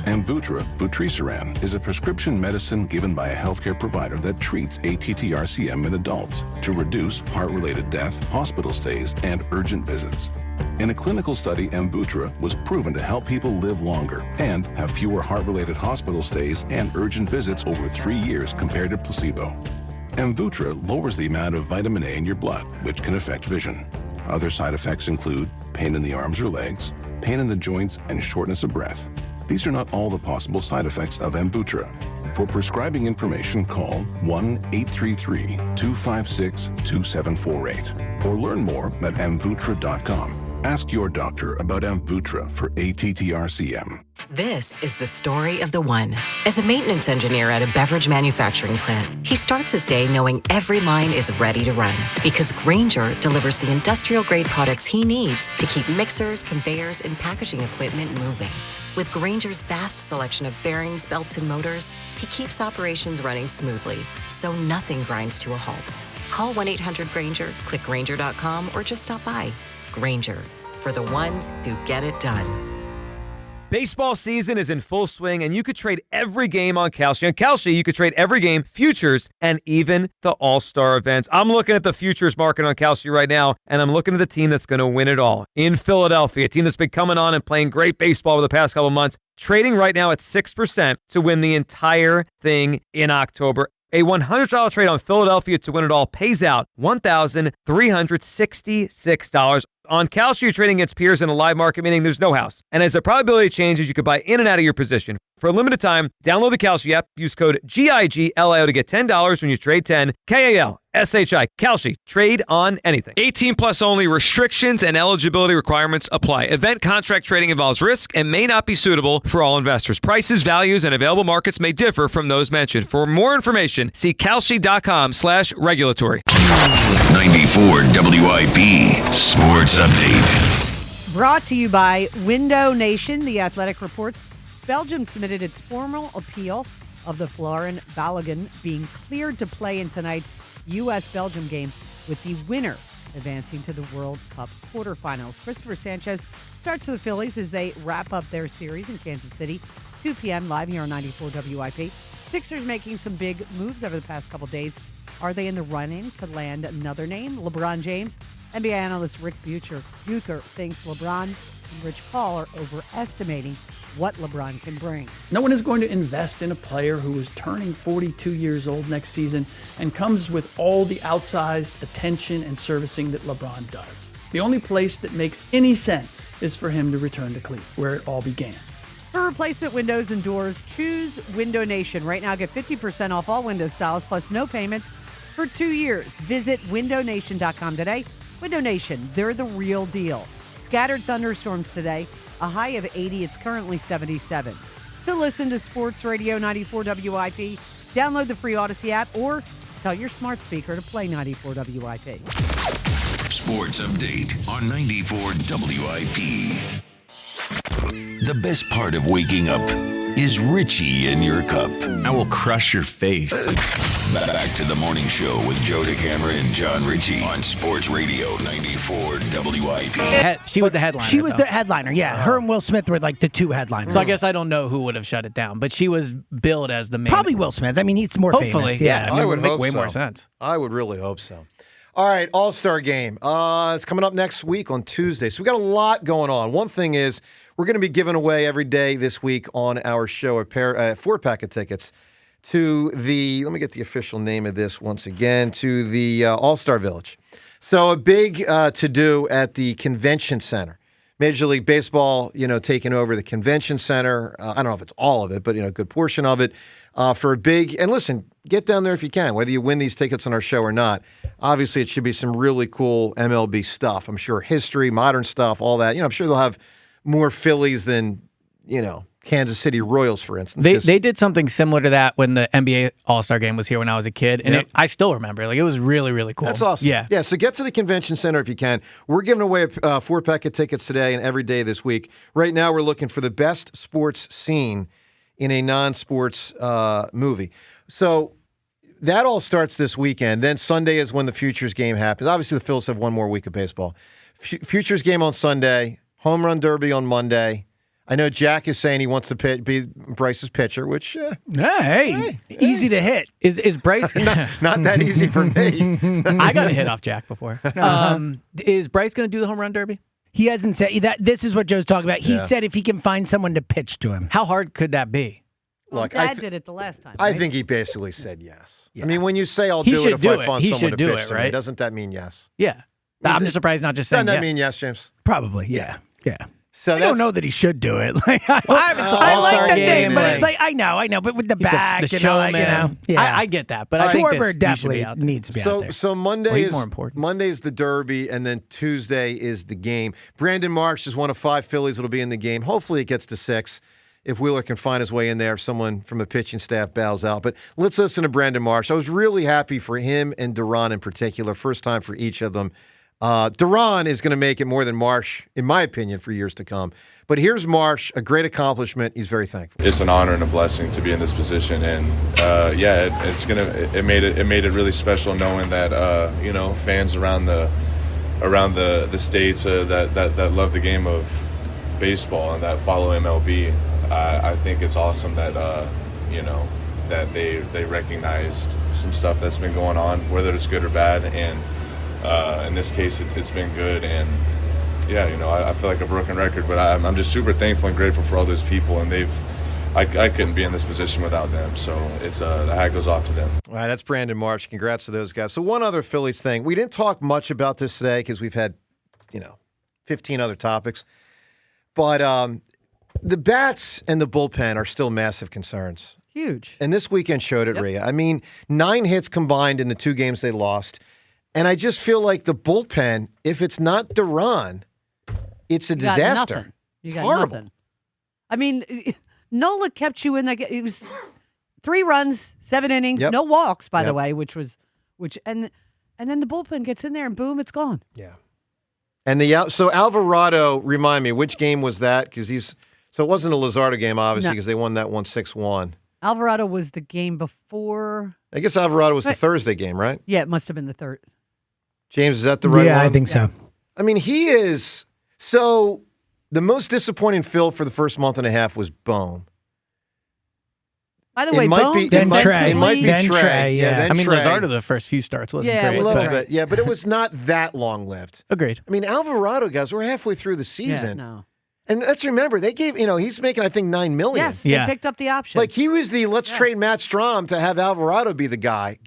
Amvuttra vutrisiran is a prescription medicine given by a healthcare provider that treats ATTR-CM in adults to reduce heart-related death, hospital stays, and urgent visits. In a clinical study, Amvuttra was proven to help people live longer and have fewer heart-related hospital stays and urgent visits over 3 years compared to placebo. Amvuttra lowers the amount of vitamin A in your blood, which can affect vision. Other side effects include pain in the arms or legs, pain in the joints, and shortness of breath. These are not all the possible side effects of Amvuttra. For prescribing information, call 1-833-256-2748 or learn more at amvuttra.com. Ask your doctor about Amvuttra for ATTR-CM. This is the story of the one. As a maintenance engineer at a beverage manufacturing plant, he starts his day knowing every line is ready to run because Grainger delivers the industrial-grade products he needs to keep mixers, conveyors, and packaging equipment moving. With Grainger's vast selection of bearings, belts, and motors, he keeps operations running smoothly, so nothing grinds to a halt. Call 1-800-GRAINGER, click Grainger.com, or just stop by. Grainger, for the ones who get it done. Baseball season is in full swing, and you could trade every game on Kalshi. On Kalshi, you could trade every game, futures, and even the All-Star events. I'm looking at the futures market on Kalshi right now, and I'm looking at the team that's going to win it all. In Philadelphia, a team that's been coming on and playing great baseball over the past couple months, trading right now at 6% to win the entire thing in October. A $100 trade on Philadelphia to win it all pays out $1,366. On Kalshi, you're trading against peers in a live market, meaning there's no house. And as the probability changes, you could buy in and out of your position. For a limited time, download the Kalshi app, use code GIGLIO to get $10 when you trade 10. KALSHI. Kalshi. Trade on anything. 18 plus only. Restrictions and eligibility requirements apply. Event contract trading involves risk and may not be suitable for all investors. Prices, values, and available markets may differ from those mentioned. For more information, see kalshi.com/regulatory. 94 WIP Sports Update. Brought to you by Window Nation. The Athletic reports Belgium submitted its formal appeal of the Florent Balogun being cleared to play in tonight's U.S.-Belgium game, with the winner advancing to the World Cup quarterfinals. Cristopher Sánchez starts for the Phillies as they wrap up their series in Kansas City. 2 p.m. live here on 94 WIP. Sixers making some big moves over the past couple days. Are they in the run-in to land another name? LeBron James. NBA analyst Rick Bucher thinks LeBron and Rich Paul are overestimating what LeBron can bring. No one is going to invest in a player who is turning 42 years old next season and comes with all the outsized attention and servicing that LeBron does. The only place that makes any sense is for him to return to Cleveland, where it all began. For replacement windows and doors, choose Window Nation. Right now, get 50% off all window styles plus no payments for 2 years. Visit windownation.com today. Window Nation, they're the real deal. Scattered thunderstorms today, a high of 80. It's currently 77. To listen to Sports Radio 94 WIP, download the free Odyssey app or tell your smart speaker to play 94 WIP. Sports Update on 94 WIP. The best part of waking up is Richie in your cup. I will crush your face. Back to the morning show with Joe DeCamera and John Ritchie on Sports Radio 94 WIP. She was the headliner. She was the headliner, yeah. Her and Will Smith were like the two headliners. So I guess I don't know who would have shut it down, but she was billed as the main. Probably Will Smith. I mean, he's more Hopefully, famous. yeah. I mean, I would make hope way so. more sense. I would really hope so. All right, All-Star Game. It's coming up next week on Tuesday. So we got a lot going on. One thing is we're going to be giving away every day this week on our show a pair 4-pack of tickets to the, let me get the official name of this once again, to the All-Star Village. So a big to-do at the Convention Center. Major League Baseball, taking over the Convention Center. I don't know if it's all of it, but, a good portion of it for a big, and listen, get down there if you can, whether you win these tickets on our show or not. Obviously, it should be some really cool MLB stuff. I'm sure history, modern stuff, all that. I'm sure they'll have more Phillies than, Kansas City Royals, for instance. They did something similar to that when the NBA All-Star Game was here when I was a kid, and I still remember. Like, it was really, really cool. That's awesome. Yeah. Yeah, so get to the Convention Center if you can. We're giving away a 4-pack of tickets today and every day this week. Right now, we're looking for the best sports scene in a non-sports movie. So that all starts this weekend. Then Sunday is when the Futures game happens. Obviously, the Phillies have one more week of baseball. Futures game on Sunday, Home Run Derby on Monday. I know Jack is saying he wants to be Bryce's pitcher, which easy to hit. Is Bryce not that easy for me? I got a hit off Jack before. Is Bryce going to do the Home Run Derby? He hasn't said that. This is what Joe's talking about. He said if he can find someone to pitch to him. How hard could that be? Well, Dad did it the last time. I think he basically said yes. Yeah. I mean, when you say I'll He do it should if do I it. find He someone should to do pitch it, to me, right? doesn't that mean yes? Yeah. I'm just surprised not just saying Doesn't that yes. mean yes, James? Probably, yeah. So I don't know that he should do it. Like, I All-Star like the game, name, but like- it's like I know, but with the He's back, the and all that, showman. Yeah. I get that, but I think Schwarber he should definitely be out there. needs to be out there. So Monday Well, he's is more important. Monday's the Derby, and then Tuesday is the game. Brandon Marsh is one of 5 Phillies that'll be in the game. Hopefully, it gets to 6. If Wheeler can find his way in there, if someone from the pitching staff bows out. But let's listen to Brandon Marsh. I was really happy for him and Duran in particular. First time for each of them. Duran is going to make it more than Marsh, in my opinion, for years to come. But here's Marsh, a great accomplishment. He's very thankful. It's an honor and a blessing to be in this position, and it made it really special knowing that fans around the states that love the game of baseball and that follow MLB. I think it's awesome that that they recognized some stuff that's been going on, whether it's good or bad, and in this case it's been good. And I feel like a broken record, but I'm just super thankful and grateful for all those people, and I couldn't be in this position without them. So it's the hat goes off to them. All right, that's Brandon Marsh. Congrats to those guys. So one other Phillies thing. We didn't talk much about this today because we've had, 15 other topics. But the bats and the bullpen are still massive concerns. Huge. And this weekend showed it, Rhea. I mean, 9 hits combined in the 2 games they lost. And I just feel like the bullpen, if it's not Duran, it's a disaster. You got Horrible. nothing. I mean, Nola kept you in that. It was 3 runs, 7 innings, no walks, by the way, and then the bullpen gets in there and boom, it's gone. Yeah. And so Alvarado, remind me, which game was that? Because so it wasn't a Luzardo game, obviously, because they won that one 6-1. Alvarado was the game before. I guess Alvarado was the Thursday game, right? Yeah, it must have been the third. James, is that the right one? Yeah, I think so. I mean, he is. So the most disappointing fill for the first month and a half was Bohm. By the way, Bohm, it might be Trey. Yeah. I mean, Trey. Luzardo the first few starts wasn't Yeah, great. A little but- bit, yeah, but it was not that long-lived. Agreed. I mean, Alvarado, guys, we're halfway through the season. Yeah, no. And let's remember, they gave, he's making, I think, $9 million. Yes, they picked up the option. Like, he was the let's trade Matt Strom to have Alvarado be the guy.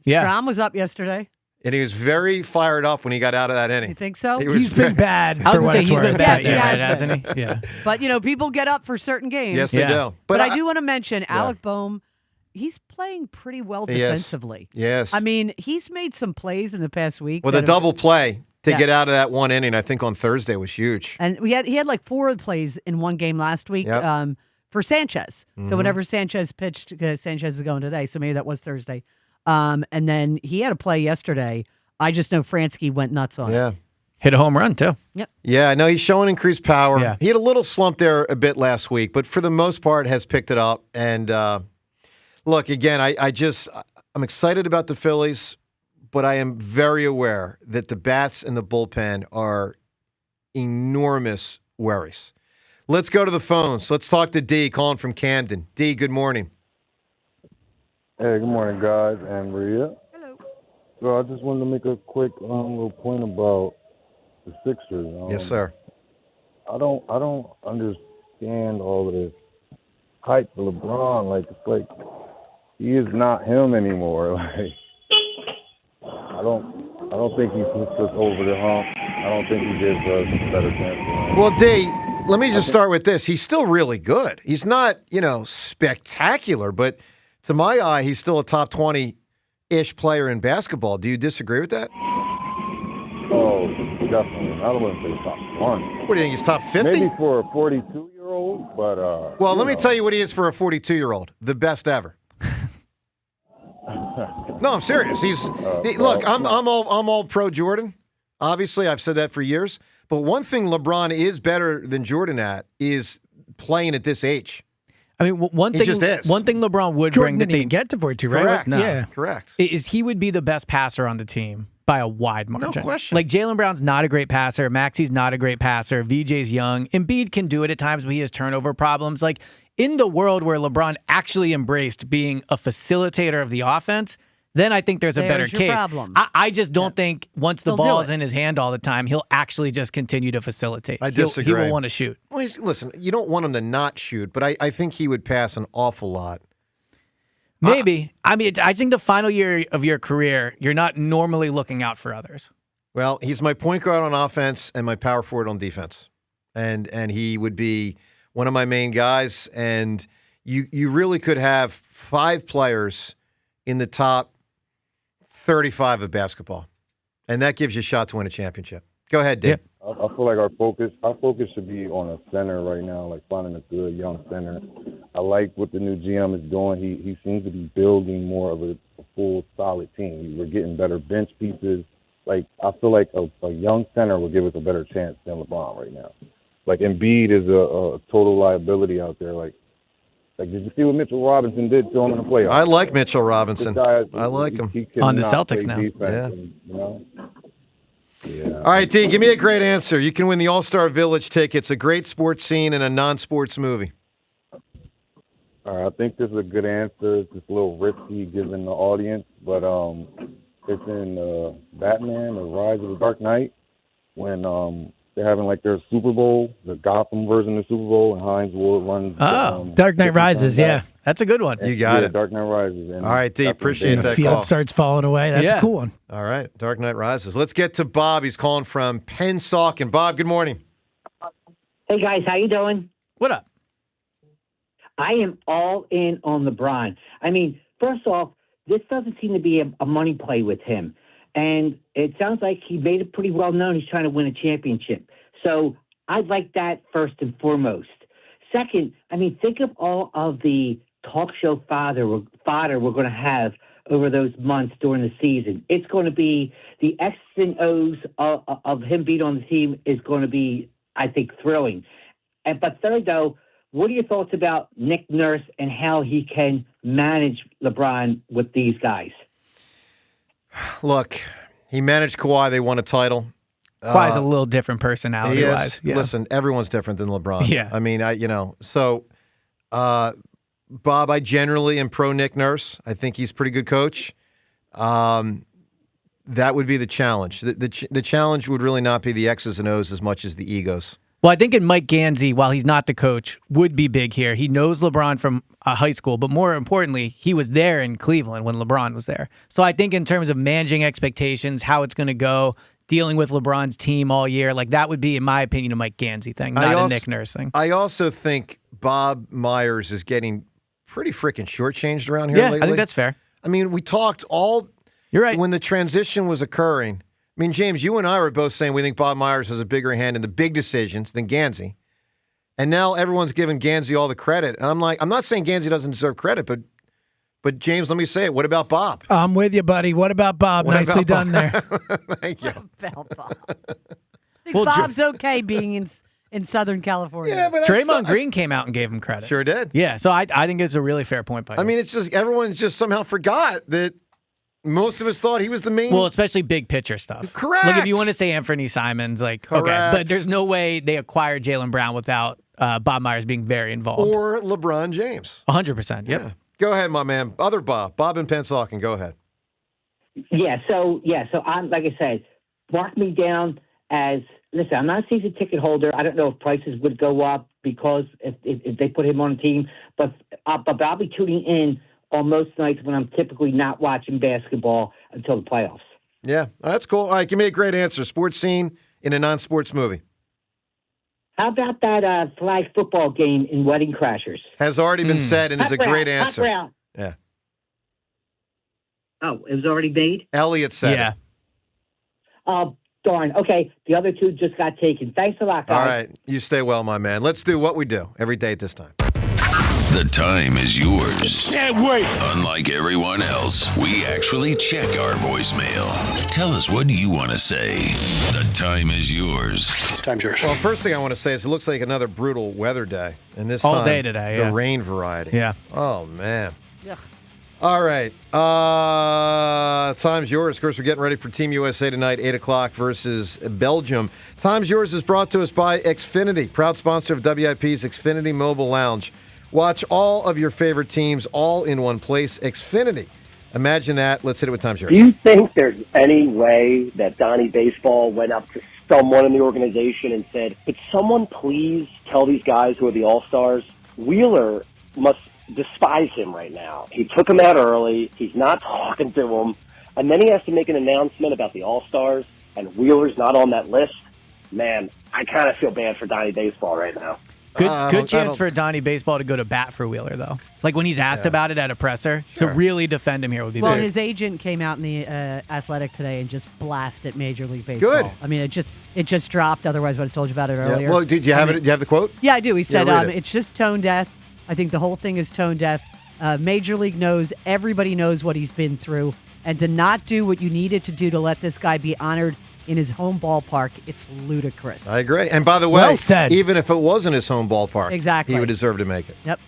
Yeah. Strom was up yesterday. And he was very fired up when he got out of that inning. You think so? He's been bad. I was for going what to say it's he's been worth. bad, Yes, right, he has hasn't he? Yeah. But, people get up for certain games. Yes, they do. But I do want to mention Alec Bohm. He's playing pretty well defensively. Yes. I mean, he's made some plays in the past week. Well, the double play to Yeah. get out of that one inning, I think on Thursday was huge. And he had like 4 plays in one game last week for Sanchez. So whenever Sanchez pitched, because Sanchez is going today, so maybe that was Thursday. And then he had a play yesterday. I just know Fransky went nuts on it. Hit a home run, too. Yep. Yeah, no, he's showing increased power. Yeah. He had a little slump there a bit last week, but for the most part has picked it up. And look, again, I'm excited about the Phillies, but I am very aware that the bats and the bullpen are enormous worries. Let's go to the phones. Let's talk to D, calling from Camden. D, good morning. Hey, good morning, guys, and Maria. Hello. So I just wanted to make a quick little point about the Sixers. Yes, sir. I don't understand all of this hype for LeBron. Like, it's like he is not him anymore. Like, I don't think he puts us over the hump. I don't think he gives us a better chance. Well, D, let me just start with this. He's still really good. He's not, spectacular, but to my eye, he's still a top 20-ish player in basketball. Do you disagree with that? Oh, definitely. I wouldn't say top 1. What do you think, he's top 50? Maybe for a 42-year-old, but well, let me tell you what he is for a 42-year-old. The best ever. No, I'm serious. Look, I'm all pro Jordan. Obviously, I've said that for years. But one thing LeBron is better than Jordan at is playing at this age. I mean, one thing LeBron would Jordan bring that didn't even get to 42, right? Correct. No. Yeah. Correct. Is he would be the best passer on the team by a wide margin. No question. Like Jaylen Brown's not a great passer. Maxey's not a great passer. VJ's young. Embiid can do it at times, but he has turnover problems. Like in the world where LeBron actually embraced being a facilitator of the offense, then I think there's a better your case. problem. I just don't think once the He'll do ball it. is in his hand all the time, he'll actually just continue to facilitate. I disagree. He will want to shoot. Well, listen, you don't want him to not shoot, but I think he would pass an awful lot. Maybe. I mean, I think the final year of your career, you're not normally looking out for others. Well, he's my point guard on offense and my power forward on defense. And he would be one of my main guys. And you really could have 5 players in the top 35 of basketball. And that gives you a shot to win a championship. Go ahead, Dave. I feel like our focus should be on a center right now, like finding a good young center. I like what the new GM is doing. He seems to be building more of a full, solid team. We're getting better bench pieces. Like, I feel like a young center will give us a better chance than LeBron right now. Like, Embiid is a total liability out there. Like, did you see what Mitchell Robinson did to him in the playoffs? I like Mitchell Robinson. Guy, I like him. He On the cannot Celtics play now. defense, Yeah. Yeah. All right, D, give me a great answer. You can win the All-Star Village tickets, a great sports scene, and a non-sports movie. All right, I think this is a good answer. It's just a little risky given the audience, but it's in Batman, The Rise of the Dark Knight, when they're having like their Super Bowl, the Gotham version of the Super Bowl, and Hines Ward runs. Dark Knight Rises, yeah. That's a good one. You got it. Dark Knight Rises. And all right, D, appreciate that The field call. starts falling away. That's a cool one. All right, Dark Knight Rises. Let's get to Bob. He's calling from Pennsauken. Bob, good morning. Hey, guys, how you doing? What up? I am all in on LeBron. I mean, first off, this doesn't seem to be a money play with him. And it sounds like he made it pretty well known he's trying to win a championship. So I'd like that first and foremost. Second, I mean, think of all of the talk show fodder we're going to have over those months during the season. It's going to be the X's and O's of him being on the team is going to be, I think, thrilling. But third, though, what are your thoughts about Nick Nurse and how he can manage LeBron with these guys? Look, he managed Kawhi. They won a title. Kawhi's a little different personality-wise. Yeah. Listen, everyone's different than LeBron. Yeah. I mean, so, Bob, I generally am pro Nick Nurse. I think he's a pretty good coach. That would be the challenge. The challenge would really not be the X's and O's as much as the egos. Well, I think in Mike Gansey, while he's not the coach, would be big here. He knows LeBron from high school, but more importantly, he was there in Cleveland when LeBron was there. So I think in terms of managing expectations, how it's going to go, dealing with LeBron's team all year, like that would be, in my opinion, a Mike Gansey thing, not a Nick Nurse thing. I also think Bob Myers is getting pretty freaking shortchanged around here lately. I think that's fair. I mean, we talked You're right. when the transition was occurring. I mean, James, you and I were both saying we think Bob Myers has a bigger hand in the big decisions than Gansey. And now everyone's giving Gansey all the credit. And I'm like, I'm not saying Gansey doesn't deserve credit, but James, let me say it. What about Bob? I'm with you, buddy. What about Bob? Nicely done there. Thank you. About Bob. I think Bob's okay being in Southern California. Yeah, but Draymond Green came out and gave him credit. Sure did. Yeah, so I think it's a really fair point by you. I mean, it's just everyone just somehow forgot that most of us thought he was the main. Well, especially big picture stuff. Correct. Like if you want to say Anthony Simons, like, okay, Correct. but there's no way they acquired Jaylen Brown without Bob Myers being very involved. Or LeBron James. 100%. Yep. Yeah. Go ahead, my man. Other Bob in Pennsauken. Go ahead. So I'm, like I said, mark me down as, listen, I'm not a season ticket holder. I don't know if prices would go up because if they put him on a team, but I'll be tuning in on most nights when I'm typically not watching basketball until the playoffs. Yeah, that's cool. All right, give me a great answer. Sports scene in a non-sports movie. How about that flag football game in Wedding Crashers? Has already been said and is a great answer. Yeah. Oh, it was already made? Elliot said it. Oh, darn. Okay, the other two just got taken. Thanks a lot, guys. All right, you stay well, my man. Let's do what we do every day at this time. The time is yours. Can't wait. Unlike everyone else, we actually check our voicemail. Tell us, what do you want to say? The time is yours. Time's yours. Well, first thing I want to say is it looks like another brutal weather day. And this All time, day today, the yeah. rain variety. Yeah. Oh, man. Ugh. All right. Time's yours. Of course, we're getting ready for Team USA tonight, 8 o'clock versus Belgium. Time's yours is brought to us by Xfinity, proud sponsor of WIP's Xfinity Mobile Lounge. Watch all of your favorite teams all in one place. Xfinity. Imagine that. Let's hit it with Time's yours. Do you think there's any way that Donnie Baseball went up to someone in the organization and said, could someone please tell these guys who are the All-Stars, Wheeler must despise him right now. He took him out early. He's not talking to him. And then he has to make an announcement about the All-Stars, and Wheeler's not on that list. Man, I kind of feel bad for Donnie Baseball right now. Good chance for Donnie Baseball to go to bat for Wheeler, though. Like when he's asked about it at a presser, to really defend him here would be well, big. his agent came out in the Athletic today and just blasted Major League Baseball. Good. I mean, it just dropped. Otherwise, I would have told you about it earlier. Well, did you have it? Do you have the quote? Yeah, I do. He said read it. it's just tone deaf. I think the whole thing is tone deaf. Major League knows, everybody knows what he's been through, and to not do what you needed to do to let this guy be honored in his home ballpark, it's ludicrous. I agree. And by the way, Well said. even if it wasn't his home ballpark, Exactly. he would deserve to make it. Yep.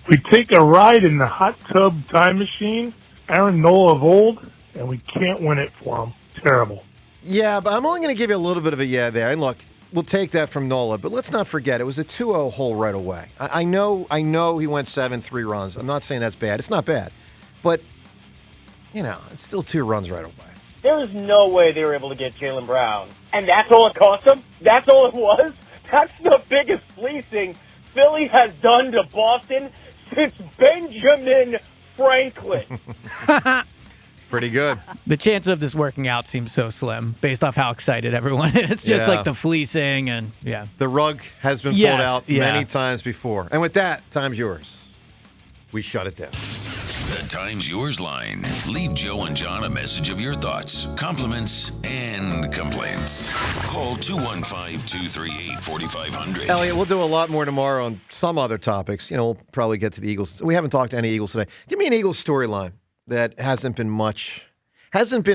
We take a ride in the hot tub time machine, Aaron Nola of old, and we can't win it for him. Terrible. Yeah, but I'm only going to give you a little bit of a yeah there. And look, we'll take that from Nola, but let's not forget it was a 2-0 hole right away. I know he went 7-3 runs. I'm not saying that's bad. It's not bad. But, it's still 2 runs right away. There is no way they were able to get Jaylen Brown. And that's all it cost them? That's all it was? That's the biggest fleecing Philly has done to Boston since Benjamin Franklin. Pretty good. The chance of this working out seems so slim based off how excited everyone is. It's just like the fleecing and, yeah. The rug has been pulled out many times before. And with that, time's yours. We shut it down. The Time's Yours line. Leave Joe and John a message of your thoughts, compliments, and complaints. Call 215-238-4500. Elliot, we'll do a lot more tomorrow on some other topics. We'll probably get to the Eagles. We haven't talked to any Eagles today. Give me an Eagles storyline that hasn't been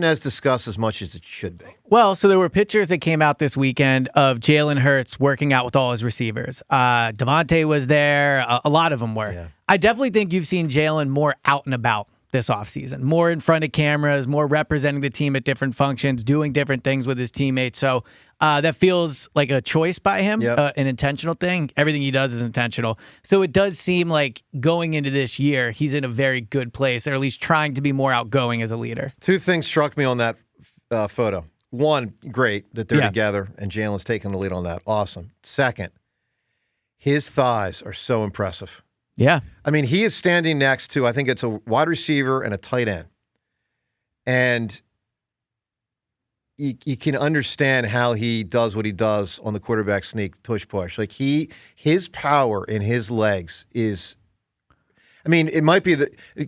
as discussed as much as it should be. Well, so there were pictures that came out this weekend of Jalen Hurts working out with all his receivers. Devontae was there. A lot of them were. Yeah. I definitely think you've seen Jalen more out and about this offseason, more in front of cameras, more representing the team at different functions, doing different things with his teammates. So that feels like a choice by him, an intentional thing. Everything he does is intentional. So it does seem like going into this year, he's in a very good place, or at least trying to be more outgoing as a leader. Two things struck me on that photo. One, great that they're together and Jalen's taking the lead on that. Awesome. Second, his thighs are so impressive. Yeah. I mean, he is standing next to, I think it's a wide receiver and a tight end. And you can understand how he does what he does on the quarterback sneak tush push. Like his power in his legs is, I mean, it might be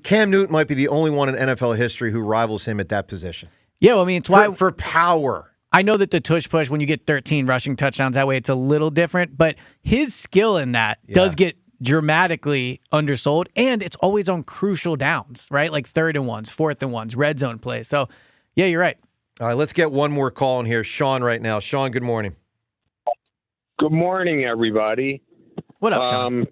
Cam Newton might be the only one in NFL history who rivals him at that position. Yeah, well, I mean, it's why for power. I know that the tush push, when you get 13 rushing touchdowns that way, it's a little different, but his skill in that does get dramatically undersold, and it's always on crucial downs, right? Like 3rd and 1s, 4th and 1s, red zone plays. So, yeah, you're right. All right, let's get one more call in here. Sean right now. Sean, good morning. Good morning, everybody. What up, Sean?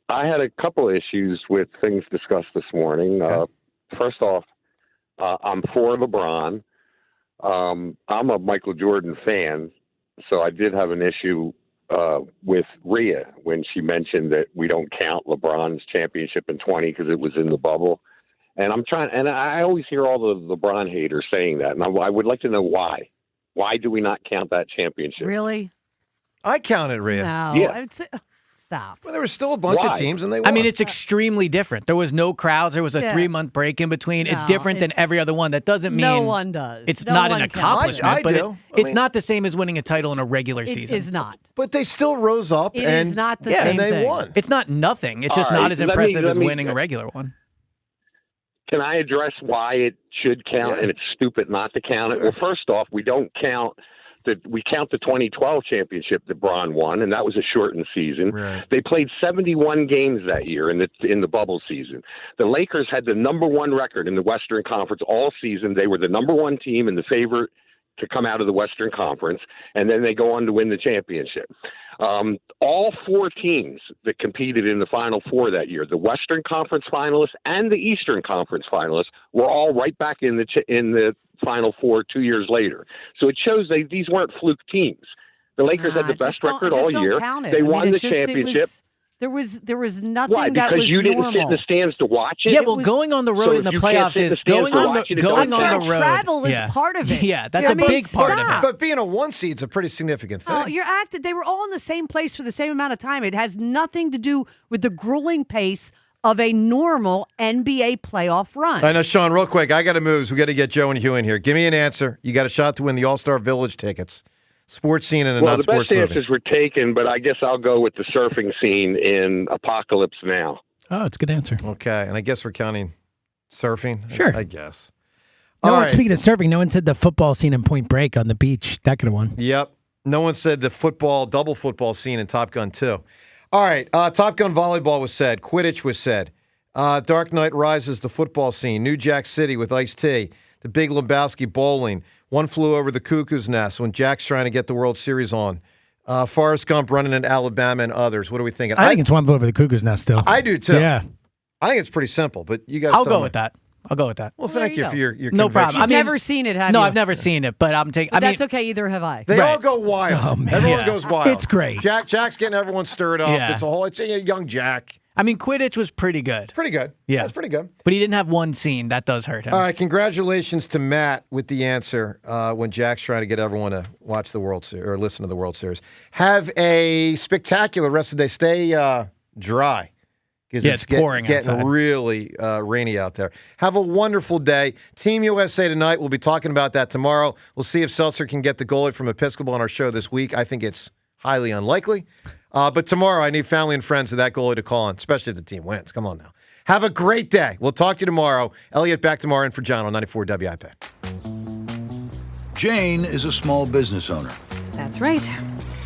I had a couple issues with things discussed this morning. Okay. First off, I'm for LeBron. I'm a Michael Jordan fan, so I did have an issue with Rhea when she mentioned that we don't count LeBron's championship in 20 because it was in the bubble. And I always hear all the LeBron haters saying that, and I would like to know why. Why do we not count that championship? Really? I counted Rhea. No. Yeah. I would say, stop. Well, there was still a bunch of teams, and they won. I mean, it's extremely different. There was no crowds. There was a 3-month break in between. It's different than every other one. That doesn't mean no one does. It's No not one an counts. accomplishment, but it's mean, not the same as winning a title in a regular season. It is not. But they still rose up It and is not the same and they thing. won. It's not nothing. It's just All not right, as let me- impressive let as me- winning a regular one. Can I address why it should count and it's stupid not to count it? Well, first off, we count the 2012 championship that Bron won, and that was a shortened season. Right. They played 71 games that year in the bubble season. The Lakers had the number one record in the Western Conference all season. They were the number one team and the favorite to come out of the Western Conference, and then they go on to win the championship. All 4 teams that competed in the Final Four that year, the Western Conference finalists and the Eastern Conference finalists, were all right back in the Final Four 2 years later. So it shows these weren't fluke teams. The Lakers had the best record all year. They won the championship. There was nothing Why? that Because was you didn't normal. sit in the stands to watch it? Yeah, well, going on the road in the playoffs is going on the road. Travel is part of it. Yeah, that's a big part of it. But being a 1 seed is a pretty significant thing. Oh, they were all in the same place for the same amount of time. It has nothing to do with the grueling pace of a normal NBA playoff run. I know, Sean, real quick, I got to move. So we got to get Joe and Hugh in here. Give me an answer. You got a shot to win the All-Star Village tickets. Sports scene and a non-sports movie. The best answers were taken, but I guess I'll go with the surfing scene in Apocalypse Now. Oh, it's a good answer. Okay, and I guess we're counting surfing? Sure. I guess. No All one, right. speaking of surfing, no one said the football scene in Point Break on the beach. That could have won. Yep. No one said the double football scene in Top Gun 2. All right, Top Gun volleyball was said. Quidditch was said. Dark Knight Rises, the football scene. New Jack City with Ice-T. The Big Lebowski bowling. One Flew Over the Cuckoo's Nest when Jack's trying to get the World Series on. Forrest Gump running in Alabama and others. What are we thinking? I think it's One Flew Over the Cuckoo's Nest still. I do too. Yeah. I think it's pretty simple, but you guys I'll tell go me. with that. I'll go with that. Well, thank you for your no problem. You've never seen it, have no, you? I've never seen it, but I'm taking. But that's okay. Either have I. They all go wild. Oh, man. Everyone Yeah. goes wild. It's great. Jack's getting everyone stirred up. Yeah. It's a young Jack. I mean, Quidditch was pretty good. Pretty good. Yeah. That's pretty good. But he didn't have one scene. That does hurt him. All right, congratulations to Matt with the answer when Jack's trying to get everyone to watch the World Series or listen to the World Series. Have a spectacular rest of the day. Stay dry. Yeah, it's pouring getting outside. really rainy out there. Have a wonderful day. Team USA tonight. We'll be talking about that tomorrow. We'll see if Seltzer can get the goalie from Episcopal on our show this week. I think it's highly unlikely. But tomorrow, I need family and friends of that goalie to call on, especially if the team wins. Come on now. Have a great day. We'll talk to you tomorrow. Elliot back tomorrow in for John on 94 WIP. Jane is a small business owner. That's right.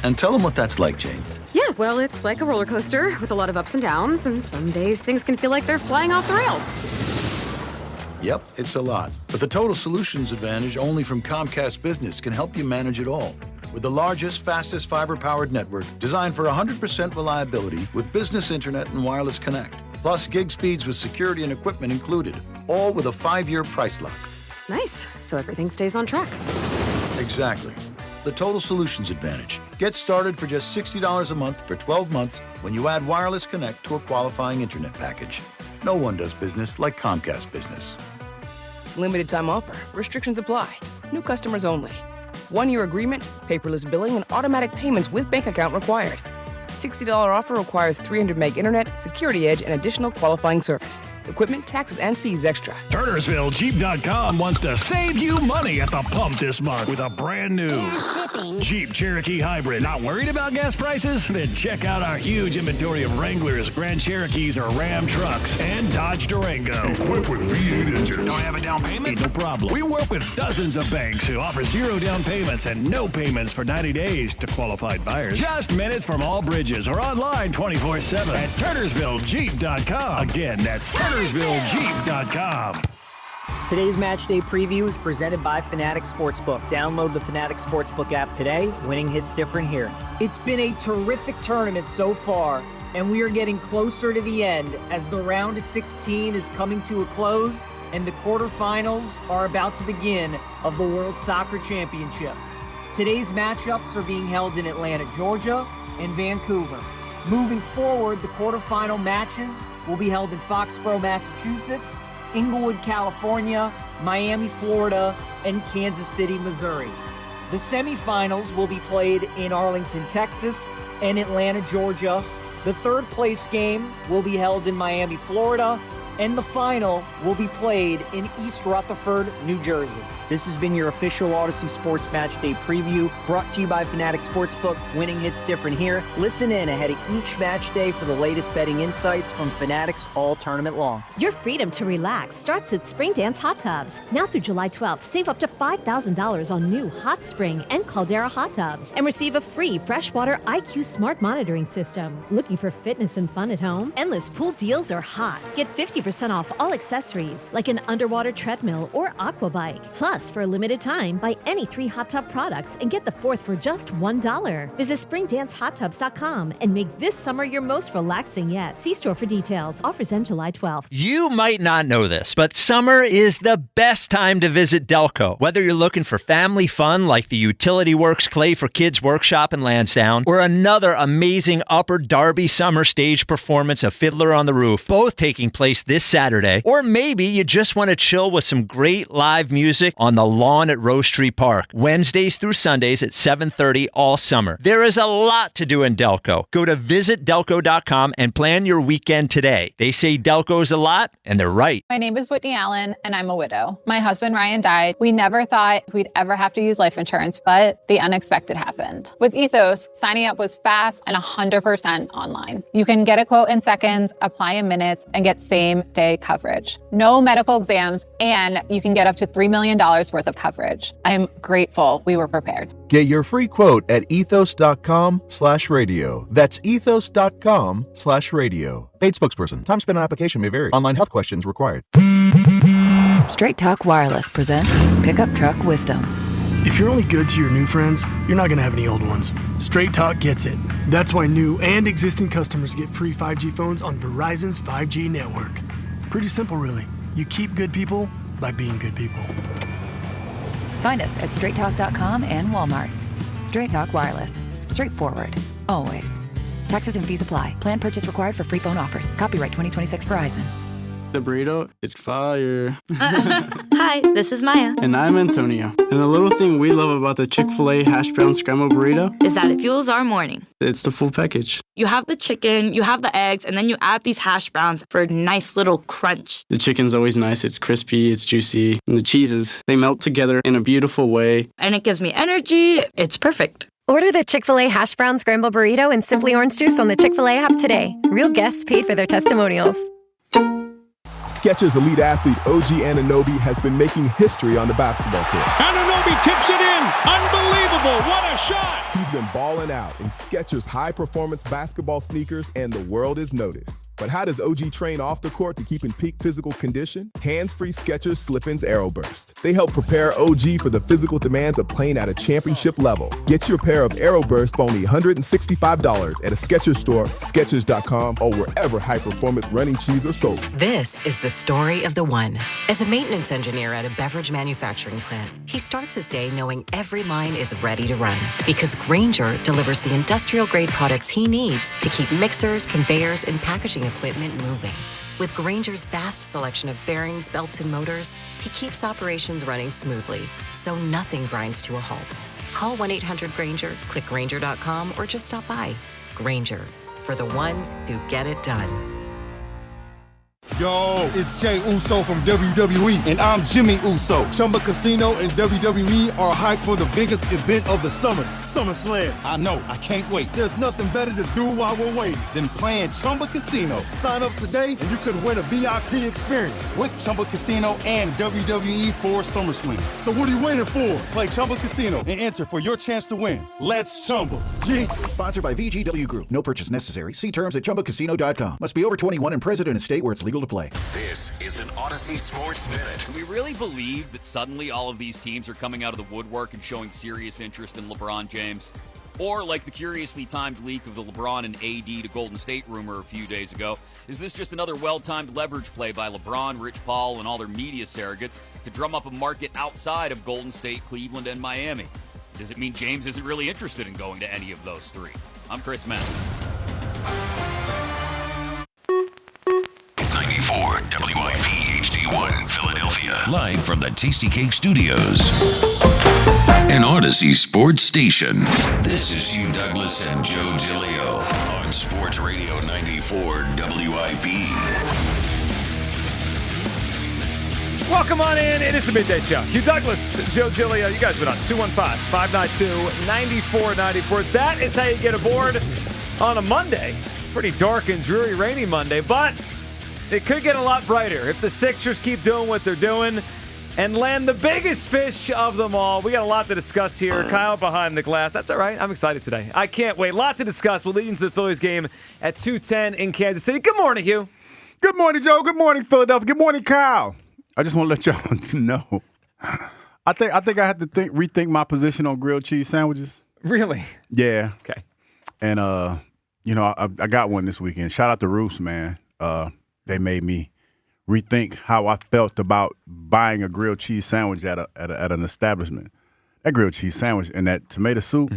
And tell them what that's like, Jane. Yeah, well, it's like a roller coaster with a lot of ups and downs, and some days things can feel like they're flying off the rails. Yep, it's a lot. But the Total Solutions Advantage only from Comcast Business can help you manage it all. With the largest, fastest fiber-powered network designed for 100% reliability with business internet and wireless connect. Plus gig speeds with security and equipment included. All with a 5-year price lock. Nice, so everything stays on track. Exactly. The Total Solutions Advantage. Get started for just $60 a month for 12 months when you add wireless connect to a qualifying internet package. No one does business like Comcast Business. Limited time offer. Restrictions apply. New customers only. 1-year agreement, paperless billing, and automatic payments with bank account required. $60 offer requires 300 meg internet, security edge, and additional qualifying service. Equipment, taxes, and fees extra. TurnersvilleJeep.com wants to save you money at the pump this month with a brand new Jeep Cherokee Hybrid. Not worried about gas prices? Then check out our huge inventory of Wranglers, Grand Cherokees, or Ram trucks, and Dodge Durango. Equipped with V8 engines. Don't have a down payment? No problem. We work with dozens of banks who offer 0 down payments and no payments for 90 days to qualified buyers. Just minutes from all bridges or online 24/7 at TurnersvilleJeep.com. Again, that's TurnersvilleJeep.com. Today's match day preview is presented by Fanatic Sportsbook. Download the Fanatic Sportsbook app today. Winning hits different here. It's been a terrific tournament so far, and we are getting closer to the end as the round of 16 is coming to a close and the quarterfinals are about to begin of the World Soccer Championship. Today's matchups are being held in Atlanta, Georgia, and Vancouver. Moving forward, the quarterfinal matches will be held in Foxborough, Massachusetts, Inglewood, California, Miami, Florida, and Kansas City, Missouri. The semifinals will be played in Arlington, Texas, and Atlanta, Georgia. The third place game will be held in Miami, Florida, and the final will be played in East Rutherford, New Jersey. This has been your official Odyssey Sports Match Day preview, brought to you by Fanatic Sportsbook. Winning hits different here. Listen in ahead of each match day for the latest betting insights from Fanatics all tournament long. Your freedom to relax starts at Spring Dance Hot Tubs. Now through July 12th, save up to $5,000 on new Hot Spring and Caldera hot tubs and receive a free freshwater IQ smart monitoring system. Looking for fitness and fun at home? Endless pool deals are hot. Get 50% off all accessories like an underwater treadmill or aqua bike. Plus, for a limited time, buy any 3 hot tub products and get the 4th for just $1. Visit springdancehottubs.com and make this summer your most relaxing yet. See store for details. Offers end July 12th. You might not know this, but summer is the best time to visit Delco. Whether you're looking for family fun like the Utility Works Clay for Kids Workshop in Lansdowne, or another amazing Upper Darby summer stage performance of Fiddler on the Roof, both taking place this Saturday, or maybe you just want to chill with some great live music on the lawn at Rose Tree Park, Wednesdays through Sundays at 7:30 all summer. There is a lot to do in Delco. Go to visitdelco.com and plan your weekend today. They say Delco's a lot, and they're right. My name is Whitney Allen, and I'm a widow. My husband, Ryan, died. We never thought we'd ever have to use life insurance, but the unexpected happened. With Ethos, signing up was fast and 100% online. You can get a quote in seconds, apply in minutes, and get same-day coverage. No medical exams, and you can get up to $3 million worth of coverage. I'm grateful we were prepared. Get your free quote at ethos.com/radio. That's ethos.com/radio. Paid spokesperson. Time spent on application may vary. Online health questions required. Straight Talk Wireless presents Pickup Truck Wisdom. If you're only good to your new friends, you're not going to have any old ones. Straight Talk gets it. That's why new and existing customers get free 5G phones on Verizon's 5G network. Pretty simple, really. You keep good people by being good people. Find us at straighttalk.com and Walmart. Straight Talk Wireless. Straightforward. Always. Taxes and fees apply. Plan purchase required for free phone offers. Copyright 2026 Verizon. The burrito is fire. Hi, this is Maya. And I'm Antonio. And the little thing we love about the Chick-fil-A hash brown scrambled burrito Is that it fuels our morning. It's the full package. You have the chicken, you have the eggs, and then you add these hash browns for a nice little crunch. The chicken's always nice. It's crispy, it's juicy. And the cheeses, they melt together in a beautiful way. And it gives me energy. It's perfect. Order the Chick-fil-A Hash Brown Scramble Burrito and Simply Orange Juice on the Chick-fil-A app today. Real guests paid for their testimonials. Skechers elite athlete OG Anunoby has been making history on the basketball court. Anunoby tips it in. Unbelievable. What a shot. He's been balling out in Skechers high-performance basketball sneakers, and the world is noticed. But how does OG train off the court to keep in peak physical condition? Hands-free Skechers Slip-ins Aeroburst. They help prepare OG for the physical demands of playing at a championship level. Get your pair of Aeroburst for only $165 at a Skechers store, Skechers.com, or wherever high-performance running shoes are sold. This is the story of the one. As a maintenance engineer at a beverage manufacturing plant, he starts his day knowing every line is ready to run because Grainger delivers the industrial-grade products he needs to keep mixers, conveyors, and packaging equipment moving. With Grainger's vast selection of bearings, belts, and motors, he keeps operations running smoothly, so nothing grinds to a halt. Call 1-800-GRAINGER, click Grainger.com, or just stop by. Grainger, for the ones who get it done. Yo, it's Jay Uso from WWE, and I'm Jimmy Uso. Chumba Casino and WWE are hyped for the biggest event of the summer, SummerSlam. I know, I can't wait. There's nothing better to do while we're waiting than playing Chumba Casino. Sign up today, and you could win a VIP experience with Chumba Casino and WWE for SummerSlam. So what are you waiting for? Play Chumba Casino and enter for your chance to win. Let's Chumba. Yeah. Sponsored by VGW Group. No purchase necessary. See terms at ChumbaCasino.com. Must be over 21 and present in a state where it's legal to play. This is an Odyssey Sports Minute. Do we really believe that suddenly all of these teams are coming out of the woodwork and showing serious interest in LeBron James? Or like the curiously timed leak of the LeBron and AD to Golden State rumor a few days ago, is this just another well-timed leverage play by LeBron, Rich Paul, and all their media surrogates to drum up a market outside of Golden State, Cleveland, and Miami? Does it mean James isn't really interested in going to any of those three? I'm Chris Mann. 94 WIP HD1 Philadelphia. Live from the Tasty Cake Studios. An Odyssey sports station. This is Hugh Douglas and Joe Giglio on Sports Radio 94 WIP. Welcome on in. It is the Midday Show. Hugh Douglas, Joe Giglio. You guys been on 215-592-9494. That is how you get aboard on a Monday. Pretty dark and dreary, rainy Monday, but it could get a lot brighter if the Sixers keep doing what they're doing and land the biggest fish of them all. We got a lot to discuss here. Kyle behind the glass. That's all right. I'm excited today. I can't wait. A lot to discuss. We'll lead into the Phillies game at 2:10 in Kansas City. Good morning, Hugh. Good morning, Joe. Good morning, Philadelphia. Good morning, Kyle. I just want to let y'all know. I think I had to rethink my position on grilled cheese sandwiches. Really? Yeah. Okay. And I got one this weekend. Shout out to Roos, man. They made me rethink how I felt about buying a grilled cheese sandwich at an establishment. That grilled cheese sandwich and that tomato soup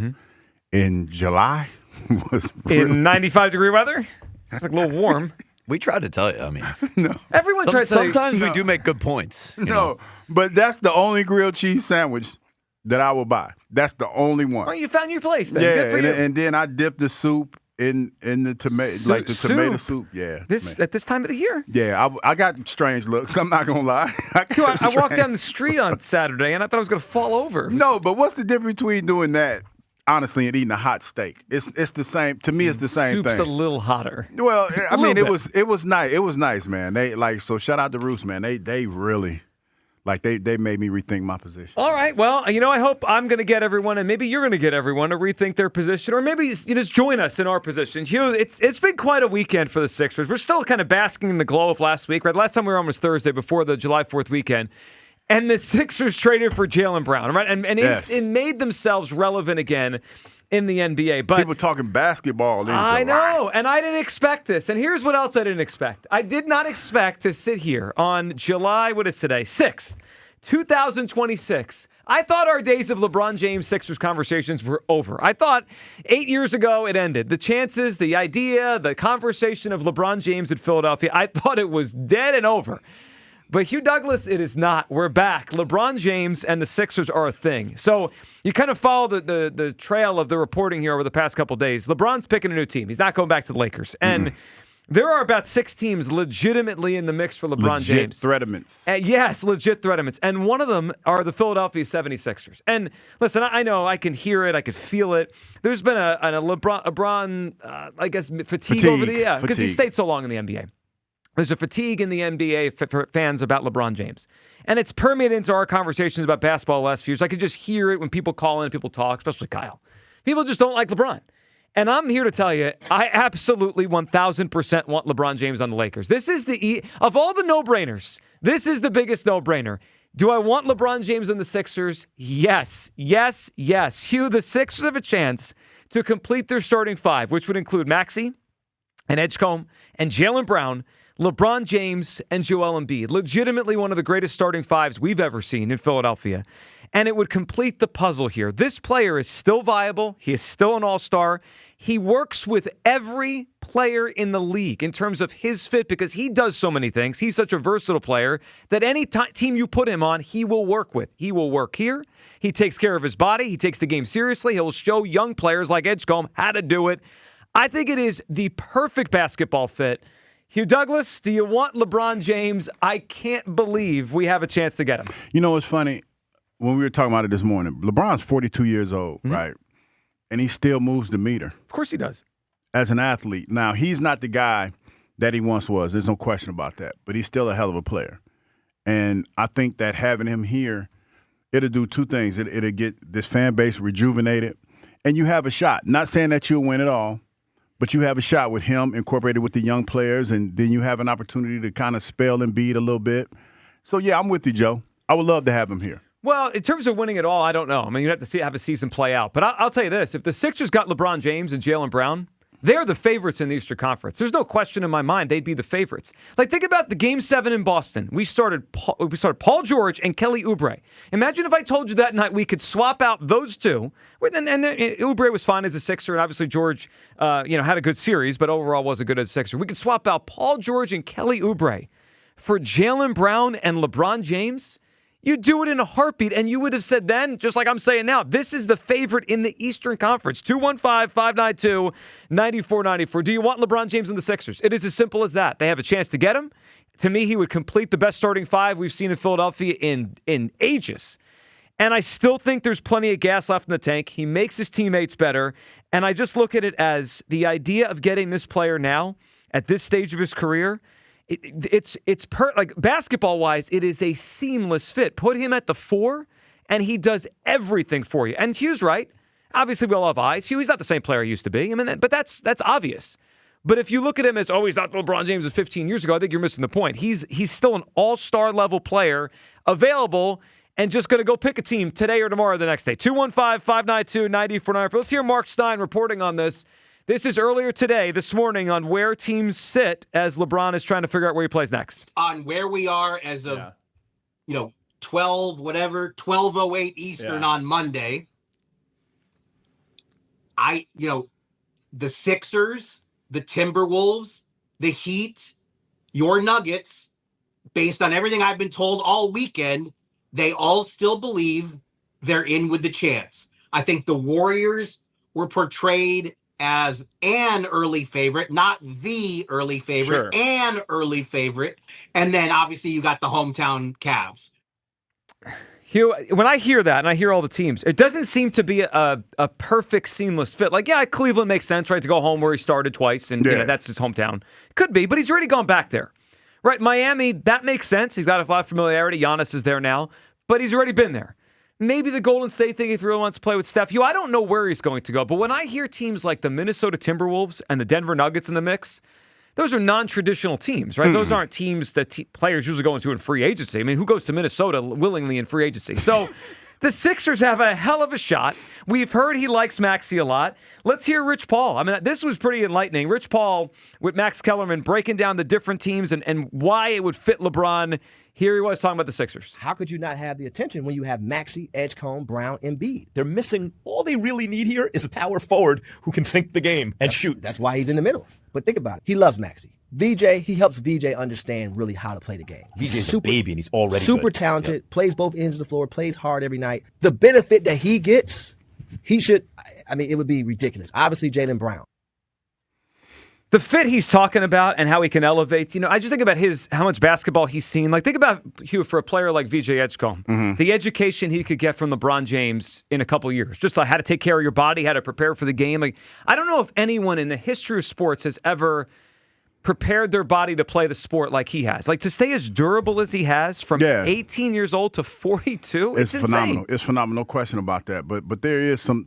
in July was in 95-degree weather. It's like a little warm. We tried to tell you. I mean, no. Everyone tries to. Sometimes we do make good points. No, but that's the only grilled cheese sandwich that I will buy. That's the only one. Oh, you found your place then. Yeah, Good for you. And then I dipped the soup in the tomato, like the tomato soup. Yeah. At this time of the year. Yeah, I got strange looks. I'm not gonna lie. I walked down the street on Saturday and I thought I was gonna fall over. No, but what's the difference between doing that, honestly, and eating a hot steak? It's the same. To me, it's the same Soup's thing. a little hotter. Well, I mean, it was nice. It was nice, man. So shout out to Roos, man. They really. They made me rethink my position. All right. Well, I hope I'm going to get everyone, and maybe you're going to get everyone to rethink their position, or maybe you just join us in our position. Hugh, it's been quite a weekend for the Sixers. We're still kind of basking in the glow of last week. Right? Last time we were on was Thursday before the July 4th weekend. And the Sixers traded for Jaylen Brown, right? And yes. It made themselves relevant again in the NBA. But people talking basketball. I know, and I didn't expect this. And here's what else I didn't expect. I did not expect to sit here on July, what is today, 6th, 2026, I thought our days of LeBron James Sixers conversations were over. I thought 8 years ago it ended. The chances, the idea, the conversation of LeBron James at Philadelphia, I thought it was dead and over. But Hugh Douglas, it is not. We're back. LeBron James and the Sixers are a thing. So you kind of follow the trail of the reporting here over the past couple of days. LeBron's picking a new team. He's not going back to the Lakers. And there are about 6 teams legitimately in the mix for LeBron James. Yes, legit threataments. And one of them are the Philadelphia 76ers. And listen, I know I can hear it. I can feel it. There's been a LeBron I guess, fatigue over the year. Because he stayed so long in the NBA. There's a fatigue in the NBA for fans about LeBron James. And it's permeated into our conversations about basketball the last few years. I can just hear it when people call in and people talk, especially Kyle. People just don't like LeBron. And I'm here to tell you, I absolutely 1,000% want LeBron James on the Lakers. This is of all the no-brainers, this is the biggest no-brainer. Do I want LeBron James in the Sixers? Yes, yes, yes. Hugh, the Sixers have a chance to complete their starting 5, which would include Maxey and Edgecombe and Jaylen Brown, LeBron James, and Joel Embiid. Legitimately one of the greatest starting 5s we've ever seen in Philadelphia. And it would complete the puzzle here. This player is still viable. He is still an all-star. He works with every player in the league in terms of his fit because he does so many things. He's such a versatile player that any team you put him on, he will work with. He will work here. He takes care of his body. He takes the game seriously. He'll show young players like Edgecombe how to do it. I think it is the perfect basketball fit. Hugh Douglas, do you want LeBron James? I can't believe we have a chance to get him. You know what's funny? When we were talking about it this morning, LeBron's 42 years old, right? And he still moves the meter. Of course he does. As an athlete. Now, he's not the guy that he once was. There's no question about that. But he's still a hell of a player. And I think that having him here, it'll do 2 things. It'll get this fan base rejuvenated. And you have a shot. Not saying that you'll win it all, but you have a shot with him incorporated with the young players. And then you have an opportunity to kind of spell Embiid a little bit. So, yeah, I'm with you, Joe. I would love to have him here. Well, in terms of winning it all, I don't know. I mean, you have to have a season play out. But I'll tell you this. If the Sixers got LeBron James and Jaylen Brown, they're the favorites in the Eastern Conference. There's no question in my mind they'd be the favorites. Like, think about the Game 7 in Boston. We started Paul George and Kelly Oubre. Imagine if I told you that night we could swap out those two. And Oubre was fine as a Sixer, and obviously George had a good series, but overall wasn't good as a Sixer. We could swap out Paul George and Kelly Oubre for Jaylen Brown and LeBron James. You do it in a heartbeat, and you would have said then, just like I'm saying now, this is the favorite in the Eastern Conference. 215-592-9494. Do you want LeBron James in the Sixers? It is as simple as that. They have a chance to get him. To me, he would complete the best starting 5 we've seen in Philadelphia in ages. And I still think there's plenty of gas left in the tank. He makes his teammates better. And I just look at it as the idea of getting this player now at this stage of his career, it's basketball-wise, it is a seamless fit. Put him at the 4, and he does everything for you. And Hugh's right. Obviously, we all have eyes. He's not the same player he used to be. I mean, but that's obvious. But if you look at him as, he's not LeBron James of 15 years ago, I think you're missing the point. He's still an all-star level player, available, and just going to go pick a team today or tomorrow or the next day. 215-592-9494. Let's hear Mark Stein reporting on this. This is earlier today, this morning, on where teams sit as LeBron is trying to figure out where he plays next. On where we are as of, 12:08 Eastern on Monday. The Sixers, the Timberwolves, the Heat, your Nuggets, based on everything I've been told all weekend, they all still believe they're in with the chance. I think the Warriors were portrayed as an early favorite, not the early favorite, an early favorite. And then obviously you got the hometown Cavs. Hugh, when I hear that and I hear all the teams, it doesn't seem to be a perfect seamless fit. Like, Cleveland makes sense, right, to go home where he started twice, and that's his hometown. Could be, but he's already gone back there. Right, Miami, that makes sense. He's got a lot of familiarity. Giannis is there now, but he's already been there. Maybe the Golden State thing if he really wants to play with Steph. I don't know where he's going to go, but when I hear teams like the Minnesota Timberwolves and the Denver Nuggets in the mix, those are non-traditional teams, right? Those aren't teams that players usually go into in free agency. I mean, who goes to Minnesota willingly in free agency? So the Sixers have a hell of a shot. We've heard he likes Maxey a lot. Let's hear Rich Paul. I mean, this was pretty enlightening. Rich Paul with Max Kellerman breaking down the different teams and why it would fit LeBron. Here he was talking about the Sixers. How could you not have the attention when you have Maxey, Edgecombe, Brown, and Embiid? They're missing. All they really need here is a power forward who can think the game and shoot. That's why he's in the middle. But think about it. He loves Maxey. VJ, he helps VJ understand really how to play the game. VJ's a baby, and he's already super good. talented, plays both ends of the floor, plays hard every night. The benefit that he gets, he should, it would be ridiculous. Obviously, Jaylen Brown. The fit he's talking about and how he can elevate, I just think about how much basketball he's seen. Like, think about, Hugh, for a player like VJ Edgecombe, the education he could get from LeBron James in a couple years, just like how to take care of your body, how to prepare for the game. Like, I don't know if anyone in the history of sports has ever prepared their body to play the sport like he has. Like, to stay as durable as he has from 18 years old to 42, it's phenomenal. insane. It's phenomenal, no question about that. But there is some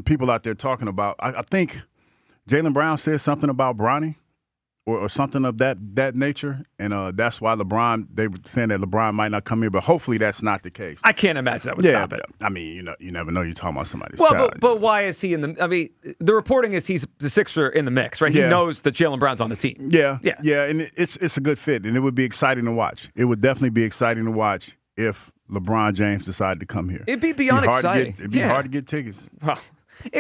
people out there talking about, I think Jaylen Brown said something about Bronny or something of that nature, and that's why they were saying that LeBron might not come here, but hopefully that's not the case. I can't imagine that would stop it. I mean, you never know. You're talking about somebody's child. But why is he in the the reporting is he's the Sixer in the mix, right? He knows that Jaylen Brown's on the team. Yeah, and it's a good fit, and it would be exciting to watch. It would definitely be exciting to watch if LeBron James decided to come here. It'd be beyond exciting. It'd be hard to get tickets. Well,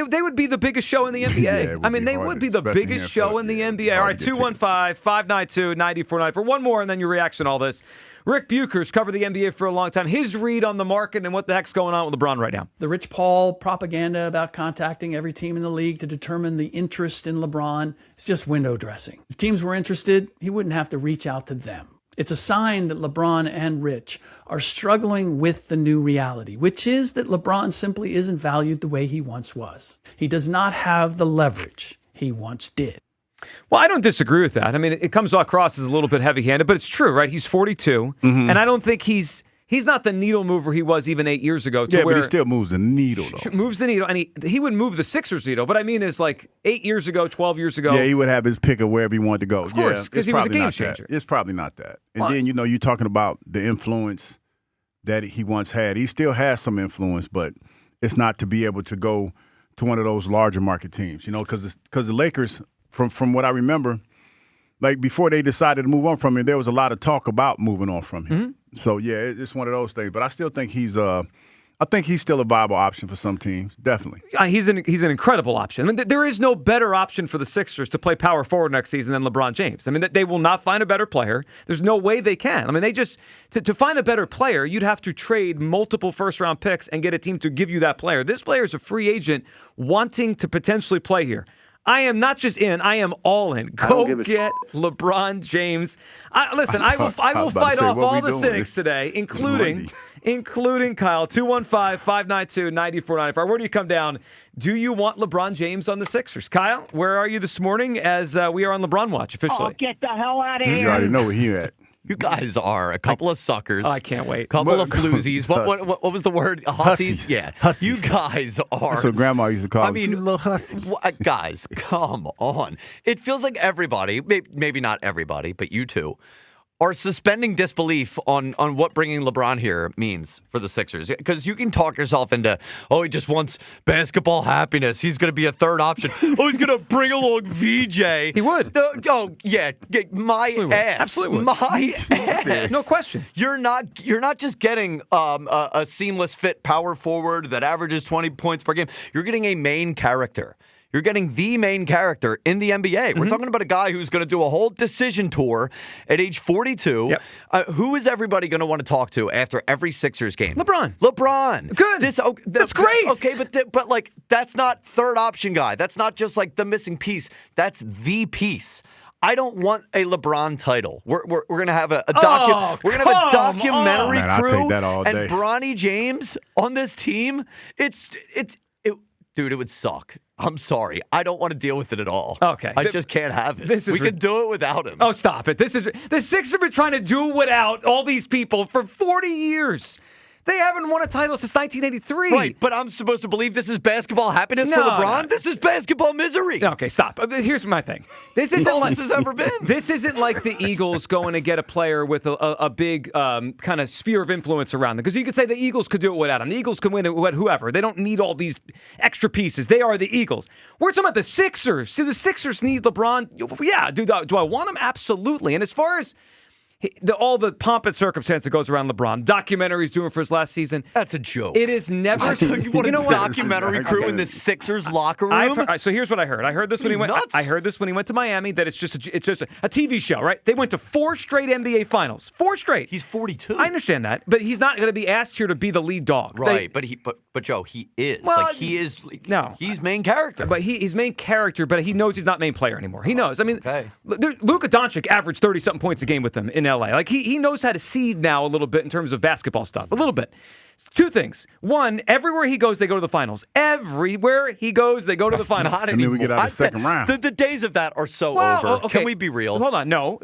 they would be the biggest show in the NBA. They would be the biggest show in the NBA. All right, 215-592-9494. One more, and then your reaction to all this. Rick Bucher's covered the NBA for a long time. His read on the market and what the heck's going on with LeBron right now. The Rich Paul propaganda about contacting every team in the league to determine the interest in LeBron is just window dressing. If teams were interested, he wouldn't have to reach out to them. It's a sign that LeBron and Rich are struggling with the new reality, which is that LeBron simply isn't valued the way he once was. He does not have the leverage he once did. Well, I don't disagree with that. It comes across as a little bit heavy-handed, but it's true, right? He's 42, and I don't think he's not the needle mover he was even 8 years ago. But he still moves the needle, though. Moves the needle, and he would move the Sixers needle. But is like 8 years ago, 12 years ago. Yeah, he would have his pick of wherever he wanted to go. Of course, because he was a game changer. It's probably not that. And then, you're talking about the influence that he once had. He still has some influence, but it's not to be able to go to one of those larger market teams, because the Lakers, from what I remember, like before they decided to move on from him, there was a lot of talk about moving on from him. Mm-hmm. So, it's one of those things. But I still think he's still a viable option for some teams, definitely. He's an incredible option. There is no better option for the Sixers to play power forward next season than LeBron James. They will not find a better player. There's no way they can. They just to find a better player, you'd have to trade multiple first-round picks and get a team to give you that player. This player is a free agent wanting to potentially play here. I am not just in, I am all in. Go get LeBron James. I will fight off all the cynics today, including Kyle. 215-592-9494. Where do you come down? Do you want LeBron James on the Sixers? Kyle, where are you this morning as we are on LeBron Watch officially? Oh, get the hell out of here. You already know where he at. You guys are a couple of suckers. I can't wait. Couple of floozies. What was the word? Hussies? Yeah. Hussies. You guys are. That's what Grandma used to call him. She's a little hussy. Guys, come on. It feels like everybody, maybe not everybody, but you two, are suspending disbelief on what bringing LeBron here means for the Sixers. Because you can talk yourself into, he just wants basketball happiness. He's going to be a third option. He's going to bring along VJ. He would. My ass. Absolutely would. My ass. No question. You're not just getting a seamless fit power forward that averages 20 points per game. You're getting a main character. You're getting the main character in the NBA. Mm-hmm. We're talking about a guy who's going to do a whole decision tour at age 42. Yep. Who is everybody going to want to talk to after every Sixers game? LeBron. Good. That's great. Okay, but that's not third option guy. That's not just like the missing piece. That's the piece. I don't want a LeBron title. We're going to have a documentary crew I'll take that all day. And Bronny James on this team. Dude, it would suck. I'm sorry. I don't want to deal with it at all. Okay. I just can't have it. We can do it without him. Oh, stop it. The Sixers have been trying to do without all these people for 40 years. They haven't won a title since 1983. Right, but I'm supposed to believe this is basketball happiness for LeBron? No. This is basketball misery. Okay, stop. Here's my thing. This isn't all this has ever been. This isn't like the Eagles going to get a player with a big kind of sphere of influence around them. Because you could say the Eagles could do it without him. The Eagles can win it with whoever. They don't need all these extra pieces. They are the Eagles. We're talking about the Sixers. See, the Sixers need LeBron. Yeah, do I want him? Absolutely. And as far as all the pomp and circumstance that goes around LeBron, documentary he's doing for his last season. That's a joke. It is never. You want a documentary crew in the Sixers locker room? So here's what I heard. I heard this when he went. I heard this when he went to Miami. That it's just a TV show, right? They went to 4 straight NBA Finals. 4 straight. He's 42. I understand that, but he's not going to be asked here to be the lead dog, right? But Joe, he is. Well, he is. No, he's main character. But he's main character, but he knows he's not main player anymore. He knows. I mean, Luka Doncic averaged 30-something points a game with them in LA. Like he knows how to seed now a little bit in terms of basketball stuff. A little bit. 2 things. One, everywhere he goes, they go to the finals. Everywhere he goes, they go to the finals. Not anymore. We get out of the second round. The days of that are so over. Okay. Can we be real? Hold on. No.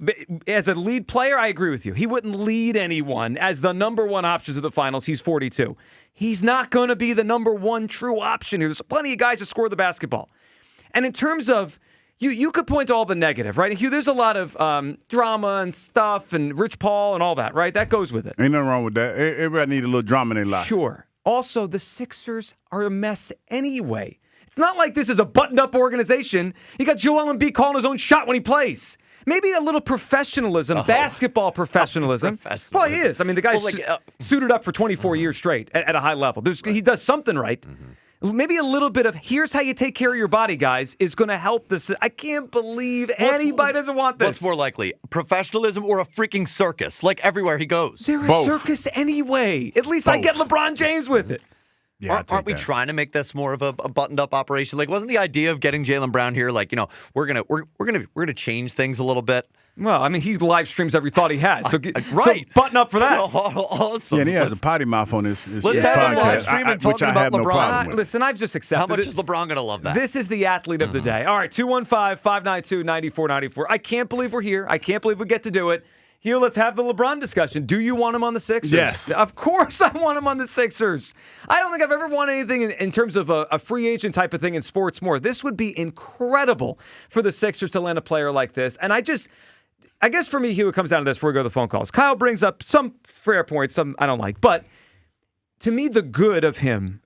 As a lead player, I agree with you. He wouldn't lead anyone as the number one option to the finals. He's 42. He's not going to be the number one true option here. There's plenty of guys that score the basketball. And in terms of, you could point to all the negative, right? Hugh, there's a lot of drama and stuff and Rich Paul and all that, right? That goes with it. Ain't nothing wrong with that. Everybody need a little drama in their life. Sure. Also, the Sixers are a mess anyway. It's not like this is a buttoned-up organization. You got Joel Embiid calling his own shot when he plays. Maybe a little professionalism, basketball professionalism. Well, he is. I mean, the guy's suited up for 24 years straight at a high level. He does something right. Maybe a little bit of, here's how you take care of your body, guys, is going to help this. I can't believe anybody doesn't want this. What's more likely, professionalism or a freaking circus, like everywhere he goes? They're a circus anyway. At least I get LeBron James with it. Yeah, aren't we trying to make this more of a buttoned-up operation? Like, wasn't the idea of getting Jaylen Brown here, like, we're gonna change things a little bit? Well, I mean, he live streams every thought he has, so right, so button up for that. Awesome. Yeah, and he has a potty mouth on his let's have him live stream and talking about LeBron. Listen, I've just accepted. How much it. is LeBron gonna love that? This is the athlete of the day. All right, 215-592-9494. I can't believe we're here. I can't believe we get to do it. Hugh, let's have the LeBron discussion. Do you want him on the Sixers? Yes. Of course I want him on the Sixers. I don't think I've ever wanted anything in terms of a free agent type of thing in sports more. This would be incredible for the Sixers to land a player like this. And I guess for me, Hugh, it comes down to this before we go to the phone calls. Kyle brings up some fair points, some I don't like. But to me, the good of him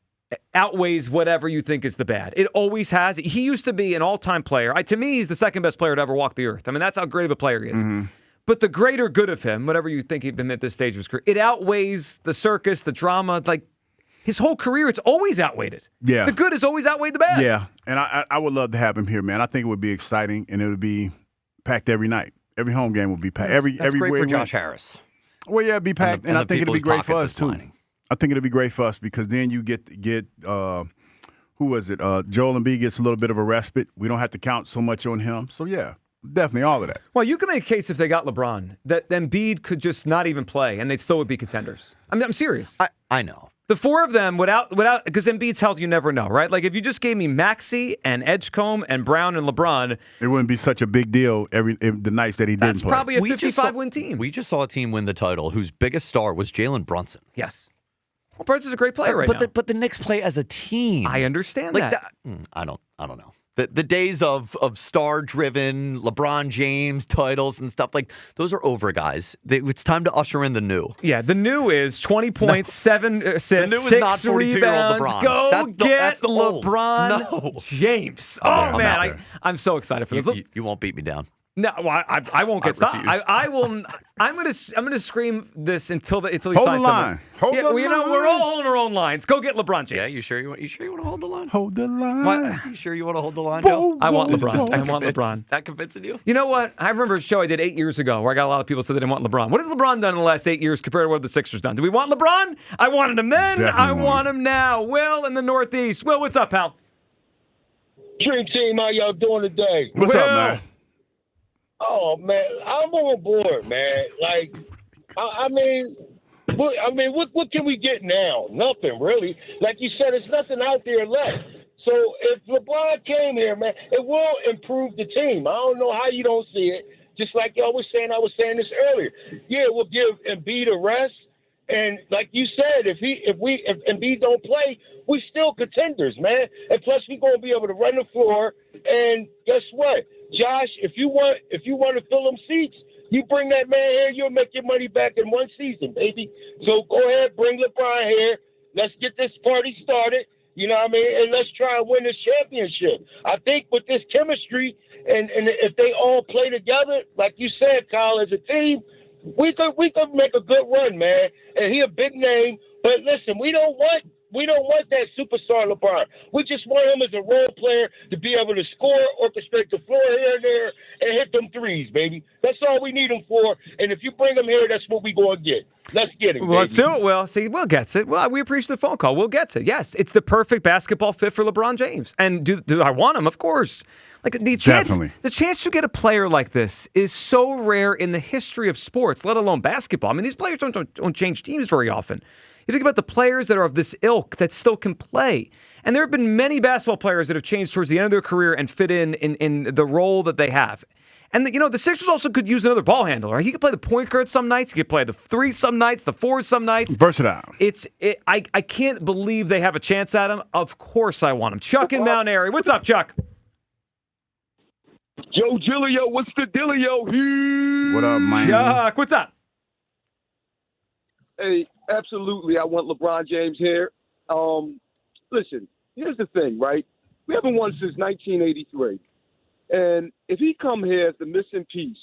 outweighs whatever you think is the bad. It always has. He used to be an all-time player. To me, he's the second best player to ever walk the earth. I mean, that's how great of a player he is. Mm-hmm. But the greater good of him, whatever you think of him at this stage of his career, it outweighs the circus, the drama. Like, his whole career, it's always outweighed it. Yeah. The good has always outweighed the bad. Yeah, and I would love to have him here, man. I think it would be exciting, and it would be packed every night. Every home game would be packed. That's great for Josh Harris. Well, yeah, it'd be packed, and I think it'd be great for us, too. I think it'd be great for us because then you get who was it? Joel Embiid gets a little bit of a respite. We don't have to count so much on him. So, yeah. Definitely all of that. Well, you can make a case if they got LeBron that Embiid could just not even play and they still would be contenders. I mean, I'm serious. I know. The 4 of them without because Embiid's health, you never know, right? Like if you just gave me Maxey and Edgecombe and Brown and LeBron, it wouldn't be such a big deal the nights that he didn't play. That's probably a 55-win team. We just saw a team win the title whose biggest star was Jalen Brunson. Yes. Well, Brunson's a great player now. But the Knicks play as a team. I understand that. I don't know. The days of star-driven LeBron James titles and stuff, like, those are over, guys. It's time to usher in the new. Yeah, the new is 20 points, 7 assists, the new 6 is not 42-year-old rebounds. LeBron. Go that's the LeBron old. James. Oh, man, I'm so excited for this. You won't beat me down. No, well, I won't get stopped. I will. I'm gonna scream this until he hold signs the line. Hold the line. We're all holding our own lines. Go get LeBron James. Yeah, you sure you want to hold the line? Hold the line. What? You sure you want to hold the line, Joe? I want LeBron. I want LeBron. Is that convincing you? You know what? I remember a show I did 8 years ago where I got a lot of people said they didn't want LeBron. What has LeBron done in the last 8 years compared to what the Sixers done? Do we want LeBron? I wanted him then. Definitely I want him now. Will in the Northeast. Will, what's up, pal? Dream Team, how y'all doing today? What's up, man? Oh man, I'm on board, man. Like, I mean, what can we get now? Nothing really. Like you said, there's nothing out there left. So if LeBron came here, man, it will improve the team. I don't know how you don't see it. Just like y'all was saying, I was saying this earlier. Yeah, we'll give Embiid a rest, and like you said, if Embiid don't play, we still contenders, man. And plus, we gonna be able to run the floor. And guess what? Josh, if you want to fill them seats, you bring that man here, you'll make your money back in one season, baby. So go ahead, bring LeBron here. Let's get this party started. You know what I mean? And let's try and win this championship. I think with this chemistry and if they all play together, like you said, Kyle, as a team, we could make a good run, man. And he a big name, but listen, we don't want that superstar LeBron. We just want him as a role player to be able to score, orchestrate the floor here and there, and hit them threes, baby. That's all we need him for. And if you bring him here, that's what we going to get. Let's get him, Well, let's baby. do it, Will. See, Will gets it. Well, we appreciate the phone call. Will gets it. Yes, it's the perfect basketball fit for LeBron James. And do I want him? Of course. Like the chance to get a player like this is so rare in the history of sports, let alone basketball. I mean, these players don't change teams very often. You think about the players that are of this ilk that still can play. And there have been many basketball players that have changed towards the end of their career and fit in the role that they have. And, the Sixers also could use another ball handler. He could play the point guard some nights. He could play the 3 some nights, the 4 some nights. Versatile. I can't believe they have a chance at him. Of course I want him. Chuck in Mount Airy. What's up, Chuck? Joe Gilio, what's the dealio? What up, man? Chuck, what's up? Hey, absolutely, I want LeBron James here. Listen, here's the thing, right? We haven't won since 1983. And if he come here as the missing piece,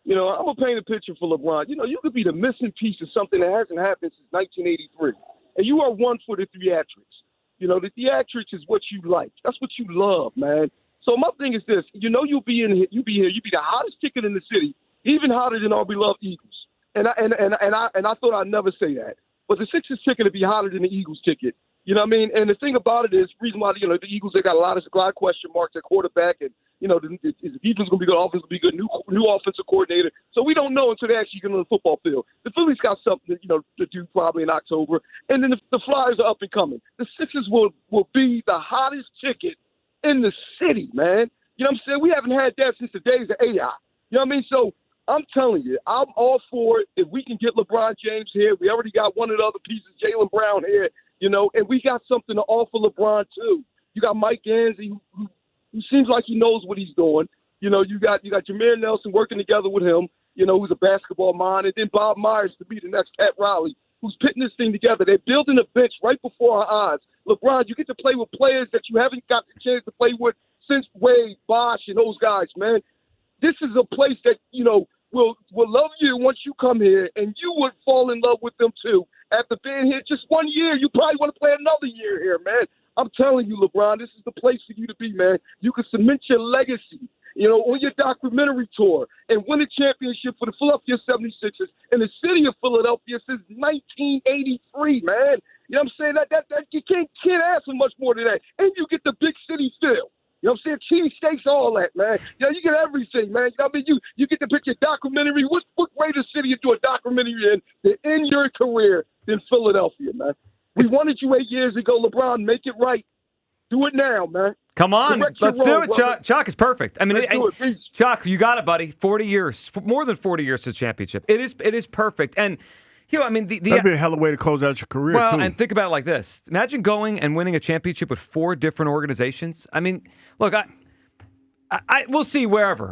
I'm going to paint a picture for LeBron. You could be the missing piece of something that hasn't happened since 1983. And you are one for the theatrics. The theatrics is what you like. That's what you love, man. So my thing is this, you'll be in here, you'll be the hottest ticket in the city, even hotter than our beloved Eagles. And I thought I'd never say that. But the Sixers ticket would be hotter than the Eagles ticket. You know what I mean? And the thing about it is, the reason why, the Eagles, they got a lot of question marks at quarterback. And, is the defense going to be good? Offense going to be good? New offensive coordinator. So we don't know until they actually get on the football field. The Phillies got something, to do probably in October. And then the Flyers are up and coming. The Sixers will be the hottest ticket in the city, man. You know what I'm saying? We haven't had that since the days of AI. You know what I mean? So I'm telling you, I'm all for it. If we can get LeBron James here, we already got one of the other pieces, Jaylen Brown here, and we got something to offer LeBron too. You got Mike Gansey, who seems like he knows what he's doing. You got Jameer Nelson working together with him, who's a basketball mind, and then Bob Myers to be the next Pat Riley, who's putting this thing together. They're building a bench right before our eyes. LeBron, you get to play with players that you haven't got the chance to play with since Wade, Bosh, and those guys, man. This is a place that, will love you once you come here, and you would fall in love with them too. After being here just 1 year, you probably want to play another year here, man. I'm telling you, LeBron, this is the place for you to be, man. You can cement your legacy, on your documentary tour and win a championship for the Philadelphia 76ers in the city of Philadelphia since 1983, man. You know what I'm saying? That you can't ask for much more than that. And you get the big city feel. You know what I'm saying? Cheesesteaks, all that, man. You get everything, man. You know what I mean? You get to pick your documentary. What greater city to do a documentary in than in your career than Philadelphia, man? We wanted you 8 years ago, LeBron. Make it right. Do it now, man. Come on. Let's do it, Chuck. Chuck is perfect. I mean, Chuck, you got it, buddy. 40 years. More than 40 years to championship. It is perfect. And that'd be a hell of a way to close out your career, too. Well, and think about it like this. Imagine going and winning a championship with 4 different organizations. I mean, look, we'll see wherever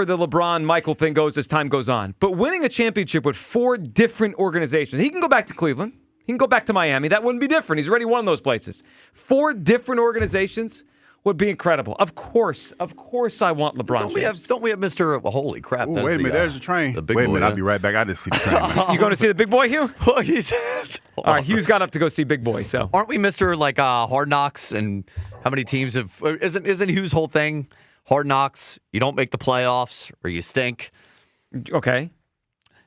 the LeBron-Michael thing goes as time goes on. But winning a championship with 4 different organizations. He can go back to Cleveland. He can go back to Miami. That wouldn't be different. He's already won those places. 4 different organizations would be incredible. Of course, I want LeBron James. Don't we have Mr. Well, holy crap. Ooh, wait a minute, there's the train. The big wait a boy, minute, I'll be right back. I just see the train. You going to see the big boy, Hugh? All right, Hugh's got up to go see Big Boy. So aren't we Mr. Hard Knocks? And how many teams have? Isn't Hugh's whole thing Hard Knocks? You don't make the playoffs or you stink. Okay.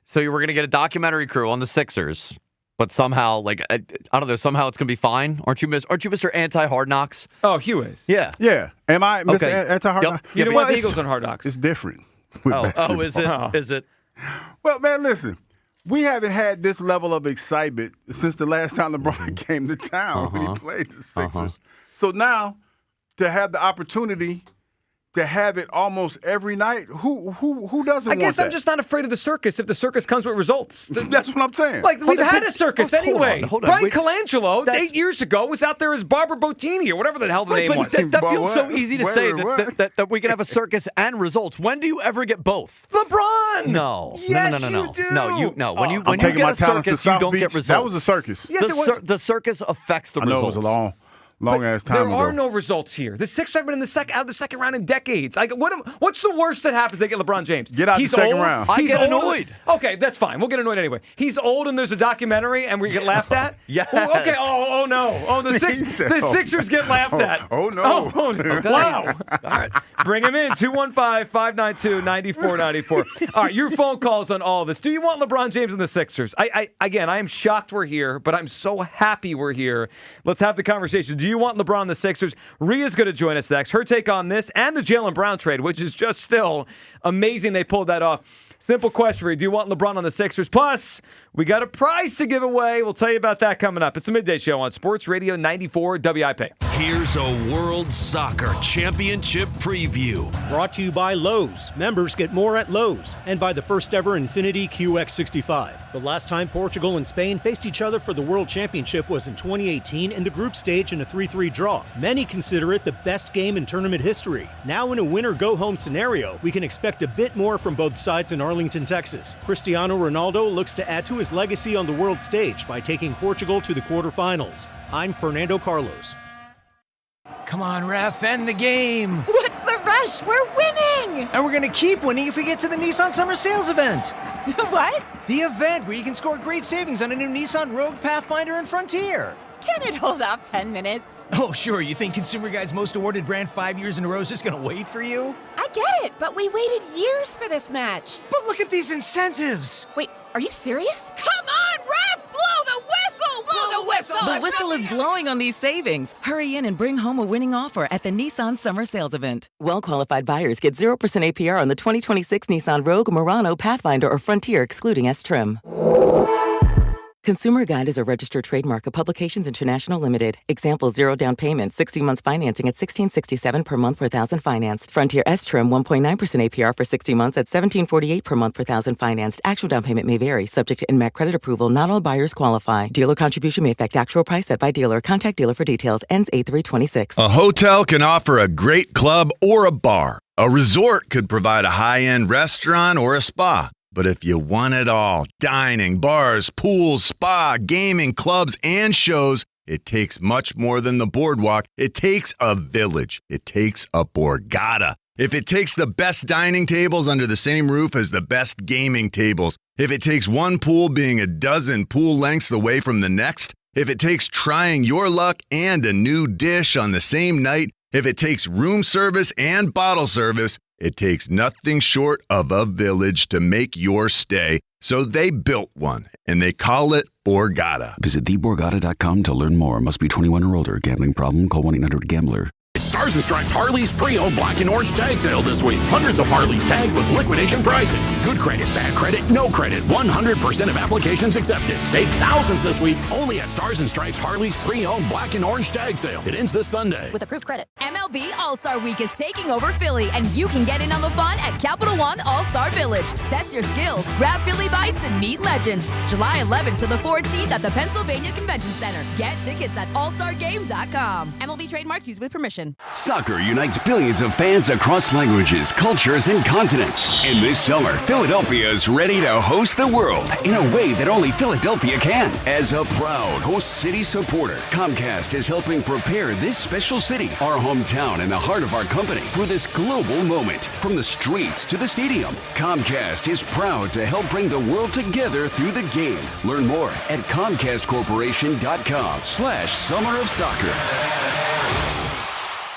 So you were going to get a documentary crew on the Sixers. But somehow, I don't know, somehow it's going to be fine. Aren't you Mr. Anti-Hard Knocks? Oh, Hugh is. Yeah. Yeah. Am I Mr. Anti-Hard Knocks? You don't want the Eagles on Hard Knocks. It's different. Is it? Oh. Is it? Well, man, listen. We haven't had this level of excitement since the last time LeBron came to town when he played the Sixers. So now, to have the opportunity to have it almost every night, who doesn't want that? I guess I'm just not afraid of the circus if the circus comes with results. That's what I'm saying. We've had a circus anyway. Hold on. Brian Colangelo, 8 years ago, was out there as Barbara Bottini or whatever the hell the name was. That feels so easy to say that we can have a circus and results. When do you ever get both? LeBron! No. Yes, No. you do. No. When you taking get my a talents to circus, you South don't Beach. get results. That was a circus. Yes, it was. The circus affects the I know results. it was a long. long-ass time There ago. are no results here. The Sixers haven't been out of the second round in decades. What's the worst that happens? They get LeBron James. Get out He's the second old. round. He's get old. annoyed. Okay, that's fine. We'll get annoyed anyway. He's old and there's a documentary and we get laughed at? Yes. Well, okay, oh no. Oh, the Sixers get laughed at. Oh, no. Oh, wow. All right. Bring him in. 215-592-9494. All right, your phone calls on all this. Do you want LeBron James and the Sixers? I am shocked we're here, but I'm so happy we're here. Let's have the conversation. Do you want LeBron and the Sixers? Rhea's going to join us next. Her take on this and the Jaylen Brown trade, which is just still amazing they pulled that off. Simple question, Rhea. Do you want LeBron on the Sixers? Plus, we got a prize to give away. We'll tell you about that coming up. It's the Midday Show on Sports Radio 94 WIP. Here's a World Soccer Championship preview. Brought to you by Lowe's. Members get more at Lowe's. And by the first ever Infiniti QX65. The last time Portugal and Spain faced each other for the World Championship was in 2018 in the group stage in a 3-3 draw. Many consider it the best game in tournament history. Now in a win-or-go-home scenario, we can expect a bit more from both sides in Arlington, Texas. Cristiano Ronaldo looks to add to his legacy on the world stage by taking Portugal to the quarterfinals. I'm Fernando Carlos. Come on, ref, end the game. What's the rush? We're winning! And we're going to keep winning if we get to the Nissan Summer Sales event. What? The event where you can score great savings on a new Nissan Rogue, Pathfinder, and Frontier. Can it hold off 10 minutes? Oh, sure. You think Consumer Guide's most awarded brand 5 years in a row is just going to wait for you? I get it, but we waited years for this match. But look at these incentives. Wait, are you serious? Come on, ref! Blow the whistle! Blow the whistle! The whistle is blowing on these savings. Hurry in and bring home a winning offer at the Nissan Summer Sales event. Well-qualified buyers get 0% APR on the 2026 Nissan Rogue, Murano, Pathfinder, or Frontier, excluding S-Trim. Consumer Guide is a registered trademark of Publications International Limited. Example, 0 down payment, 60 months financing at $16.67 per month per thousand financed. Frontier S-Trim, 1.9% APR for 60 months at $17.48 per month per thousand financed. Actual down payment may vary, subject to INMAC credit approval. Not all buyers qualify. Dealer contribution may affect actual price set by dealer. Contact dealer for details. Ends 8/3/26. A hotel can offer a great club or a bar. A resort could provide a high-end restaurant or a spa. But if you want it all, dining, bars, pools, spa, gaming, clubs, and shows, it takes much more than the boardwalk. It takes a village. It takes a Borgata. If it takes the best dining tables under the same roof as the best gaming tables, if it takes one pool being a dozen pool lengths away from the next, if it takes trying your luck and a new dish on the same night, if it takes room service and bottle service, it takes nothing short of a village to make your stay. So they built one, and they call it Borgata. Visit theborgata.com to learn more. Must be 21 or older. Gambling problem? Call 1-800-GAMBLER. Stars and Stripes Harley's pre-owned black and orange tag sale this week. Hundreds of Harleys tagged with liquidation pricing. Good credit, bad credit, no credit. 100% of applications accepted. Save thousands this week only at Stars and Stripes Harleys pre-owned black and orange tag sale. It ends this Sunday. With approved credit. MLB All-Star Week is taking over Philly, and you can get in on the fun at Capital One All-Star Village. Test your skills, grab Philly bites, and meet legends. July 11th to the 14th at the Pennsylvania Convention Center. Get tickets at allstargame.com. MLB trademarks used with permission. Soccer unites billions of fans across languages, cultures, and continents. And this summer, Philadelphia is ready to host the world in a way that only Philadelphia can. As a proud host city supporter, Comcast is helping prepare this special city, our hometown and the heart of our company, for this global moment. From the streets to the stadium, Comcast is proud to help bring the world together through the game. Learn more at ComcastCorporation.com/Summer of Soccer.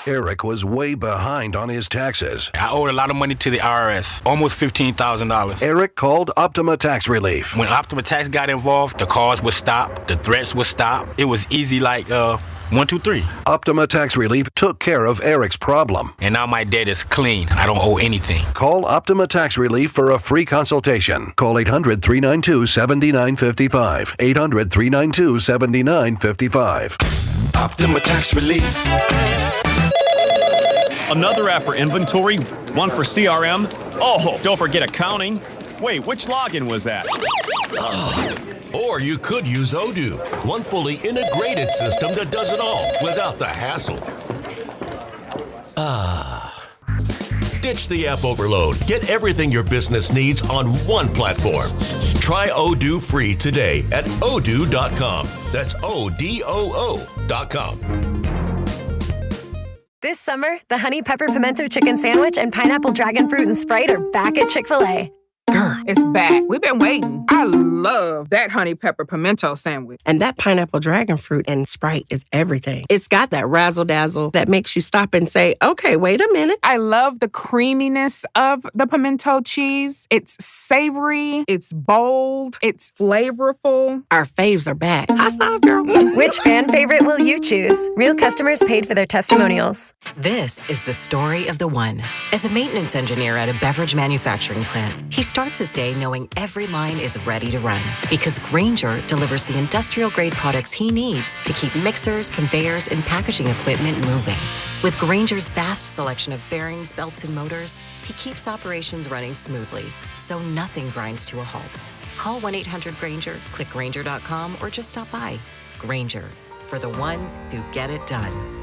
Eric was way behind on his taxes. I owed a lot of money to the IRS, almost $15,000. Eric called Optima Tax Relief. When Optima Tax got involved, the calls would stop, the threats would stop. It was easy like 1, 2, 3. Optima Tax Relief took care of Eric's problem. And now my debt is clean. I don't owe anything. Call Optima Tax Relief for a free consultation. Call 800-392-7955. 800-392-7955. Optima Tax Relief. Another app for inventory, one for CRM. Oh, don't forget accounting. Wait, which login was that? Or you could use Odoo, one fully integrated system that does it all without the hassle. Ditch the app overload. Get everything your business needs on one platform. Try Odoo free today at odoo.com. That's ODOO.com. This summer, the Honey Pepper Pimento Chicken Sandwich and Pineapple Dragon Fruit and Sprite are back at Chick-fil-A. It's back. We've been waiting. I love that Honey Pepper Pimento Sandwich. And that Pineapple Dragon Fruit and Sprite is everything. It's got that razzle-dazzle that makes you stop and say, okay, wait a minute. I love the creaminess of the pimento cheese. It's savory. It's bold. It's flavorful. Our faves are back. High five, girl. Which fan favorite will you choose? Real customers paid for their testimonials. This is the story of the one. As a maintenance engineer at a beverage manufacturing plant, he starts his day knowing every line is ready to run because Grainger delivers the industrial-grade products he needs to keep mixers, conveyors, and packaging equipment moving. With Grainger's vast selection of bearings, belts, and motors, he keeps operations running smoothly, so nothing grinds to a halt. Call 1-800-GRAINGER, click Grainger.com, or just stop by. Grainger, for the ones who get it done.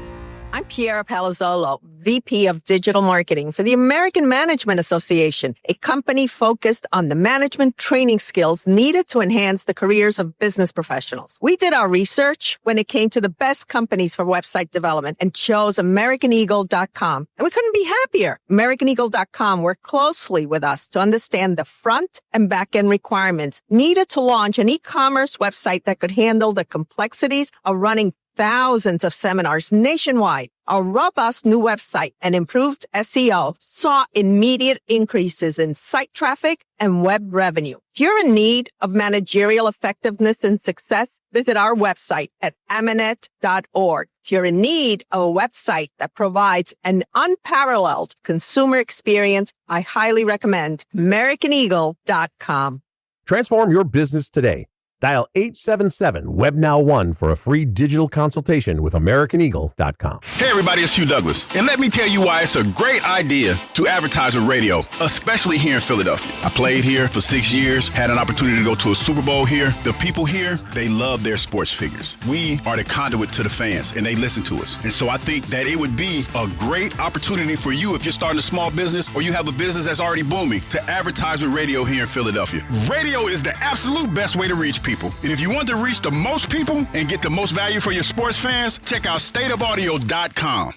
I'm Piera Palazzolo, VP of Digital Marketing for the American Management Association, a company focused on the management training skills needed to enhance the careers of business professionals. We did our research when it came to the best companies for website development and chose AmericanEagle.com. And we couldn't be happier. AmericanEagle.com worked closely with us to understand the front and back end requirements needed to launch an e-commerce website that could handle the complexities of running thousands of seminars nationwide. Our robust new website and improved SEO saw immediate increases in site traffic and web revenue. If you're in need of managerial effectiveness and success, visit our website at amanet.org. If you're in need of a website that provides an unparalleled consumer experience, I highly recommend AmericanEagle.com. Transform your business today. Dial 877-WEB-NOW-1 for a free digital consultation with AmericanEagle.com. Hey everybody, it's Hugh Douglas. And let me tell you why it's a great idea to advertise with radio, especially here in Philadelphia. I played here for 6 years, had an opportunity to go to a Super Bowl here. The people here, they love their sports figures. We are the conduit to the fans, and they listen to us. And so I think that it would be a great opportunity for you if you're starting a small business or you have a business that's already booming to advertise with radio here in Philadelphia. Radio is the absolute best way to reach people. And if you want to reach the most people and get the most value for your sports fans, check out stateofaudio.com.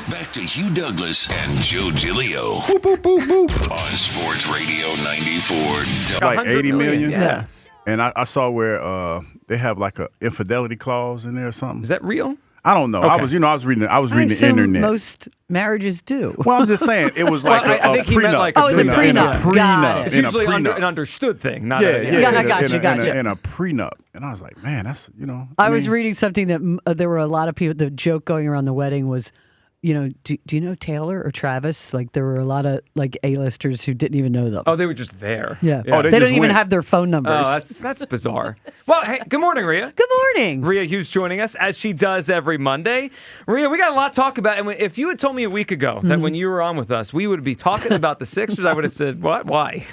Back to Hugh Douglas and Joe Giglio on Sports Radio 94. Like 80 million? Yeah. And I saw where they have like a infidelity clause in there or something. Is that real? I don't know. Okay. I was reading the internet. Most marriages do. Well, I'm just saying it was like I think he prenup. meant like a prenup. Got it. It's usually an understood thing, not Gotcha. In a prenup. And I was like, man, that's, I was reading something that there were a lot of people, the joke going around the wedding was, do you know Taylor or Travis? Like there were a lot of like A-listers who didn't even know them. Oh, they were just there. Yeah. Oh, they don't even have their phone numbers. Oh, that's bizarre. Well, hey, good morning, Rhea. Good morning. Rhea Hughes joining us, as she does every Monday. Rhea, we got a lot to talk about. And if you had told me a week ago that when you were on with us, we would be talking about the Sixers, I would have said, what? Why?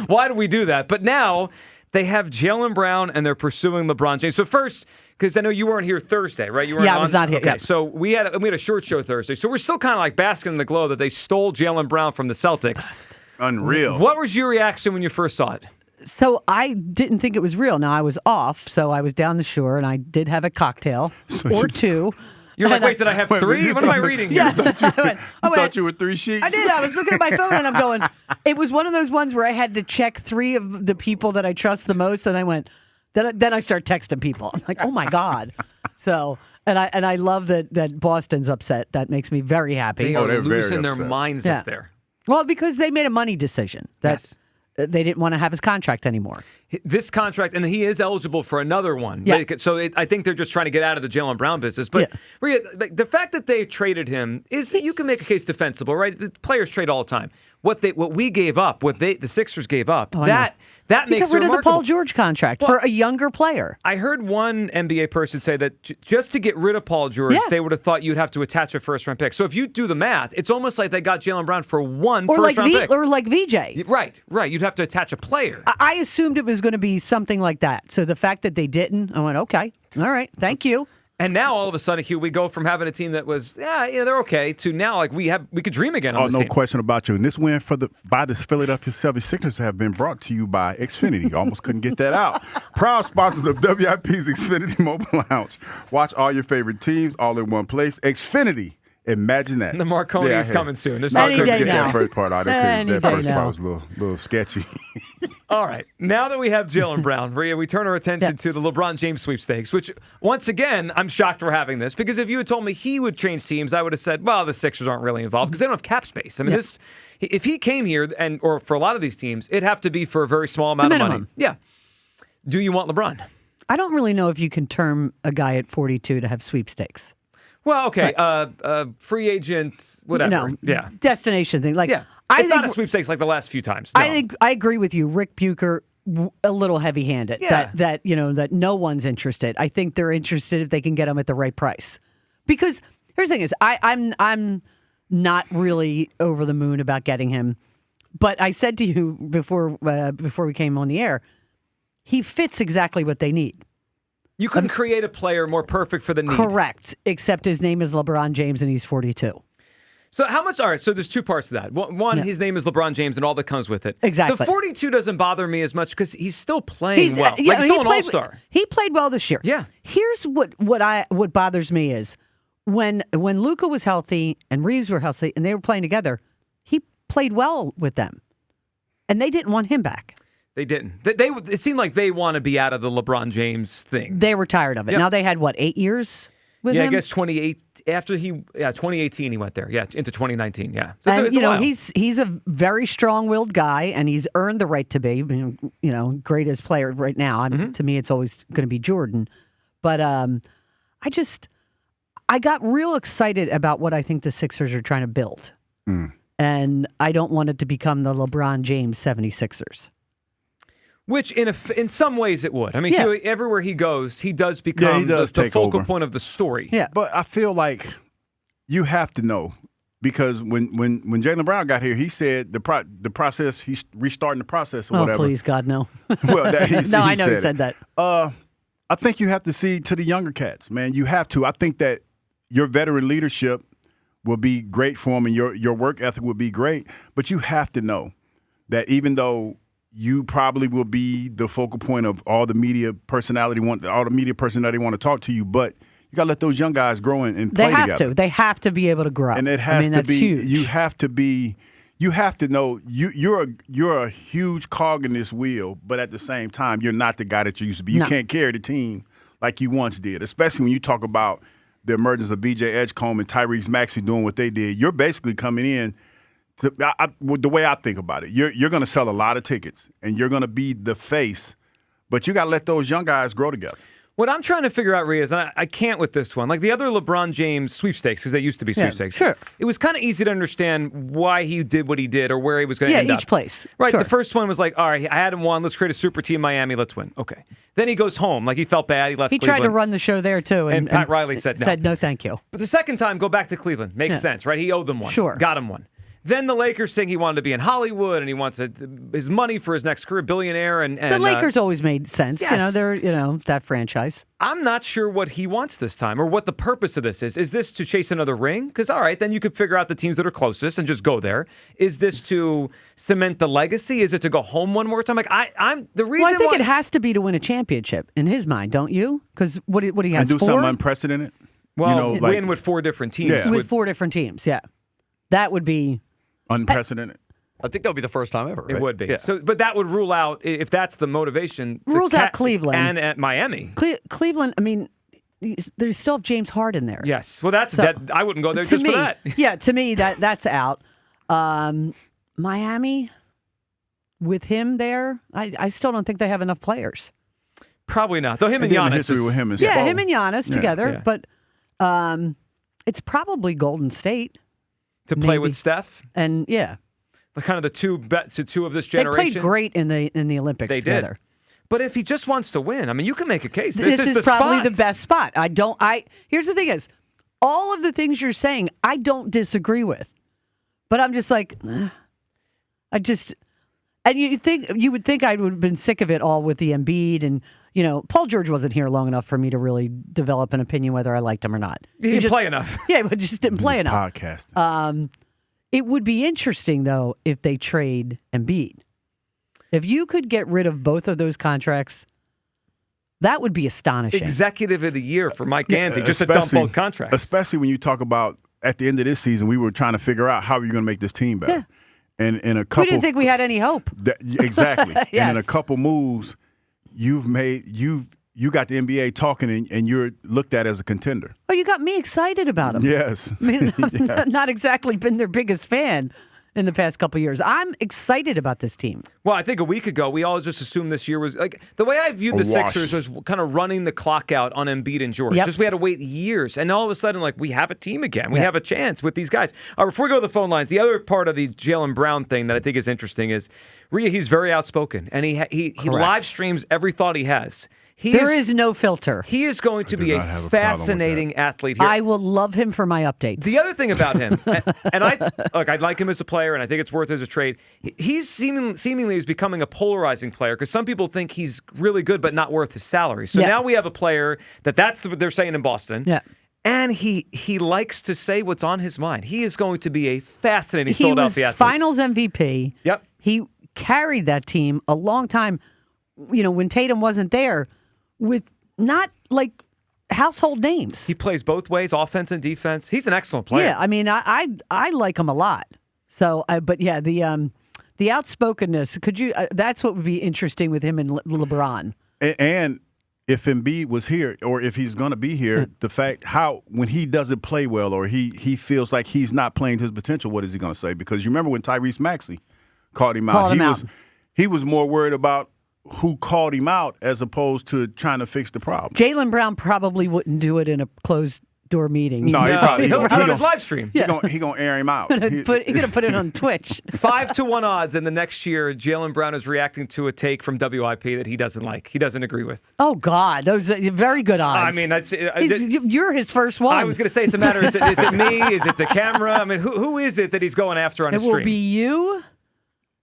Why do we do that? But now they have Jaylen Brown and they're pursuing LeBron James. So first, because I know you weren't here Thursday, right? You weren't I was not here. Okay, so we had a short show Thursday. So we're still kind of like basking in the glow that they stole Jaylen Brown from the Celtics. Unreal. What was your reaction when you first saw it? So I didn't think it was real. Now I was off, so I was down the shore, and I did have a cocktail or two. You're like, wait, did I have three? What am I reading here? Yeah. I thought you were 3 sheets. I did. I was looking at my phone, and I'm going, it was one of those ones where I had to check 3 of the people that I trust the most, and I went, then I start texting people. I'm like, oh, my God. So, and I love that Boston's upset. That makes me very happy. They are losing their minds up there. Well, because they made a money decision. Yes. They didn't want to have his contract anymore. This contract, and he is eligible for another one. Yeah. So I think they're just trying to get out of the Jaylen Brown business. But Rhea, the fact that they traded him is, you can make a case defensible, right? The players trade all the time. What we gave up, the Sixers gave up, that makes it rid remarkable. of the Paul George contract for a younger player. I heard one NBA person say that just to get rid of Paul George, they would have thought you'd have to attach a first-round pick. So if you do the math, it's almost like they got Jaylen Brown for one first-round pick. Or like VJ. Right. You'd have to attach a player. I assumed it was going to be something like that. So the fact that they didn't, I went, okay, all right, thank you. And now all of a sudden, Hugh, we go from having a team that was, they're okay, to now like we could dream again on this team. No question about you. And this win by the Philadelphia 76ers have been brought to you by Xfinity. Almost couldn't get that out. Proud sponsors of WIP's Xfinity Mobile Lounge. Watch all your favorite teams all in one place. Xfinity. Imagine that. The Marconi is coming soon. There's I no couldn't get now. that first part out. That first part was a little sketchy. All right. Now that we have Jaylen Brown, Rhea, we turn our attention to the LeBron James sweepstakes, which, once again, I'm shocked we're having this, because if you had told me he would change teams, I would have said, well, the Sixers aren't really involved because they don't have cap space. I mean, if he came here, or for a lot of these teams, it'd have to be for a very small amount of money. Yeah. Do you want LeBron? I don't really know if you can term a guy at 42 to have sweepstakes. Well, okay. Free agent, whatever. No, destination thing. Like, it's not a sweepstakes like the last few times. No. I agree with you. Rick Bucher, a little heavy-handed. Yeah. That no one's interested. I think they're interested if they can get him at the right price. Because here's the thing: is I'm not really over the moon about getting him. But I said to you before we came on the air, he fits exactly what they need. You couldn't create a player more perfect for the need. Correct, except his name is LeBron James and he's 42. So how much? All right, so there's two parts to that. One, his name is LeBron James and all that comes with it. Exactly. The 42 doesn't bother me as much because he's still playing well. He's still an All-Star. He played well this year. Yeah. Here's what bothers me is when Luka was healthy and Reeves were healthy and they were playing together, he played well with them. And they didn't want him back. They didn't. It seemed like they want to be out of the LeBron James thing. They were tired of it. Yep. Now they had, 8 years with him? Yeah, I guess 2018 he went there. Yeah, into 2019. Yeah. So and, it's a while. he's a very strong-willed guy, and he's earned the right to be, greatest player right now. To me, it's always going to be Jordan. But I got real excited about what I think the Sixers are trying to build. And I don't want it to become the LeBron James 76ers. Which, in some ways, it would. I mean, everywhere he goes, he does become the focal point of the story. Yeah. But I feel like you have to know, because when Jaylen Brown got here, he said the process, he's restarting the process or whatever. Oh, please, God, no. Well, I know he said that. I think you have to see to the younger cats, man. You have to. I think that your veteran leadership will be great for him, and your work ethic will be great. But you have to know that even though you probably will be the focal point of all the media personality want to talk to you, but you got to let those young guys grow and play together. They have to be able to grow. And it has to that's be. Huge. You have to know you're a huge cog in this wheel, but at the same time, you're not the guy that you used to be. You can't carry the team like you once did, especially when you talk about the emergence of B.J. Edgecombe and Tyrese Maxey doing what they did. You're basically coming in. The way I think about it, you're going to sell a lot of tickets, and you're going to be the face, but you got to let those young guys grow together. What I'm trying to figure out, Rhea, is I can't with this one. Like the other LeBron James sweepstakes, because they used to be sweepstakes. Sure. It was kind of easy to understand why he did what he did or where he was going to end up. Yeah, each place. Right. Sure. The first one was like, all right, I had him won. Let's create a super team, Miami. Let's win. Okay. Then he goes home. Like he felt bad. He left He Cleveland. tried to run the show there, too. And Pat Riley said no. Said no, thank you. But the second time, go back to Cleveland. Makes sense, right? He owed them one. Sure. Got him one. Then the Lakers saying he wanted to be in Hollywood and he wants his money for his next career, billionaire. And the Lakers always made sense. Yes. They're that franchise. I'm not sure what he wants this time or what the purpose of this is. Is this to chase another ring? Because, all right, then you could figure out the teams that are closest and just go there. Is this to cement the legacy? Is it to go home one more time? Like I'm the reason. Well, I think it has to be to win a championship in his mind, don't you? Because what he has and do 4? something unprecedented. Well, win with 4 different teams. Yeah. With 4 different teams, yeah. That would be unprecedented. I think that would be the first time ever. Right? It would be. Yeah. So, but that would rule out, if that's the motivation, rules out Cleveland and at Miami. Cleveland. I mean, they still have James Harden there. Yes. Well, I wouldn't go there just for that. Yeah, to me that's out. Miami, with him there, I still don't think they have enough players. Probably not. Though him and Giannis history with him and him and Giannis together. Yeah. But it's probably Golden State to play with Steph, and kind of the two of this generation. They played great in the Olympics together. Did. But if he just wants to win, I mean, you can make a case. This is the probably spot. the best spot. Here's the thing is, all of the things you're saying, I don't disagree with. But I'm just like, and you would think I would have been sick of it all with the Embiid and, Paul George wasn't here long enough for me to really develop an opinion whether I liked him or not. He didn't play enough. Yeah, but just didn't play enough. Podcasting. It would be interesting, though, if they trade Embiid. If you could get rid of both of those contracts, that would be astonishing. Executive of the year for Mike Gansey, just to dump both contracts. Especially when you talk about at the end of this season, we were trying to figure out how we're going to make this team better. Yeah. And in a couple, we didn't think we had any hope. Exactly. Yes. And in a couple moves, you got the NBA talking, and you're looked at as a contender. Oh, you got me excited about them. Yes. I mean, Yes. not exactly been their biggest fan in the past couple of years. I'm excited about this team. Well, I think a week ago, we all just assumed this year was like the way I viewed the Sixers was kind of running the clock out on Embiid and George. Yep. Just we had to wait years. And all of a sudden, like, we have a team again. We have a chance with these guys. Before we go to the phone lines, the other part of the Jaylen Brown thing that I think is interesting is, Rhea, he's very outspoken. And he live streams every thought he has. There is no filter. He is going to be a fascinating athlete here. I will love him for my updates. The other thing about him, and I like him as a player, and I think it's worth it as a trade. He's seemingly is becoming a polarizing player because some people think he's really good but not worth his salary. So now we have a player that's what they're saying in Boston. Yeah. And he likes to say what's on his mind. He is going to be a fascinating Philadelphia athlete. He was Finals MVP. Yep. He carried that team a long time, when Tatum wasn't there, with not like household names. He plays both ways, offense and defense. He's an excellent player. Yeah, I mean, I like him a lot. So, but yeah, the outspokenness. Could you? That's what would be interesting with him and LeBron. And if Embiid was here, or if he's going to be here, the fact when he doesn't play well, or he feels like he's not playing to his potential, what is he going to say? Because you remember when Tyrese Maxey called him out, he was more worried about who called him out as opposed to trying to fix the problem. Jaylen Brown probably wouldn't do it in a closed-door meeting. No, he'll put on his live stream. He's gonna air him out. He's going to put it on Twitch. 5-1 odds, and the next year, Jaylen Brown is reacting to a take from WIP that he doesn't like. He doesn't agree with. Oh, God. Those are very good odds. I mean, you're his first one. I was going to say it's a matter of, is it me? Is it the camera? I mean, who is it that he's going after on his stream? It will be you,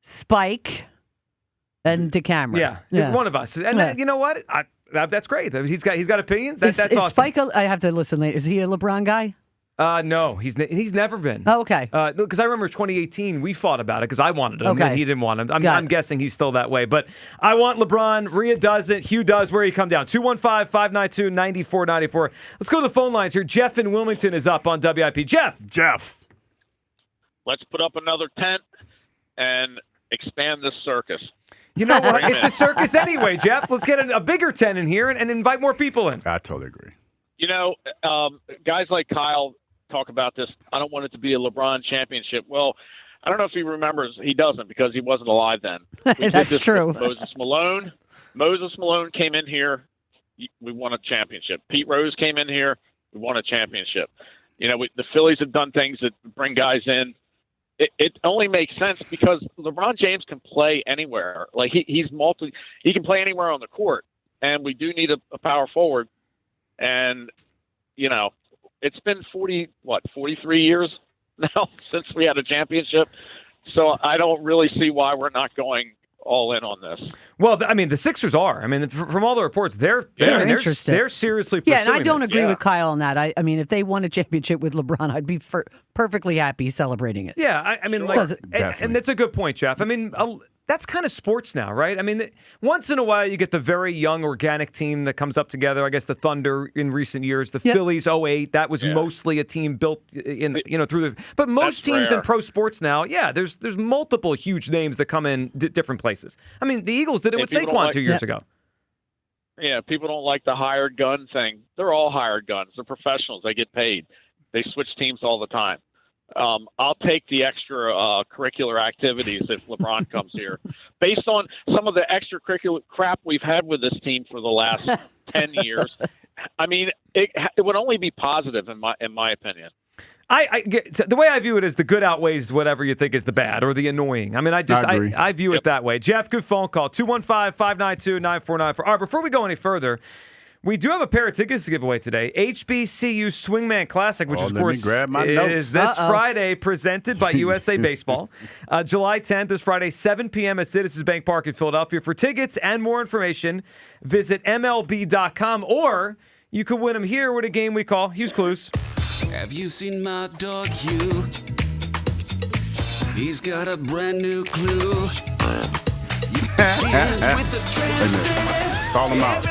Spike, and DeCamera. Yeah, one of us. And you know what? That's great. He's got opinions. That's awesome. Spike, I have to listen later. Is he a LeBron guy? No, he's never been. Oh, okay. Because I remember 2018, we fought about it because I wanted him and he didn't want him. I'm guessing he's still that way. But I want LeBron. Rhea doesn't. Hugh does. Where you come down? 215-592-9494. Let's go to the phone lines here. Jeff in Wilmington is up on WIP. Jeff. Let's put up another tent and expand this circus. You know what? It's a circus anyway, Jeff. Let's get a bigger tent in here and invite more people in. I totally agree. Guys like Kyle talk about this. I don't want it to be a LeBron championship. Well, I don't know if he remembers. He doesn't because he wasn't alive then. That's true. Moses Malone came in here. We won a championship. Pete Rose came in here. We won a championship. The Phillies have done things that bring guys in. It only makes sense because LeBron James can play anywhere. Like he can play anywhere on the court, and we do need a power forward. And it's been 43 years now since we had a championship. So I don't really see why we're not going all in on this. Well, I mean, the Sixers are. I mean, from all the reports, they're interested. They're seriously pursuing and I don't this. agree with Kyle on that. I mean, if they won a championship with LeBron, I'd be perfectly happy celebrating it. Yeah, I mean, and that's a good point, Jeff. I mean, that's kind of sports now, right? I mean, once in a while you get the very young organic team that comes up together. I guess the Thunder in recent years, the Phillies 08, that was mostly a team built in through the. But most teams in pro sports now, there's multiple huge names that come in different places. I mean, the Eagles did it with Saquon 2 years ago. Yeah, people don't like the hired gun thing. They're all hired guns. They're professionals. They get paid. They switch teams all the time. I'll take the extra curricular activities if LeBron comes here. Based on some of the extracurricular crap we've had with this team for the last 10 years, I mean, it would only be positive in my opinion. The way I view it is the good outweighs whatever you think is the bad or the annoying. I mean, I view it that way. Jeff, good phone call. 215-592-9494. All right, before we go any further, we do have a pair of tickets to give away today. HBCU Swingman Classic, which, of course, is this Friday, presented by USA Baseball. July 10th is Friday, 7 p.m. at Citizens Bank Park in Philadelphia. For tickets and more information, visit MLB.com, or you could win them here with a game we call Hugh's Clues. Have you seen my dog Hugh? He's got a brand new clue. Call him out. I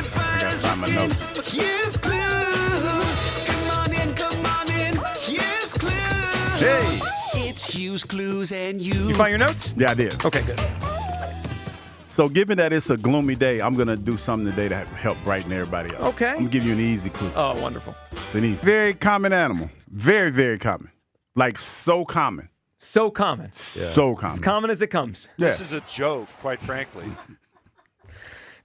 gotta find my notes. Here's clues. Come on in. Here's clues. Hey, it's Hugh's Clues and You find your notes? Yeah, I did. Okay, good. So given that it's a gloomy day, I'm going to do something today to help brighten everybody up. Okay. I'm going to give you an easy clue. Oh, wonderful. It's an easy. Very common animal. Very, very common. Like so common. So common. So common. As common as it comes. Yeah. This is a joke, quite frankly.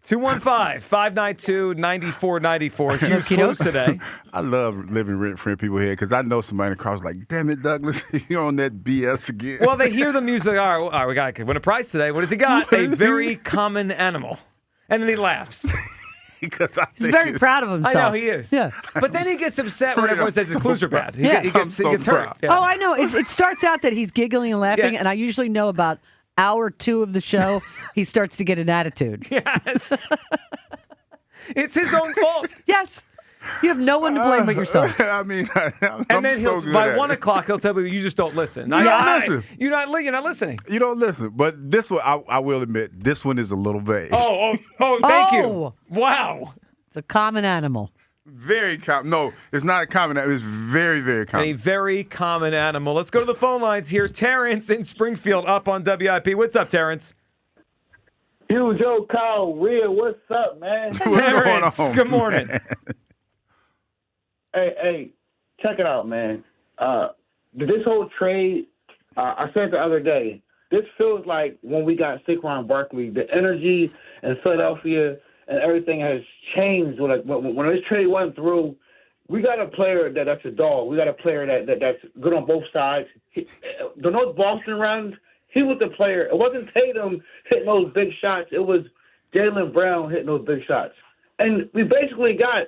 215-592-9494. Hugh's Clues today. I love living rent-free people here because I know somebody in the crowd's like, damn it, Douglas, you're on that BS again. Well, they hear the music. All right, we got to win a prize today. What has he got? A very common animal. And then he laughs. Because He's very proud of himself. I know he is. Yeah. But then he gets upset when everyone says his clues are bad. He Yeah. gets hurt. Yeah. Oh, I know. It starts out that he's giggling and laughing, and I usually know about hour 2 of the show, he starts to get an attitude. Yes. It's his own fault. Yes. You have no one to blame but yourself. I mean, I'm And then so good by at 1 it. o'clock, he'll tell you, you just don't listen. You don't listen. You're not listening. You don't listen. But this one, I will admit, this one is a little vague. Oh, thank you. Wow. It's a common animal. Very common. No, it's not a common animal. It's very, very common. A very common animal. Let's go to the phone lines here. Terrence in Springfield up on WIP. What's up, Terrence? Hugh, Joe, Kyle, Rhea, what's up, man? Terrence, good morning. Hey, check it out, man. This whole trade, I said the other day, this feels like when we got Saquon Barkley, the energy in Philadelphia and everything has changed. When this trade went through, we got a player that's a dog. We got a player that's good on both sides. The North Boston runs, he was the player. It wasn't Tatum hitting those big shots. It was Jaylen Brown hitting those big shots. And we basically got,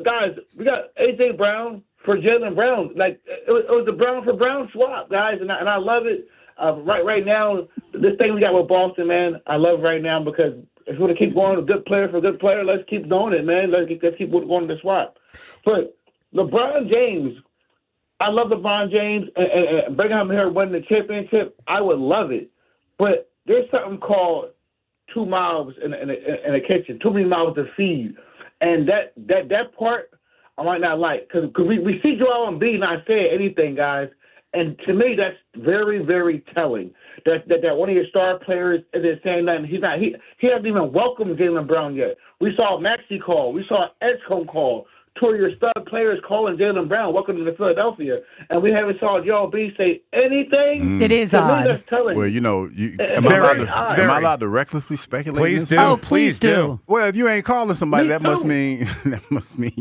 guys, we got A.J. Brown for Jaylen Brown. Like, it was the Brown for Brown swap, guys, and I love it. Right now, this thing we got with Boston, man, I love right now because if we're going to keep going with good player for good player, let's keep doing it, man. Let's keep going to the swap. But LeBron James, I love LeBron James, and bringing him here winning the championship, I would love it. But there's something called 2 mouths in a kitchen, too many mouths to feed. And that part I might not like because we see Joel Embiid not saying anything, guys. And to me, that's very, very telling. That one of your star players isn't saying nothing. He hasn't even welcomed Jaylen Brown yet. We saw Maxey call. We saw Edgecombe call. 2 of your stud players calling Jaylen Brown, welcome to Philadelphia. And we haven't saw Joel B say anything. It is to odd. Me, that's telling. Well, you know, am Very I allowed to recklessly speculate? Please do. Oh, please do. Well, if you ain't calling somebody, Me that must too. mean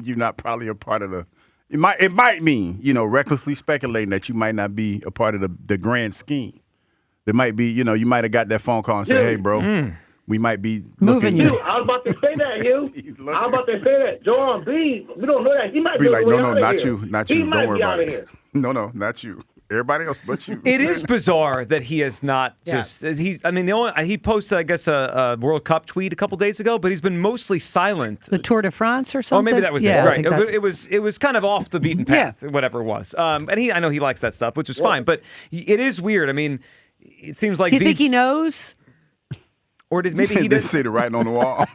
you're not probably a part of the. It might mean recklessly speculating that you might not be a part of the grand scheme. There might be you might have got that phone call and say, hey, bro, we might be moving you. I was about to say that, Hugh. I was about to say that. Joel B, we don't know that. He might be like, no, not here. you, not He you. might Don't worry be about out of it. here. No, not you. Everybody else but you. It is bizarre that he has not just. He posted, I guess, a World Cup tweet a couple days ago, but he's been mostly silent. The Tour de France or something? Oh, maybe that was yeah, it. I Right. think that- It was kind of off the beaten path, whatever it was. And I know he likes that stuff, which is fine. But it is weird. I mean, it seems like. Do you think he knows? Or does maybe he They does? see the writing on the wall.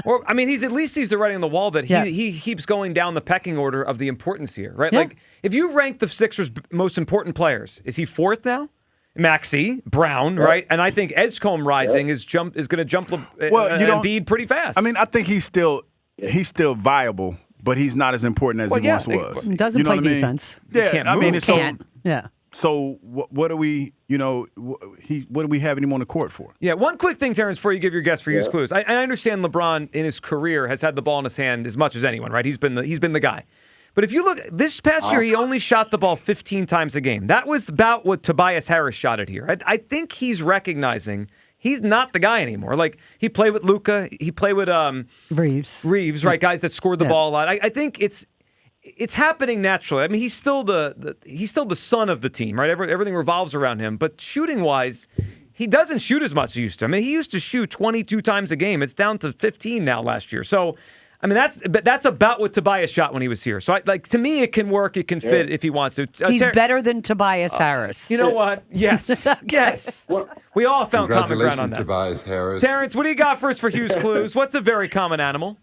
Or I mean, he's at least sees the writing on the wall that he keeps going down the pecking order of the importance here, right? Yeah. Like if you rank the Sixers' most important players, is he 4th now? Maxey, Brown, right? And I think Edgecombe rising is going to jump Embiid pretty fast. I mean, I think he's still viable, but he's not as important as he once was. He doesn't You know play what I mean? defense. Yeah, can't I mean, move. it's Can't. Yeah. So what do we, what do we have him on the court for? Yeah, one quick thing, Terrence, before you give your guess for Hugh's Clues. I understand LeBron in his career has had the ball in his hand as much as anyone, right? He's been the guy. But if you look, this past year, he only shot the ball 15 times a game. That was about what Tobias Harris shot it here. I think he's recognizing he's not the guy anymore. Like, he played with Luka. He played with Reeves, right? Guys that scored the ball a lot. I think it's happening naturally. I mean, he's still the son of the team, right? Everything revolves around him. But shooting wise, he doesn't shoot as much as he used to. I mean, he used to shoot 22 times a game. It's down to 15 now last year. So, I mean, that's about what Tobias shot when he was here. So, to me, it can work. It can fit if he wants to. He's better than Tobias Harris. You know what? Yes, yes. We all found common ground on that. Tobias Harris. Terrence, what do you got for us for Hugh's Clues? What's a very common animal?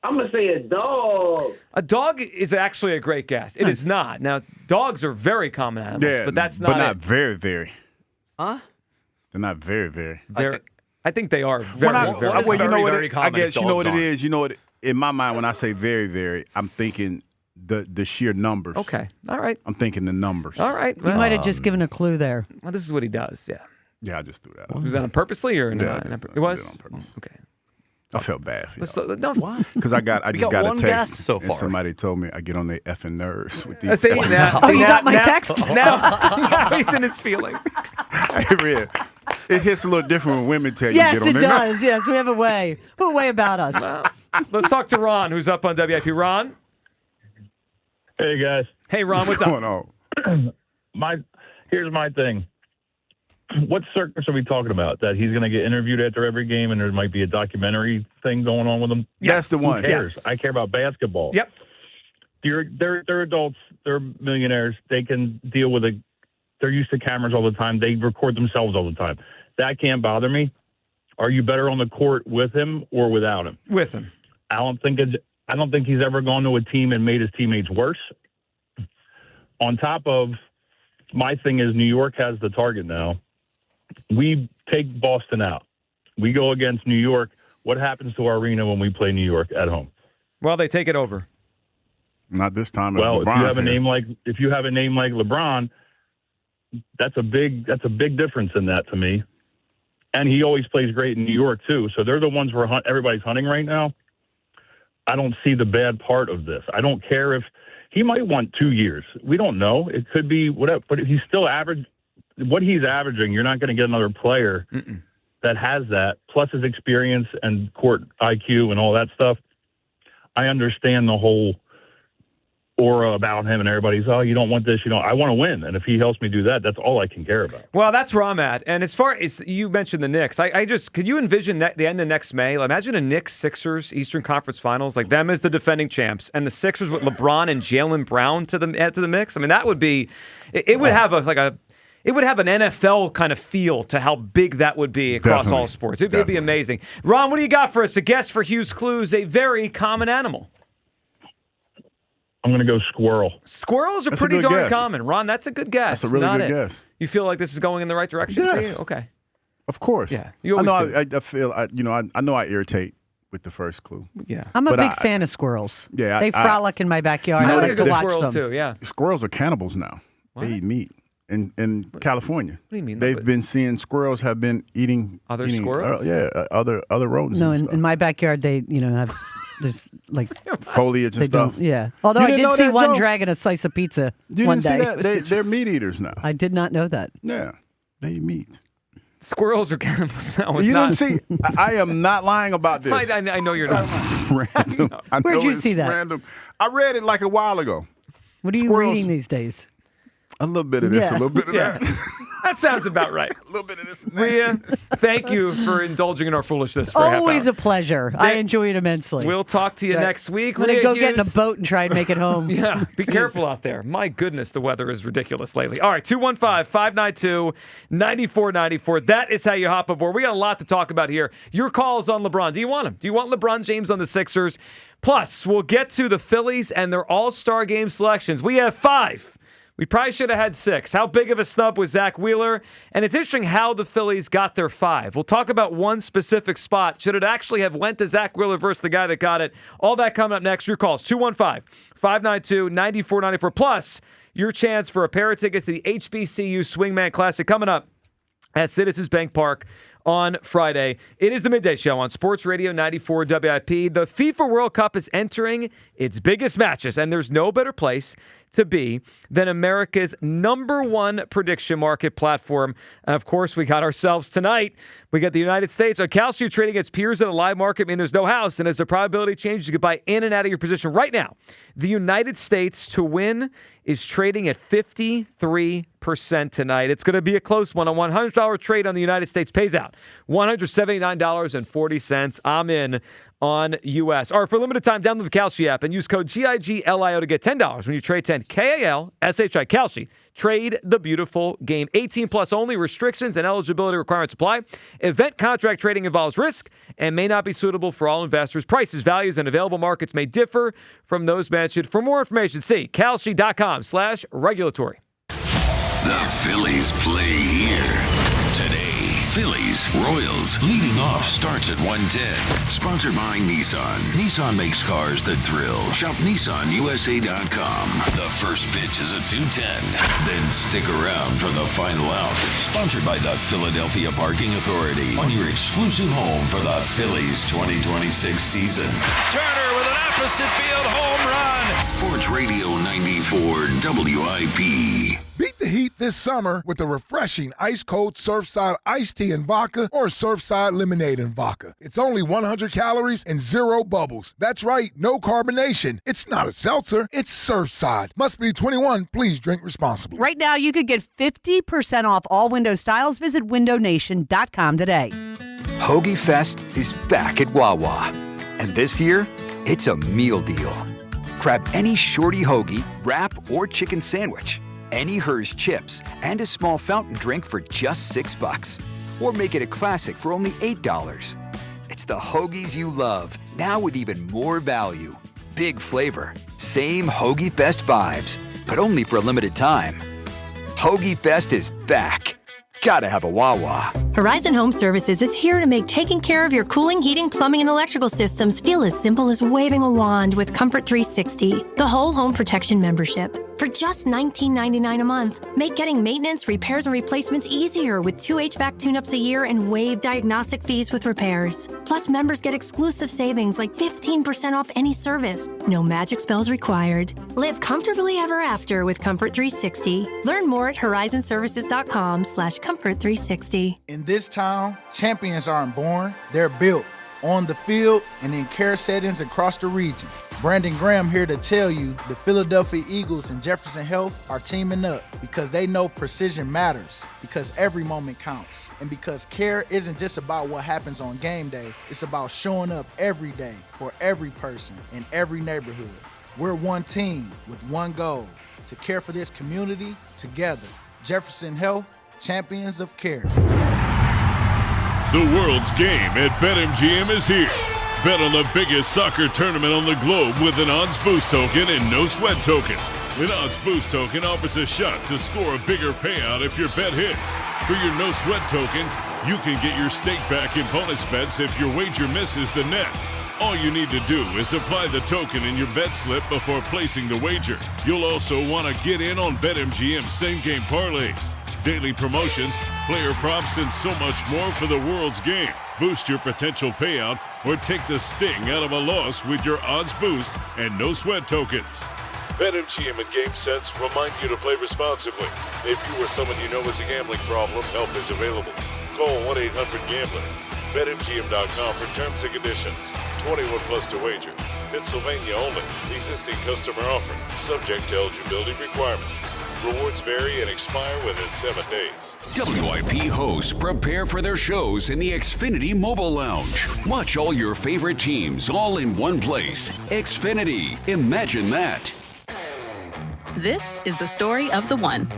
I'm going to say a dog. A dog is actually a great guess. It is not. Now, dogs are very common animals, but that's not But not it. very, very. Huh? They're not very, very. I think they are very, well, you know what? I guess you know what it aren't. is. You know what? In my mind, when I say very, very, I'm thinking the sheer numbers. Okay. All right. I'm thinking the numbers. All right. You might have just given a clue there. Well, this is what he does. Yeah. Yeah, I just threw that. Was that on purposely or not? It was? on purpose. Okay. I felt bad for you. No, why? Because I just got one a guess text so and far. somebody told me I get on their effing nerves with these. See, effing- now, you got my text? Now he's in his feelings. It hits a little different when women tell you Yes, get on it their does. nerves. Yes, we have a way about us. Well, let's talk to Ron, who's up on WIP. Ron? Hey, guys. Hey, Ron, what's going up? on? Here's my thing. What circus are we talking about? That he's going to get interviewed after every game and there might be a documentary thing going on with him? That's the one. Who cares? Yes. I care about basketball. Yep. They're adults. They're millionaires. They can deal with it. They're used to cameras all the time. They record themselves all the time. That can't bother me. Are you better on the court with him or without him? With him. I don't think he's ever gone to a team and made his teammates worse. On top of, my thing is New York has the target now. We take Boston out. We go against New York. What happens to our arena when we play New York at home? Well, they take it over. Not this time. Well, if you have a here. name like LeBron, that's a big difference in that to me. And he always plays great in New York too. So they're the ones where everybody's hunting right now. I don't see the bad part of this. I don't care if he might want 2 years. We don't know. It could be whatever. But if he's still average, what he's averaging, you're not going to get another player that has that, plus his experience and court IQ and all that stuff. I understand the whole aura about him and everybody's, oh, you don't want this, I want to win. And if he helps me do that, that's all I can care about. Well, that's where I'm at. And as far as you mentioned the Knicks, could you envision the end of next May? Like, imagine a Knicks-Sixers Eastern Conference Finals, like them as the defending champs, and the Sixers with LeBron and Jaylen Brown to the mix. I mean, that would be, it would have it would have an NFL kind of feel to how big that would be across all sports. It'd be amazing. Ron, what do you got for us? A guess for Hughes Clues, a very common animal. I'm going to go squirrel. Squirrels are pretty darn common. Ron, that's a good guess. That's a really good guess. You feel like this is going in the right direction for you? Okay. Of course. Yeah. I know I irritate with the first clue. Yeah. I'm a big fan of squirrels. Yeah. They frolic in my backyard. I like to watch them. Too, yeah. Squirrels are cannibals now. What? They eat meat. In California. What do you mean? They've been seeing squirrels have been eating squirrels? Other rodents. No, and stuff. in my backyard, they have there's like foliage and stuff. Yeah. Although I did see one dragging a slice of pizza one day. You didn't see that? They're meat eaters now. I did not know that. Yeah, they eat meat. Squirrels are cannibals now. Didn't see? I am not lying about this. I know you're not. Random. Where'd you see that? Random. I read it like a while ago. What are you reading these days? A little bit of this, a little bit of that. That sounds about right. A little bit of this. Rhea, thank you for indulging in our foolishness for Always a pleasure. I enjoy it immensely. We'll talk to you next week. I'm going to go get in a boat and try and make it home. Yeah, be careful out there. My goodness, the weather is ridiculous lately. All right, 215-592-9494. That is how you hop aboard. We got a lot to talk about here. Your call is on LeBron. Do you want him? Do you want LeBron James on the Sixers? Plus, we'll get to the Phillies and their All-Star game selections. We have 5. We probably should have had 6. How big of a snub was Zach Wheeler? And it's interesting how the Phillies got their 5. We'll talk about one specific spot. Should it actually have went to Zach Wheeler versus the guy that got it? All that coming up next. Your calls, 215-592-9494. Plus, your chance for a pair of tickets to the HBCU Swingman Classic coming up at Citizens Bank Park on Friday. It is the Midday Show on Sports Radio 94 WIP. The FIFA World Cup is entering its biggest matches, and there's no better place to be than America's #1 prediction market platform. And of course, we got ourselves tonight. We got the United States. On Kalshi, trading against peers in a live market, mean there's no house. And as the probability changes, you can buy in and out of your position right now. The United States to win is trading at 53% tonight. It's going to be a close one. A $100 trade on the United States pays out $179.40. I'm in on U.S. All right, for a limited time, download the Kalshi app and use code GIGLIO to get $10 when you trade 10. KALSHI, Kalshi. Trade the beautiful game. 18 plus only. Restrictions and eligibility requirements apply. Event contract trading involves risk and may not be suitable for all investors. Prices, values, and available markets may differ from those mentioned. For more information, see kalshi.com/regulatory. The Phillies play here today. Phillies, Royals, leading off starts at 1:10. Sponsored by Nissan. Nissan makes cars that thrill. Shop NissanUSA.com. The first pitch is at 2:10. Then stick around for the final out. Sponsored by the Philadelphia Parking Authority. On your exclusive home for the Phillies 2026 season. Turner with an opposite field home run. Sports Radio 94 WIP. Beat the heat this summer with a refreshing ice-cold Surfside iced tea and vodka or Surfside lemonade and vodka. It's only 100 calories and 0 bubbles. That's right, no carbonation. It's not a seltzer, it's Surfside. Must be 21. Please drink responsibly. Right now, you could get 50% off all window styles. Visit windownation.com today. Hoagie Fest is back at Wawa. And this year, it's a meal deal. Grab any shorty hoagie, wrap, or chicken sandwich, any Hers chips, and a small fountain drink for just $6. Or make it a classic for only $8. It's the hoagies you love, now with even more value. Big flavor, same Hoagie Fest vibes, but only for a limited time. Hoagie Fest is back. Gotta have a Wawa. Horizon Home Services is here to make taking care of your cooling, heating, plumbing, and electrical systems feel as simple as waving a wand with Comfort 360, the whole home protection membership. For just $19.99 a month, make getting maintenance, repairs, and replacements easier with 2 HVAC tune-ups a year and waive diagnostic fees with repairs. Plus, members get exclusive savings like 15% off any service. No magic spells required. Live comfortably ever after with Comfort 360. Learn more at horizonservices.com/Comfort360. In this town, champions aren't born, they're built. On the field and in care settings across the region. Brandon Graham here to tell you the Philadelphia Eagles and Jefferson Health are teaming up because they know precision matters, because every moment counts, and because care isn't just about what happens on game day, it's about showing up every day for every person in every neighborhood. We're one team with one goal, to care for this community together. Jefferson Health, champions of care. The world's game at BetMGM is here. Bet on the biggest soccer tournament on the globe with an odds boost token and no sweat token. An odds boost token offers a shot to score a bigger payout if your bet hits. For your no sweat token, you can get your stake back in bonus bets if your wager misses the net. All you need to do is apply the token in your bet slip before placing the wager. You'll also want to get in on BetMGM same-game parlays, daily promotions, player props, and so much more for the world's game. Boost your potential payout or take the sting out of a loss with your odds boost and no sweat tokens. BetMGM and GameSense remind you to play responsibly. If you or someone you know has a gambling problem, help is available. Call 1-800-GAMBLER. BetMGM.com for terms and conditions. 21 plus to wager. Pennsylvania only. Existing customer offer. Subject to eligibility requirements. Rewards vary and expire within 7 days. WIP hosts prepare for their shows in the Xfinity Mobile Lounge. Watch all your favorite teams all in one place. Xfinity. Imagine that. This is the story of the one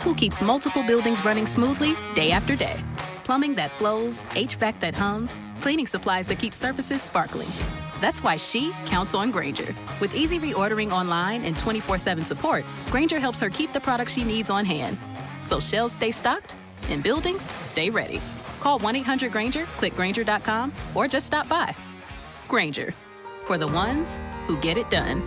who keeps multiple buildings running smoothly day after day. Plumbing that flows, HVAC that hums, cleaning supplies that keep surfaces sparkling. That's why she counts on Grainger. With easy reordering online and 24/7 support, Grainger helps her keep the products she needs on hand. So shelves stay stocked and buildings stay ready. Call 1-800-GRAINGER, click Grainger.com, or just stop by. Grainger, for the ones who get it done.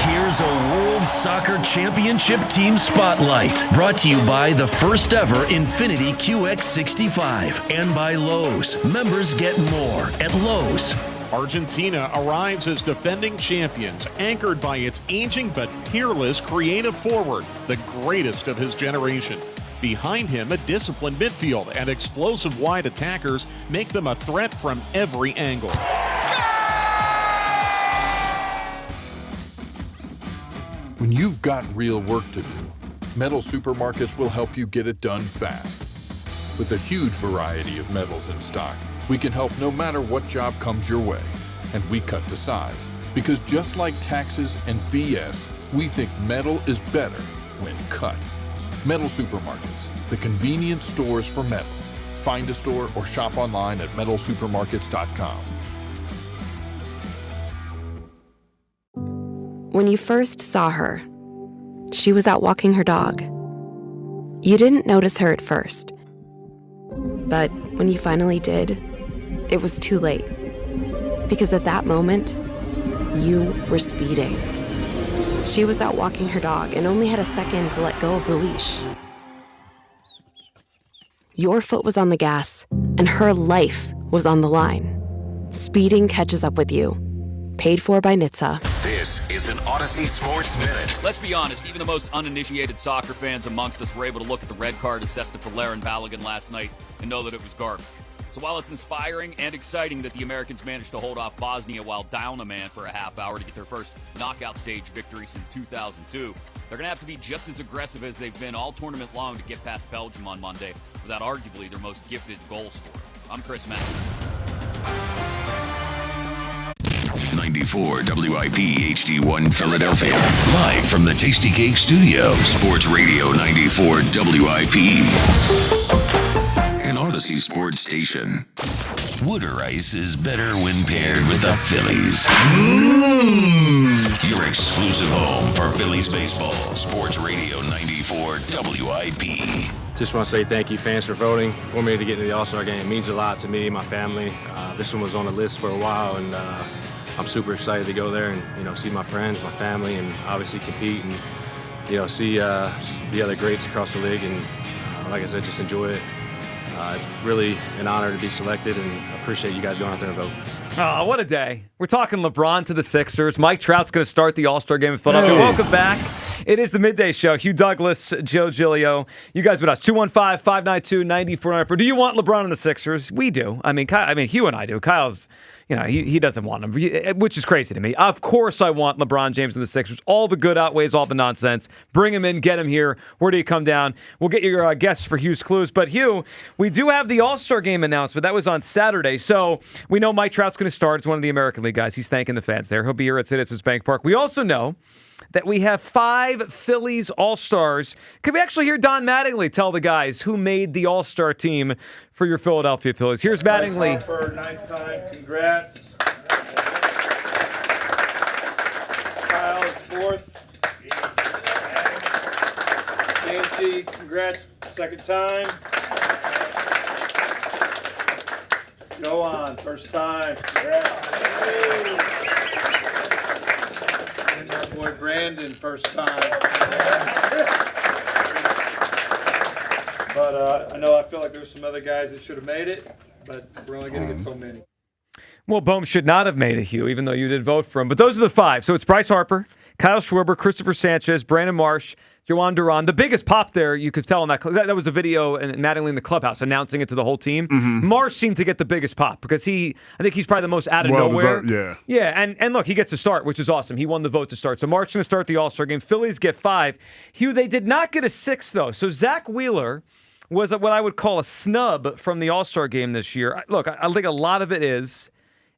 Here's a World Soccer Championship Team Spotlight, brought to you by the first ever Infiniti QX65 and by Lowe's. Members get more at Lowe's. Argentina arrives as defending champions, anchored by its aging but peerless creative forward, the greatest of his generation. Behind him, a disciplined midfield and explosive wide attackers make them a threat from every angle. When you've got real work to do, Metal Supermarkets will help you get it done fast. With a huge variety of metals in stock, we can help no matter what job comes your way. And we cut to size, because just like taxes and BS, we think metal is better when cut. Metal Supermarkets, the convenience stores for metal. Find a store or shop online at metalsupermarkets.com. When you first saw her, she was out walking her dog. You didn't notice her at first. But when you finally did, it was too late. Because at that moment, you were speeding. She was out walking her dog and only had a second to let go of the leash. Your foot was on the gas, and her life was on the line. Speeding catches up with you. Paid for by NHTSA. This is an Odyssey Sports Minute. Let's be honest, even the most uninitiated soccer fans amongst us were able to look at the red card assessed to Falarin Balogun last night and know that it was garbage. So while it's inspiring and exciting that the Americans managed to hold off Bosnia while down a man for a half hour to get their first knockout stage victory since 2002, they're going to have to be just as aggressive as they've been all tournament long to get past Belgium on Monday without arguably their most gifted goal scorer. I'm Chris Mack. 94 WIP HD1 Philadelphia. Live from the Tasty Cake Studio. Sports Radio 94 WIP. An Odyssey Sports Station. Wooder Ice is better when paired with the Phillies. Your exclusive home for Phillies baseball. Sports Radio 94 WIP. Just want to say thank you, fans, for voting for me to get into the All-Star game. It means a lot to me and my family. This one was on the list for a while, and I'm super excited to go there and see my friends, my family, and obviously compete and see the other greats across the league. And like I said, just enjoy it. It's really an honor to be selected, and I appreciate you guys going out there and vote. Oh, what a day. We're talking LeBron to the Sixers. Mike Trout's going to start the All-Star game in Philadelphia. Hey. Welcome back. It is the Midday Show. Hugh Douglas, Joe Giglio. You guys with us. 215-592-9494. Do you want LeBron in the Sixers? We do. I mean, Hugh and I do. Kyle's, he doesn't want him, which is crazy to me. Of course I want LeBron James in the Sixers. All the good outweighs all the nonsense. Bring him in, get him here. Where do you come down? We'll get your guests for Hugh's Clues. But Hugh, we do have the All-Star game announcement. That was on Saturday. So we know Mike Trout's going to start. It's one of the American League guys. He's thanking the fans there. He'll be here at Citizens Bank Park. We also know that we have 5 Phillies All-Stars. Could we actually hear Don Mattingly tell the guys who made the All-Star team for your Philadelphia Phillies? Here's Mattingly. Bryce Harper, 9th time. Congrats. Kyle is 4th. Sanchez, congrats, 2nd time. Go on, 1st time. Congrats. And my boy Brandon, 1st time. But I feel like there's some other guys that should have made it, but we're only going to get so many. Well, Bohm should not have made it, Hugh, even though you did vote for him. But those are the 5. So it's Bryce Harper, Kyle Schwarber, Cristopher Sánchez, Brandon Marsh, Joan Duran. The biggest pop there, you could tell in that was a video and Mattingly in the clubhouse announcing it to the whole team. Mm-hmm. Marsh seemed to get the biggest pop because I think he's probably the most out of nowhere. Yeah, and look, he gets to start, which is awesome. He won the vote to start. So Marsh going to start the All-Star game. Phillies get 5. Hugh, they did not get a 6th, though. So Zach Wheeler was what I would call a snub from the All-Star game this year. Look, I think a lot of it is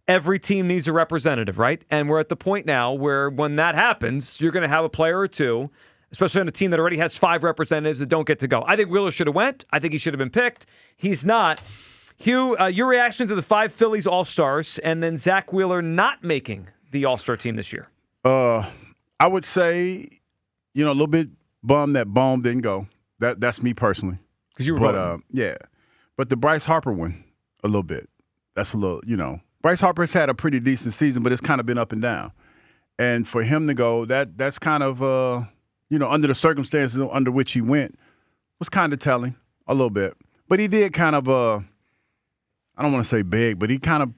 every team needs a representative, right? And we're at the point now where when that happens, you're going to have a player or two, especially on a team that already has 5 representatives that don't get to go. I think Wheeler should have went. I think he should have been picked. He's not. Hugh, your reaction to the 5 Phillies All-Stars and then Zach Wheeler not making the All-Star team this year? I would say, a little bit bummed that Bohm didn't go. That's me personally. Because you were voting. Yeah. But the Bryce Harper one, a little bit. That's a little, Bryce Harper's had a pretty decent season, but it's kind of been up and down. And for him to go, that's kind of, under the circumstances under which he went, was kind of telling a little bit. But he did kind of, I don't want to say beg, but he kind of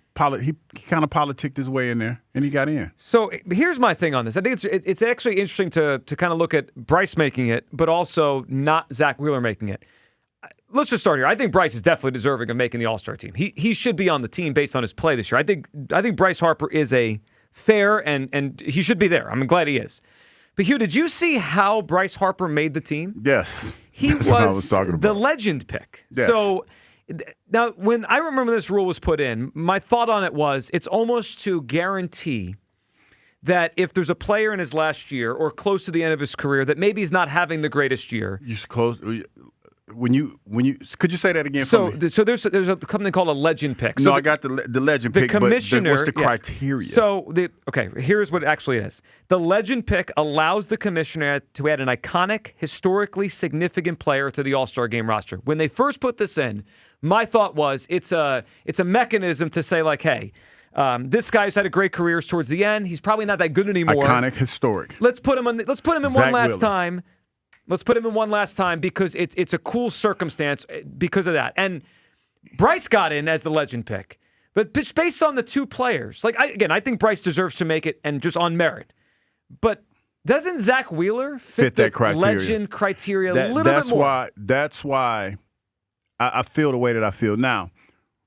politicked his way in there, and he got in. So here's my thing on this. I think it's actually interesting to kind of look at Bryce making it, but also not Zach Wheeler making it. Let's just start here. I think Bryce is definitely deserving of making the All-Star team. He should be on the team based on his play this year. I think Bryce Harper is a fair and he should be there. I'm glad he is. But Hugh, did you see how Bryce Harper made the team? Yes. That's what I was talking about. The legend pick. Yes. So now when I remember this rule was put in, my thought on it was it's almost to guarantee that if there's a player in his last year or close to the end of his career that maybe he's not having the greatest year. You should close. When you could you say that again for me? So there's something called a legend pick. I got the legend pick. The commissioner. But what's the criteria? Here's what it actually is. The legend pick allows the commissioner to add an iconic, historically significant player to the All-Star Game roster. When they first put this in, my thought was it's a mechanism to say like, hey, this guy's had a great career towards the end. He's probably not that good anymore. Iconic, historic. Let's put him in one last time. Let's put him in one last time because it's a cool circumstance because of that. And Bryce got in as the legend pick. But based on the two players, I think Bryce deserves to make it and just on merit. But doesn't Zach Wheeler fit that the criteria. legend criteria a little bit more? That's why I feel the way that I feel. Now,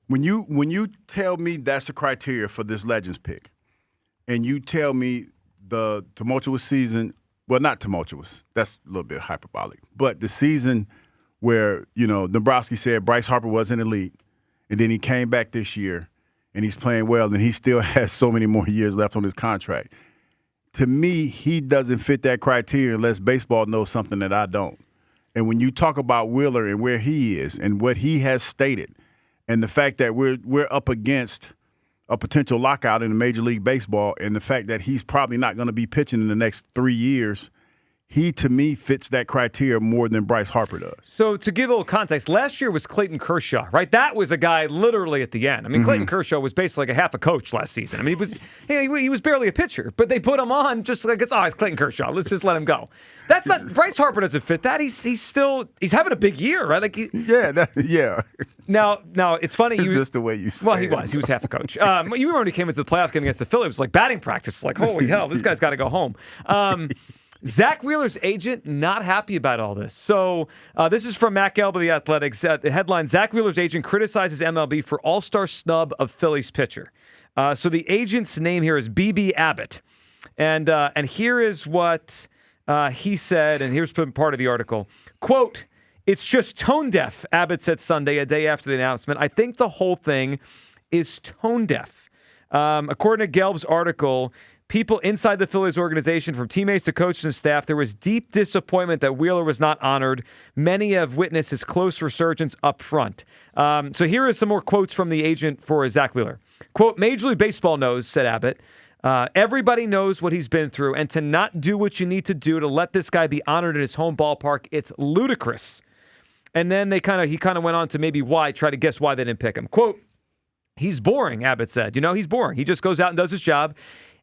when you tell me that's the criteria for this legends pick, and you tell me the tumultuous season, well, not tumultuous, that's a little bit hyperbolic, but the season where, Dombrowski said Bryce Harper wasn't elite, and then he came back this year, and he's playing well, and he still has so many more years left on his contract. To me, he doesn't fit that criteria unless baseball knows something that I don't. And when you talk about Wheeler and where he is and what he has stated, and the fact that we're up against a potential lockout in Major League Baseball, and the fact that he's probably not going to be pitching in the next 3 years, he, to me, fits that criteria more than Bryce Harper does. So to give a little context, last year was Clayton Kershaw, right? That was a guy literally at the end. I mean, Clayton Kershaw was basically like a half a coach last season. I mean, he was barely a pitcher, but they put him on just like it's Clayton Kershaw. Let's just let him go. That's not Bryce Harper doesn't fit that. He's having a big year, right? Yeah. Now it's funny. It's just the way you say it. Well, he was half a coach. You remember when he came into the playoff game against the Phillies? It was like batting practice. Like, holy hell, this guy's got to go home. Zach Wheeler's agent not happy about all this. So this is from Matt Gelb of The Athletic. The headline, Zach Wheeler's agent criticizes MLB for all-star snub of Phillies pitcher. So the agent's name here is BB Abbott. And here is what he said, and here's part of the article. Quote, "It's just tone deaf," Abbott said Sunday, a day after the announcement. "I think the whole thing is tone deaf." According to Gelb's article, people inside the Phillies organization, from teammates to coaches and staff, there was deep disappointment that Wheeler was not honored. Many have witnessed his close resurgence up front. So here is some more quotes from the agent for Zach Wheeler. Quote, "Major League Baseball knows," said Abbott, "everybody knows what he's been through, and to not do what you need to do to let this guy be honored in his home ballpark, it's ludicrous." And then he kind of went on to maybe try to guess why they didn't pick him. Quote, "He's boring," Abbott said. He's boring. He just goes out and does his job.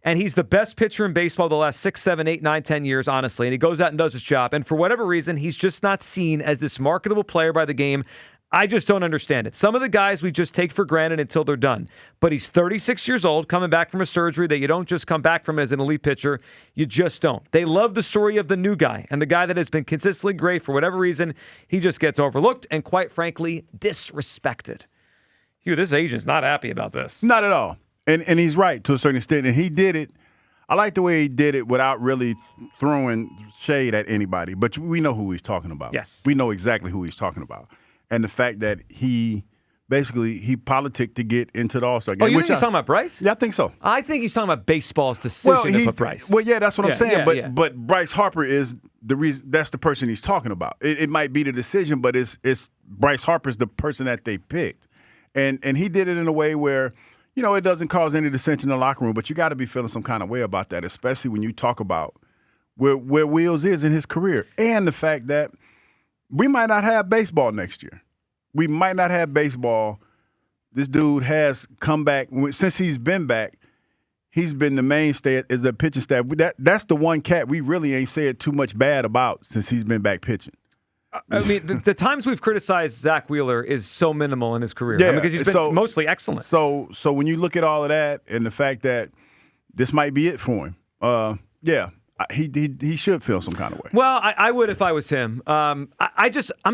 And he's the best pitcher in baseball the last 6, 7, 8, 9, 10 years, honestly. And he goes out and does his job. And for whatever reason, he's just not seen as this marketable player by the game. I just don't understand it. Some of the guys we just take for granted until they're done. But he's 36 years old, coming back from a surgery that you don't just come back from as an elite pitcher. You just don't. They love the story of the new guy. And the guy that has been consistently great for whatever reason, he just gets overlooked and, quite frankly, disrespected. This agent's not happy about this. Not at all. And he's right to a certain extent. And he did it. I like the way he did it without really throwing shade at anybody. But we know who he's talking about. Yes. We know exactly who he's talking about. And the fact that he politicked to get into the All-Star game. Oh, you think he's talking about Bryce? Yeah, I think so. I think he's talking about baseball's decision to put Bryce. Well, yeah, that's what I'm saying. Yeah. But Bryce Harper is the reason. That's the person he's talking about. It might be the decision, but it's Bryce Harper's the person that they picked. And he did it in a way where, it doesn't cause any dissension in the locker room, but you got to be feeling some kind of way about that, especially when you talk about where Wheels is in his career and the fact that we might not have baseball next year. We might not have baseball. This dude has come back. Since he's been back, he's been the mainstay as the pitching staff. That's the one cat we really ain't said too much bad about since he's been back pitching. I mean, the times we've criticized Zach Wheeler is so minimal in his career. Yeah, because he's been mostly excellent. So when you look at all of that and the fact that this might be it for him, he should feel some kind of way. Well, I would if I was him. I'm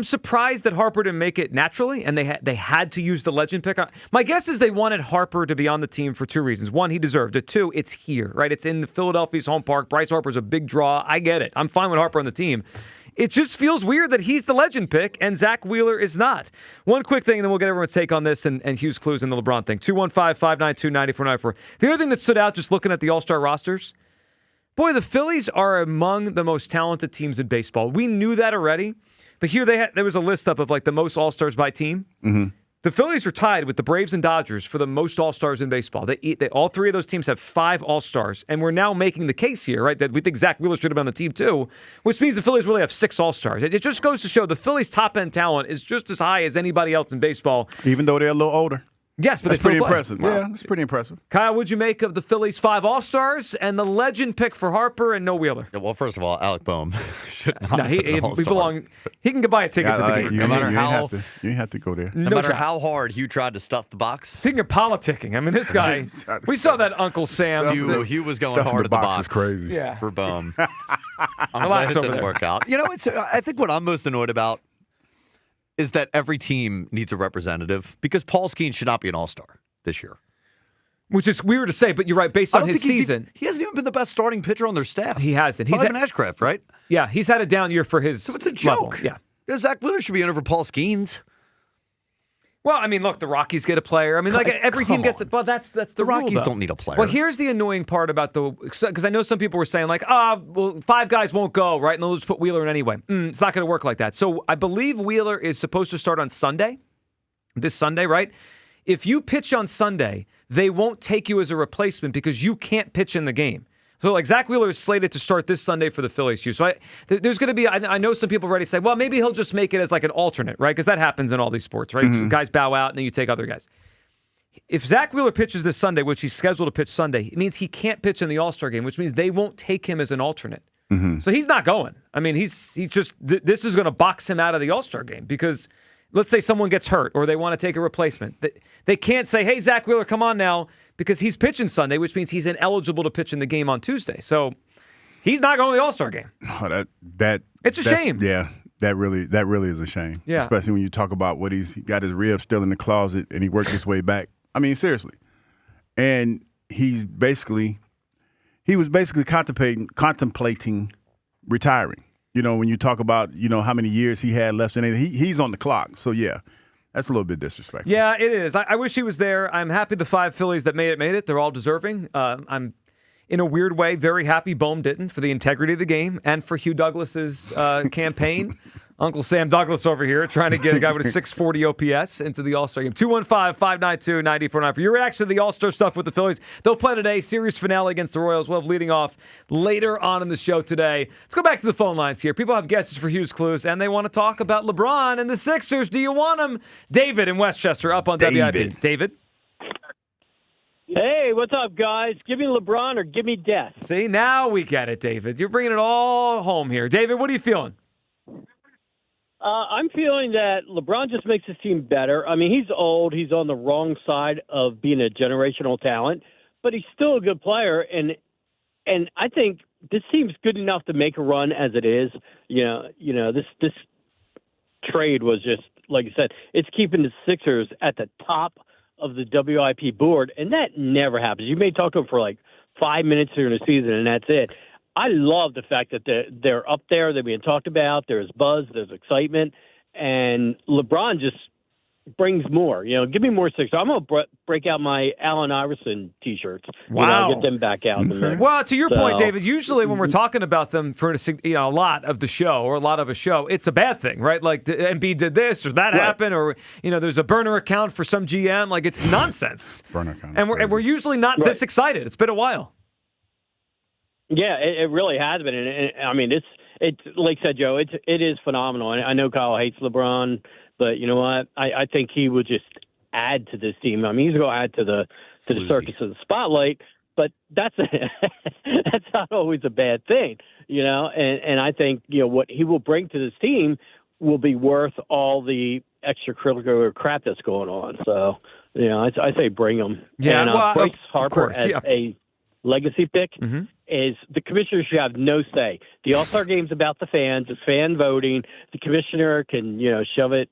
surprised that Harper didn't make it naturally, and they had to use the legend pick. My guess is they wanted Harper to be on the team for two reasons. One, he deserved it. Two, it's here, right? It's in the Philadelphia's home park. Bryce Harper's a big draw. I get it. I'm fine with Harper on the team. It just feels weird that he's the legend pick and Zach Wheeler is not. One quick thing, and then we'll get everyone's take on this and Hughes' clues and the LeBron thing. 215-592-9494. The other thing that stood out just looking at the All-Star rosters, Boy, the Phillies are among the most talented teams in baseball. We knew that already, but here there was a list up of like the most All-Stars by team. Mm-hmm. The Phillies are tied with the Braves and Dodgers for the most All-Stars in baseball. They all three of those teams have 5 All-Stars, and we're now making the case here, right, that we think Zach Wheeler should have been on the team too, which means the Phillies really have 6 All-Stars. It just goes to show the Phillies' top-end talent is just as high as anybody else in baseball. Even though they're a little older. Yes, but that's they still pretty play. impressive. Wow. Yeah, that's pretty impressive. Kyle, what'd you make of the Phillies' 5 All-Stars and the legend pick for Harper and no Wheeler? Yeah, well, first of all, Alec Boehm should not No, have been an All-Star. He can buy a ticket to the game. No matter how you didn't have to go there. No matter how hard Hugh tried to stuff the box. Speaking of politicking, I mean, this guy, we saw that Uncle Sam. Hugh was going hard at the box. Is crazy. Yeah. For Boehm. I'm Relax glad it over didn't there. work out. You know, I think what I'm most annoyed about is that every team needs a representative because Paul Skeens should not be an All-Star this year. Which is weird to say, but you're right. Based on his season, he hasn't even been the best starting pitcher on their staff. he hasn't. He's an Ashcraft, right? Yeah, he's had a down year for his. So it's a joke. Level. Yeah. Zach Wheeler should be in over Paul Skeens. Well, I mean, look, the Rockies get a player. I mean, like every team gets it. But that's the rule, Rockies though. don't need a player. Well, here's the annoying part about because I know some people were saying like, well, 5 guys won't go, right? And they'll just put Wheeler in anyway. It's not going to work like that. So I believe Wheeler is supposed to start on Sunday, this Sunday, right? If you pitch on Sunday, they won't take you as a replacement because you can't pitch in the game. So, like, Zach Wheeler is slated to start this Sunday for the Phillies, Hugh. So, there's going to be, I know some people already say, well, maybe he'll just make it as like an alternate, right? Because that happens in all these sports, right? So guys bow out and then you take other guys. If Zach Wheeler pitches this Sunday, which he's scheduled to pitch Sunday, it means he can't pitch in the All-Star game, which means they won't take him as an alternate. So he's not going. I mean, he's just, this is going to box him out of the All-Star game because let's say someone gets hurt or they want to take a replacement. They can't say, hey, Zach Wheeler, come on now, because he's pitching Sunday, which means he's ineligible to pitch in the game on Tuesday. So he's not going to the All-Star game. Oh, it's a shame. Yeah, that really is a shame. Yeah. Especially when you talk about what he got his ribs still in the closet and he worked his way back. I mean, seriously. And he was basically contemplating retiring. You know, when you talk about, how many years he had left in it, he's on the clock. So, yeah, that's a little bit disrespectful. Yeah, it is. I wish he was there. I'm happy the 5 Phillies that made it. They're all deserving. I'm, in a weird way, very happy Boehm didn't for the integrity of the game and for Hugh Douglas's campaign. Uncle Sam Douglas over here trying to get a guy with a 640 OPS into the All-Star game. 215-592-9449. For your reaction to the All-Star stuff with the Phillies, they'll play today. Series finale against the Royals. We'll have leading off later on in the show today. Let's go back to the phone lines here. People have guesses for Hughes Clues, and they want to talk about LeBron and the Sixers. Do you want them? David in Westchester up on WIP. David? Hey, what's up, guys? Give me LeBron or give me death. See, now we get it, David. You're bringing it all home here. David, what are you feeling? I'm feeling that LeBron just makes his team better. I mean, he's old. He's on the wrong side of being a generational talent, but he's still a good player. And I think this team's good enough to make a run as it is. This trade was just, like I said, it's keeping the Sixers at the top of the WIP board, and that never happens. You may talk to them for like 5 minutes during the season, and that's it. I love the fact that they're up there, they're being talked about, there's buzz, there's excitement, and LeBron just brings more. Give me more Sixers. I'm going to break out my Allen Iverson T-shirts. Wow. Get them back out. Well, to your point, David, usually when we're talking about them for a lot of the show or a lot of a show, it's a bad thing, right? Like Embiid did this or that happened, or there's a burner account for some GM. Like it's nonsense. Burner account. And we're usually not this excited. It's been a while. Yeah, it really has been. And I mean, it's like I said, Joe, it is phenomenal. And I know Kyle hates LeBron, but you know what? I think he would just add to this team. I mean, he's going to add to the circus of the spotlight, but that's not always a bad thing, And I think what he will bring to this team will be worth all the extracurricular crap that's going on. So, I say bring him. Yeah, and Bryce Harper course, as a legacy pick is the commissioner should have no say. The All-Star game's about the fans. It's fan voting. The commissioner can, shove it,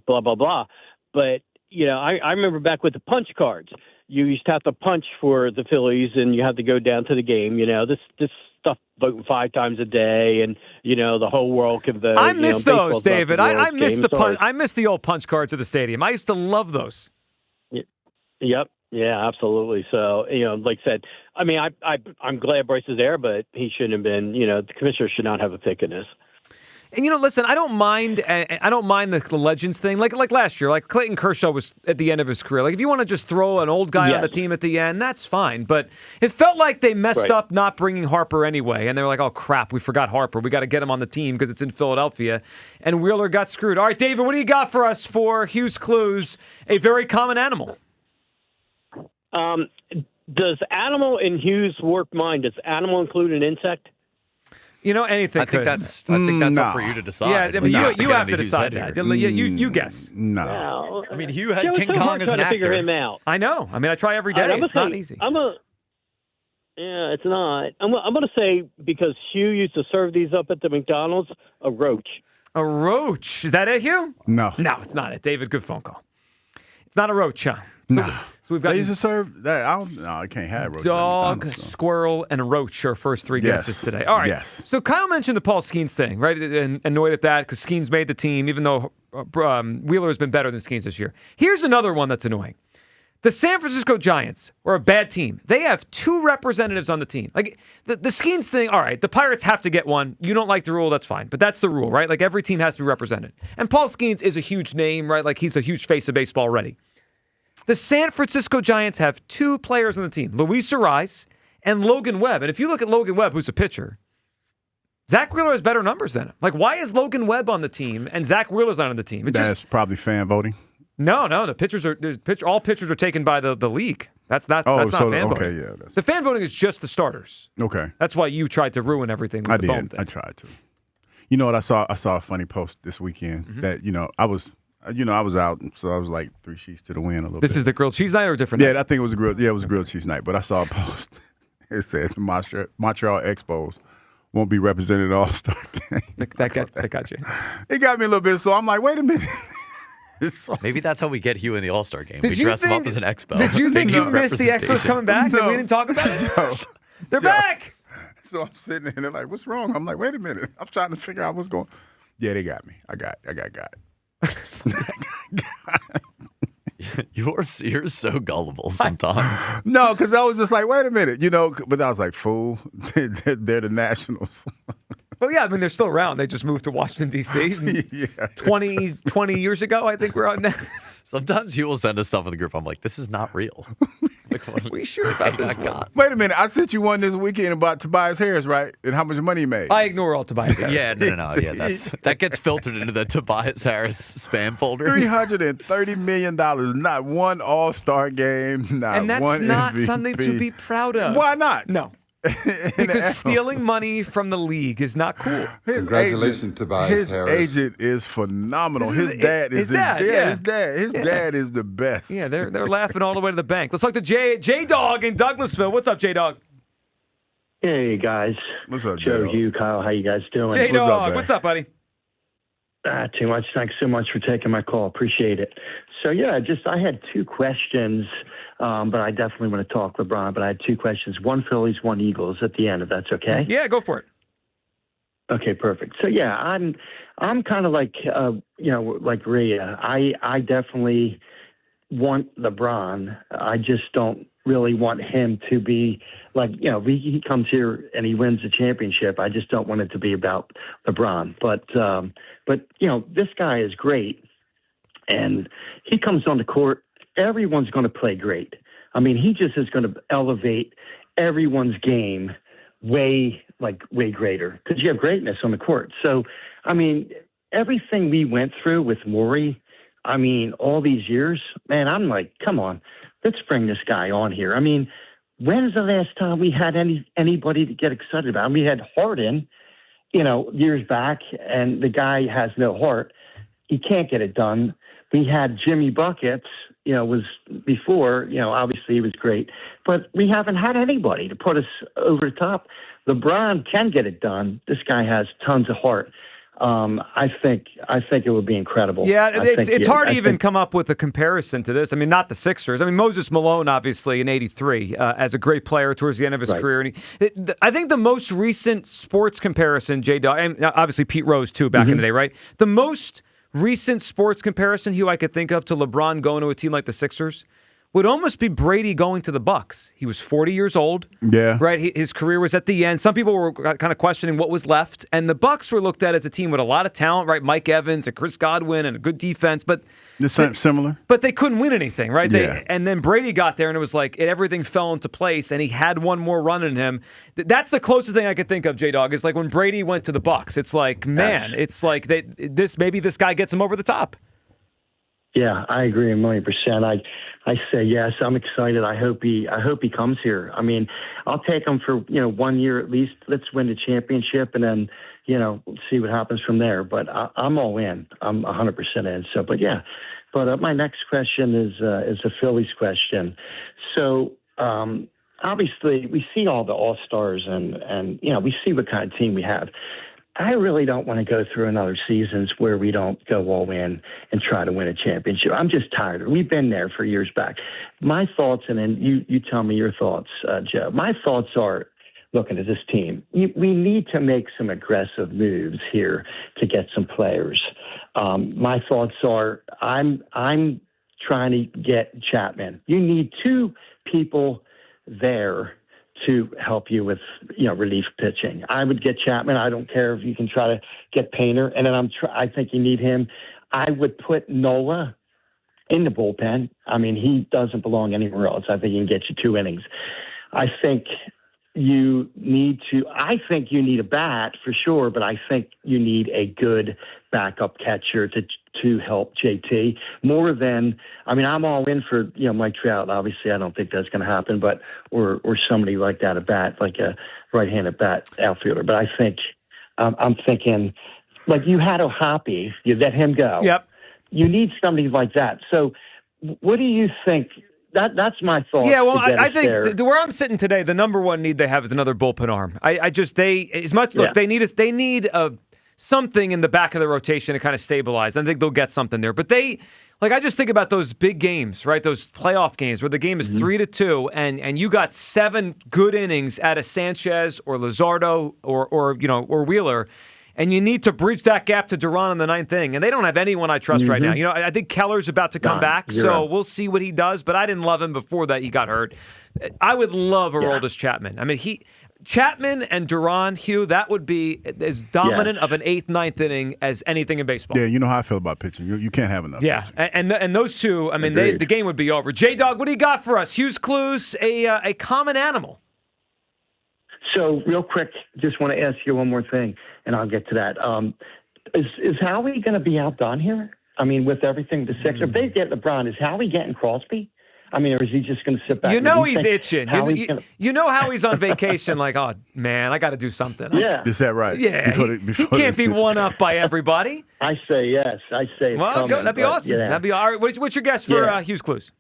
blah, blah, blah. But, I remember back with the punch cards. You used to have to punch for the Phillies, and you had to go down to the game. This stuff voting 5 times a day, and, the whole world can vote. I miss those, David. I miss the I miss the old punch cards at the stadium. I used to love those. Yep. Yeah, absolutely. So, like I said, I mean, I'm glad Bryce is there, but he shouldn't have been. The commissioner should not have a pick in this. And listen, I don't mind the legends thing. Like last year, like Clayton Kershaw was at the end of his career. Like if you want to just throw an old guy on the team at the end, that's fine. But it felt like they messed up not bringing Harper anyway, and they were like, "Oh crap, we forgot Harper. We got to get him on the team because it's in Philadelphia." And Wheeler got screwed. All right, David, what do you got for us for Hughes Clues? A very common animal. Does animal in Hughes' work mind? Does animal include an insect? Anything. I think that's up for you to decide. Yeah, I mean, you have to decide that. You guess. No. I mean, Hugh had Joe, King it's so Kong hard as an trying to figure actor. him out. I know. I mean, I try every day. It's not easy. Yeah, it's not. I'm going to say, because Hugh used to serve these up at the McDonald's, a roach. A roach. Is that it, Hugh? No. No, it's not it. David, good phone call. It's not a roach, huh? So we've got they used to serve that. I can't have roach. Dog, squirrel, and roach. Our first three guesses today. All right. Yes. So Kyle mentioned the Paul Skeens thing, right? And annoyed at that because Skeens made the team, even though Wheeler has been better than Skeens this year. Here's another one that's annoying. The San Francisco Giants are a bad team. They have 2 representatives on the team. Like the Skeens thing. All right, the Pirates have to get one. You don't like the rule, that's fine, but that's the rule, right? Like every team has to be represented. And Paul Skeens is a huge name, right? Like he's a huge face of baseball already. The San Francisco Giants have 2 players on the team, Luis Arise and Logan Webb. And if you look at Logan Webb, who's a pitcher, Zach Wheeler has better numbers than him. Like, why is Logan Webb on the team and Zach Wheeler's not on the team? That's probably fan voting. No. The pitchers are all pitchers are taken by the league. That's not fan voting. Okay, yeah. The fan voting is just the starters. Okay. That's why you tried to ruin everything with the bone thing. I tried to. You know what I saw? I saw a funny post this weekend that I was out, so I was like 3 sheets to the wind a little bit. This is the grilled cheese night or a different night? Yeah, I think it was a grilled cheese night. But I saw a post. It said Montreal Expos won't be represented at All-Star game. That got you. It got me a little bit, so I'm like, wait a minute. Maybe that's how we get Hugh in the All-Star game. Did we you dress him think- up as an Expo. Did you think They you need missed the Expos representation. coming back? No. We didn't talk about it? They're back! So I'm sitting there and they're like, what's wrong? I'm like, wait a minute. I'm trying to figure out what's going on. Yeah, they got me. I got You're so gullible sometimes. No, because I was just like, wait a minute, but I was like, fool, they're the Nationals. Well, yeah, I mean, they're still around. They just moved to Washington, D.C. Yeah. 20 years ago, I think we're on now. Sometimes he will send us stuff in the group. I'm like, this is not real. We sure about this one? Wait a minute. I sent you one this weekend about Tobias Harris, right? And how much money he made. I ignore all Tobias Harris. Yeah, no. Yeah, that gets filtered into the Tobias Harris spam folder. $330 million. Not one All-Star game. And that's one not MVP. something to be proud of. Why not? No. Because stealing money from the league is not cool. Congratulations, Tobias Harris. His agent is phenomenal. His dad is the best. Yeah, they're laughing all the way to the bank. Let's talk to J-Dog in Douglasville. What's up, J-Dog? Hey, guys. What's up, Joe, Hugh, Kyle, how you guys doing? J-Dog, what's up, buddy? Too much. Thanks so much for taking my call. Appreciate it. So, I had 2 questions, but I definitely want to talk LeBron. But I had 2 questions, one Phillies, one Eagles at the end, if that's okay. Yeah, go for it. Okay, perfect. So, I'm kind of like, like Rhea. I definitely want LeBron. I just don't really want him to be like, he comes here and he wins the championship. I just don't want it to be about LeBron. But this guy is great. And he comes on the court, everyone's going to play great. I mean, he just is going to elevate everyone's game way greater because you have greatness on the court. So, I mean, everything we went through with Morey, I mean, all these years, man, I'm like, come on, let's bring this guy on here. I mean, when's the last time we had anybody to get excited about? We had Harden, years back, and the guy has no heart. He can't get it done. We had Jimmy Buckets, was before, obviously he was great, but we haven't had anybody to put us over the top. LeBron can get it done. This guy has tons of heart. I think it would be incredible. Yeah, it's hard to even come up with a comparison to this. I mean, not the Sixers. I mean, Moses Malone, obviously, in '83, as a great player towards the end of his career. And I think the most recent sports comparison, J-Dog, and obviously Pete Rose, too, back in the day, right? The most recent sports comparison, Hugh, I could think of to LeBron going to a team like the Sixers would almost be Brady going to the Bucks. He was 40 years old. Yeah. Right? His career was at the end. Some people were kind of questioning what was left. And the Bucks were looked at as a team with a lot of talent, right? Mike Evans and Chris Godwin and a good defense. But similar. But they couldn't win anything, right? Yeah. And then Brady got there, and it was like everything fell into place, and he had one more run in him. That's the closest thing I could think of, J-Dog, is like when Brady went to the Bucks. It's like, man, it's like maybe this guy gets him over the top. Yeah, I agree 1,000,000%. I say yes. I'm excited. I hope he comes here. I mean, I'll take him for 1 year at least. Let's win the championship, and then see what happens from there. But I'm all in. I'm 100% in. So, but yeah. But my next question is a Phillies question. So obviously we see all the All-Stars and we see what kind of team we have. I really don't want to go through another seasons where we don't go all in and try to win a championship. I'm just tired. We've been there for years back. My thoughts, and then you tell me your thoughts, Joe. My thoughts are, looking at this team, we need to make some aggressive moves here to get some players. My thoughts are, I'm trying to get Chapman. You need two people there to help you with, relief pitching. I would get Chapman. I don't care if you can try to get Painter. And then I think you need him. I would put Nola in the bullpen. I mean, he doesn't belong anywhere else. I think he can get you 2 innings. I think you need a bat for sure, but I think you need a good backup catcher to help JT more than, I'm all in for, Mike Trout. Obviously, I don't think that's going to happen, but, or somebody like that, a bat, like a right-handed bat outfielder. But I think, I'm thinking, like you had O'Hoppe, you let him go. Yep. You need somebody like that. So what do you think? That's my thought. Yeah, well, I think where I'm sitting today, the number one need they have is another bullpen arm. They need something in the back of the rotation to kind of stabilize. I think they'll get something there. But I just think about those big games, right? Those playoff games where the game is 3-2, and you got 7 good innings out of Sanchez or Luzardo or Wheeler. And you need to bridge that gap to Duran in the 9th inning. And they don't have anyone I trust right now. I think Keller's about to come back, so we'll see what he does. But I didn't love him before that he got hurt. I would love Aroldis Chapman. Chapman and Duran, Hugh, that would be as dominant of an 8th, 9th inning as anything in baseball. Yeah, you know how I feel about pitching. You can't have enough. Yeah, pitching. And those two, the game would be over. J-Dog, what do you got for us? Hugh's Clues, a common animal. So real quick, just want to ask you one more thing, and I'll get to that. Is Howie going to be outdone here? With everything, the Sixers, if they get LeBron, is Howie getting Crosby? Or is he just going to sit back? He's itching. You know how he's on vacation, like, oh, man, I got to do something. Yeah. Is that right? Yeah. He can't be one up by everybody. I say yes. I say well, coming, that'd be awesome. Yeah. That'd be all right. What's your guess for Hugh's Clues?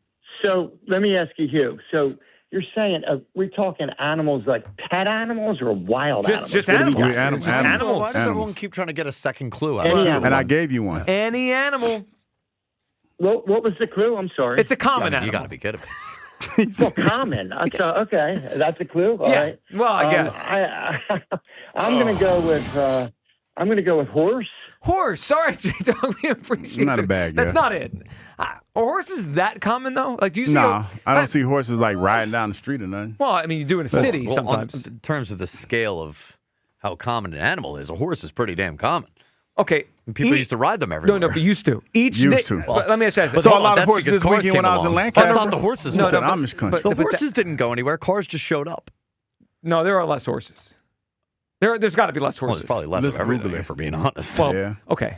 So let me ask you, Hugh. So you're saying we're talking animals like pet animals or wild animals? Just animals. Animals. Why does everyone keep trying to get a second clue out? And I gave you one. Any animal. What was the clue? I'm sorry. It's a common animal. You got to be kidding me. Well, common. Okay, that's a clue. All right. Well, I guess I'm going to go with horse. Horse. Sorry, J-Dog. We appreciate not a bad guess. That's not it. Are horses that common though? Like, do you see? I don't see horses like riding down the street or nothing. Well, you do in a city sometimes. In terms of the scale of how common an animal is, a horse is pretty damn common. Okay. People used to ride them everywhere. No, but used to. Well, let me ask you this. So a lot of horses this weekend when I was in Lancaster. That's not the horses. No, Amish country. The horses didn't go anywhere. Cars just showed up. No, there are less horses. There's got to be less horses. Well, there's probably less of everything, if we're being honest. Well, yeah. Okay.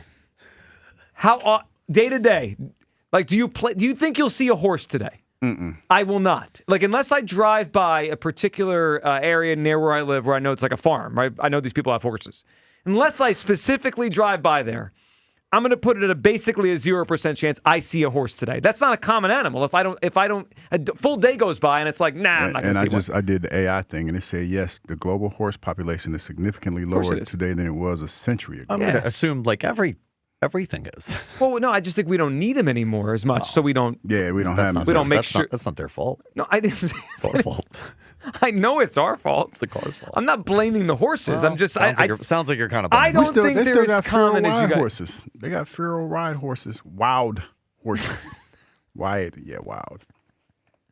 How day to day? Like, do you think you'll see a horse today? Mm-mm. I will not. Like, unless I drive by a particular area near where I live, where I know it's like a farm, right? I know these people have horses. Unless I specifically drive by there, I'm going to put it at basically a 0% chance I see a horse today. That's not a common animal. If I don't, a full day goes by and it's like, nah, I'm not going to see one. I did the AI thing and it said, yes, the global horse population is significantly lower today than it was a century ago. I'm going to assume like everything is. Well, no, I just think we don't need them anymore as much, so we don't. Yeah, we don't have them. We don't make sure. That's not their fault. No, I didn't. It's our fault. I know it's our fault. It's the car's fault. I'm not blaming the horses. Well, I'm just. Sounds like you're kind of. I don't think they're as common as you guys. Horses. They got feral ride horses, wild horses. Wild.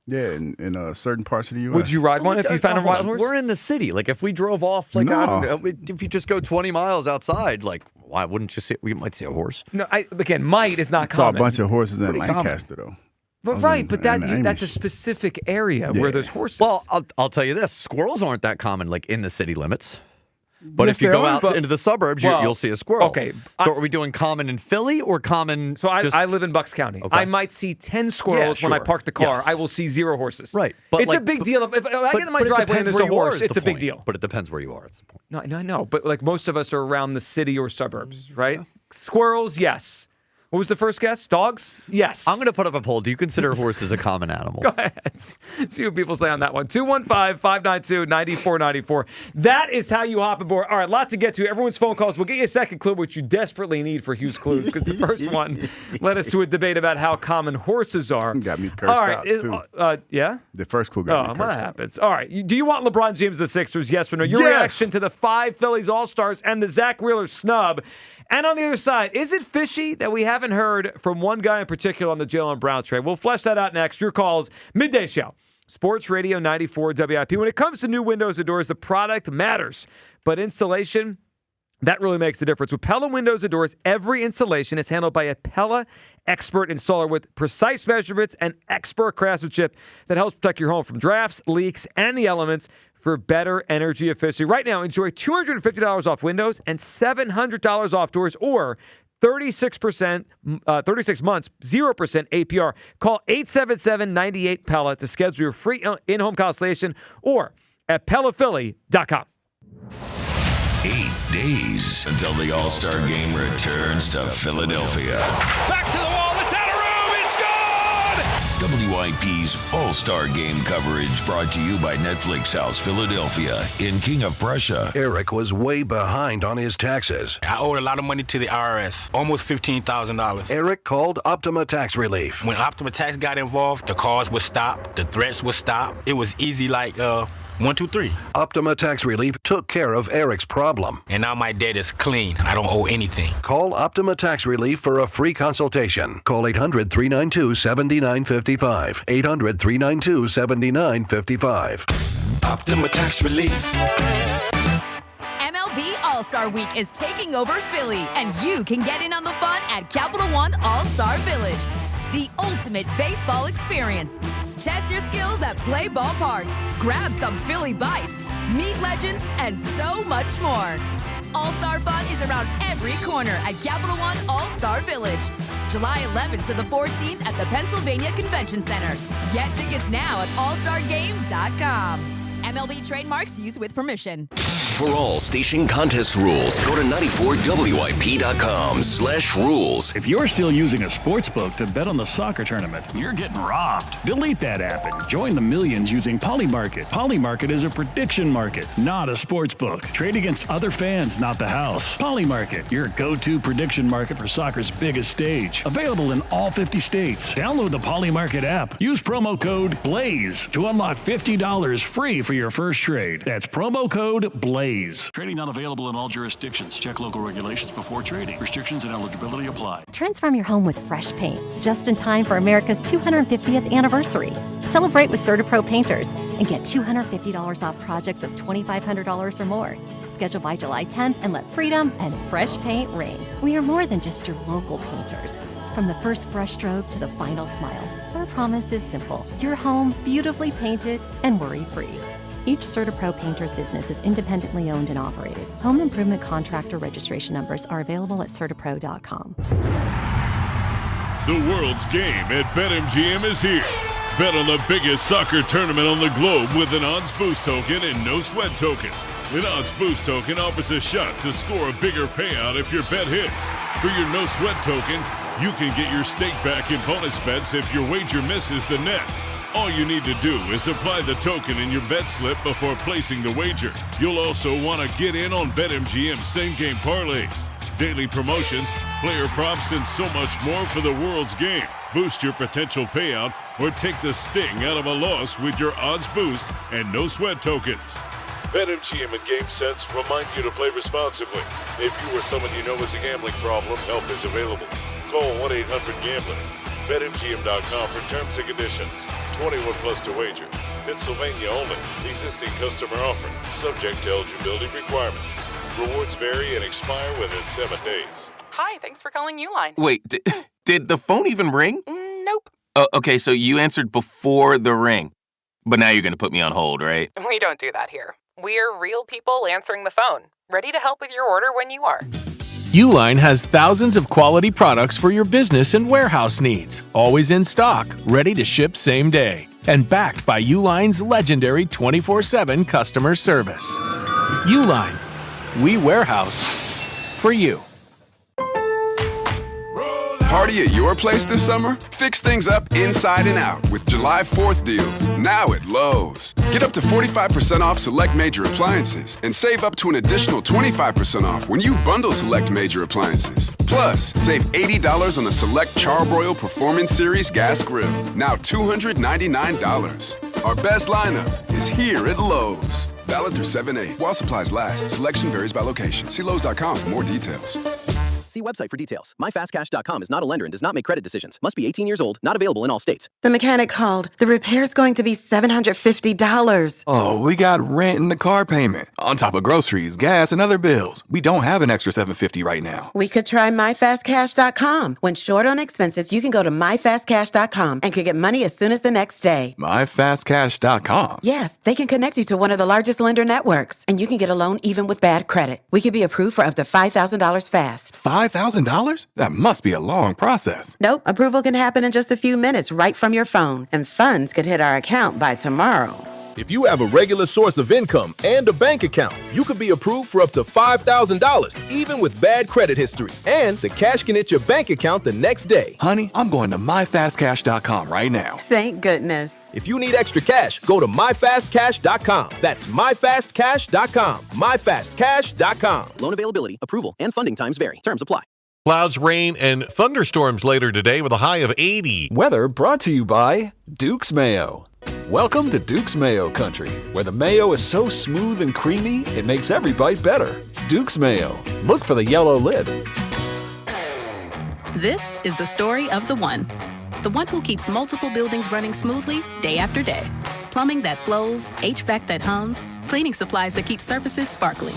Yeah, in certain parts of the U.S. Would you ride one if you found a wild horse? We're in the city. Like, if we drove off, like, if you just go 20 miles outside, like, why wouldn't you see? We might see a horse. No, again, might is not Saw common. a bunch of horses in Pretty Lancaster, though. But that's a specific area where there's horses. Well, I'll tell you this: squirrels aren't that common, like in the city limits. But Yes, if you they go are, out but- into the suburbs, well, you'll see a squirrel. okay, So are we doing common in Philly or common? So I live in Bucks County. Okay. I might see 10 squirrels when I sure. park the car. Yes. I will see 0 horses. Right. It's a big deal. If I get in my driveway and there's a horse, it's a big deal. But it depends where you are. It's the point. No, I know. But like most of us are around the city or suburbs, right? Squirrels, yes. What was the first guess? Dogs? Yes. I'm going to put up a poll. Do you consider horses a common animal? Go ahead. See what people say on that one. 215-592-9494. That is how you hop aboard. All right, a lot to get to. Everyone's phone calls. We'll get you a second clue, which you desperately need for Hugh's Clues, because the first one led us to a debate about how common horses are. Got me cursed All right. out, too. Yeah? The first clue got me cursed that out. happens. All right. Do you want LeBron James the Sixers? Yes or no? Your Yes. reaction to the 5 Phillies All-Stars and the Zach Wheeler snub. And on the other side, is it fishy that we haven't heard from one guy in particular on the Jaylen Brown trade? We'll flesh that out next. Your calls, Midday Show, Sports Radio 94 WIP. When it comes to new windows and doors, the product matters. But installation, that really makes the difference. With Pella Windows and Doors, every installation is handled by a Pella expert installer with precise measurements and expert craftsmanship that helps protect your home from drafts, leaks, and the elements for better energy efficiency. Right now, enjoy $250 off windows and $700 off doors, or 36 months, 0% APR. Call 877-98-PELLA to schedule your free in-home consultation, or at PellaPhilly.com. 8 days until the All-Star Game returns to Philadelphia. Back to the wall. It's out of room. It's gone. WIP's All-Star Game coverage brought to you by Netflix House Philadelphia in King of Prussia. Eric was way behind on his taxes. I owed a lot of money to the IRS, almost $15,000. Eric called Optima Tax Relief. When Optima Tax got involved, the calls would stop, the threats would stop. It was easy like 1, 2, 3. Optima Tax Relief took care of Eric's problem. And now my debt is clean. I don't owe anything. Call Optima Tax Relief for a free consultation. Call 800-392-7955. 800-392-7955. Optima Tax Relief. MLB All-Star Week is taking over Philly, and you can get in on the fun at Capital One All-Star Village. The ultimate baseball experience. Test your skills at Play Ball Park. Grab some Philly bites, meet legends, and so much more. All-Star fun is around every corner at Capital One All-Star Village. July 11th to the 14th at the Pennsylvania Convention Center. Get tickets now at allstargame.com. MLB trademarks used with permission. For all station contest rules, go to 94WIP.com/rules. If you're still using a sports book to bet on the soccer tournament, you're getting robbed. Delete that app and join the millions using Polymarket. Polymarket is a prediction market, not a sports book. Trade against other fans, not the house. Polymarket, your go-to prediction market for soccer's biggest stage. Available in all 50 states. Download the Polymarket app. Use promo code BLAZE to unlock $50 free for your first trade. That's promo code BLAZE. Trading not available in all jurisdictions. Check local regulations before trading. Restrictions and eligibility apply. Transform your home with fresh paint, just in time for America's 250th anniversary. Celebrate with CertaPro Painters and get $250 off projects of $2,500 or more. Schedule by July 10th and let freedom and fresh paint ring. We are more than just your local painters. From the first brushstroke to the final smile, our promise is simple. Your home beautifully painted and worry-free. Each CertaPro Painters business is independently owned and operated. Home improvement contractor registration numbers are available at CertaPro.com. The world's game at BetMGM is here. Bet on the biggest soccer tournament on the globe with an odds boost token and no sweat token. An odds boost token offers a shot to score a bigger payout if your bet hits. For your no sweat token, you can get your stake back in bonus bets if your wager misses the net. All you need to do is apply the token in your bet slip before placing the wager. You'll also want to get in on BetMGM same-game parlays, daily promotions, player props, and so much more for the world's game. Boost your potential payout or take the sting out of a loss with your odds boost and no sweat tokens. BetMGM and GameSense remind you to play responsibly. If you or someone you know has a gambling problem, help is available. Call 1-800-GAMBLER. BetMGM.com for terms and conditions. 21 plus to wager. Pennsylvania only. Existing customer offer. Subject to eligibility requirements. Rewards vary and expire within 7 days. Hi, thanks for calling Uline. Wait, did the phone even ring? Nope. Oh, okay, so you answered before the ring. But now you're going to put me on hold, right? We don't do that here. We're real people answering the phone, ready to help with your order when you are. Uline has thousands of quality products for your business and warehouse needs, always in stock, ready to ship same day, and backed by Uline's legendary 24/7 customer service. Uline, we warehouse for you. Party at your place this summer? Fix things up inside and out with July 4th deals, now at Lowe's. Get up to 45% off select major appliances and save up to an additional 25% off when you bundle select major appliances. Plus, save $80 on the select Charbroil Performance Series gas grill, now $299. Our best lineup is here at Lowe's. Valid through 7/8 while supplies last. Selection varies by location. See Lowe's.com for more details. See website for details. MyFastCash.com is not a lender and does not make credit decisions. Must be 18 years old. Not available in all states. The mechanic called. The repair's going to be $750. Oh, we got rent and the car payment. On top of groceries, gas, and other bills. We don't have an extra $750 right now. We could try MyFastCash.com. When short on expenses, you can go to MyFastCash.com and could get money as soon as the next day. MyFastCash.com? Yes, they can connect you to one of the largest lender networks, and you can get a loan even with bad credit. We could be approved for up to $5,000 fast. $5,000? That must be a long process. Nope, approval can happen in just a few minutes right from your phone, and funds could hit our account by tomorrow. If you have a regular source of income and a bank account, you could be approved for up to $5,000, even with bad credit history. And the cash can hit your bank account the next day. Honey, I'm going to MyFastCash.com right now. Thank goodness. If you need extra cash, go to MyFastCash.com. That's MyFastCash.com. MyFastCash.com. Loan availability, approval, and funding times vary. Terms apply. Clouds, rain, and thunderstorms later today with a high of 80. Weather brought to you by Duke's Mayo. Welcome to Duke's Mayo Country, where the mayo is so smooth and creamy, it makes every bite better. Duke's Mayo. Look for the yellow lid. This is the story of the one who keeps multiple buildings running smoothly day after day. Plumbing that flows, HVAC that hums, cleaning supplies that keep surfaces sparkling.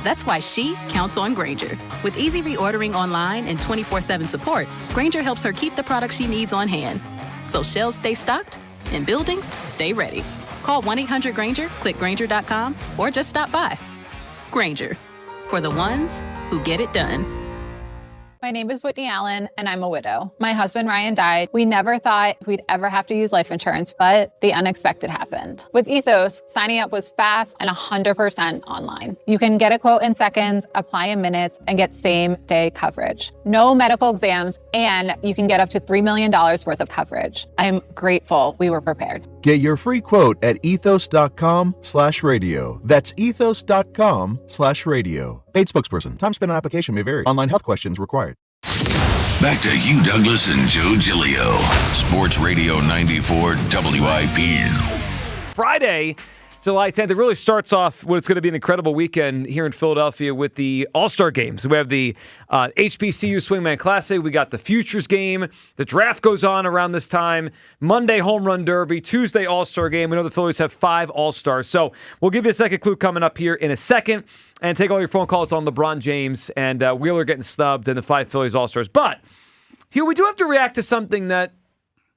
That's why she counts on Grainger. With easy reordering online and 24/7 support, Grainger helps her keep the products she needs on hand. So shelves stay stocked and buildings stay ready. Call 1-800-GRAINGER, click Grainger.com, or just stop by. Grainger, for the ones who get it done. My name is Whitney Allen, and I'm a widow. My husband, Ryan, died. We never thought we'd ever have to use life insurance, but the unexpected happened. With Ethos, signing up was fast and 100% online. You can get a quote in seconds, apply in minutes, and get same-day coverage. No medical exams, and you can get up to $3 million worth of coverage. I'm grateful we were prepared. Get your free quote at ethos.com/radio. That's ethos.com/radio. Paid spokesperson. Time spent on application may vary. Online health questions required. Back to Hugh Douglas and Joe Giglio. Sports Radio 94 WIP. Friday, July 10th, it really starts off what it's going to be an incredible weekend here in Philadelphia with the All-Star games. We have the HBCU Swingman Classic. We got the Futures game. The draft goes on around this time. Monday, Home Run Derby. Tuesday, All-Star game. We know the Phillies have 5 All-Stars. So we'll give you a second clue coming up here in a second and take all your phone calls on LeBron James and Wheeler getting snubbed and the 5 Phillies All-Stars. But, Hugh, we do have to react to something that,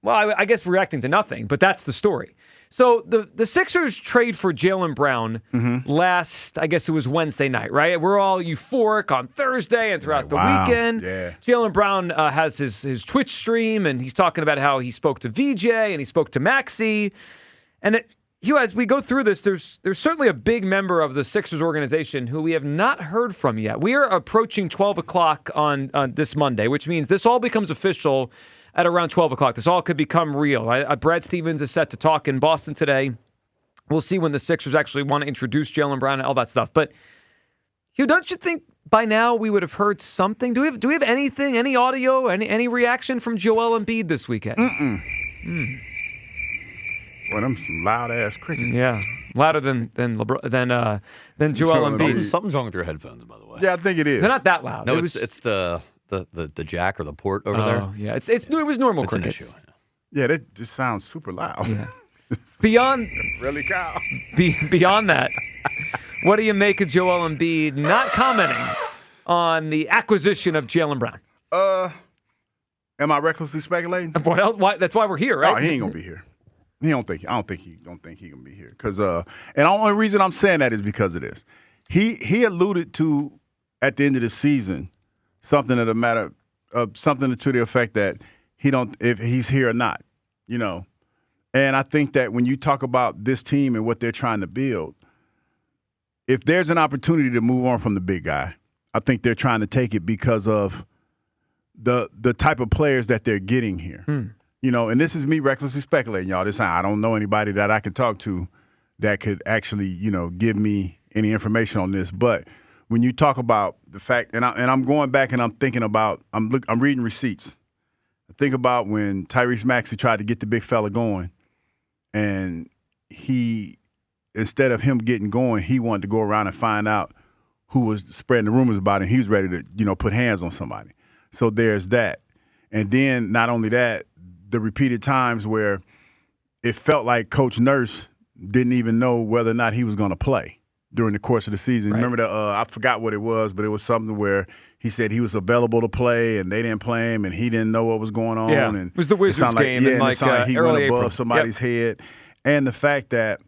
well, I guess reacting to nothing, but that's the story. So the Sixers trade for Jaylen Brown last, I guess it was Wednesday night, right? We're all euphoric on Thursday and throughout the weekend. Yeah. Jaylen Brown has his Twitch stream, and he's talking about how he spoke to VJ and he spoke to Maxey. And Hugh, as we go through this, there's certainly a big member of the Sixers organization who we have not heard from yet. We are approaching 12 o'clock on this Monday, which means this all becomes official at around 12 o'clock. This all could become real. Brad Stevens is set to talk in Boston today. We'll see when the Sixers actually want to introduce Jaylen Brown and all that stuff. But, Hugh, don't you think by now we would have heard something? Do we have anything, any audio, any reaction from Joel Embiid this weekend? Well, them some loud-ass crickets. Yeah, louder than Joel Embiid. Something's wrong with your headphones, by the way. Yeah, I think it is. They're not that loud. No, it's the the jack or the port over there. Yeah, it was normal It's an crickets. issue. Yeah, that just sounds super loud. Yeah. Beyond really, Kyle. Beyond that, what do you make of Joel Embiid not commenting on the acquisition of Jaylen Brown? Am I recklessly speculating? What else? Why, that's why we're here, right? Oh, he ain't gonna be here. I don't think he gonna be here. Cause and the only reason I'm saying that is because of this. He alluded to at the end of the season something to the effect that if he's here or not, you know. And I think that when you talk about this team and what they're trying to build, if there's an opportunity to move on from the big guy, I think they're trying to take it because of the type of players that they're getting here. You know, and this is me recklessly speculating, y'all. I don't know anybody that I can talk to that could actually, you know, give me any information on this. But when you talk about the fact, and I'm going back and I'm thinking about, I'm reading receipts. I think about when Tyrese Maxey tried to get the big fella going, and he, instead of him getting going, he wanted to go around and find out who was spreading the rumors about it. He was ready to, you know, put hands on somebody. So there's that. And then not only that, the repeated times where it felt like Coach Nurse didn't even know whether or not he was going to play during the course of the season. Right. Remember I forgot what it was, but it was something where he said he was available to play and they didn't play him and he didn't know what was going on. Yeah, and it was the Wizards game in like he early went above April. somebody's head. And the fact that,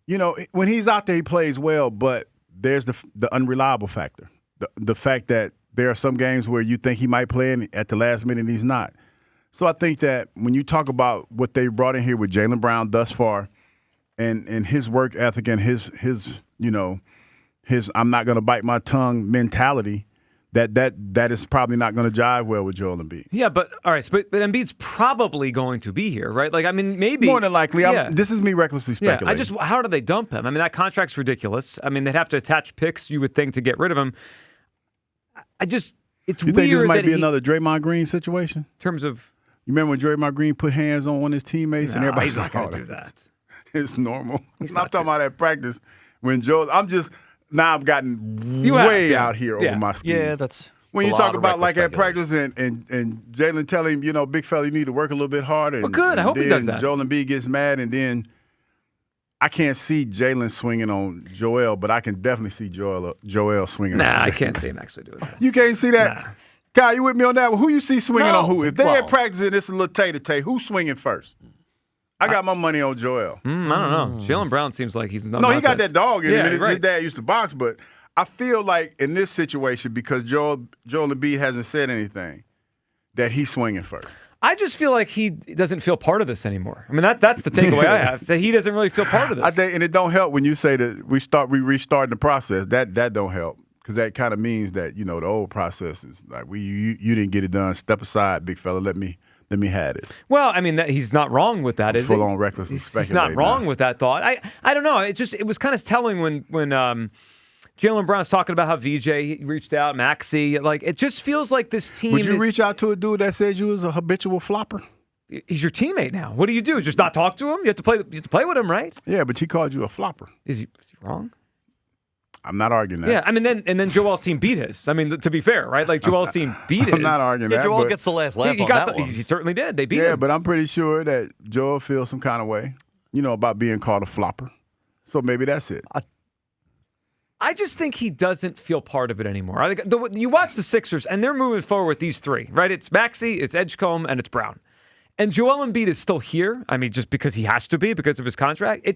you know, when he's out there, he plays well, but there's the unreliable factor. The fact that there are some games where you think he might play and at the last minute he's not. So I think that when you talk about what they brought in here with Jaylen Brown thus far and his work ethic and his you know, his I'm not going to bite my tongue mentality, that is probably not going to jive well with Joel Embiid. Yeah, but all right, but Embiid's probably going to be here, right? Like, I mean, maybe more than likely. Yeah. This is me recklessly speculating. Yeah, how do they dump him? I mean, that contract's ridiculous. I mean, they'd have to attach picks, you would think, to get rid of him. It's you weird think this might that be another Draymond Green situation? In terms of, you remember when Draymond Green put hands on one of his teammates and everybody's he's not like, going to do that. It's normal. I'm talking about at practice when Joel. I've gotten way out here over my skis. Yeah, that's. When you talk about like at practice and Jalen tell him, you know, big fella, you need to work a little bit harder. Well, good. I hope he does that. Joel Embiid gets mad, and then I can't see Jalen swinging on Joel, but I can definitely see Joel swinging on Jalen. I can't see him actually doing that. You can't see that? Nah. Kyle, you with me on that one? Who you see swinging on who? If they're at practice and it's a little tay-to-tay, who's swinging first? I got my money on Joel. I don't know. Jaylen Brown seems like he's no, he got that dog in him. Right. His dad used to box, but I feel like in this situation, because Joel Embiid hasn't said anything, that he's swinging first. I just feel like he doesn't feel part of this anymore. I mean, that's the takeaway I have, that he doesn't really feel part of this. I think, and it don't help when you say that we restarting the process. That don't help, because that kind of means that, you know, the old process is like you didn't get it done. Step aside, big fella. Let me have it. Well, I mean, he's not wrong with that. Full on reckless. He's not wrong with that thought. I don't know. It was kind of telling when Jaylen Brown's talking about how VJ reached out, Maxey. Like, it just feels like this team. Would you reach out to a dude that said you was a habitual flopper? He's your teammate now. What do you do? Just not talk to him? You have to play with him, right? Yeah, but he called you a flopper. Is he wrong? I'm not arguing that. Yeah, I mean, then Joel's team beat his. I mean, to be fair, right? Like, Joel's team beat his. I'm not arguing that. Joel gets the last laugh on that one. He certainly did. They beat him. Yeah, but I'm pretty sure that Joel feels some kind of way, you know, about being called a flopper. So maybe that's it. I just think he doesn't feel part of it anymore. I think you watch the Sixers, and they're moving forward with these three, right? It's Maxey, it's Edgecombe, and it's Brown. And Joel Embiid is still here. I mean, just because he has to be because of his contract.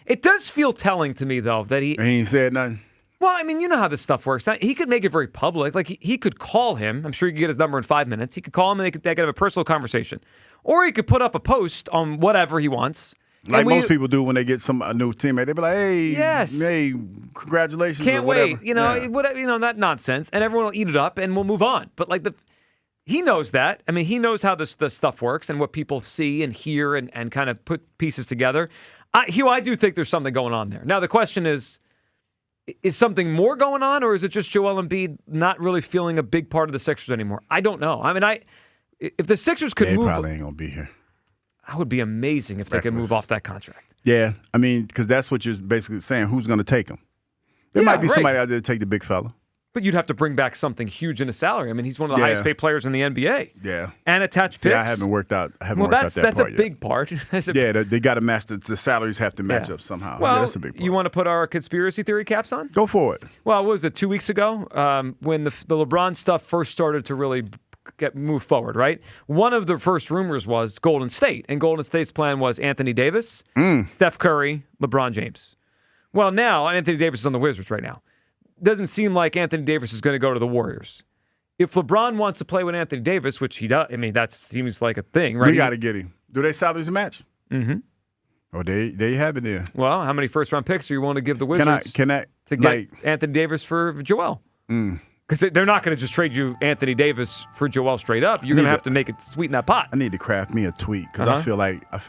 It does feel telling to me, though, that he ain't said nothing. Well, I mean, you know how this stuff works. He could make it very public. Like, he could call him. I'm sure he could get his number in 5 minutes. He could call him, and they could have a personal conversation. Or he could put up a post on whatever he wants. Like most people do when they get a new teammate. They be like, hey, congratulations. Can't or whatever. wait. You know, that nonsense. And everyone will eat it up, and we'll move on. But, like, he knows that. I mean, he knows how the stuff works and what people see and hear and kind of put pieces together. Hugh, I do think there's something going on there. Now, the question is something more going on, or is it just Joel Embiid not really feeling a big part of the Sixers anymore? I don't know. I mean, if the Sixers could move, he probably ain't gonna be here. That would be amazing if they could move off that contract. Yeah, I mean, because that's what you're basically saying. Who's going to take him? There might be somebody out there to take the big fella. But you'd have to bring back something huge in a salary. I mean, he's one of the Yeah. highest paid players in the NBA. Yeah. And attach See, picks. I haven't worked out. I haven't Well, worked out that that's part a yet. big part. They got to match the salaries have to match up somehow. Well, yeah, that's a big part. you want to put our conspiracy theory caps on? Go for it. Well, what was it, 2 weeks ago when the LeBron stuff first started to really move forward, right? One of the first rumors was Golden State, and Golden State's plan was Anthony Davis, Steph Curry, LeBron James. Well, now Anthony Davis is on the Wizards right now. Doesn't seem like Anthony Davis is going to go to the Warriors. If LeBron wants to play with Anthony Davis, which he does, I mean, that seems like a thing, right? We got to get him. Do they salaries match? Mm-hmm. Oh, there you have it there. Well, how many first-round picks are you willing to give the Wizards to get Anthony Davis for Joel? Because they're not going to just trade you Anthony Davis for Joel straight up. You're going to have to make it sweeten that pot. I need to craft me a tweet because I feel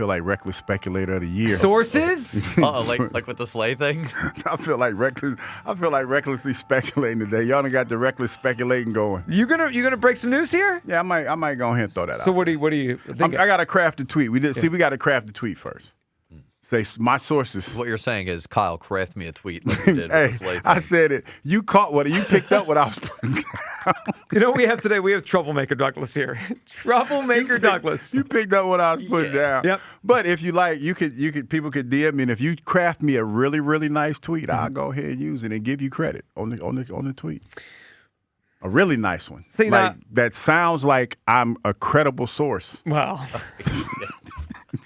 like reckless speculator of the year. Sources? like with the Slay thing. I feel like recklessly speculating today. Y'all done got the reckless speculating going. You gonna break some news here? Yeah, I might go ahead and throw that out. So what do you think? I got to craft a tweet. We got to craft a tweet first. Say my sources. What you're saying is, Kyle, craft me a tweet like you did hey, with the Slay thing. I said it. You caught what? You picked up what I was putting down. You know what we have today? We have Troublemaker Douglas here. Troublemaker Douglas. You picked up what I was putting down. Yep. But if you like, people could DM me, and if you craft me a really, really nice tweet, I'll go ahead and use it and give you credit on the tweet. A really nice one. See, that sounds like I'm a credible source. Wow.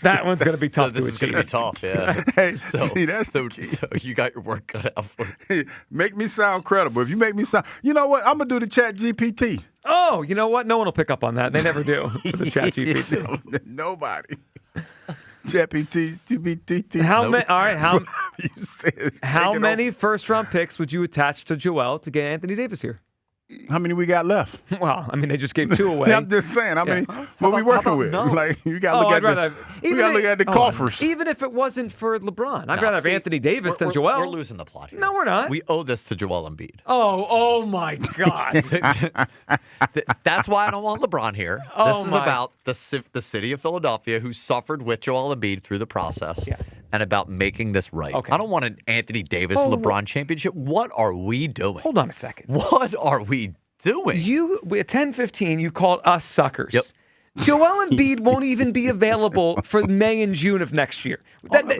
That one's going to be tough. This is going to be tough, yeah. Hey, see, that's the key. So you got your work cut out for you. Make me sound credible. If you make me sound, you know what? I'm going to do the Chat GPT. Oh, you know what? No one will pick up on that. They never do with the Chat GPT. Nobody. Chat GPT. All right. How many first-round picks would you attach to Joel to get Anthony Davis here? How many we got left? Well, I mean, they just gave 2 away. I'm just saying. I mean, what we working with? No? Like, you got to look at the coffers. Even if it wasn't for LeBron, I'd rather have Anthony Davis than Joel. We're losing the plot here. No, we're not. We owe this to Joel Embiid. Oh my God. That's why I don't want LeBron here. This is about the city of Philadelphia, who suffered with Joel Embiid through the process, and about making this right. Okay. I don't want an Anthony Davis LeBron championship. What are we doing? Hold on a second. What are we doing? At 10:15, you called us suckers. Yep. Joel Embiid won't even be available for May and June of next year.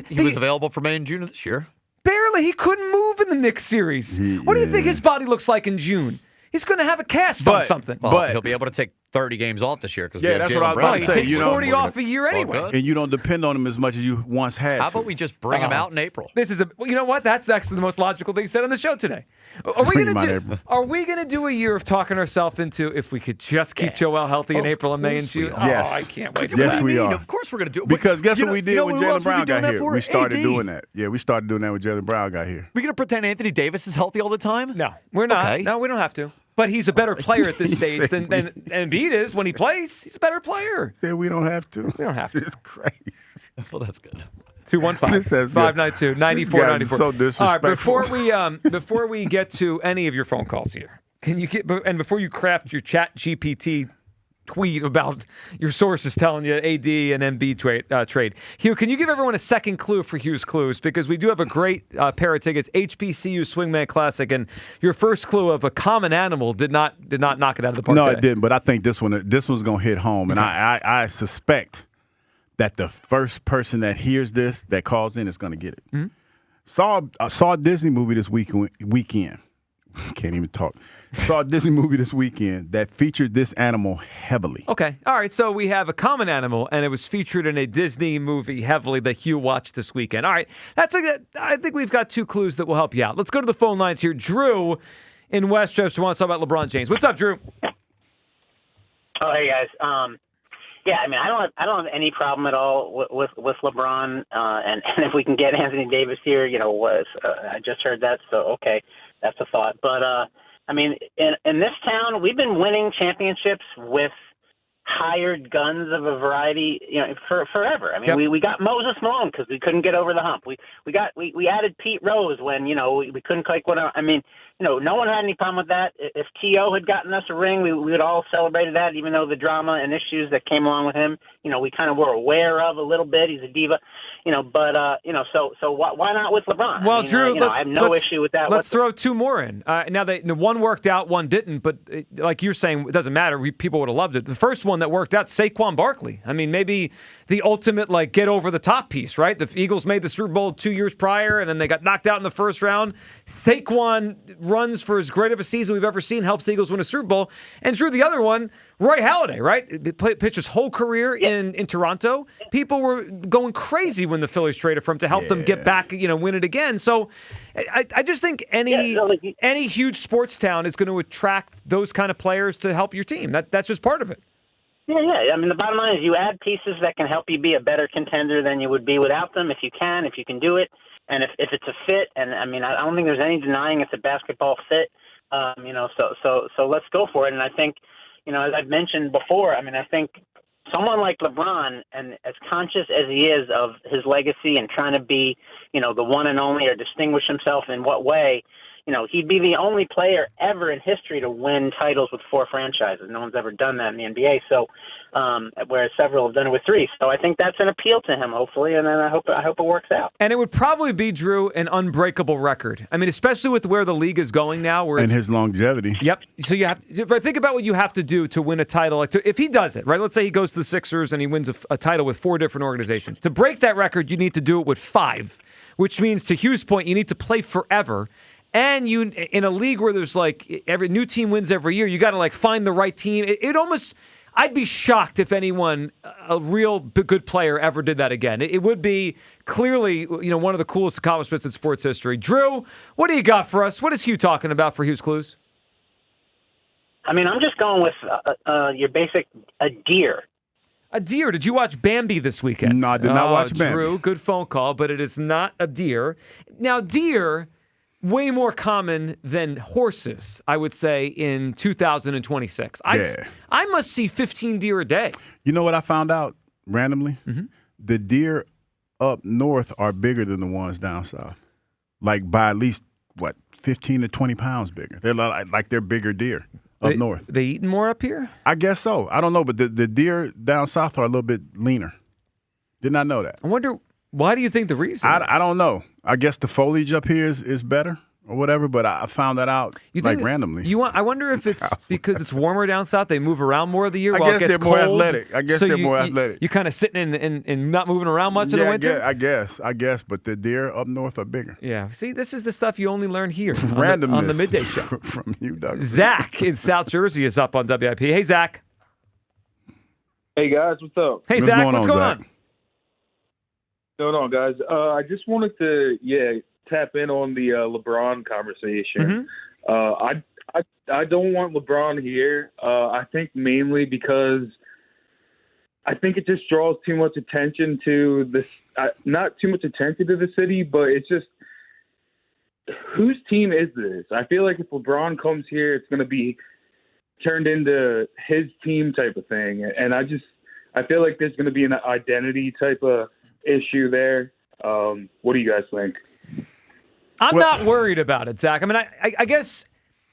He was available for May and June of this year. Barely. He couldn't move in the Knicks series. What do you think his body looks like in June? He's going to have a cast on something. But he'll be able to take 30 games off this year because that's what I was about to say. He takes 40 off a year anyway. And you don't depend on him as much as you once had. How about we just bring him out in April? You know what? That's actually the most logical thing he said on the show today. Are we going to do a year of talking ourselves into if we could just keep Joel healthy in April and May and June? Yes. Oh, I can't wait. Yes, we are. Of course we're going to do it. Because guess what we did when Jaylen Brown got here? We started AD. doing that. Yeah, we started doing that when Jaylen Brown got here. We going to pretend Anthony Davis is healthy all the time? No, we're not. Okay. No, we don't have to. But he's a better player at this stage than Embiid is when he plays. He's a better player. Said we don't have to. We don't have to. It's crazy. Well, that's good. 215-592-9494. So disrespectful. All right, before we get to any of your phone calls here, before you craft your Chat GPT tweet about your sources telling you AD and Embiid trade. Hugh, can you give everyone a second clue for Hugh's clues? Because we do have a great pair of tickets, HBCU Swingman Classic, and your first clue of a common animal did not knock it out of the park. No, today. it didn't. But I think this one's going to hit home, and I suspect that the first person that hears this that calls in is going to get it. Mm-hmm. I saw a Disney movie this weekend. Can't even talk. Saw a Disney movie this weekend that featured this animal heavily. Okay. All right. So we have a common animal, and it was featured in a Disney movie heavily that Hugh watched this weekend. All right. I think we've got 2 clues that will help you out. Let's go to the phone lines here. Drew in Westchester wants to talk about LeBron James. What's up, Drew? Oh, hey, guys. Yeah, I mean, I don't have any problem at all with LeBron, and if we can get Anthony Davis here, I just heard that, so okay, that's a thought. But I mean, in this town, we've been winning championships with hired guns of a variety, for forever. I mean, we got Moses Malone because we couldn't get over the hump. We added Pete Rose when we couldn't quite go down. I mean, no one had any problem with that. If T.O. had gotten us a ring, we would all celebrated that, even though the drama and issues that came along with him, we kind of were aware of a little bit. He's a diva. So why not with LeBron? Well, Drew, I have no issue with that. Let's throw two more in. Now, one worked out, one didn't, but like you're saying, it doesn't matter. People would have loved it. The first one that worked out, Saquon Barkley. I mean, maybe the ultimate get over the top piece, right? The Eagles made the Super Bowl 2 years prior, and then they got knocked out in the first round. Saquon runs for as great of a season we've ever seen, helps the Eagles win a Super Bowl. And Drew, the other one, Roy Halladay, right? Pitched his whole career in Toronto. People were going crazy when the Phillies traded for him to help them get back, win it again. So I just think any huge sports town is going to attract those kind of players to help your team. That's just part of it. Yeah. I mean, the bottom line is you add pieces that can help you be a better contender than you would be without them if you can do it. And if it's a fit, and I mean, I don't think there's any denying it's a basketball fit, so let's go for it. And I think, as I've mentioned before, I mean, I think someone like LeBron, and as conscious as he is of his legacy and trying to be, the one and only or distinguish himself in what way, he'd be the only player ever in history to win titles with 4 franchises. No one's ever done that in the NBA. So, whereas several have done it with 3. So I think that's an appeal to him, hopefully, and then I hope it works out. And it would probably be, Drew, an unbreakable record. I mean, especially with where the league is going now, where and his longevity. Yep. So you have to think about what you have to do to win a title. If he does it, right? Let's say he goes to the Sixers and he wins a title with 4 different organizations. To break that record, you need to do it with 5, which means, to Hugh's point, you need to play forever. And you, in a league where there's every new team wins every year, you got to find the right team. It almost, I'd be shocked if anyone, a real good player, ever did that again. It would be clearly, one of the coolest accomplishments in sports history. Drew, what do you got for us? What is Hugh talking about for Hugh's Clues? I mean, I'm just going with your basic a deer. A deer. Did you watch Bambi this weekend? No, I did not watch Bambi. Drew, good phone call, but it is not a deer. Now, deer, way more common than horses, I would say, in 2026. I must see 15 deer a day. You know what I found out randomly? Mm-hmm. The deer up north are bigger than the ones down south. By at least, 15 to 20 pounds bigger. They're they're bigger deer up north. They eating more up here? I guess so. I don't know, but the deer down south are a little bit leaner. Did not know that. I wonder, why do you think the reason is? I don't know. I guess the foliage up here is better or whatever, but I found that out randomly. I wonder if it's because it's warmer down south. They move around more of the year. I guess they're more athletic. You're kind of sitting and not moving around much in the winter. I guess. But the deer up north are bigger. Yeah. See, this is the stuff you only learn here Randomness on the midday show from you, Douglas. Zach in South Jersey is up on WIP. Hey, Zach. Hey guys, what's up? Hey, Zach. What's going on? Going on, guys? I just wanted to tap in on the LeBron conversation. Mm-hmm. I don't want LeBron here. I think mainly because I think it just draws too much attention to this. Not too much attention to the city, but it's just, whose team is this? I feel like if LeBron comes here, it's going to be turned into his team type of thing, and I feel like there's going to be an identity type of issue there. What do you guys think? I'm not worried about it, Zach. I mean, I guess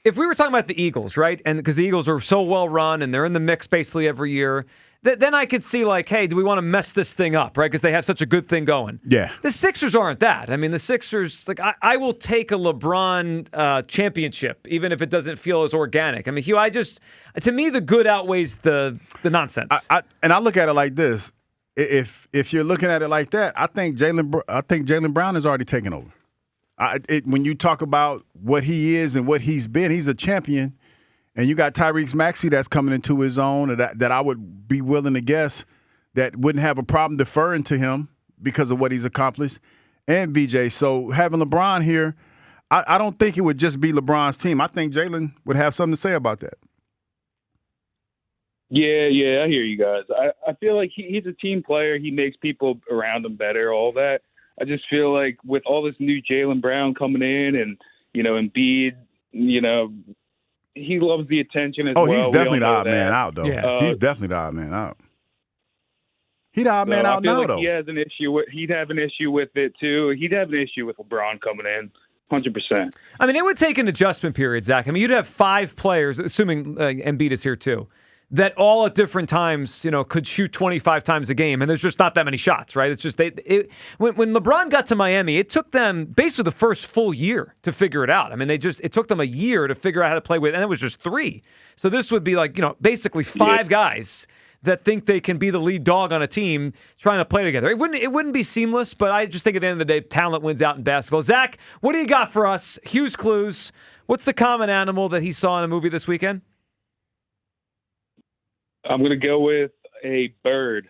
if we were talking about the Eagles, right, and because the Eagles are so well run and they're in the mix basically every year, then I could see hey, do we want to mess this thing up, right? Because they have such a good thing going. Yeah. The Sixers aren't that. I mean, the Sixers, I will take a LeBron championship, even if it doesn't feel as organic. I mean, Hugh, to me, the good outweighs the nonsense. And I look at it like this. If you're looking at it like that, I think Jaylen Brown has already taken over. When you talk about what he is and what he's been, he's a champion. And you got Tyrese Maxey that's coming into his own that I would be willing to guess that wouldn't have a problem deferring to him because of what he's accomplished, and VJ. So having LeBron here, I don't think it would just be LeBron's team. I think Jaylen would have something to say about that. Yeah, I hear you guys. I feel like he's a team player. He makes people around him better, all that. I just feel like with all this new Jaylen Brown coming in and, Embiid, he loves the attention as well. Oh, he's definitely the odd man out, though. Yeah. He's definitely the odd man out. He's the odd man out now, though. He has an issue he'd have an issue with it, too. He'd have an issue with LeBron coming in. 100%. I mean, it would take an adjustment period, Zach. I mean, you'd have 5 players, assuming Embiid is here, too, that all at different times, could shoot 25 times a game, and there's just not that many shots, right? It's just when LeBron got to Miami, it took them basically the first full year to figure it out. I mean, it took them a year to figure out how to play with, and it was just 3. So this would be like, basically 5 guys that think they can be the lead dog on a team trying to play together. It wouldn't be seamless, but I just think at the end of the day, talent wins out in basketball. Zach, what do you got for us? Hugh's Clues. What's the common animal that he saw in a movie this weekend? I'm going to go with a bird.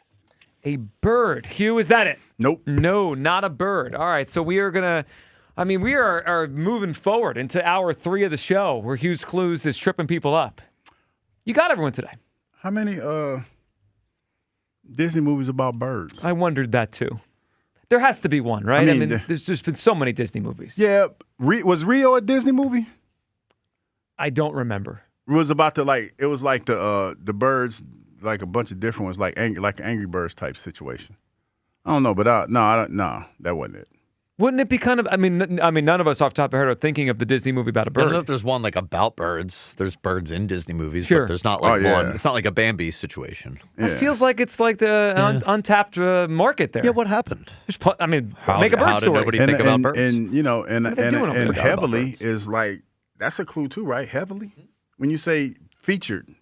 A bird. Hugh, is that it? Nope. No, not a bird. All right, so we are going to, we are moving forward into hour 3 of the show where Hugh's Clues is tripping people up. You got everyone today. How many Disney movies about birds? I wondered that too. There has to be one, right? I mean there's just been so many Disney movies. Yeah. Was Rio a Disney movie? I don't remember. It was about it was like the birds, like a bunch of different ones, like Angry Birds type situation. I don't know, but no, that wasn't it. Wouldn't it be kind of? I mean, none of us off the top of our head are thinking of the Disney movie about a bird. I don't know if there's one about birds. There's birds in Disney movies, sure. But there's not one. It's not like a Bambi situation. Yeah. It feels like it's like the untapped market there. Yeah, what happened? Make a bird how story. Did nobody think about birds? And heavily is like that's a clue too, right? Heavily, when you say featured,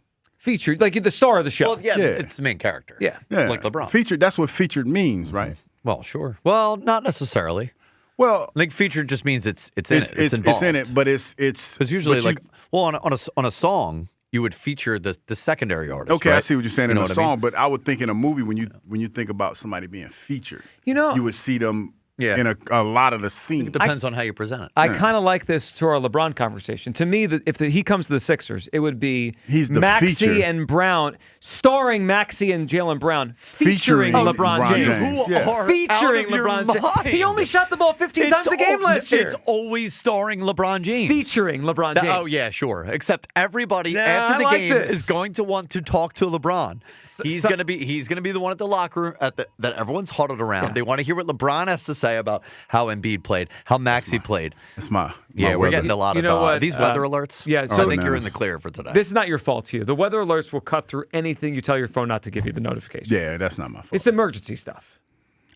like the star of the show. Well, yeah, it's the main character. Yeah, like LeBron. Featured. That's what featured means, right? Well, sure. Well, not necessarily. Well, I think featured just means it's in it. It's involved. It's in it, but it's because usually on a song you would feature the secondary artist. Okay, right? I see what you're saying in a song, but I would think in a movie when you think about somebody being featured, you would see them in a lot of the scenes. It depends on how you present it. I kind of like this to our LeBron conversation. To me, if he comes to the Sixers, it would be Maxey and Brown, starring Maxey and Jaylen Brown, featuring LeBron James. Featuring LeBron James. He only shot the ball 15 times a game last year. It's always starring LeBron James. Featuring LeBron James. Oh, yeah, sure. Except everybody after the game is going to want to talk to LeBron. He's going to be the one at the locker room that everyone's huddled around. Yeah. They want to hear what LeBron has to say about how Embiid played, how Maxey played. That's my we're getting a lot of these weather alerts. Yeah, so I think you're in the clear for today. This is not your fault, Hugh. The weather alerts will cut through anything you tell your phone not to give you the notification. Yeah, that's not my fault. It's emergency stuff.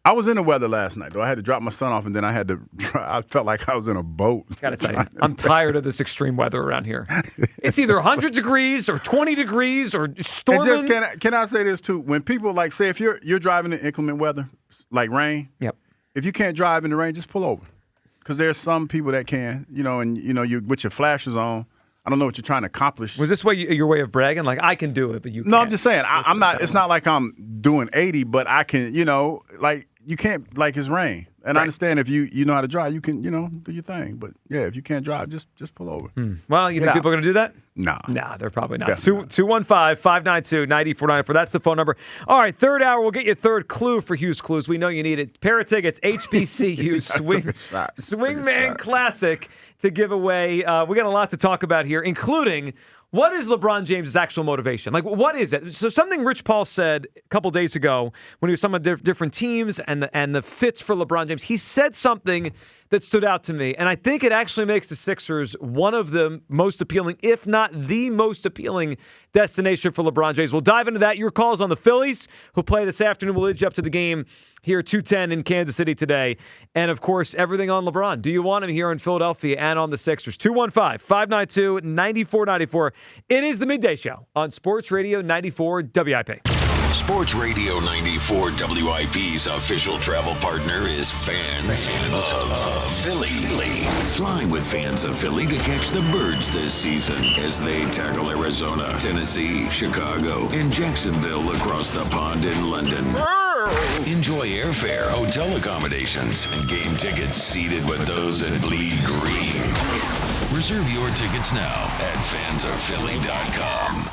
I was in the weather last night, though. I had to drop my son off, and then I felt like I was in a boat. Gotta tell you, I'm tired of this extreme weather around here. It's either 100 degrees or 20 degrees or storming. And just, can I say this, too? When people, say, if you're driving in inclement weather, like rain, yep. If you can't drive in the rain, just pull over. Because there's some people that can, and, you with your flashes on. I don't know what you're trying to accomplish. Was this your way of bragging? Like, I can do it, but you can't. No, I'm just saying. I'm not. It's not like I'm doing 80, but I can, you can't, it's rain. And I understand if you know how to drive, you can, do your thing. But, yeah, if you can't drive, just pull over. Well, you think people are going to do that? Nah. Nah, they're probably not. 215-592-9494. That's the phone number. All right, third hour, we'll get you a third clue for Hugh's Clues. We know you need it. Pair of tickets, HBCU Swingman Classic to give away. We got a lot to talk about here, including what is LeBron James' actual motivation? Like, what is it? So something Rich Paul said a couple days ago when he was talking about different teams and the fits for LeBron James, he said something that stood out to me, and I think it actually makes the Sixers one of the most appealing, if not the most appealing destination for LeBron James. We'll dive into that. Your calls on the Phillies, who play this afternoon. We'll lead you up to the game here at 2:10 in Kansas City today. And, of course, everything on LeBron. Do you want him here in Philadelphia and on the Sixers? 215-592-9494. It is the Midday Show on Sports Radio 94 WIP. Sports Radio 94 WIP's official travel partner is Fans of Philly. Flying with Fans of Philly to catch the birds this season as they tackle Arizona, Tennessee, Chicago, and Jacksonville across the pond in London. Enjoy airfare, hotel accommodations, and game tickets seated with those in bleed green. Reserve your tickets now at fansofphilly.com.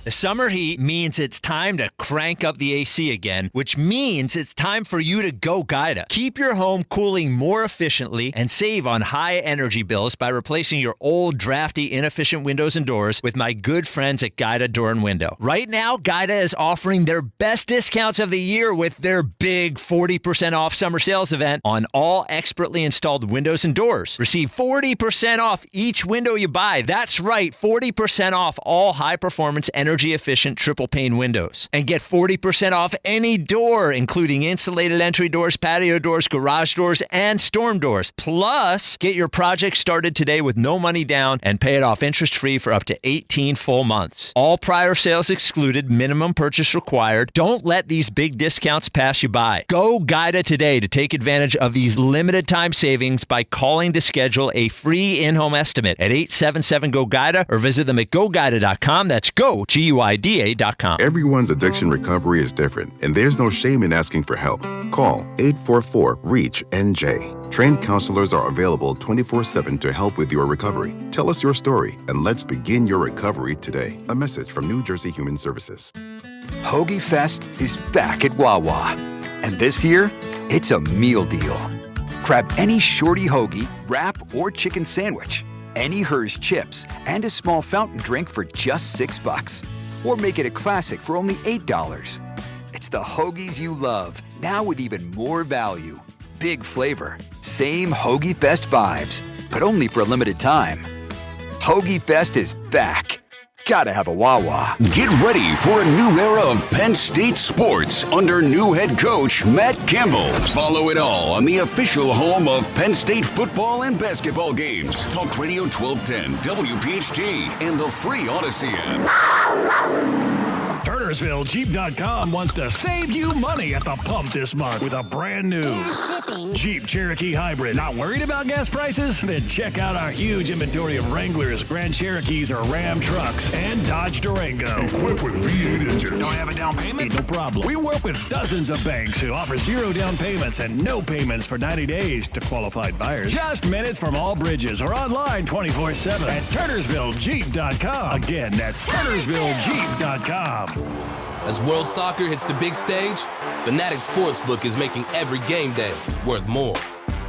The summer heat means it's time to crank up the AC again, which means it's time for you to go Gaida. Keep your home cooling more efficiently and save on high energy bills by replacing your old, drafty, inefficient windows and doors with my good friends at Gaida Door and Window. Right now, Gaida is offering their best discounts of the year with their big 40% off summer sales event on all expertly installed windows and doors. Receive 40% off each window you buy. That's right, 40% off all high-performance energy energy-efficient triple-pane windows. And get 40% off any door, including insulated entry doors, patio doors, garage doors, and storm doors. Plus, get your project started today with no money down and pay it off interest-free for up to 18 full months. All prior sales excluded, minimum purchase required. Don't let these big discounts pass you by. Go Guida today to take advantage of these limited time savings by calling to schedule a free in-home estimate at 877-GO-GUIDA or visit them at GoGuida.com. That's go, GUIDA.com. Everyone's addiction recovery is different, and there's no shame in asking for help. Call 844-REACH-NJ. Trained counselors are available 24/7 to help with your recovery. Tell us your story, and let's begin your recovery today. A message from New Jersey Human Services. Hoagie Fest is back at Wawa. And this year, it's a meal deal. Grab any shorty hoagie, wrap, or chicken sandwich, any Hers chips, and a small fountain drink for just $6. Or make it a classic for only $8. It's the hoagies you love, now with even more value. Big flavor, same Hoagie Fest vibes, but only for a limited time. Hoagie Fest is back. Gotta have a Wawa. Get ready for a new era of Penn State sports under new head coach Matt Campbell. Follow it all on the official home of Penn State football and basketball games. Talk Radio 1210, WPHT, and the free Odyssey app. TurnersvilleJeep.com wants to save you money at the pump this month with a brand new Jeep Cherokee Hybrid. Not worried about gas prices? Then check out our huge inventory of Wranglers, Grand Cherokees, or Ram trucks, and Dodge Durango. Equipped with V8 engines. Don't have a down payment? No problem. We work with dozens of banks who offer 0 down payments and no payments for 90 days to qualified buyers. Just minutes from all bridges or online 24/7 at TurnersvilleJeep.com. Again, that's TurnersvilleJeep.com. As World Soccer hits the big stage, Fanatics Sportsbook is making every game day worth more.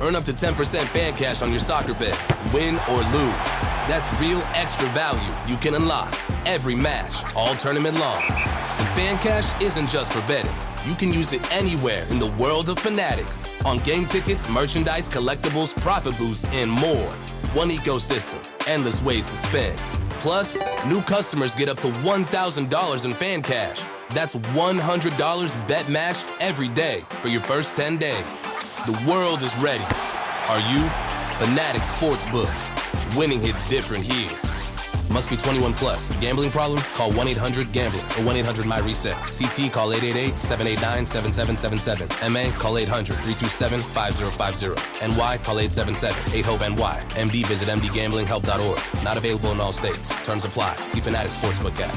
Earn up to 10% fan cash on your soccer bets, win or lose. That's real extra value you can unlock every match, all tournament long. And fan cash isn't just for betting. You can use it anywhere in the world of Fanatics. On game tickets, merchandise, collectibles, profit boosts, and more. One ecosystem, endless ways to spend. Plus, new customers get up to $1,000 in fan cash. That's $100 bet matched every day for your first 10 days. The world is ready. Are you? Fanatics Sportsbook. Winning hits different here. Must be 21 plus. Gambling problem? Call 1-800-GAMBLER or 1-800-MY-RESET. CT, call 888-789-7777. MA, call 800-327-5050. NY, call 877-8-HOPE-NY. MD, visit mdgamblinghelp.org. Not available in all states. Terms apply. See Fanatics Sportsbook app.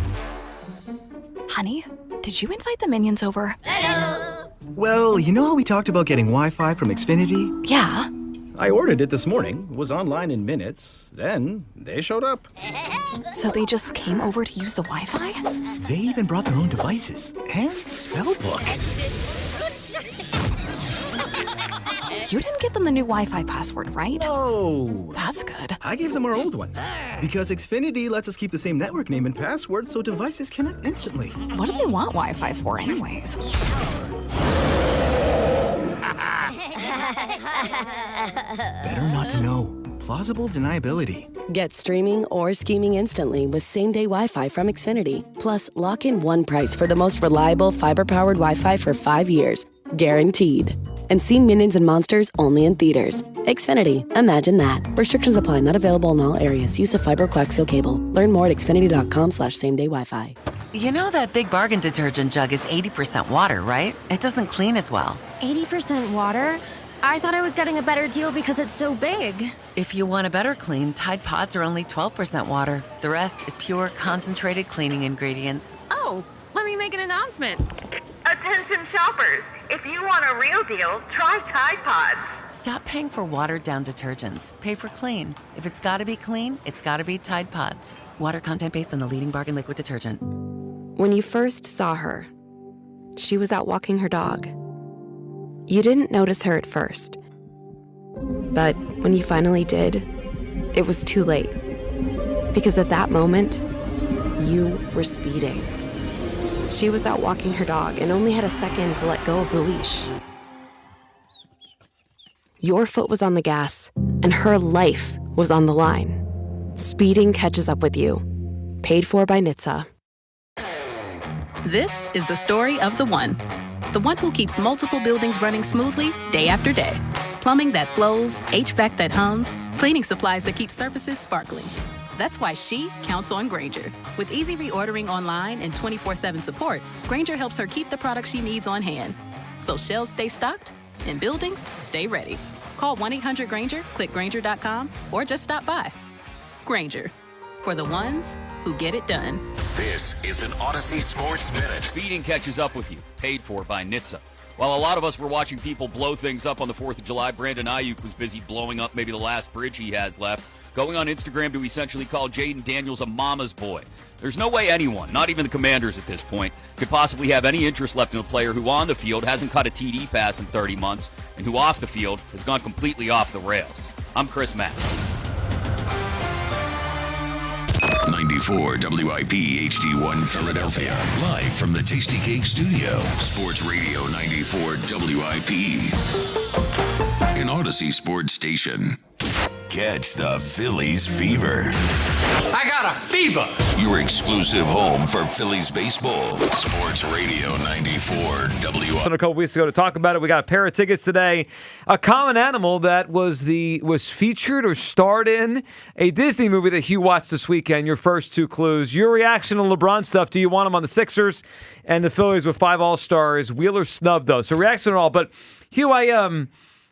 Honey, did you invite the minions over? Hello. Well, you know how we talked about getting Wi-Fi from Xfinity? Yeah. I ordered it this morning, was online in minutes, then they showed up. So they just came over to use the Wi-Fi? They even brought their own devices and spellbook. You didn't give them the new Wi-Fi password, right? No. That's good. I gave them our old one. Because Xfinity lets us keep the same network name and password so devices connect instantly. What do they want Wi-Fi for anyways? Better not to know. Plausible deniability. Get streaming or scheming instantly with same-day Wi-Fi from Xfinity. Plus, lock in one price for the most reliable fiber-powered Wi-Fi for 5 years. Guaranteed. And see Minions and Monsters only in theaters. Xfinity. Imagine that. Restrictions apply. Not available in all areas. Use of fiber coaxial cable. Learn more at xfinity.com/same-day Wi-Fi. You know that Big Bargain detergent jug is 80% water, right? It doesn't clean as well. 80% water? I thought I was getting a better deal because it's so big. If you want a better clean, Tide Pods are only 12% water. The rest is pure, concentrated cleaning ingredients. Oh, let me make an announcement. Attention shoppers, if you want a real deal, try Tide Pods. Stop paying for watered-down detergents. Pay for clean. If it's gotta be clean, it's gotta be Tide Pods. Water content based on the leading bargain liquid detergent. When you first saw her, she was out walking her dog. You didn't notice her at first. But when you finally did, it was too late. Because at that moment, you were speeding. She was out walking her dog and only had a second to let go of the leash. Your foot was on the gas, and her life was on the line. Speeding catches up with you. Paid for by NHTSA. This is the story of the one. The one who keeps multiple buildings running smoothly day after day. Plumbing that flows, HVAC that hums, cleaning supplies that keep surfaces sparkling. That's why she counts on Grainger. With easy reordering online and 24/7 support, Grainger helps her keep the products she needs on hand. So shelves stay stocked and buildings stay ready. Call 1-800-GRAINGER, click Grainger.com, or just stop by. Grainger, for the ones who get it done. This is an Odyssey Sports Minute. Speeding catches up with you, paid for by NHTSA. While a lot of us were watching people blow things up on the 4th of July, Brandon Ayuk was busy blowing up maybe the last bridge he has left, going on Instagram to essentially call Jaden Daniels a mama's boy. There's no way anyone, not even the Commanders at this point, could possibly have any interest left in a player who on the field hasn't caught a TD pass in 30 months and who off the field has gone completely off the rails. I'm Chris Mack. 94 WIP HD1 Philadelphia. Live from the Tasty Cake Studio. Sports Radio 94 WIP. An Odyssey Sports Station. Catch the Phillies fever. I got a fever. Your exclusive home for Phillies baseball. Sports Radio 94 WIP. A couple weeks ago to talk about it. We got a pair of tickets today. A common animal that was featured or starred in a Disney movie that Hugh watched this weekend. Your first two clues. Your reaction on LeBron stuff. Do you want him on the Sixers and the Phillies with 5 All-Stars? Wheeler snub though. So reaction and all. But Hugh,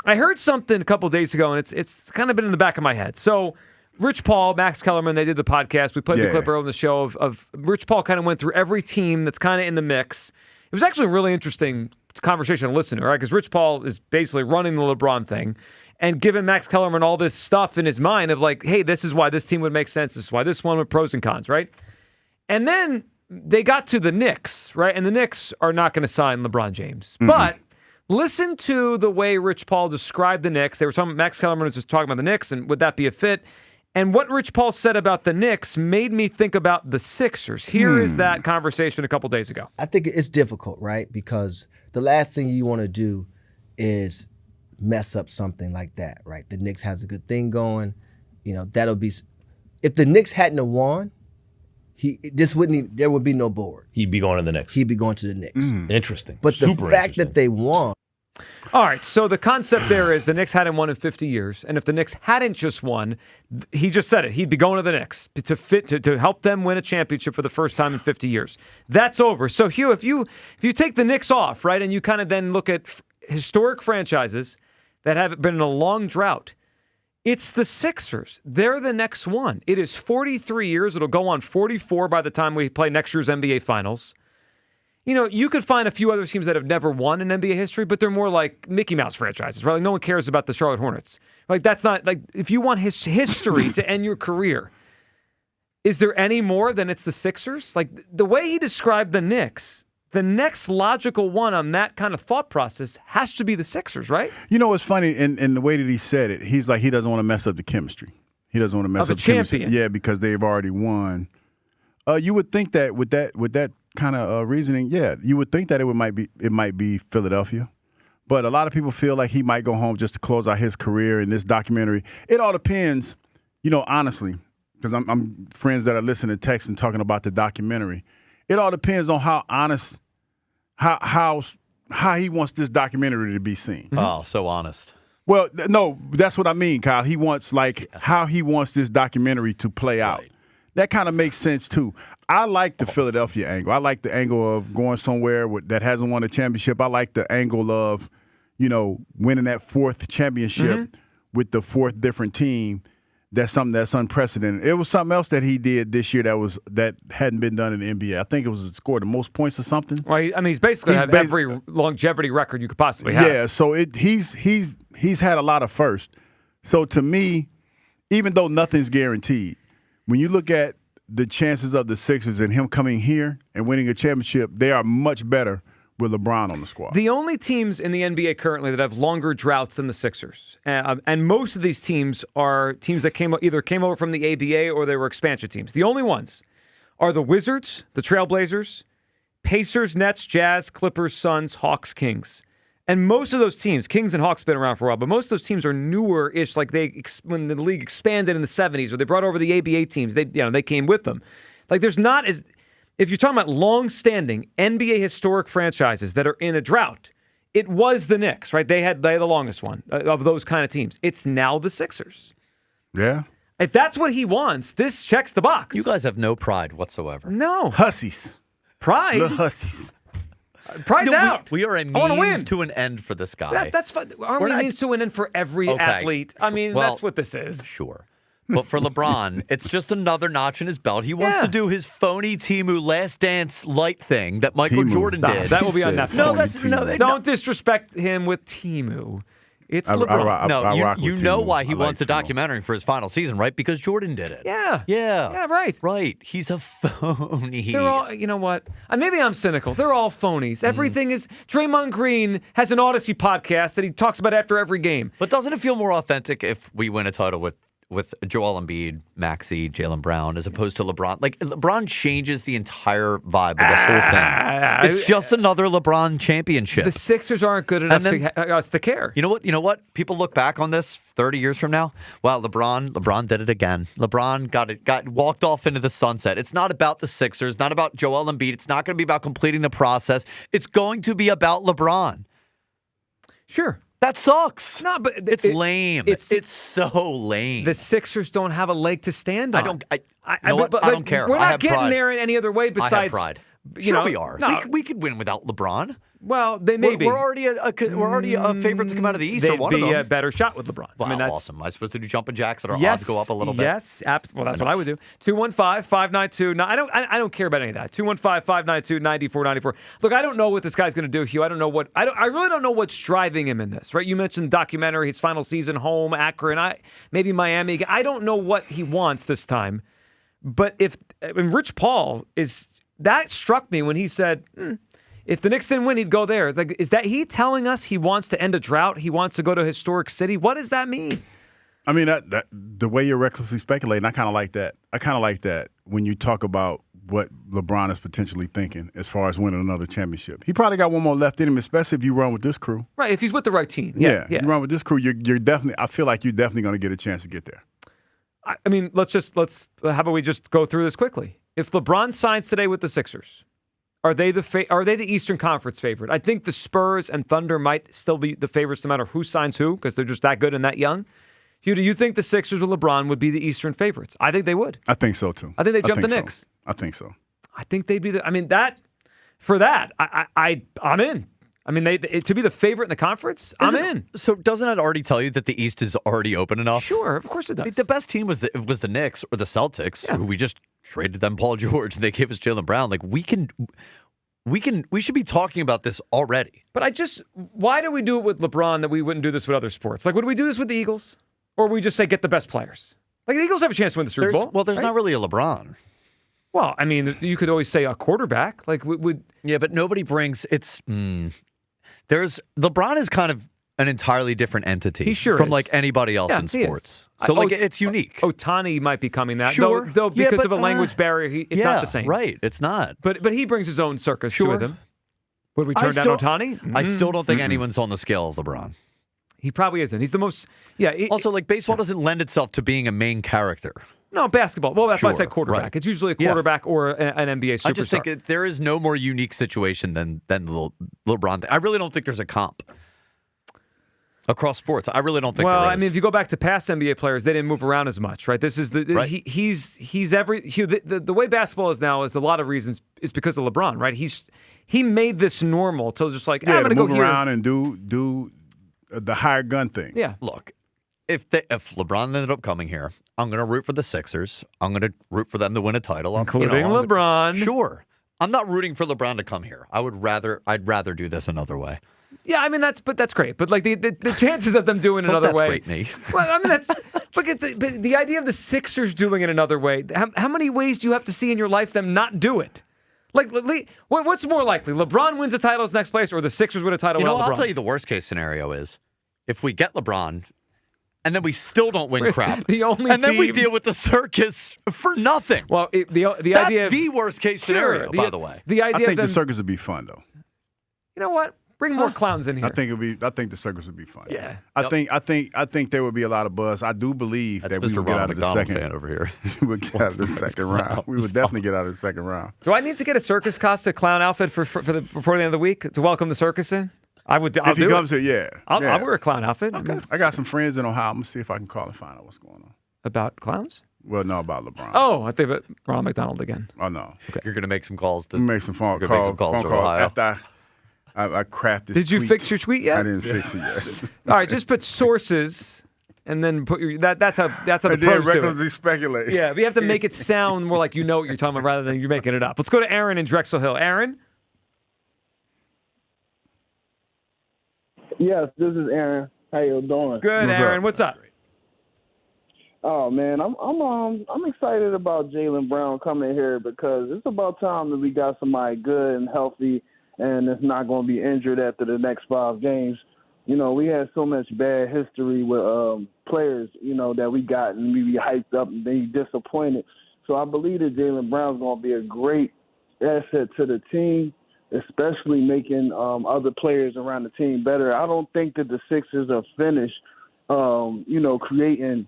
I heard something a couple days ago, and it's kind of been in the back of my head. So Rich Paul, Max Kellerman, they did the podcast. We played the clip earlier on the show of Rich Paul kind of went through every team that's kind of in the mix. It was actually a really interesting conversation to listen to, right? Because Rich Paul is basically running the LeBron thing and giving Max Kellerman all this stuff in his mind of like, hey, this is why this team would make sense. This is why this one with pros and cons, right? And then they got to the Knicks, right? And the Knicks are not going to sign LeBron James. Mm-hmm. But listen to the way Rich Paul described the Knicks. They were talking, Max Kellerman was just talking about the Knicks and would that be a fit? And what Rich Paul said about the Knicks made me think about the Sixers. Here is that conversation a couple days ago. I think it's difficult, right? Because the last thing you want to do is mess up something like that, right? The Knicks has a good thing going. You know, that'll be if the Knicks hadn't have won, there would be no board. He'd be going to the Knicks. He'd be going to the Knicks. Interesting. But the fact that they won. All right, so the concept there is the Knicks hadn't won in 50 years, and if the Knicks hadn't just won, he just said it, he'd be going to the Knicks to help them win a championship for the first time in 50 years. That's over. So Hugh, if you take the Knicks off, right, and you kind of then look at historic franchises that have been in a long drought, it's the Sixers. They're the next one. It is 43 years. It'll go on 44 by the time we play next year's NBA Finals. You know, you could find a few other teams that have never won in NBA history, but they're more like Mickey Mouse franchises, right? Like no one cares about the Charlotte Hornets. Like that's not like if you want history to end your career, is there any more than it's the Sixers? Like the way he described the Knicks, the next logical one on that kind of thought process has to be the Sixers, right? You know what's funny in the way that he said it, he's like he doesn't want to mess up the chemistry. He doesn't want to mess up the chemistry. Yeah, because they've already won. You would think that with that kind of reasoning, yeah, you would think that it might be Philadelphia, but a lot of people feel like he might go home just to close out his career in this documentary. It all depends, you know, honestly, because I'm friends that are listening to text and talking about the documentary. It all depends on how honest, how he wants this documentary to be seen. Mm-hmm. Oh, so honest. Well, no, that's what I mean, Kyle. He wants how he wants this documentary to play out. Right. That kind of makes sense too. I like the Philadelphia angle. I like the angle of going somewhere that hasn't won a championship. I like the angle of, you know, winning that 4th championship with the 4th different team. That's something that's unprecedented. It was something else that he did this year that hadn't been done in the NBA. I think it was scored the most points or something. Well, I mean, he's basically had every longevity record you could possibly have. Yeah, so he's had a lot of firsts. So to me, even though nothing's guaranteed, when you look at the chances of the Sixers and him coming here and winning a championship, they are much better with LeBron on the squad. The only teams in the NBA currently that have longer droughts than the Sixers, and most of these teams are teams that either came over from the ABA or they were expansion teams. The only ones are the Wizards, the Trailblazers, Pacers, Nets, Jazz, Clippers, Suns, Hawks, Kings. And most of those teams, Kings and Hawks been around for a while, but most of those teams are newer-ish, like when the league expanded in the 70s or they brought over the ABA teams, they came with them. Like there's not as if you're talking about long-standing NBA historic franchises that are in a drought, it was the Knicks, right? They had the longest one of those kind of teams. It's now the Sixers. Yeah. If that's what he wants, this checks the box. You guys have no pride whatsoever. No. Hussies. Pride? Little hussies. Pride's out. We are a means to an end for this guy. That's fine. Aren't we means to an end for every athlete? I mean, that's what this is. Sure. But for LeBron, it's just another notch in his belt. He wants to do his phony Timu Last Dance light thing that Michael Jordan did. That will be on Netflix. No, don't disrespect him with Timu. It's LeBron. You know why he wants a documentary for his final season, right? Because Jordan did it. Yeah, right. Right. He's a phony. They're all, you know what? Maybe I'm cynical. They're all phonies. Everything is. Draymond Green has an Odyssey podcast that he talks about after every game. But doesn't it feel more authentic if we win a title with Joel Embiid, Maxey, Jaylen Brown, as opposed to LeBron? Like, LeBron changes the entire vibe of the whole thing. It's just another LeBron championship. The Sixers aren't good enough to care. You know what? People look back on this 30 years from now. Wow, LeBron did it again. LeBron got walked off into the sunset. It's not about the Sixers, not about Joel Embiid. It's not going to be about completing the process. It's going to be about LeBron. Sure. That sucks. No, but it's lame. It's so lame. The Sixers don't have a leg to stand on. I don't care. We're I not have getting pride. there in any other way besides. I have pride. Sure, we are. No. We could win without LeBron. Well, they may be. We're already a favorite to come out of the East. They'd one of be them. a better shot with LeBron. Wow, that's awesome. Am I supposed to do jumping jacks that our odds go up a little bit? Yes, well, that's what I would do. 215-592. I don't care about any of that. 215-592-9494. Look, I don't know what this guy's going to do, Hugh. I really don't know what's driving him in this. Right? You mentioned the documentary, his final season, home, Akron, maybe Miami. I don't know what he wants this time. But Rich Paul that struck me when he said, if the Knicks didn't win, he'd go there. Like, is that he telling us he wants to end a drought? He wants to go to a historic city? What does that mean? I mean, that the way you're recklessly speculating, I kind of like that. I kind of like that when you talk about what LeBron is potentially thinking as far as winning another championship. He probably got one more left in him, especially if you run with this crew. Right, if he's with the right team. Yeah. You run with this crew, you're definitely. I feel like you're definitely going to get a chance to get there. I mean, how about we just go through this quickly? If LeBron signs today with the Sixers, are they the Eastern Conference favorite? I think the Spurs and Thunder might still be the favorites no matter who signs who because they're just that good and that young. Hugh, do you think the Sixers with LeBron would be the Eastern favorites? I think they would. I think so, too. I think they jump the Knicks. So. I think so. I think they'd be I'm in. I mean, to be the favorite in the conference, I'm in. So doesn't it already tell you that the East is already open enough? Sure, of course it does. The best team was the Knicks or the Celtics, who we just traded them Paul George and they gave us Jaylen Brown. Like we should be talking about this already. But why do we do it with LeBron that we wouldn't do this with other sports? Like, would we do this with the Eagles, or would we just say get the best players? Like the Eagles have a chance to win the Super Bowl. Well, there's not really a LeBron. Well, I mean, you could always say a quarterback. Like yeah, but nobody brings LeBron is kind of an entirely different entity from like anybody else in sports. So it's unique. Ohtani might be coming that. Sure. Though because of a language barrier, it's not the same. Right. It's not. But he brings his own circus with him. Would we turn down Ohtani? I still don't think anyone's on the scale of LeBron. He probably isn't. He's the most. Yeah. Also, baseball doesn't lend itself to being a main character. No, basketball. Well, that's why I said quarterback. Right. It's usually a quarterback or an NBA superstar. I just think there is no more unique situation than the LeBron. I really don't think there's a comp across sports. I really don't think there is. Well, I mean, if you go back to past NBA players, they didn't move around as much, right? This is the way basketball is now is a lot of reasons is because of LeBron, right? He made this normal to just I'm going to go move around and do the hired gun thing. Yeah. Look, if LeBron ended up coming here, I'm going to root for the Sixers. I'm going to root for them to win a title. Including LeBron. Sure. I'm not rooting for LeBron to come here. I'd rather do this another way. Yeah, I mean that's great. But like the chances of them doing another way. That's great, me. Well, I mean but the idea of the Sixers doing it another way. How many ways do you have to see in your life them not do it? Like, what's more likely? LeBron wins the title next place, or the Sixers win a title? I'll tell you the worst case scenario is if we get LeBron. And then we still don't win crap. Then we deal with the circus for nothing. Well, the That's idea the worst case scenario, by the way. The idea I think the circus would be fun, though. You know what? Bring more clowns in here. I think the circus would be fun. Yeah. I think there would be a lot of buzz. I do believe that we Mr. would get Ronald out of the McDonald second. fan over here. We would get out of the second round. We would definitely get out of the second round. Do I need to get a circus costume, clown outfit before the end of the week to welcome the circus in? If he comes here, yeah. I'll wear a clown outfit. Okay. I got some friends in Ohio. I'm gonna see if I can call and find out what's going on. About clowns? Well, no, about LeBron. Oh, I think about Ronald McDonald again. Oh no. Okay. You're gonna make some calls to make some phone calls to Ohio. after I crafted. Did you fix your tweet yet? I didn't fix it yet. All right, just put sources, and then put your that's how the pros do recklessly it. speculate. Yeah, but you have to make it sound more like you know what you're talking about rather than you're making it up. Let's go to Aaron in Drexel Hill. Aaron. Yes, this is Aaron. How you doing? Good, Aaron. What's up? Oh man, I'm excited about Jaylen Brown coming here because it's about time that we got somebody good and healthy and it's not going to be injured after the next 5 games. You know, we had so much bad history with players, you know, that we got and we be hyped up and be disappointed. So I believe that Jaylen Brown's going to be a great asset to the team, especially making other players around the team better. I don't think that the Sixers are finished, you know, creating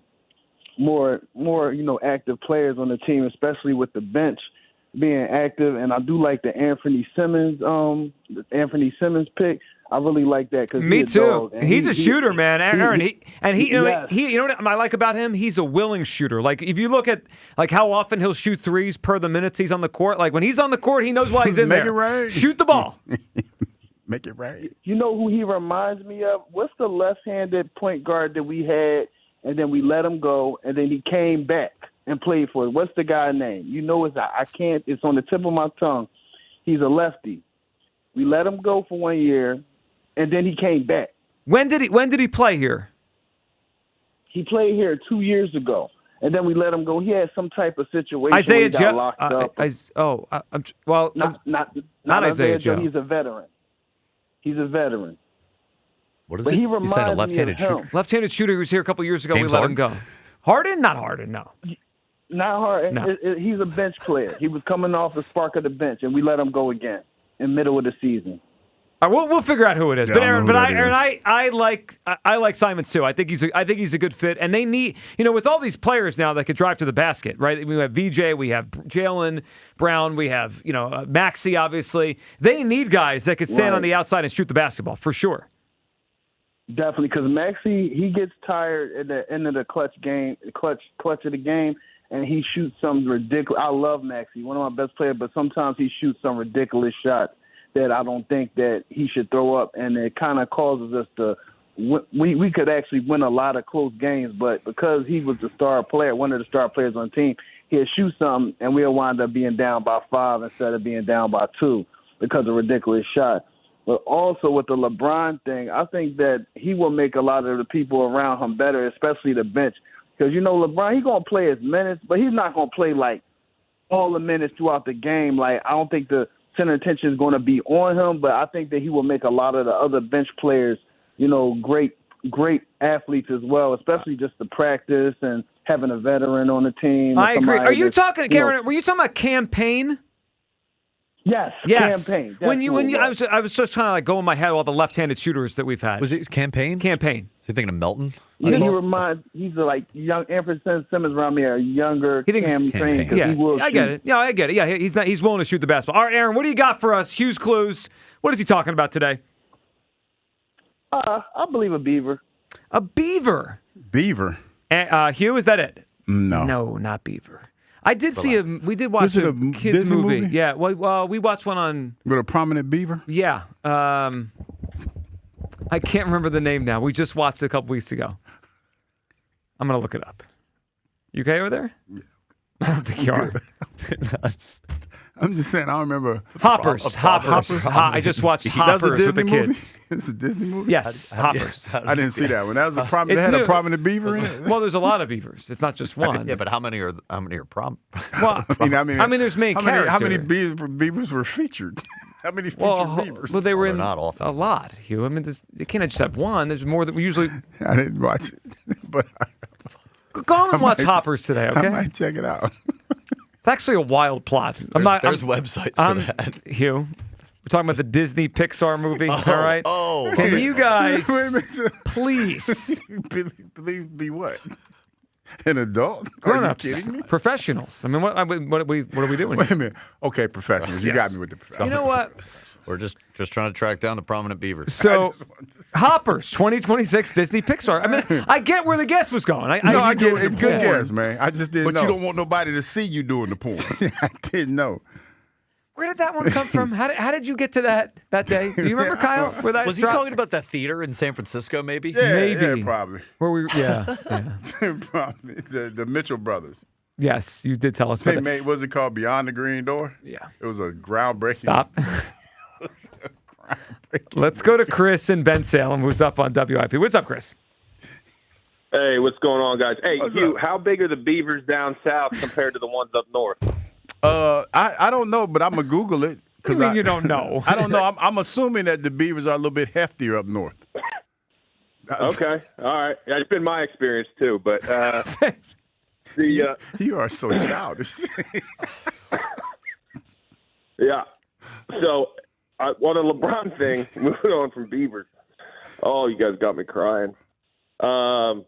more, you know, active players on the team, especially with the bench being active. And I do like the Anthony Simmons pick. I really like that because me too. He's a shooter, man. Aaron, he you know what I like about him? He's a willing shooter. Like if you look at like how often he'll shoot threes per the minutes he's on the court. Like when he's on the court, he knows why he's in Make there. it right. Shoot the ball. Make it right. You know who he reminds me of? What's the left-handed point guard that we had, and then we let him go, and then he came back and played for it? What's the guy's name? You know, it's on the tip of my tongue. He's a lefty. We let him go for 1 year, and then he came back. When did he play here? He played here 2 years ago, and then we let him go. He had some type of situation Isaiah where he got locked up. Not Isaiah Joe. He's a veteran. He's a veteran. What is But it? he You said a reminds me left-handed of him. shooter. Left-handed shooter who was here a couple years ago. James we let him go. Harden? Not Harden, no. Not hard. No. He's a bench player. He was coming off the spark of the bench, and we let him go again in middle of the season. All right, we'll figure out who it is. Yeah, But I Aaron, know who Aaron, that I like Simon too. I think he's a good fit, and they need, you know, with all these players now that could drive to the basket, right? We have VJ, we have Jaylen Brown, we have Maxey. Obviously, they need guys that could stand on the outside and shoot the basketball for sure. Definitely, because Maxey, he gets tired at the end of the clutch of the game, and he shoots some ridiculous. I love Maxey, one of my best players, but sometimes he shoots some ridiculous shots that I don't think that he should throw up, and it kind of causes us to. We could actually win a lot of close games, but because he was the star player, one of the star players on the team, he'll shoot something, and we'll wind up being down by 5 instead of being down by 2 because of ridiculous shots. But also with the LeBron thing, I think that he will make a lot of the people around him better, especially the bench. Because, you know, LeBron, he's going to play his minutes, but he's not going to play, like, all the minutes throughout the game. Like, I don't think the center attention is going to be on him, but I think that he will make a lot of the other bench players, you know, great athletes as well, especially just the practice and having a veteran on the team. I agree. Are you talking, Karen, were you talking about campaign? Yes. Campaign. When you, I was just trying to like go in my head all the left-handed shooters that we've had. Was it campaign? Campaign. So you thinking of Melton? Yeah, he's like young Anthony Simmons around me, a younger campaign. Yeah, he will I get it. Yeah, I get it. Yeah, he's willing to shoot the basketball. All right, Aaron, what do you got for us? Hughes Clues. What is he talking about today? I believe a beaver. A beaver? Beaver. Hugh, is that it? No. No, not beaver. I did see we did watch a kids Disney movie. Yeah, well, we watched one on with a prominent beaver. Yeah, I can't remember the name now. We just watched it a couple weeks ago. I'm gonna look it up. You okay over there? Yeah. I don't think you are. I'm just saying, I don't remember. Hoppers. I just watched Hoppers with the kids. It's a Disney movie? Yes, Hoppers. I didn't see that one. That was a prominent. They had a prominent beaver in it. Well, there's a lot of beavers. It's not just one. Yeah, but how many are prominent? Well, I mean, there's main characters. How many beavers were featured? How many featured beavers? Well, they were in not often. A lot, Hugh. I mean, you can't just have one. There's more than we usually. I didn't watch it, but go on and watch Hoppers today. Okay, I might check it out. It's actually a wild plot. There's websites for that. Hugh, We're talking about the Disney Pixar movie, all right? Oh. Can you guys please be what? An adult? Grown-ups, Are you kidding me? professionals. I mean, what are we doing? Wait a minute. Okay, professionals. You got me with the professionals. You know what? We're just trying to track down the prominent beavers. So, Hoppers, 2026 Disney Pixar. I mean, I get where the guess was going. I get it. Good guess, man. I just didn't know. But you don't want nobody to see you doing the porn. I didn't know. Where did that one come from? How did you get to that day? Do you remember, Kyle? Where that was he talking about that theater in San Francisco? Maybe. Maybe. Yeah, probably. Where we? Yeah. Probably the Mitchell brothers. Yes, you did tell us. About They made, what was it called? Beyond the Green Door? Yeah. It was a groundbreaking. Stop. Let's go to Chris in Ben Salem, who's up on WIP. What's up, Chris? Hey, what's going on, guys? Hey, Hugh, how big are the beavers down south compared to the ones up north? I don't know, but I'm going to Google it. What do you mean you don't know? I don't know. I'm assuming that the beavers are a little bit heftier up north. Okay. All right. Yeah, it's been my experience, too. But you are so childish. Yeah. So, on the LeBron thing, moving on from beavers. Oh, you guys got me crying. I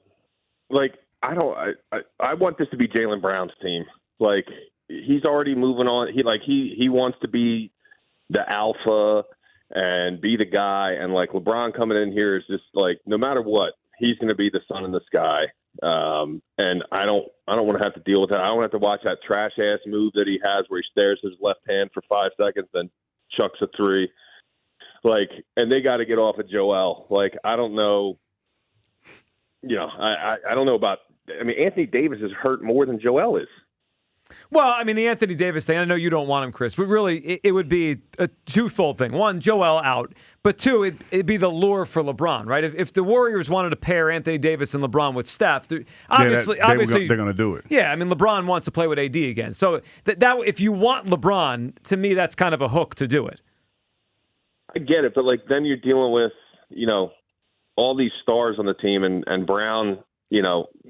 want this to be Jaylen Brown's team. Like, he's already moving on. He wants to be the alpha and be the guy. And like LeBron coming in here is just like, no matter what, he's going to be the sun in the sky. And I don't want to have to deal with that. I don't have to watch that trash ass move that he has where he stares his left hand for 5 seconds, then chucks a three. Like, and they got to get off of Joel. Like, I don't know. I don't know about. I mean, Anthony Davis is hurt more than Joel is. Well, I mean, the Anthony Davis thing, I know you don't want him, Chris, but really it would be a twofold thing. One, Joel out, but two, it'd be the lure for LeBron, right? If the Warriors wanted to pair Anthony Davis and LeBron with Steph, obviously they're going to do it. Yeah, I mean, LeBron wants to play with AD again. So that if you want LeBron, to me, that's kind of a hook to do it. I get it, but like then you're dealing with, all these stars on the team and Brown,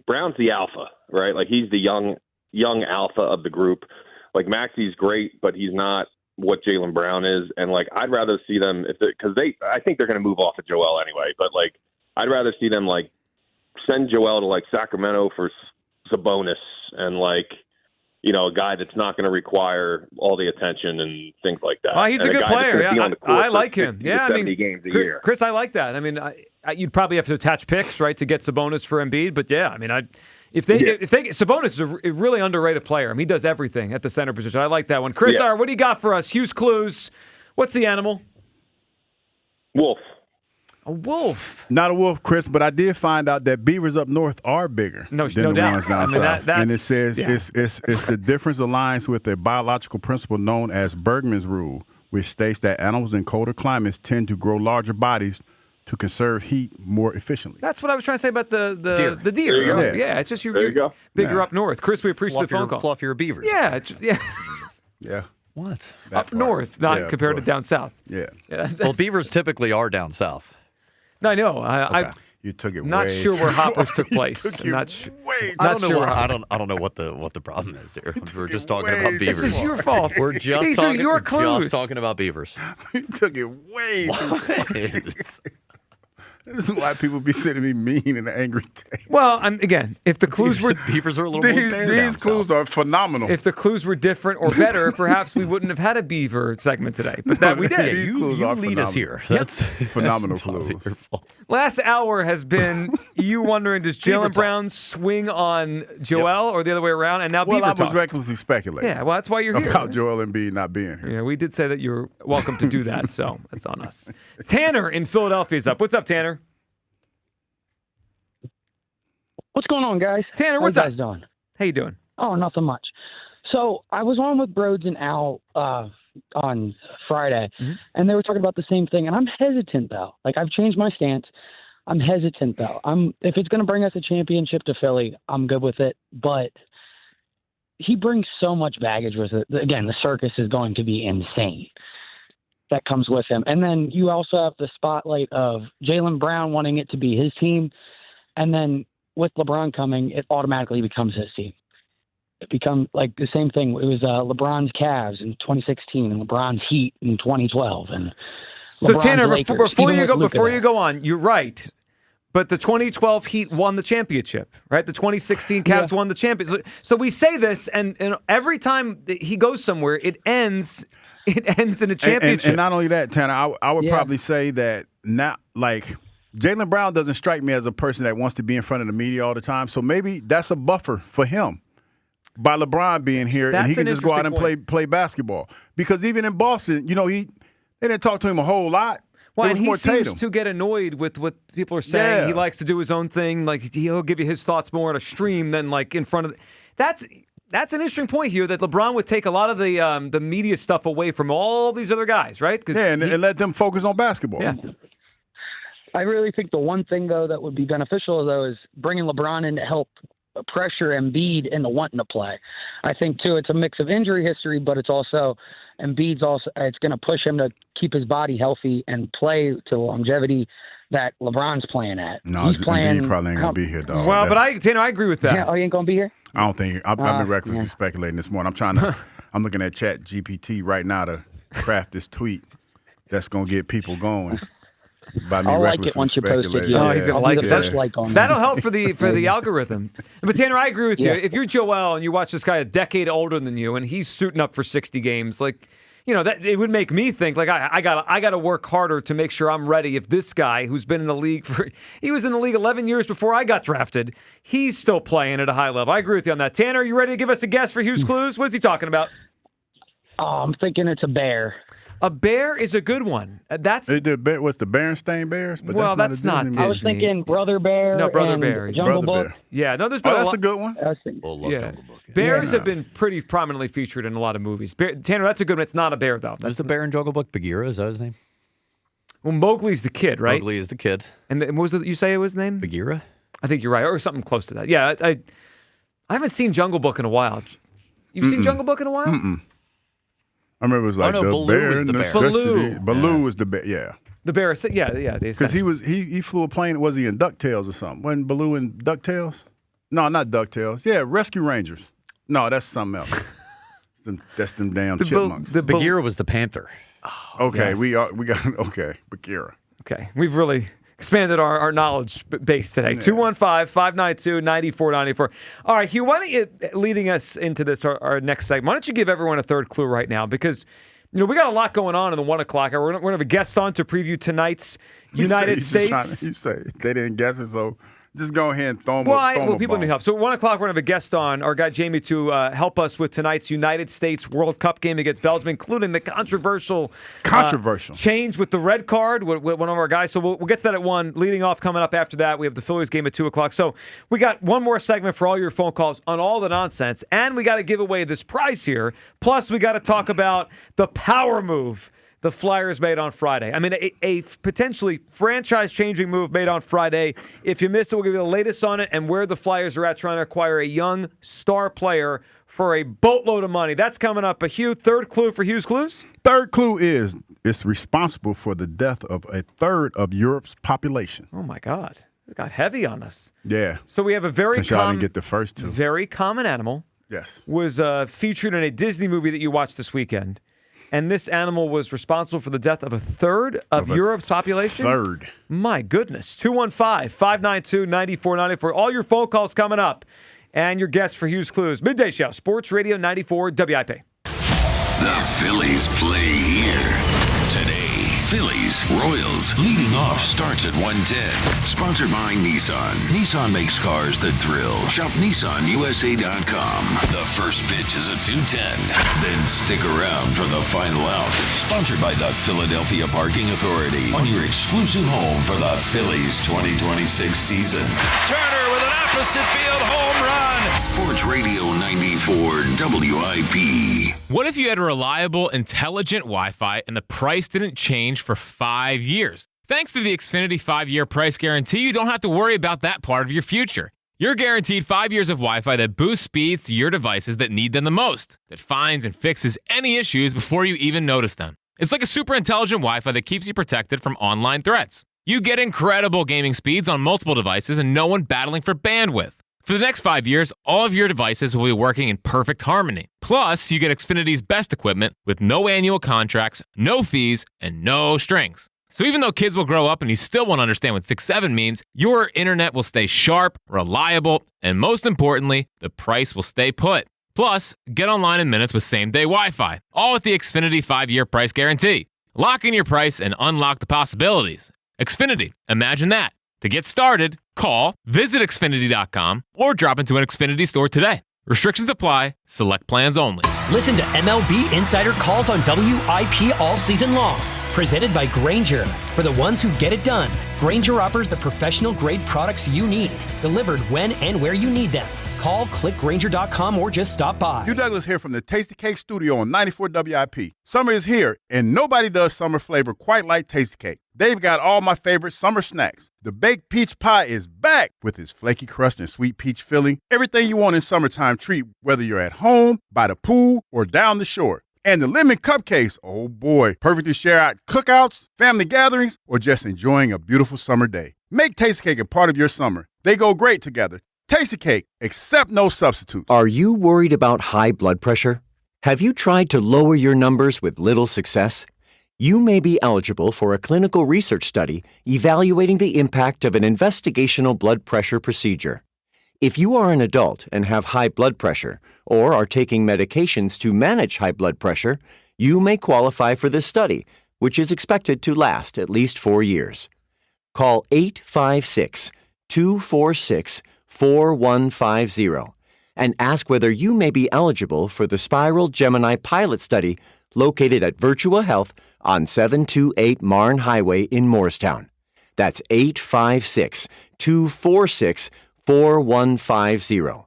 Brown's the alpha, right? Like he's the young alpha of the group. Like Maxi's great, but he's not what Jaylen Brown is. And like, I'd rather see them I think they're going to move off of Joel anyway, but like, I'd rather see them like send Joel to like Sacramento for Sabonis and like, a guy that's not going to require all the attention and things like that. Well, he's a good player. Yeah, I like him. Yeah, I mean, games a year. Chris, I like that. I mean, you'd probably have to attach picks, right, to get Sabonis for Embiid. But yeah, I mean, if they Sabonis is a really underrated player. I mean, he does everything at the center position. I like that one. Chris, what do you got for us? Hughes clues. What's the animal? Wolf. A wolf. Not a wolf, Chris, but I did find out that beavers up north are bigger than the doubt. ones down south. And it says it's the difference aligns with a biological principle known as Bergman's rule, which states that animals in colder climates tend to grow larger bodies to conserve heat more efficiently. That's what I was trying to say about the deer. Yeah, it's just you're bigger up north. Chris, we appreciate the phone call. Fluffier beavers. Yeah. Yeah. What? Up north, not compared to down south. Yeah. Well, beavers typically are down south. No, I know. You took it. Not way sure where too Hoppers far. took place. I don't know what the problem is here. We're just talking about beavers. This is your fault. These are your clues. Just talking about beavers. You took it way too far. This is why people be sending me mean and angry texts. Well, again, if the clues were beavers are a little more these clues are phenomenal. If the clues were different or better, perhaps we wouldn't have had a beaver segment today. But that we did. These clues are lead us here. That's phenomenal clues. Last hour has been you wondering, does Jaylen Brown swing on Joel or the other way around? And now Beaver I was talk. recklessly speculating. Yeah, well, that's why you're here. About Joel Embiid not being here. Yeah, we did say that you're welcome to do that, so that's on us. Tanner in Philadelphia is up. What's up, Tanner? What's going on, guys? Tanner, what's up? How you guys doing? How you doing? Oh, nothing much. So I was on with Broads and Al on Friday, and they were talking about the same thing, and I'm hesitant, though. Like, I've changed my stance. I'm hesitant, though. If it's going to bring us a championship to Philly, I'm good with it, but he brings so much baggage with it. Again, the circus is going to be insane that comes with him. And then you also have the spotlight of Jaylen Brown wanting it to be his team, and then with LeBron coming, it automatically becomes his team. become like the same thing. It was LeBron's Cavs in 2016 and LeBron's Heat in 2012. And so LeBron's Tanner, Lakers, before you there. go on, you're right. But the 2012 Heat won the championship, right? The 2016 Cavs won the championship. So we say this, and every time he goes somewhere, it ends in a championship. And not only that, Tanner, I would probably say that not like Jaylen Brown doesn't strike me as a person that wants to be in front of the media all the time. So maybe that's a buffer for him by LeBron being here, and he can just go out and play basketball. Because even in Boston, they didn't talk to him a whole lot. Well, and he seems to get annoyed with what people are saying. Yeah. He likes to do his own thing. Like, he'll give you his thoughts more on a stream than like in front of. That's an interesting point here, that LeBron would take a lot of the media stuff away from all these other guys, right? And let them focus on basketball. Yeah. I really think the one thing, though, that would be beneficial, though, is bringing LeBron in to help pressure Embiid into wanting to play. I think, too, it's a mix of injury history, but it's also Embiid's also, it's going to push him to keep his body healthy and play to the longevity that LeBron's playing at. No, Embiid probably ain't going to be here, dog. Well, Tanner, I agree with that. Yeah, he ain't going to be here? I don't think. I've been recklessly speculating this morning. I'm looking at Chat GPT right now to craft this tweet that's going to get people going. I'll like it once you post it. Yeah. Oh, he's gonna like it. That'll help for the Maybe. algorithm. But Tanner, I agree with you. If you're Joel and you watch this guy a decade older than you, and he's suiting up for 60 games, like, that it would make me think like I gotta work harder to make sure I'm ready. If this guy who's been in the league he was in the league 11 years before I got drafted, he's still playing at a high level. I agree with you on that. Tanner, are you ready to give us a guess for Hughes Clues? What is he talking about? Oh, I'm thinking it's a bear. A bear is a good one. What's the Berenstain Bears? But that's not Disney. I was thinking Brother Bear. No, Brother Bear. Jungle Book. Bear. Yeah, no, there's been that's a good one. Jungle Book. Bears have been pretty prominently featured in a lot of movies. Tanner, that's a good one. It's not a bear, though. That's the bear in Jungle Book. Bagheera, is that his name? Well, Mowgli's the kid, right? Mowgli is the kid. And what was it you say it was his name? Bagheera? I think you're right, or something close to that. Yeah, I haven't seen Jungle Book in a while. You've seen Jungle Book in a while? Mm-mm. I remember it was like the Baloo bear is the bear. Baloo was the bear, yeah. The bear, yeah. Because he flew a plane, was he in DuckTales or something? Wasn't Baloo in DuckTales? No, not DuckTales. Yeah, Rescue Rangers. No, that's something else. That's them damn chipmunks. The Bagheera was the panther. Okay, yes. we got Bagheera. Okay, we've really expanded our knowledge base today. 215-592-9494. All right, Hugh, why don't you, leading us into this, our next segment, why don't you give everyone a third clue right now? Because, we got a lot going on in the 1 o'clock hour. We're going to have a guest on to preview tonight's United States. You say they didn't guess it, so just go ahead and throw them Well, people need help. So 1 o'clock, we're going to have a guest on, our guy Jamie, to help us with tonight's United States World Cup game against Belgium, including the controversial change with the red card with one of our guys. So we'll get to that at 1. Leading off, coming up after that, we have the Phillies game at 2 o'clock. So we got one more segment for all your phone calls on all the nonsense, and we got to give away this prize here. Plus, we got to talk about the power move the Flyers made on Friday. I mean, a potentially franchise-changing move made on Friday. If you missed it, we'll give you the latest on it and where the Flyers are at trying to acquire a young star player for a boatload of money. That's coming up. A Hugh, third clue for Hughes Clues? Third clue is it's responsible for the death of a third of Europe's population. Oh, my God. It got heavy on us. Yeah. So we have a very Since y'all didn't get the first two. Very common animal. Yes. Was featured in a Disney movie that you watched this weekend. And this animal was responsible for the death of a third of Europe's population? Third. My goodness. 215-592-9494. All your phone calls coming up. And your guests for Hughes Clues. Midday Show, Sports Radio 94 WIP. The Phillies play here today. Phillies, Royals, leading off starts at 1:10. Sponsored by Nissan. Nissan makes cars that thrill. Shop NissanUSA.com. The first pitch is at 2:10. Then stick around for the final out. Sponsored by the Philadelphia Parking Authority. On your exclusive home for the Phillies 2026 season. Turner with an opposite field home run. Sports Radio 94 WIP. What if you had reliable, intelligent Wi-Fi and the price didn't change for 5 years? Thanks to the Xfinity 5-year price guarantee, you don't have to worry about that part of your future. You're guaranteed 5 years of Wi-Fi that boosts speeds to your devices that need them the most, that finds and fixes any issues before you even notice them. It's like a super intelligent Wi-Fi that keeps you protected from online threats. You get incredible gaming speeds on multiple devices and no one battling for bandwidth. For the next 5 years, all of your devices will be working in perfect harmony. Plus, you get Xfinity's best equipment with no annual contracts, no fees, and no strings. So even though kids will grow up and you still won't understand what 6-7 means, your internet will stay sharp, reliable, and most importantly, the price will stay put. Plus, get online in minutes with same-day Wi-Fi, all with the Xfinity 5-year price guarantee. Lock in your price and unlock the possibilities. Xfinity, imagine that. To get started, call, visit Xfinity.com, or drop into an Xfinity store today. Restrictions apply. Select plans only. Listen to MLB Insider Calls on WIP all season long. Presented by Grainger. For the ones who get it done, Grainger offers the professional-grade products you need, delivered when and where you need them. Call, click Grainger.com, or just stop by. Hugh Douglas here from the Tasty Cake Studio on 94 WIP. Summer is here, and nobody does summer flavor quite like Tasty Cake. They've got all my favorite summer snacks. The baked peach pie is back with its flaky crust and sweet peach filling. Everything you want in summertime treat, whether you're at home, by the pool, or down the shore. And the lemon cupcakes, oh boy, perfect to share at cookouts, family gatherings, or just enjoying a beautiful summer day. Make Tasty Cake a part of your summer. They go great together. Tasty Cake, accept no substitutes. Are you worried about high blood pressure? Have you tried to lower your numbers with little success? You may be eligible for a clinical research study evaluating the impact of an investigational blood pressure procedure. If you are an adult and have high blood pressure or are taking medications to manage high blood pressure, you may qualify for this study, which is expected to last at least 4 years. Call 856-246-4150 and ask whether you may be eligible for the Spiral Gemini pilot study located at Virtua Health on 728 Marne Highway in Morristown. That's 856-246-4150.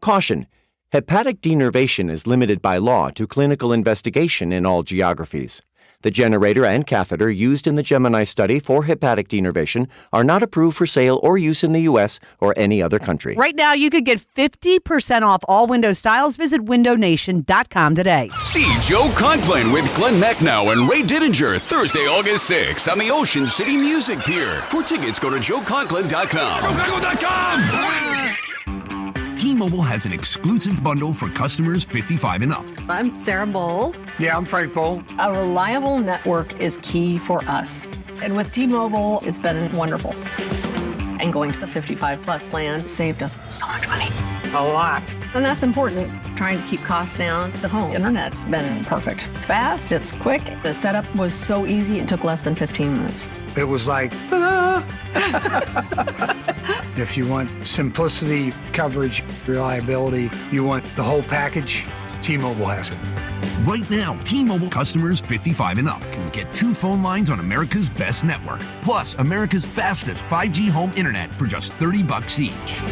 Caution: hepatic denervation is limited by law to clinical investigation in all geographies. The generator and catheter used in the Gemini study for hepatic denervation are not approved for sale or use in the U.S. or any other country. Right now, you could get 50% off all window styles. Visit windownation.com today. See Joe Conklin with Glenn Macnow and Ray Diddinger Thursday, August 6th on the Ocean City Music Pier. For tickets, go to joeconklin.com. JoeConklin.com! T-Mobile has an exclusive bundle for customers 55 and up. I'm Sarah Bowl. Yeah, I'm Frank Bowl. A reliable network is key for us. And with T-Mobile, it's been wonderful. And going to the 55 plus plan saved us so much money. A lot. And that's important. Trying to keep costs down. The home internet's been perfect. It's fast, it's quick. The setup was so easy, it took less than 15 minutes. It was like, ta-da! If you want simplicity, coverage, reliability, you want the whole package, T-Mobile has it. Right now, T-Mobile customers 55 and up can get 2 phone lines on America's best network, plus America's fastest 5G home internet for just $30 each.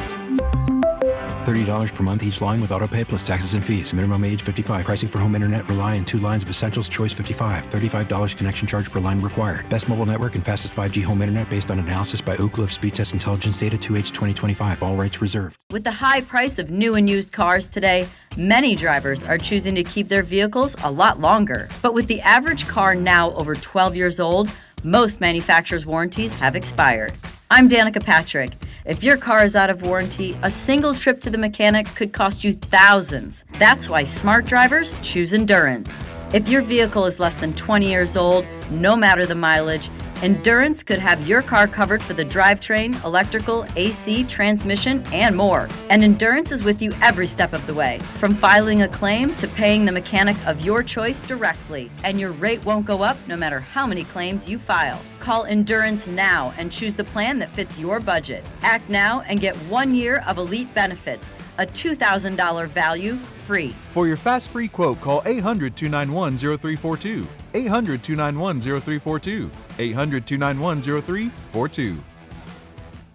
$30 per month each line with autopay plus taxes and fees. Minimum age 55. Pricing for home internet rely on 2 lines of Essentials Choice 55. $35 connection charge per line required. Best mobile network and fastest 5G home internet based on analysis by Ookla of Speed Test Intelligence data 2H 2025. All rights reserved. With the high price of new and used cars today, many drivers are choosing to keep their vehicles a lot longer. But with the average car now over 12 years old, most manufacturers' warranties have expired. I'm Danica Patrick. If your car is out of warranty, a single trip to the mechanic could cost you thousands. That's why smart drivers choose Endurance. If your vehicle is less than 20 years old, no matter the mileage, Endurance could have your car covered for the drivetrain, electrical, AC, transmission, and more. And Endurance is with you every step of the way, from filing a claim to paying the mechanic of your choice directly. And your rate won't go up no matter how many claims you file. Call Endurance now and choose the plan that fits your budget. Act now and get 1 year of elite benefits, a $2,000 value free. For your fast free quote, call 800-291-0342. 800-291-0342. 800-291-0342.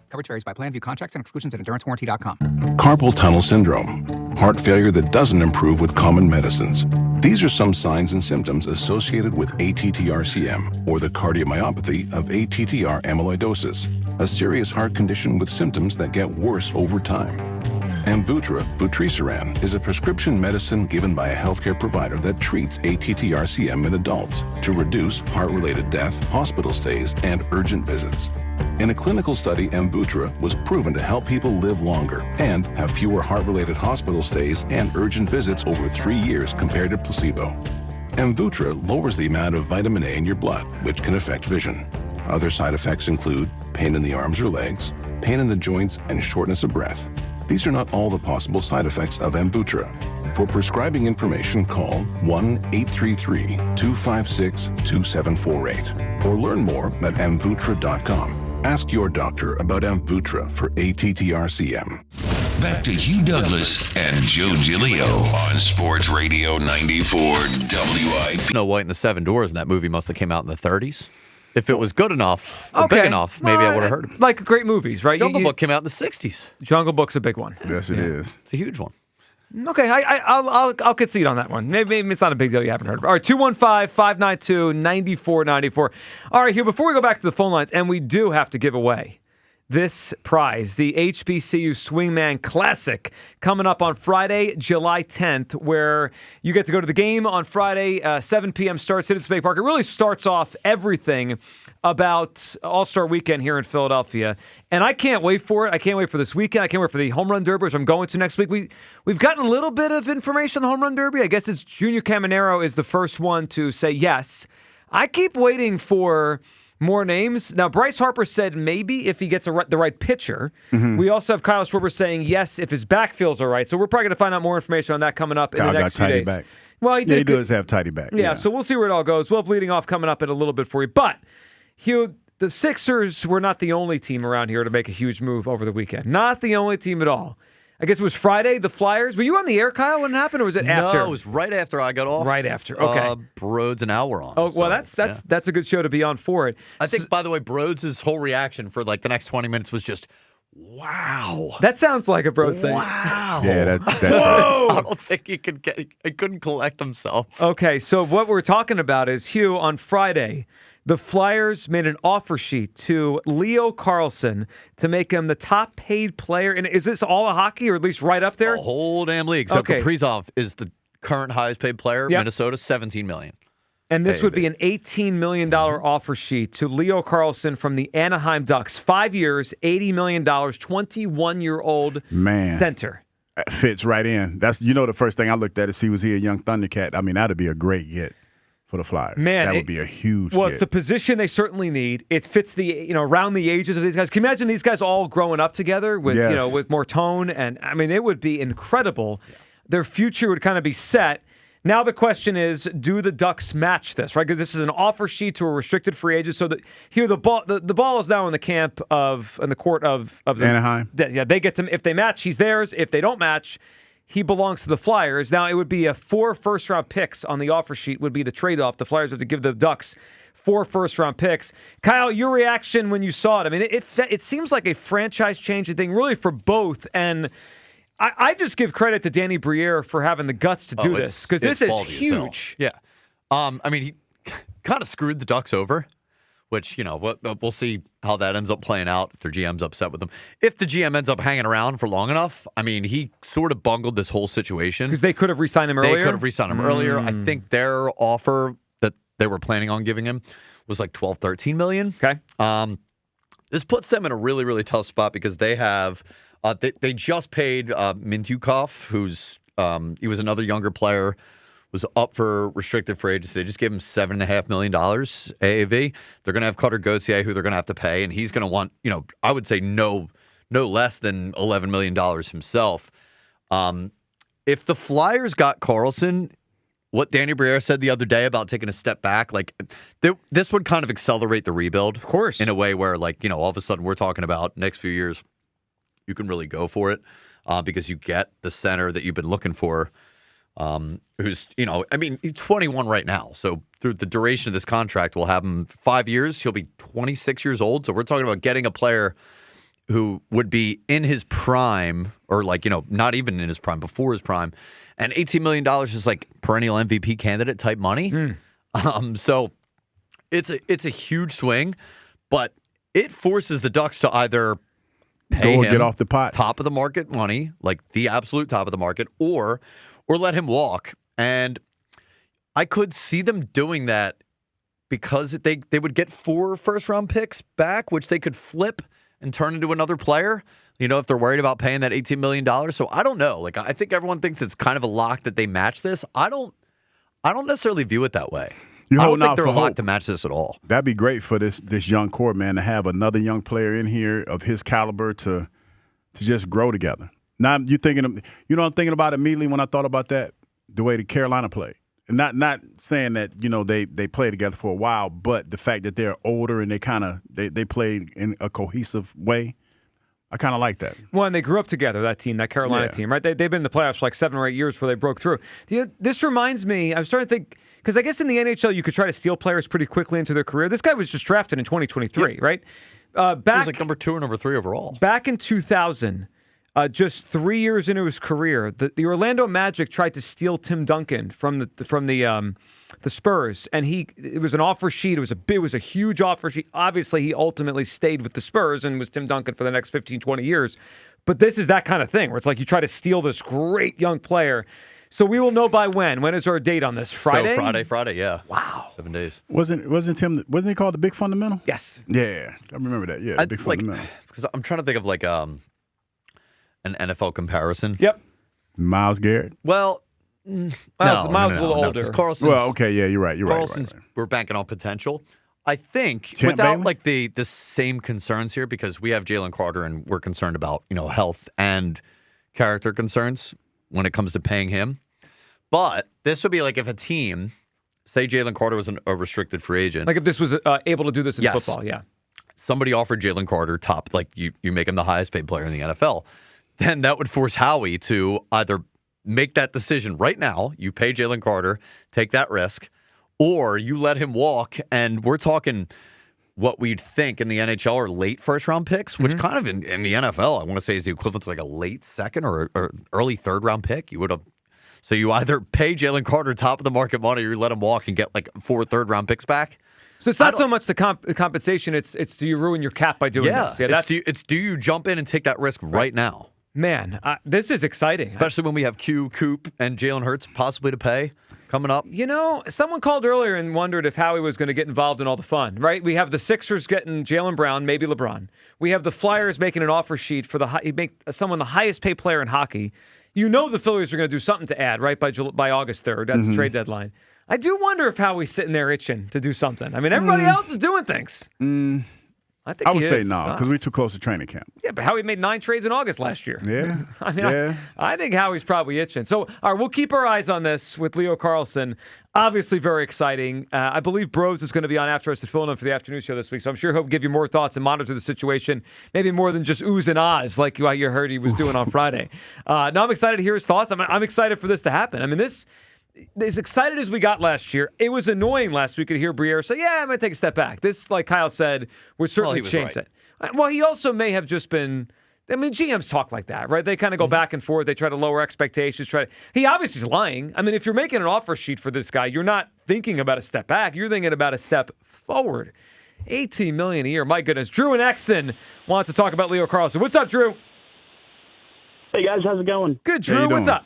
Coverage varies by plan. View contracts and exclusions at endurancewarranty.com. Carpal tunnel syndrome, heart failure that doesn't improve with common medicines. These are some signs and symptoms associated with ATTR-CM, or the cardiomyopathy of ATTR amyloidosis, a serious heart condition with symptoms that get worse over time. Amvuttra vutrisiran is a prescription medicine given by a healthcare provider that treats ATTR-CM in adults to reduce heart-related death, hospital stays, and urgent visits. In a clinical study, Amvuttra was proven to help people live longer and have fewer heart-related hospital stays and urgent visits over 3 years compared to placebo. Amvuttra lowers the amount of vitamin A in your blood, which can affect vision. Other side effects include pain in the arms or legs, pain in the joints, and shortness of breath. These are not all the possible side effects of Amvuttra. For prescribing information, call 1-833-256-2748 or learn more at amvuttra.com. Ask your doctor about Amvuttra for ATTR-CM. Back to Hugh Douglas and Joe Giglio on Sports Radio 94 WIP. Snow White and the Seven Dwarfs, and that movie must have came out in the 30s. If it was good enough, or big enough, maybe I would have heard of it. Like great movies, right? Jungle Book came out in the 60s. Jungle Book's a big one. Yes, it is. It's a huge one. Okay, I'll concede on that one. Maybe it's not a big deal you haven't heard of it. All right, 215-592-9494. All right, Hugh, before we go back to the phone lines, and we do have to give away this prize, the HBCU Swingman Classic, coming up on Friday, July 10th, where you get to go to the game on Friday, 7 p.m. start, Citizens Bank Park. It really starts off everything about All-Star Weekend here in Philadelphia, and I can't wait for it. I can't wait for this weekend. I can't wait for the Home Run Derby, which I'm going to next week. We've gotten a little bit of information on the Home Run Derby. I guess it's Junior Caminero is the first one to say yes. I keep waiting for more names. Now, Bryce Harper said maybe if he gets the right pitcher. Mm-hmm. We also have Kyle Schwarber saying yes if his back feels all right. So we're probably going to find out more information on that coming up in the next few days. Back. Well, he does have tidy back. Yeah, so we'll see where it all goes. We'll have leading off coming up in a little bit for you. But, Hugh, the Sixers were not the only team around here to make a huge move over the weekend. Not the only team at all. I guess it was Friday, the Flyers. Were you on the air, Kyle, when it happened, or was it after? No, it was right after I got off. Right after, okay. Broads and Al were on. Oh, well, that's a good show to be on for it. I think, by the way, Broads' whole reaction for like the next 20 minutes was just, wow. That sounds like a Broads thing. Wow. Yeah, that's Whoa! I don't think he couldn't collect himself. Okay, so what we're talking about is, Hugh, on Friday, the Flyers made an offer sheet to Leo Carlsson to make him the top paid player. And is this all of hockey, or at least right up there? The whole damn league. So Kaprizov is the current highest paid player. Yep. Minnesota, $17 million. And this would be an $18 million offer sheet to Leo Carlsson from the Anaheim Ducks. 5 years, $80 million, 21-year-old center. That fits right in. That's the first thing I looked at is was he a young Thundercat? I mean, that'd be a great get for the Flyers. Man, that would be a huge Well, it's the position they certainly need. It fits the around the ages of these guys. Can you imagine these guys all growing up together with with more tone? And I mean, it would be incredible. Yeah. Their future would kind of be set. Now the question is, do the Ducks match this? Right, because this is an offer sheet to a restricted free agent. So that here the ball is now in the court of Anaheim. Yeah, they get to, if they match, he's theirs. If they don't match, he belongs to the Flyers. Now, it would be 4 first-round picks on the offer sheet would be the trade-off. The Flyers have to give the Ducks 4 first-round picks. Kyle, your reaction when you saw it? I mean, it seems like a franchise-changing thing, really, for both. And I just give credit to Danny Briere for having the guts to do this, because this is huge. Yeah. I mean, he kind of screwed the Ducks over, which, we'll see how that ends up playing out if their GM's upset with them. If the GM ends up hanging around for long enough, I mean, he sort of bungled this whole situation. Because they could have re-signed him earlier? They could have re-signed him earlier. I think their offer that they were planning on giving him was like $12, $13 million. Okay. This puts them in a really, really tough spot because they have they just paid Mintyukov, who's he was another younger player, was up for restricted free agency. They just gave him $7.5 million AAV. They're going to have Cutter Gauthier, who they're going to have to pay, and he's going to want, I would say no less than $11 million himself. If the Flyers got Carlson, what Danny Briere said the other day about taking a step back, this would kind of accelerate the rebuild. Of course. In a way where, all of a sudden we're talking about next few years, you can really go for it because you get the center that you've been looking for. Who's, he's 21 right now. So through the duration of this contract, we'll have him 5 years. He'll be 26 years old. So we're talking about getting a player who would be in his prime or not even in his prime, before his prime. And $18 million is like perennial MVP candidate type money. So it's a huge swing, but it forces the Ducks to either pay him get off the pot, top of the market money, like the absolute top of the market, or let him walk. And I could see them doing that because they would get 4 first-round picks back, which they could flip and turn into another player, if they're worried about paying that $18 million. So I don't know. Like, I think everyone thinks it's kind of a lock that they match this. I don't necessarily view it that way. I don't think they're a lock to match this at all. That'd be great for this young core, man, to have another young player in here of his caliber to just grow together. Now, I'm thinking about immediately when I thought about that, the way the Carolina played. And not saying that, they played together for a while, but the fact that they're older and they played in a cohesive way, I kind of like that. Well, and they grew up together, that team, that Carolina team, right? They've been in the playoffs for like 7 or 8 years before they broke through. This reminds me, I'm starting to think, because I guess in the NHL you could try to steal players pretty quickly into their career. This guy was just drafted in 2023, right? He was like number 2 or number 3 overall. Back in 2000, just 3 years into his career, the Orlando Magic tried to steal Tim Duncan from the Spurs, and it was an offer sheet. It was a huge offer sheet. Obviously, he ultimately stayed with the Spurs and was Tim Duncan for the next 15, 20 years. But this is that kind of thing where it's like you try to steal this great young player. So we will know by when. When is our date on this? Friday? So Friday, yeah. Wow. 7 days. Wasn't Tim? Wasn't he called the Big Fundamental? Yes. Yeah, I remember that. Yeah, the Big Fundamental. Because I'm trying to think of like an NFL comparison. Yep. Miles Garrett. Well, Miles is a little older. Carlson's, well, okay, yeah, you're right. Carlson's, we're banking on potential. I think Champ without Bailey? like the same concerns here, because we have Jalen Carter and we're concerned about health and character concerns when it comes to paying him. But this would be like if a team, say Jalen Carter was a restricted free agent. Like if this was able to do this in football, yeah. Somebody offered Jalen Carter top, like you make him the highest paid player in the NFL. Then that would force Howie to either make that decision right now, you pay Jalen Carter, take that risk, or you let him walk. And we're talking what we'd think in the NHL are late first-round picks, which kind of in the NFL, I want to say is the equivalent to like a late second or early third-round pick. So you either pay Jalen Carter top of the market money or you let him walk and get like 4 third-round picks back. So it's not so much the compensation, it's do you ruin your cap by doing this? Yeah, do you jump in and take that risk right now? Man, this is exciting. Especially when we have Coop, and Jalen Hurts possibly to pay coming up. Someone called earlier and wondered if Howie was going to get involved in all the fun, right? We have the Sixers getting Jaylen Brown, maybe LeBron. We have the Flyers making an offer sheet for someone the highest paid player in hockey. The Phillies are going to do something to add, right, by August 3rd. That's the trade deadline. I do wonder if Howie's sitting there itching to do something. I mean, everybody else is doing things. I would say no, because we're too close to training camp. Yeah, but Howie made 9 trades in August last year. Yeah. I think Howie's probably itching. So, all right, we'll keep our eyes on this with Leo Carlsson. Obviously very exciting. I believe Bros is going to be on After Us at Philadelphia for the afternoon show this week, so I'm sure he'll give you more thoughts and monitor the situation, maybe more than just oohs and ahs like you heard he was doing on Friday. Now I'm excited to hear his thoughts. I'm excited for this to happen. I mean, as excited as we got last year, it was annoying last week to hear Briere say, yeah, I'm going to take a step back. This, like Kyle said, would certainly change it. Well, he also may have just been... I mean, GMs talk like that, right? They kind of go back and forth. They try to lower expectations. He obviously is lying. I mean, if you're making an offer sheet for this guy, you're not thinking about a step back. You're thinking about a step forward. $18 million a year. My goodness. Drew in Exton wants to talk about Leo Carlsson. What's up, Drew? Hey, guys. How's it going? Good, Drew. What's up?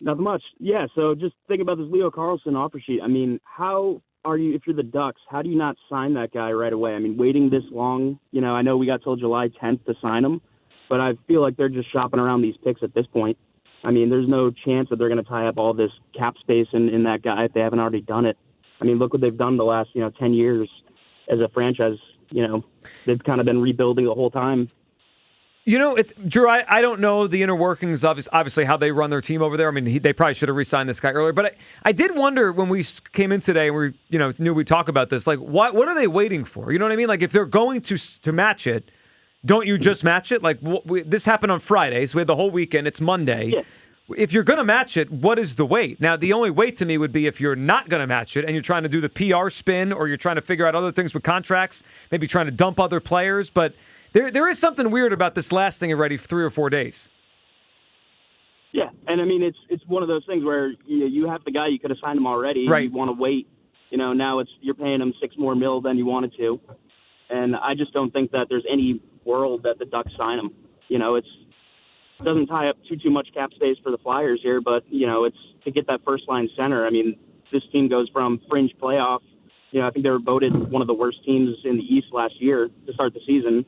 Nothing much. Yeah, so just think about this Leo Carlsson offer sheet. I mean, how are you, if you're the Ducks, how do you not sign that guy right away? I mean, waiting this long, I know we got till July 10th to sign him, but I feel like they're just shopping around these picks at this point. I mean, there's no chance that they're going to tie up all this cap space in that guy if they haven't already done it. I mean, look what they've done the last, 10 years as a franchise. They've kind of been rebuilding the whole time. It's Drew. I don't know the inner workings, obviously, how they run their team over there. I mean, they probably should have re-signed this guy earlier. But I did wonder when we came in today and we knew we'd talk about this. Like, what are they waiting for? You know what I mean? Like, if they're going to match it, don't you just match it? Like, this happened on Friday, so we had the whole weekend. It's Monday. Yeah. If you're going to match it, what is the wait? Now, the only wait to me would be if you're not going to match it and you're trying to do the PR spin or you're trying to figure out other things with contracts, maybe trying to dump other players, but. There is something weird about this lasting already 3 or 4 days. Yeah, and I mean it's one of those things where you have the guy, you could have signed him already. Right. You want to wait. Now you're paying him $6 more than you wanted to, and I just don't think that there's any world that the Ducks sign him. You know, it doesn't tie up too much cap space for the Flyers here, but, you know, it's to get that first-line center. I mean, this team goes from fringe playoff. You know, I think they were voted one of the worst teams in the East last year to start the season.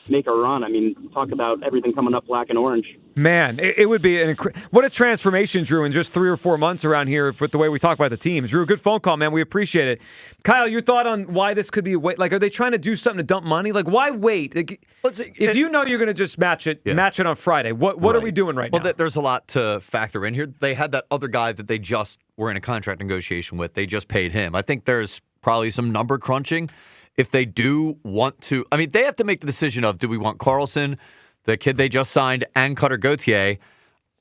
Make a run. I mean, talk about everything coming up black and orange. Man, it would be what a transformation, Drew, in just 3 or 4 months around here with the way we talk about the team. Drew, good phone call, man. We appreciate it. Kyle, your thought on why this could be a wait? Like, are they trying to do something to dump money? Like, why wait? Like, if you know you're going to just match it on Friday, what are we doing right now? Well, there's a lot to factor in here. They had that other guy that they just were in a contract negotiation with. They just paid him. I think there's probably some number crunching. If they do want to, I mean, they have to make the decision of, do we want Carlson, the kid they just signed, and Cutter Gauthier,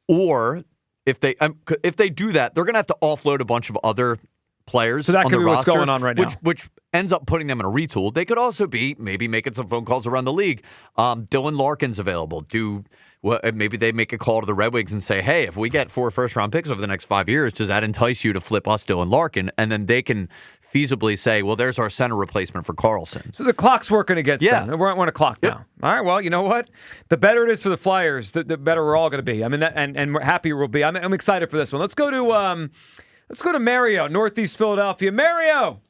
or if they do that, they're going to have to offload a bunch of other players. So that on could the be what's roster, going on right now. which ends up putting them in a retool. They could also be maybe making some phone calls around the league. Dylan Larkin's available. Maybe they make a call to the Red Wings and say, hey, if we get 4 first-round picks over the next 5 years, does that entice you to flip us Dylan Larkin? And then they can feasibly say, well, there's our center replacement for Carlson. So the clock's working against them. We're on a clock now. All right, well, you know what? The better it is for the Flyers, the better we're all going to be. I mean, and we're happier we'll be. I'm excited for this one. Let's go to Mario, Northeast Philadelphia. Mario!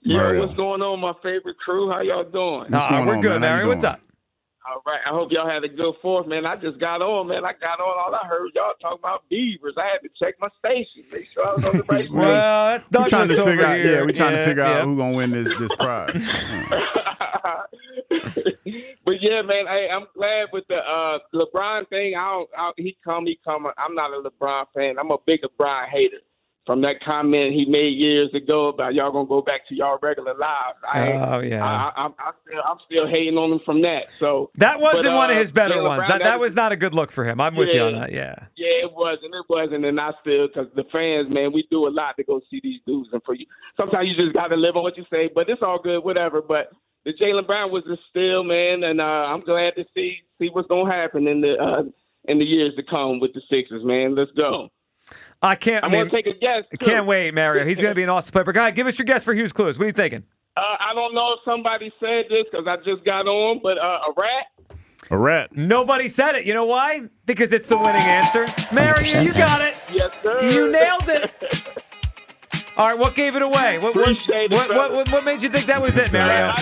Yo, what's going on, my favorite crew? How y'all doing? We're good, Mario. What's up? All right. I hope y'all had a good Fourth, man. I just got on, man. I got on. All I heard y'all talk about Beavers. I had to check my station, make sure I was on the right station. Well, that's Douglas over here. Yeah, we're trying to figure out who's going to win this prize. But, yeah, man, I'm glad with the LeBron thing. He come. I'm not a LeBron fan. I'm a big LeBron hater. From that comment he made years ago about y'all gonna go back to y'all regular lives. I'm still hating on him from that. So that wasn't one of his better ones. That was not a good look for him. I'm with you on that. Yeah. Yeah, it wasn't, and I still, because the fans, man, we do a lot to go see these dudes, and for you, sometimes you just got to live on what you say. But it's all good, whatever. But the Jaylen Brown was a steal, man, and I'm glad to see what's gonna happen in the years to come with the Sixers, man. Let's go. I'm going to take a guess, too. Can't wait, Mario. He's going to be an awesome player. But, guy, give us your guess for Hughes Clues. What are you thinking? I don't know if somebody said this because I just got on, but a rat? A rat. Nobody said it. You know why? Because it's the winning answer. Mario, you got it. Yes, sir. You nailed it. All right, what gave it away? What made you think that was it, Mario? I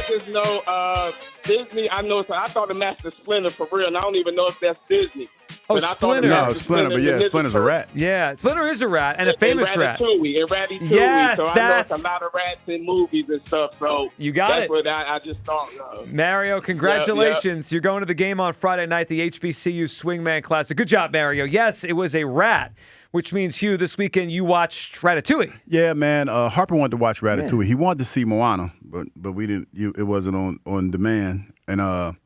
just know Disney. I thought it matched the Splinter for real, and I don't even know if that's Disney. Oh, Splinter. No, Splinter, but yeah, Splinter's a rat. Yeah, Splinter is a rat, and a famous rat. And Ratatouille. Yes, so I know it's a lot of rats in movies and stuff, so you got that's it. What I just thought of. Mario, congratulations. You're going to the game on Friday night, the HBCU Swingman Classic. Good job, Mario. Yes, it was a rat, which means, Hugh, this weekend you watched Ratatouille. Yeah, man. Harper wanted to watch Ratatouille. Yeah. He wanted to see Moana, but we didn't. It wasn't on demand, and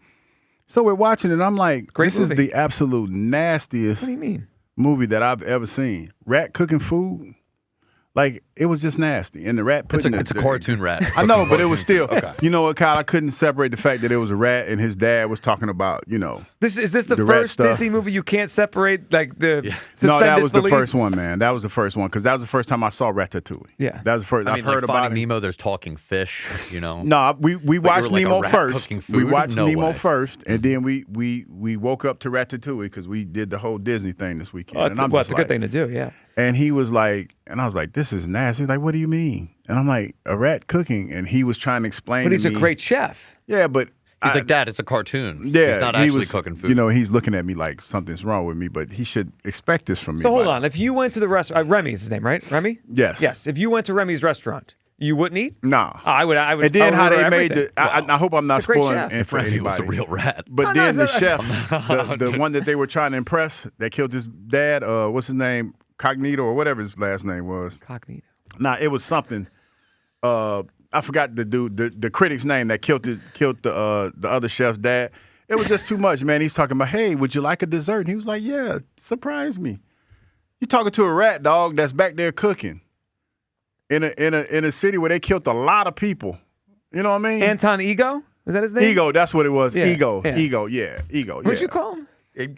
so we're watching it. I'm like, this is the absolute nastiest movie that I've ever seen. Rat cooking food. Like, it was just nasty. And the rat putting it's a cartoon rat. I know, but it was still. Okay. You know what, Kyle? I couldn't separate the fact that it was a rat and his dad was talking about, Is this the first Disney movie you can't separate, like, No, that was the first one, man. That was the first one, because that was the first time I saw Ratatouille. Yeah. That was the first. I've heard about Nemo, there's talking fish, No, we watched Nemo first. We watched Nemo first, and then we woke up to Ratatouille because we did the whole Disney thing this weekend. It's a good thing to do, yeah. And he was like, and I was like, this is nasty. He's like, what do you mean? And I'm like, a rat cooking. And he was trying to explain to me. But he's a great chef. Yeah, but. He's like, Dad, it's a cartoon. Yeah. He's not actually cooking food. He's looking at me like something's wrong with me, but he should expect this from me. So hold on. If you went to the restaurant, Remy is his name, right? Remy? Yes. Yes. If you went to Remy's restaurant, you wouldn't eat? No. I would. And then how they made I hope I'm not spoiling it for anybody. He was a real rat. But then the chef, the one that they were trying to impress, that killed his dad, what's his name? Cognito or whatever his last name was. Cognito. Nah, it was something. I forgot the dude, the critic's name that killed the other chef's dad. It was just too much, man. He's talking about, hey, would you like a dessert? And he was like, yeah, surprise me. You talking to a rat, dog, that's back there cooking in a city where they killed a lot of people. You know what I mean? Anton Ego? Is that his name? Ego, that's what it was. Yeah. Ego. Yeah. Ego. What'd you call him?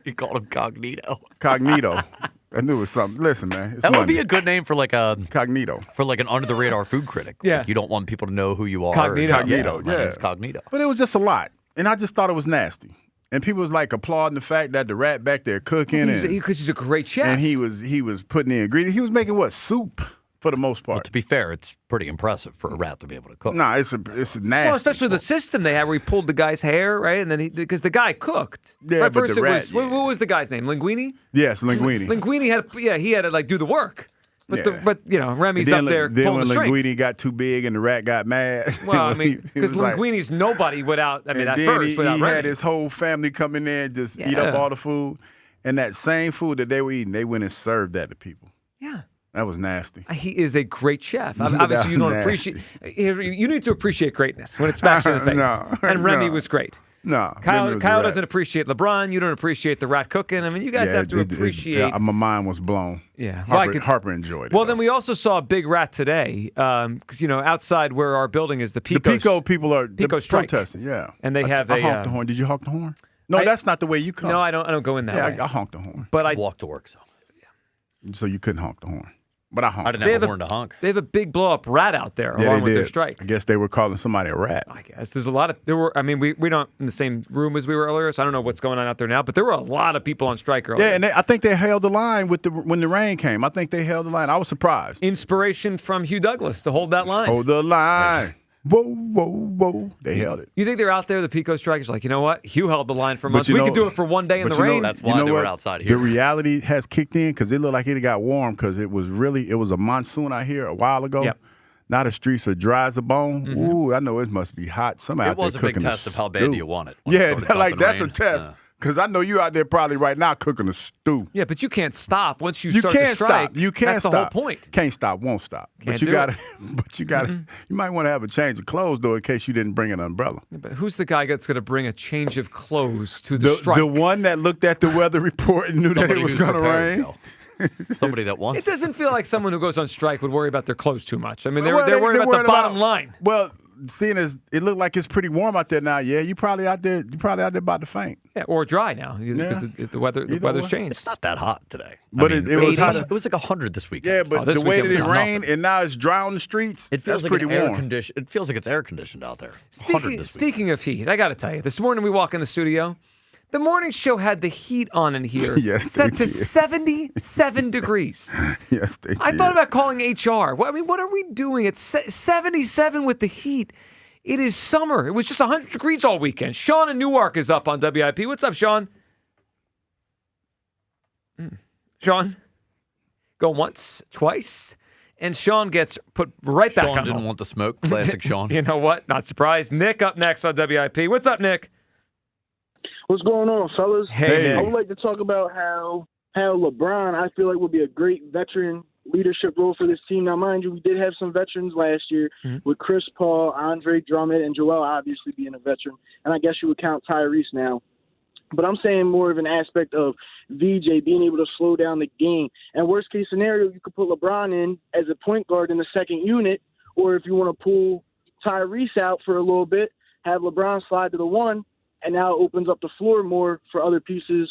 He called him Cognito. Cognito. I knew it was something. Listen, man. It's That would Monday. be a good name for like a Cognito. For like an under the radar food critic. Yeah. Like you don't want people to know who you are. Cognito. My name's Cognito. But it was just a lot. And I just thought it was nasty. And people was like applauding the fact that the rat back there cooking. Because he's a great chef. And he was putting the ingredients. He was making what? Soup for the most part. Well, to be fair, it's pretty impressive for a rat to be able to cook. Nah, it's nasty. Well, especially the system they had where he pulled the guy's hair, right? And then because the guy cooked. Yeah, right? but First the rat, was, what was the guy's name? Linguini? Yes, Linguini. Linguini had to like do the work. But Remy's then, up there then pulling when the strings. Linguini got too big and the rat got mad. Well, I mean, because like, Linguini's nobody without. I mean, and at then first without he Remy. had his whole family come in there and just eat up all the food. And that same food that they were eating, they went and served that to people. Yeah. That was nasty. He is a great chef. That Obviously, you don't was appreciate. You need to appreciate greatness when it's smashed in the face. No, and Remy no. was great. No, Kyle doesn't appreciate LeBron. You don't appreciate the rat cooking. I mean, you guys have to appreciate. My mind was blown. Yeah, Harper enjoyed it. Well, then we also saw a big rat today. Because outside where our building is, the Pico people are strike. protesting. Yeah, and they have I honked the horn. Did you honk the horn? No, that's not the way you come. No, I don't go in that way. I honked the horn. But I walked to work, so you couldn't honk the horn. But I honked. I didn't have a horn to honk. They have a big blow up rat out there along with their strike. I guess they were calling somebody a rat. I guess there's a lot of we don't in the same room as we were earlier, so I don't know what's going on out there now. But there were a lot of people on strike earlier. Yeah, and I think they held the line when the rain came. I think they held the line. I was surprised. Inspiration from Hugh Douglas to hold that line. Hold the line. Whoa, whoa, whoa. They held it. You think they're out there, the Pico strikers, like, you know what? Hugh held the line for months. We could do it for one day in the rain. That's why they were outside here. The reality has kicked in because it looked like it got warm because it was a monsoon out here a while ago. Yep. Now the streets are dry as a bone. Mm-hmm. Ooh, I know it must be hot. Somebody It out there was a big cooking test of how bad stew. you want it. Yeah, that's a test. Because I know you out there probably right now cooking a stew. Yeah, but you can't stop once you You start can't to strike. stop. You can't That's stop. the whole point. Can't stop. Won't stop. Can't But you do got it. to. But you got to. You might want to have a change of clothes though, in case you didn't bring an umbrella. Yeah, but who's the guy that's going to bring a change of clothes to the strike? The one that looked at the weather report and knew that it was going to rain. Somebody that wants. It doesn't feel like someone who goes on strike would worry about their clothes too much. I mean, Well, they're worried about the bottom line. Well, seeing as it looked like it's pretty warm out there now, yeah, you probably out there about to faint. Yeah, or dry now because the weather's changed. It's not that hot today. But I mean, it was hot. It was like 100 this weekend. Yeah, but the way that it rained and now it's dry on the streets, It feels that's like pretty air warm. conditioned. It feels like it's air conditioned out there. 100 this week. Speaking of heat, I got to tell you, this morning we walk in the studio. The morning show had the heat on in here. Yes, set they to did. 77 degrees. Yes, they I did. thought about calling HR. Well, I mean, what are we doing? It's 77 with the heat. It is summer. It was just 100 degrees all weekend. Sean in Newark is up on WIP. What's up, Sean? Sean? Go once, twice, and Sean gets put right back on. Sean didn't want the smoke. Classic Sean. You know what? Not surprised. Nick up next on WIP. What's up, Nick? What's going on, fellas? Hey. I would like to talk about how LeBron, I feel like, would be a great veteran leadership role for this team. Now, mind you, we did have some veterans last year with Chris Paul, Andre Drummond, and Joel obviously being a veteran. And I guess you would count Tyrese now. But I'm saying more of an aspect of VJ being able to slow down the game. And worst case scenario, you could put LeBron in as a point guard in the second unit, or if you want to pull Tyrese out for a little bit, have LeBron slide to the one, and now it opens up the floor more for other pieces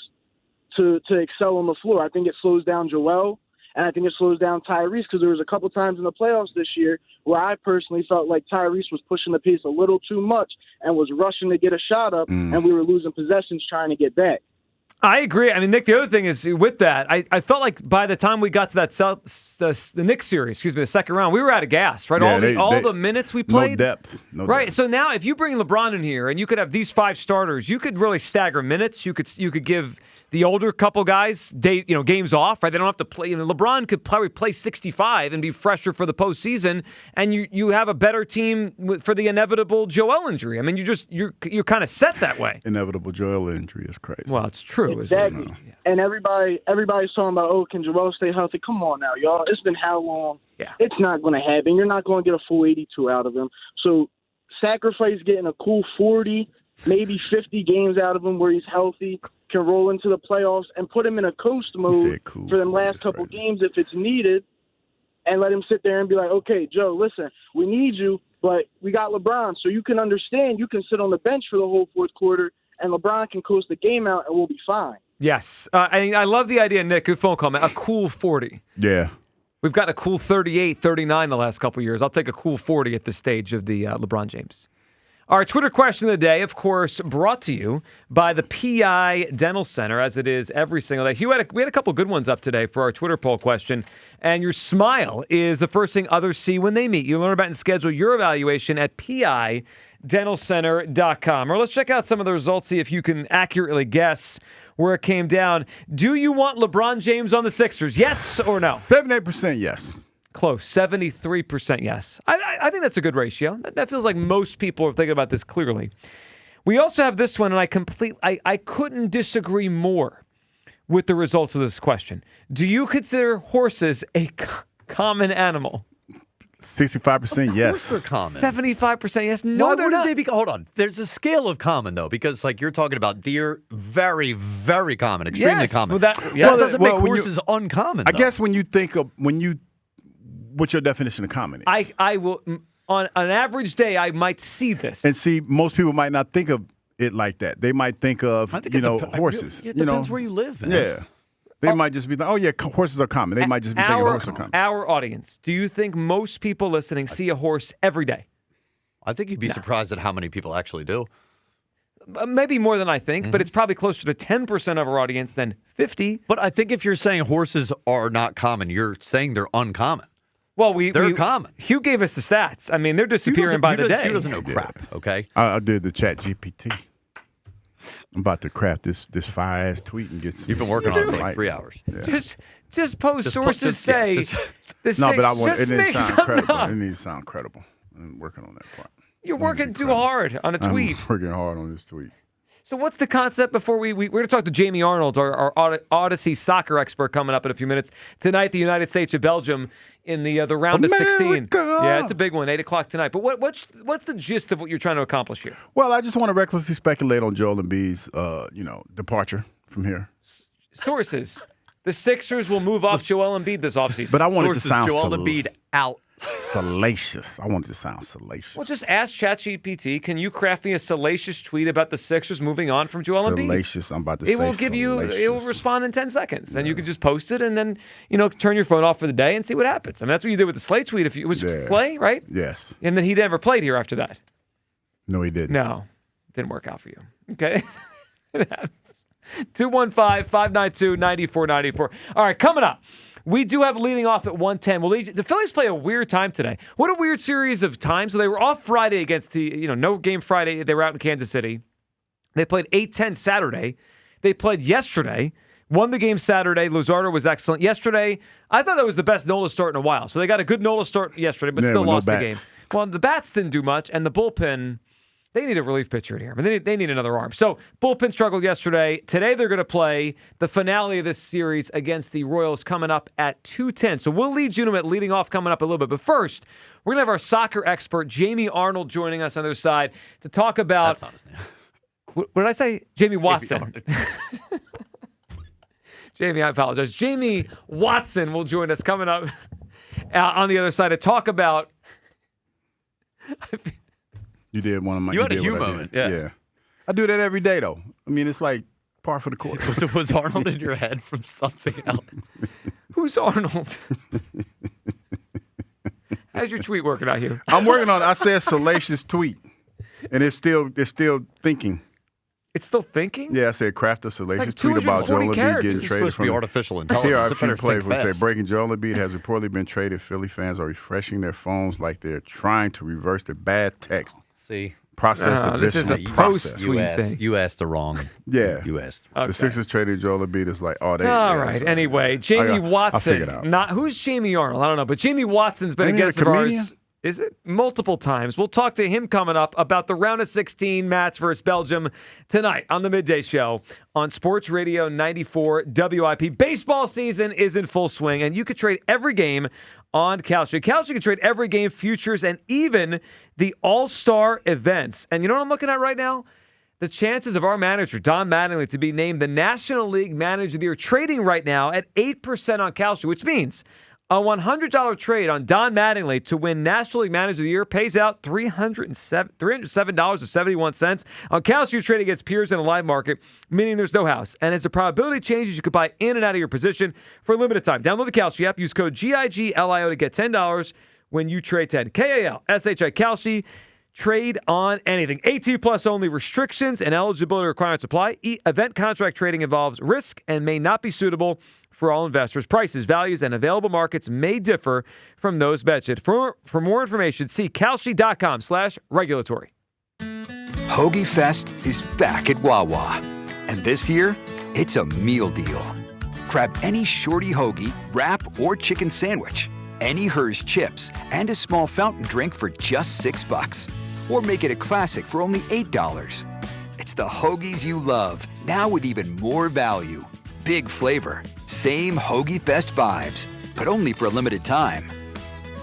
to excel on the floor. I think it slows down Joel, and I think it slows down Tyrese because there was a couple times in the playoffs this year where I personally felt like Tyrese was pushing the pace a little too much and was rushing to get a shot up, and we were losing possessions trying to get back. I agree. I mean, Nick, the other thing is with that, I felt like by the time we got to that the Knicks series, the second round, we were out of gas, right? Yeah, all the minutes we played. No depth. Right. So now if you bring LeBron in here and you could have these five starters, you could really stagger minutes. You could give the older couple guys games off, right? They don't have to play. LeBron could probably play 65 and be fresher for the postseason, and you have a better team for the inevitable Joel injury. I mean, you're kind of set that way. Inevitable Joel injury is crazy. Well, it's true. Exactly. And everybody's talking about, can Joel stay healthy? Come on now, y'all. It's been how long? Yeah. It's not going to happen. You're not going to get a full 82 out of him. So sacrifice getting a cool 40, maybe 50 games out of him where he's healthy, can roll into the playoffs, and put him in a coast mode for them last couple games if it's needed, and let him sit there and be like, okay, Joe, listen, we need you, but we got LeBron, so you can understand you can sit on the bench for the whole fourth quarter, and LeBron can coast the game out, and we'll be fine. Yes. I love the idea, Nick. Good phone call, man. A cool 40. Yeah. We've got a cool 38, 39 the last couple of years. I'll take a cool 40 at this stage of the LeBron James. Our Twitter question of the day, of course, brought to you by the PI Dental Center, as it is every single day. Hugh, we had a couple good ones up today for our Twitter poll question. And your smile is the first thing others see when they meet you. Learn about and schedule your evaluation at PIDentalCenter.com. Or let's check out some of the results, see if you can accurately guess where it came down. Do you want LeBron James on the Sixers? Yes or no? 78% yes. Close. 73% yes. I think that's a good ratio. That feels like most people are thinking about this clearly. We also have this one, and I couldn't disagree more with the results of this question. Do you consider horses a common animal? 65% yes. They're common. 75% yes. No, they're not. They be? Hold on. There's a scale of common, though, because like you're talking about deer, very, very common, extremely common. Well, that doesn't make horses uncommon, I though. guess when you think of, what's your definition of common is? I will, on an average day, I might see this. And see, most people might not think of it like that. They might think of, horses. It depends where you live, man. Yeah. They might just be like, oh, yeah, horses are common. They might just be thinking horses are common. Our audience, do you think most people listening see a horse every day? I think you'd be surprised at how many people actually do. Maybe more than I think, but it's probably closer to 10% of our audience than 50. But I think if you're saying horses are not common, you're saying they're uncommon. Well, they're common. Hugh gave us the stats. I mean, they're disappearing by the day. Hugh doesn't know crap, okay? I did the chat GPT. I'm about to craft this fire-ass tweet and get some. You've been working on it for like 3 hours. Yeah. Just post sources say. No, but I want it to sound credible. It needs to sound credible. I'm working on that part. You're working too hard on a tweet. I'm working hard on this tweet. So what's the concept before we're going to talk to Jamie Arnold, our Odyssey soccer expert, coming up in a few minutes. Tonight, the United States of Belgium in the round of 16. Yeah, it's a big one, 8 o'clock tonight. But what's the gist of what you're trying to accomplish here? Well, I just want to recklessly speculate on Joel Embiid's, departure from here. Sources. The Sixers will move off Joel Embiid this offseason. But I want it to sound Joel Embiid out. Salacious. I want it to sound salacious. Well, just ask ChatGPT, can you craft me a salacious tweet about the Sixers moving on from Joel Embiid? Salacious. I'm about to say it will give salacious. It will respond in 10 seconds. And you can just post it and then, turn your phone off for the day and see what happens. I mean, that's what you did with the Slay tweet. It was Slay, right? Yes. And then he never played here after that. No, he didn't. No. It didn't work out for you. Okay? It happens. 215-592-9494. All right, coming up. We do have leading off at 110. The Phillies play a weird time today. What a weird series of times. So they were off Friday against no game Friday. They were out in Kansas City. They played 8-10 Saturday. They played yesterday. Won the game Saturday. Luzardo was excellent. Yesterday, I thought that was the best Nola start in a while. So they got a good Nola start yesterday, but still lost the game. Well, the bats didn't do much, and the bullpen, they need a relief pitcher in here. I mean, they need another arm. So bullpen struggled yesterday. Today they're going to play the finale of this series against the Royals coming up at 2:10. So we'll lead you to it leading off coming up a little bit. But first, we're going to have our soccer expert, Jamie Arnold, joining us on the other side to talk about... That's not his name. What did I say? Jamie Watson. Jamie, I apologize. Jamie Watson will join us coming up on the other side to talk about... You did one of my. You had a Hugh moment. Yeah. I do that every day, though. I mean, it's like par for the course. Was Arnold in your head from something else? Who's Arnold? How's your tweet working out here? I'm working on it. I said salacious tweet, and it's still thinking. It's still thinking? Yeah, I said craft a salacious tweet about Joel Embiid getting traded. This is supposed to be artificial intelligence. Here are a few plays where say breaking Joel Embiid has reportedly been traded. Philly fans are refreshing their phones like they're trying to reverse the bad text. See, process of this is a post-tweet thing. You asked the wrong. Yeah, you asked. Okay. The Sixers traded Joel Embiid. Is like, all right. Anyway, Jamie Watson. Who's Jamie Arnold? I don't know, but Jamie Watson's been a guest of ours. Is it? Multiple times. We'll talk to him coming up about the round of 16 match versus Belgium tonight on the Midday Show on Sports Radio 94 WIP. Baseball season is in full swing, and you could trade every game on Kalshi. Kalshi can trade every game, futures, and even the All-Star events. And you know what I'm looking at right now? The chances of our manager, Don Mattingly, to be named the National League Manager of the Year, trading right now at 8% on Kalshi, which means A $100 trade on Don Mattingly to win National League Manager of the Year pays out $307.71. On Kalshi, you're trading against peers in a live market, meaning there's no house. And as the probability changes, you can buy in and out of your position for a limited time. Download the Kalshi app. Use code GIGLIO to get $10 when you trade 10. KALSHI Kalshi. Trade on anything. 18 plus only. Restrictions and eligibility requirements apply. Event contract trading involves risk and may not be suitable for all investors. Prices, values, and available markets may differ from those mentioned. For more information, see kalshi.com/regulatory. Hoagie Fest is back at Wawa. And this year, it's a meal deal. Grab any shorty hoagie, wrap, or chicken sandwich, any Hers chips, and a small fountain drink for just $6. Or make it a classic for only $8. It's the hoagies you love, now with even more value. Big flavor, same Hoagie Fest vibes, but only for a limited time.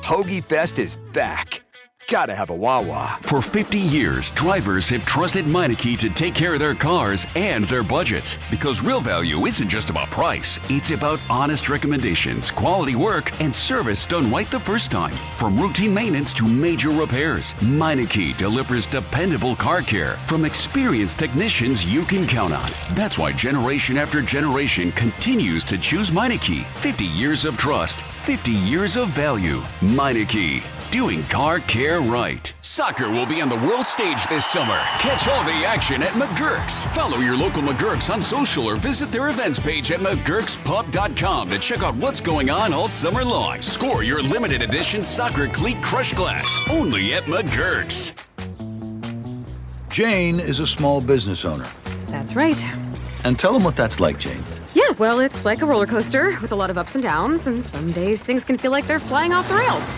Hoagie Fest is back. Gotta have a Wawa. For 50 years, drivers have trusted Meineke to take care of their cars and their budgets. Because real value isn't just about price, it's about honest recommendations, quality work, and service done right the first time. From routine maintenance to major repairs, Meineke delivers dependable car care from experienced technicians you can count on. That's why generation after generation continues to choose Meineke. 50 years of trust, 50 years of value. Meineke. Doing car care right. Soccer will be on the world stage this summer. Catch all the action at McGurk's. Follow your local McGurk's on social or visit their events page at McGurk'sPub.com to check out what's going on all summer long. Score your limited edition soccer cleat crush glass only at McGurk's. Jane is a small business owner. That's right. And tell them what that's like, Jane. Yeah, well, it's like a roller coaster with a lot of ups and downs, and some days things can feel like they're flying off the rails.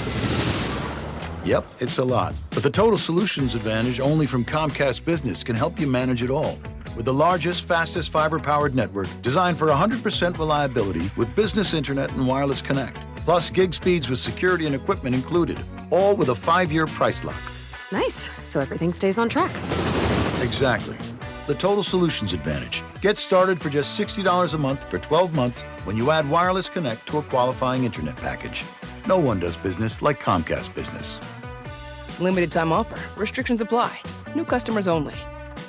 Yep, it's a lot. But the Total Solutions Advantage only from Comcast Business can help you manage it all. With the largest, fastest fiber-powered network designed for 100% reliability with business internet and wireless connect. Plus gig speeds with security and equipment included. All with a 5-year price lock. Nice. So everything stays on track. Exactly. The Total Solutions Advantage. Get started for just $60 a month for 12 months when you add wireless connect to a qualifying internet package. No one does business like Comcast Business. Limited time offer. Restrictions apply. New customers only.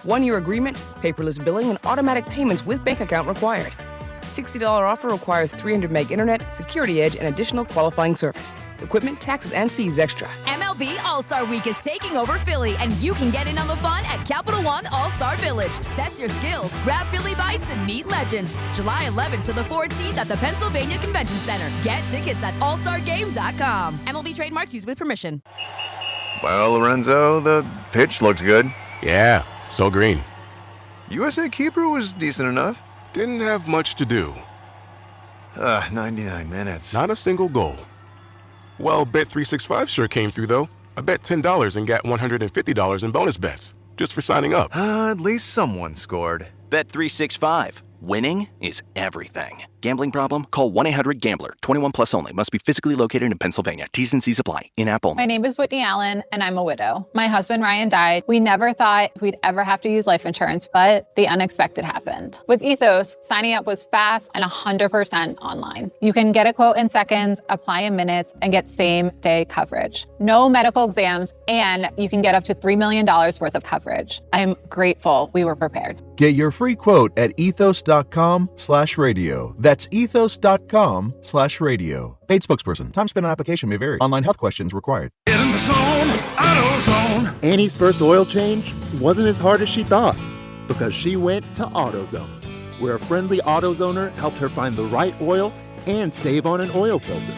1-year agreement, paperless billing, and automatic payments with bank account required. $60 offer requires 300 meg internet, security edge, and additional qualifying service. Equipment, taxes, and fees extra. MLB All-Star Week is taking over Philly, and you can get in on the fun at Capital One All-Star Village. Test your skills, grab Philly bites, and meet legends. July 11th to the 14th at the Pennsylvania Convention Center. Get tickets at allstargame.com. MLB trademarks used with permission. Well, Lorenzo, the pitch looked good. Yeah, so green. USA keeper was decent enough. Didn't have much to do. 99 minutes. Not a single goal. Well, Bet365 sure came through, though. I bet $10 and got $150 in bonus bets, just for signing up. At least someone scored. Bet365. Winning is everything. Gambling problem? Call 1-800-GAMBLER. 21 plus only. Must be physically located in Pennsylvania. T's and C's apply. In-app only. My name is Whitney Allen, and I'm a widow. My husband, Ryan, died. We never thought we'd ever have to use life insurance, but the unexpected happened. With Ethos, signing up was fast and 100% online. You can get a quote in seconds, apply in minutes, and get same-day coverage. No medical exams, and you can get up to $3 million worth of coverage. I'm grateful we were prepared. Get your free quote at ethos.com/radio. That's ethos.com/radio. Paid spokesperson. Time spent on application may vary. Online health questions required. Get in the zone, AutoZone. Annie's first oil change wasn't as hard as she thought because she went to AutoZone, where a friendly AutoZoner helped her find the right oil and save on an oil filter.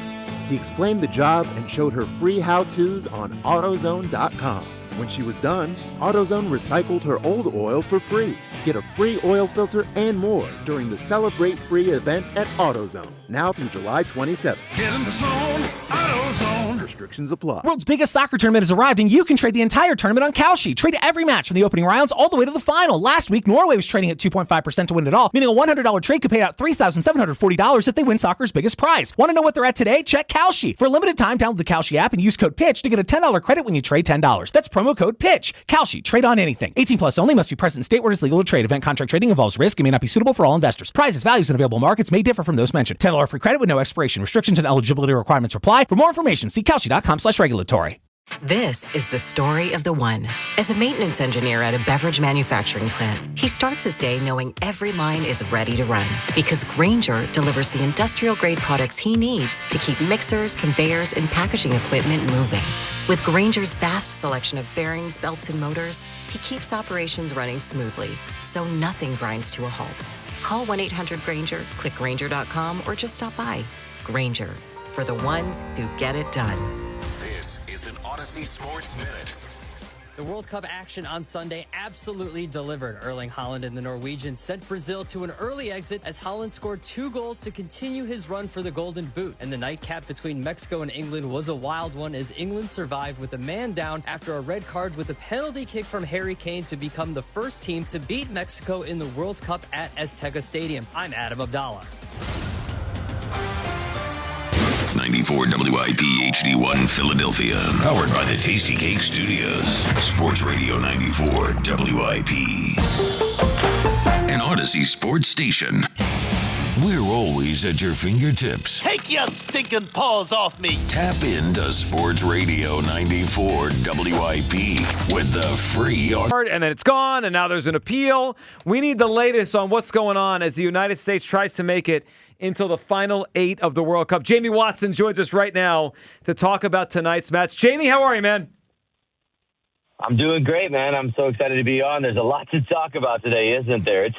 He explained the job and showed her free how-tos on AutoZone.com. When she was done, AutoZone recycled her old oil for free. Get a free oil filter and more during the Celebrate Free event at AutoZone, now through July 27th. Get in the zone, AutoZone. Restrictions apply. World's biggest soccer tournament has arrived, and you can trade the entire tournament on Kalshi. Trade every match from the opening rounds all the way to the final. Last week, Norway was trading at 2.5% to win it all, meaning a $100 trade could pay out $3,740 if they win soccer's biggest prize. Want to know what they're at today? Check Kalshi. For a limited time, download the Kalshi app and use code PITCH to get a $10 credit when you trade $10. That's promo promo code PITCH. Kalshi. Trade on anything. 18 plus only. Must be present in state where it is legal to trade. Event contract trading involves risk and may not be suitable for all investors. Prizes, values, and available markets may differ from those mentioned. $10 free credit with no expiration. Restrictions and eligibility requirements apply. For more information, see Kalshi.com/regulatory. This is the story of the one. As a maintenance engineer at a beverage manufacturing plant, he starts his day knowing every line is ready to run because Grainger delivers the industrial-grade products he needs to keep mixers, conveyors, and packaging equipment moving. With Grainger's vast selection of bearings, belts, and motors, he keeps operations running smoothly, so nothing grinds to a halt. Call 1-800-GRAINGER, click Grainger.com, or just stop by. Grainger, for the ones who get it done. This is an Odyssey Sports Minute. The World Cup action on Sunday absolutely delivered. Erling Haaland and the Norwegians sent Brazil to an early exit as Haaland scored 2 goals to continue his run for the Golden Boot. And the nightcap between Mexico and England was a wild one as England survived with a man down after a red card with a penalty kick from Harry Kane to become the first team to beat Mexico in the World Cup at Azteca Stadium. I'm Adam Abdallah. 94 WIP HD1 Philadelphia. Powered by the Tasty Cake Studios. Sports Radio 94 WIP. An Odyssey sports station. We're always at your fingertips. Take your stinking paws off me. Tap into Sports Radio 94 WIP with the free... And then it's gone, and now there's an appeal. We need the latest on what's going on as the United States tries to make it until the final 8 of the World Cup. Jamie Watson joins us right now to talk about tonight's match. Jamie, how are you, man? I'm doing great, man. I'm so excited to be on. There's a lot to talk about today, isn't there? It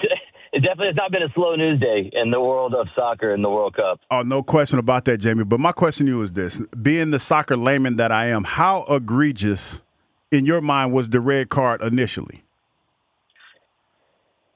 definitely has not been a slow news day in the world of soccer in the World Cup. Oh, no question about that, Jamie. But my question to you is this. Being the soccer layman that I am, how egregious in your mind was the red card initially?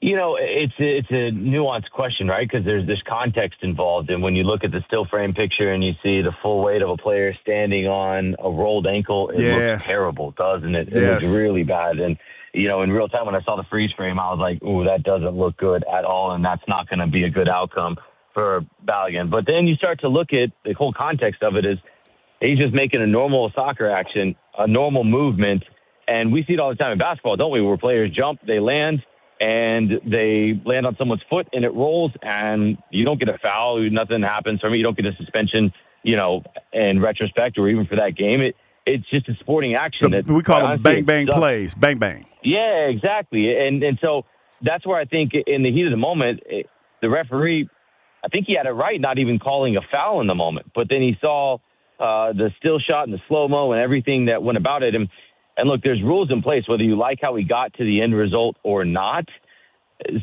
You know, it's a nuanced question, right? Because there's context involved. And when you look at the still frame picture and you see the full weight of a player standing on a rolled ankle, it looks terrible, doesn't it? It looks really bad. And, you know, in real time, when I saw the freeze frame, I was like, ooh, that doesn't look good at all. And that's not going to be a good outcome for Balogun. But then you start to look at the whole context of it is he's just making a normal soccer action, a normal movement. And we see it all the time in basketball, don't we? Where players jump, they land, and they land on someone's foot and it rolls and you don't get a foul, nothing happens from it. You don't get a suspension, you know, in retrospect or even for that game. It's just a sporting action. So we call them bang-bang plays, bang-bang. Yeah, exactly. And so that's where I think in the heat of the moment, the referee, I think he had it right not even calling a foul in the moment. But then he saw the still shot and the slow-mo and everything that went about it. And look, there's rules in place, whether you like how we got to the end result or not.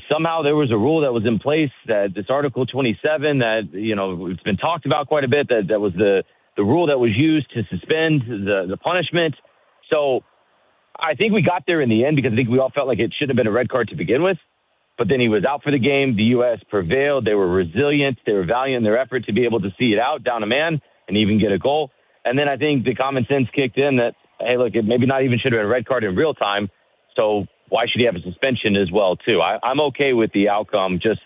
Somehow there was a rule that was in place, that this Article 27 that, you know, it's been talked about quite a bit, that was the rule that was used to suspend the punishment. So I think we got there in the end because I think we all felt like it shouldn't have been a red card to begin with. But then he was out for the game. The U.S. prevailed. They were resilient. They were valiant in their effort to be able to see it out, down a man, and even get a goal. And then I think the common sense kicked in that, hey, look, it maybe not even should have been a red card in real time, so why should he have a suspension as well, too? I'm okay with the outcome. Just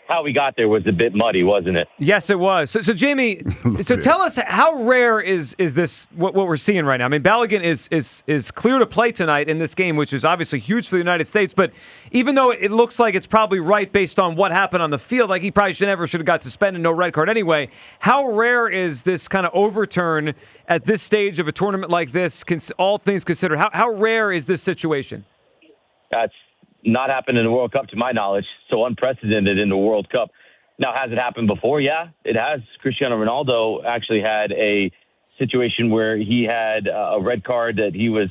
how we got there was a bit muddy, wasn't it? Yes, it was. So Jamie, so tell us, how rare is this, what we're seeing right now? I mean, Balogun is clear to play tonight in this game, which is obviously huge for the United States, but even though it looks like it's probably right based on what happened on the field, like he probably should have got suspended, no red card anyway, how rare is this kind of overturn at this stage of a tournament like this, all things considered? How rare is this situation? That's not happened in the World Cup, to my knowledge, so unprecedented in the World Cup. Now, has it happened before? Yeah, it has. Cristiano Ronaldo actually had a situation where he had a red card that he was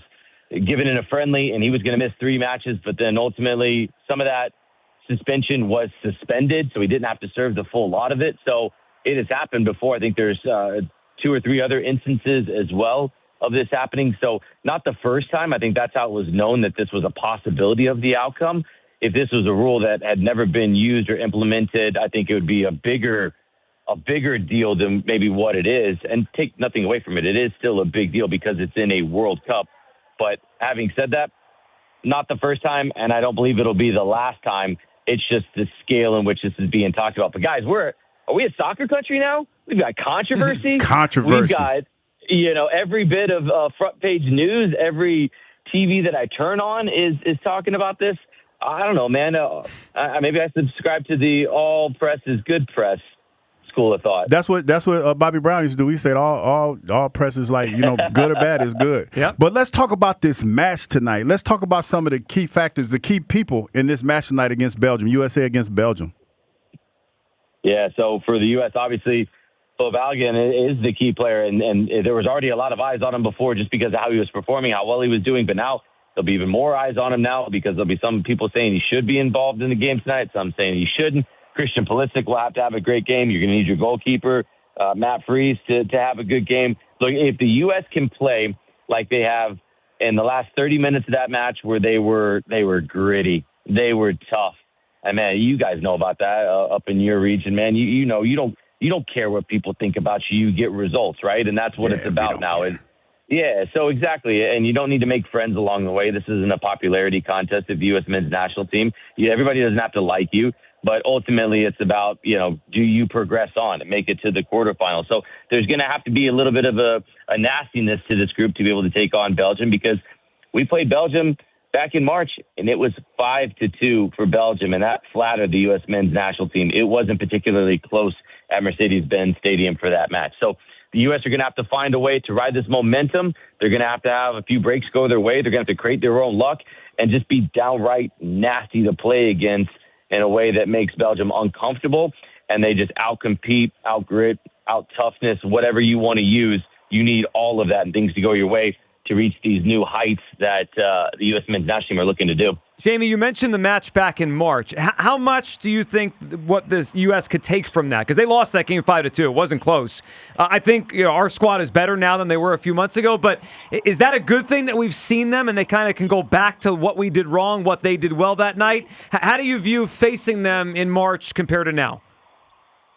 given in a friendly, and he was going to miss 3 matches, but then ultimately some of that suspension was suspended, so he didn't have to serve the full lot of it. So it has happened before. I think there's 2 or 3 other instances as well of this happening. So not the first time. I think that's how it was known that this was a possibility of the outcome. If this was a rule that had never been used or implemented, I think it would be a bigger deal than maybe what it is. And take nothing away from it. It is still a big deal because it's in a World Cup. But having said that, not the first time, and I don't believe it'll be the last time. It's just the scale in which this is being talked about. But guys, are we a soccer country now? We've got controversy. Controversy. We've got, you know, every bit of front page news, every TV that I turn on is talking about this, I don't know, man. Maybe I subscribe to the all press is good press school of thought. That's what Bobby Brown used to do. He said all press is like, good or bad is good. Yep. But let's talk about this match tonight. Let's talk about some of the key factors, the key people in this match tonight against Belgium, USA against Belgium. Yeah, so for the U.S., obviously, Valgain is the key player, and there was already a lot of eyes on him before just because of how he was performing, how well he was doing, but now there'll be even more eyes on him now because there'll be some people saying he should be involved in the game tonight, some saying he shouldn't. Christian Pulisic will have to have a great game. You're going to need your goalkeeper, Matt Freese, to have a good game. Look, if the U.S. can play like they have in the last 30 minutes of that match where they were gritty, they were tough. And, man, you guys know about that up in your region, man. You know, you don't care what people think about you. You get results, right? And that's what it's about now. Yeah, so exactly. And you don't need to make friends along the way. This isn't a popularity contest of the U.S. men's national team. Everybody doesn't have to like you. But ultimately, it's about, do you progress on and make it to the quarterfinals? So there's going to have to be a little bit of a nastiness to this group to be able to take on Belgium, because we played Belgium back in March, and it was 5-2 for Belgium, and that flattered the U.S. men's national team. It wasn't particularly close at Mercedes-Benz Stadium for that match. So the U.S. are going to have to find a way to ride this momentum. They're going to have a few breaks go their way. They're going to have to create their own luck and just be downright nasty to play against in a way that makes Belgium uncomfortable, and they just out-compete, out-grit, out-toughness, whatever you want to use. You need all of that and things to go your way to reach these new heights that the U.S. men's national team are looking to do. Jamie, you mentioned the match back in March. How much do you think what the U.S. could take from that? Because they lost that game 5-2. It wasn't close. I think our squad is better now than they were a few months ago. But is that a good thing that we've seen them and they kind of can go back to what we did wrong, what they did well that night? How do you view facing them in March compared to now?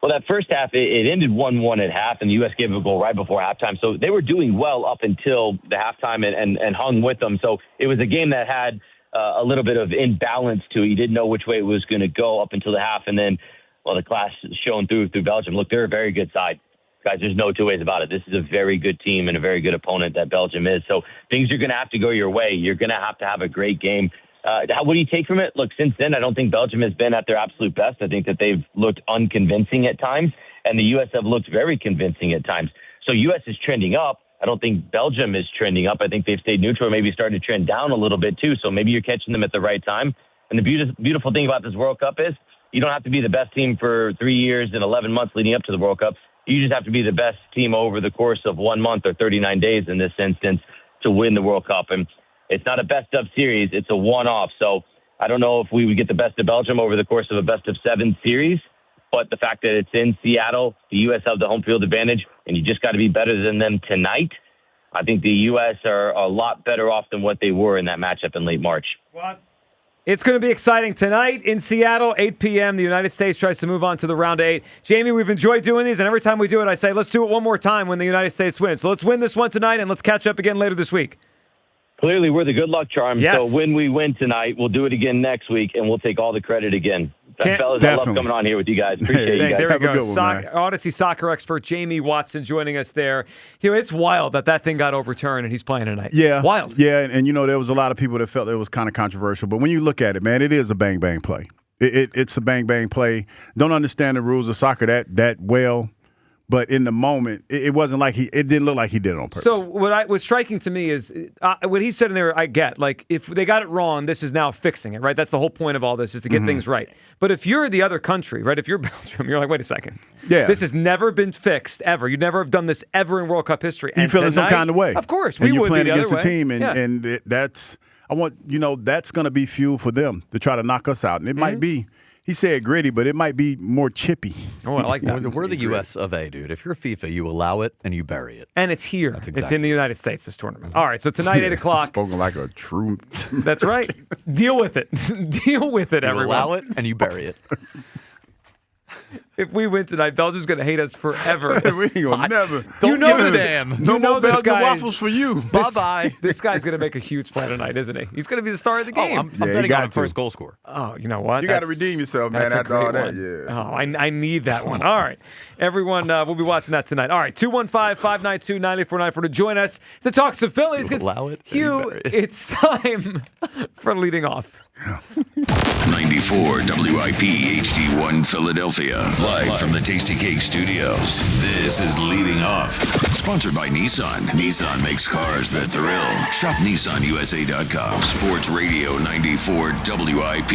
Well, that first half, it ended 1-1 at half, and the U.S. gave a goal right before halftime. So they were doing well up until the halftime and hung with them. So it was a game that had a little bit of imbalance to it. You didn't know which way it was going to go up until the half. And then, the class shown through Belgium. Look, they're a very good side. Guys, there's no two ways about it. This is a very good team and a very good opponent that Belgium is. So things are going to have to go your way. You're going to have a great game. What do you take from it? Look, since then, I don't think Belgium has been at their absolute best. I think that they've looked unconvincing at times, and the U.S. have looked very convincing at times. So U.S. is trending up. I don't think Belgium is trending up. I think they've stayed neutral, maybe started to trend down a little bit too. So maybe you're catching them at the right time. And the beautiful thing about this World Cup is you don't have to be the best team for 3 years and 11 months leading up to the World Cup. You just have to be the best team over the course of 1 month or 39 days in this instance to win the World Cup. And it's not a best-of series. It's a one-off. So I don't know if we would get the best of Belgium over the course of a best-of-7 series, but the fact that it's in Seattle, the U.S. have the home field advantage, and you just got to be better than them tonight. I think the U.S. are a lot better off than what they were in that matchup in late March. What? It's going to be exciting tonight in Seattle, 8 p.m. The United States tries to move on to the round 8. Jamie, we've enjoyed doing these, and every time we do it, I say, let's do it one more time when the United States wins. So let's win this one tonight, and let's catch up again later this week. Clearly, we're the good luck charm. Yes. So when we win tonight, we'll do it again next week, and we'll take all the credit again. Fellas, I love coming on here with you guys. Appreciate you guys. There we go. Odyssey soccer expert Jamie Watson joining us there. It's wild that thing got overturned and he's playing tonight. Yeah. Wild. Yeah, and there was a lot of people that felt it was kind of controversial. But when you look at it, man, it is a bang-bang play. It's a bang-bang play. Don't understand the rules of soccer that well. But in the moment, it wasn't like it didn't look like he did it on purpose. So what's striking to me is what he said in there, I get. Like, if they got it wrong, this is now fixing it, right? That's the whole point of all this, is to get things right. But if you're the other country, right, if you're Belgium, you're like, wait a second. Yeah. This has never been fixed, ever. You'd never have done this ever in World Cup history. You feel in some kind of way. Of course. And we you're would playing be the against other a way. team, and that's going to be fuel for them to try to knock us out. And it might be, he said gritty, but it might be more chippy. Oh, I like that. We're the U.S. of A, dude. If you're FIFA, you allow it and you bury it. And it's here. That's It's in the United States, this tournament. All right, so tonight, 8 o'clock. Spoken like a true. That's right. Deal with it. Deal with it, You everyone. allow it and you bury it. If we win tonight, Belgium's going to hate us forever. We ain't gonna never. You know give a this. damn. You know this Belgian guy. waffles for you. Bye-bye. This guy's going to make a huge play tonight, isn't he? He's going to be the star of the game. I'm betting on first goal score. Oh, you know what? You got to redeem yourself, man. That's a After all great that, one. yeah. Oh, I need that one. All right. Everyone, we'll be watching that tonight. All right, 215-592-9494 to join us to talk some Phillies. Allow it. Hugh, it's time for leading off. 94 WIP HD1 Philadelphia. Live from the Tasty Cake Studios. This is Leading Off. Sponsored by Nissan. Nissan makes cars that thrill. Shop NissanUSA.com. Sports Radio 94 WIP.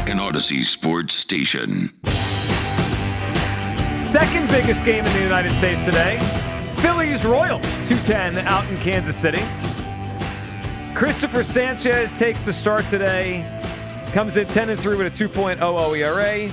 An Odyssey Sports Station. Second biggest game in the United States today. Phillies Royals 2-10 out in Kansas City. Cristopher Sánchez takes the start today. Comes in 10-3 with a 2.00 ERA.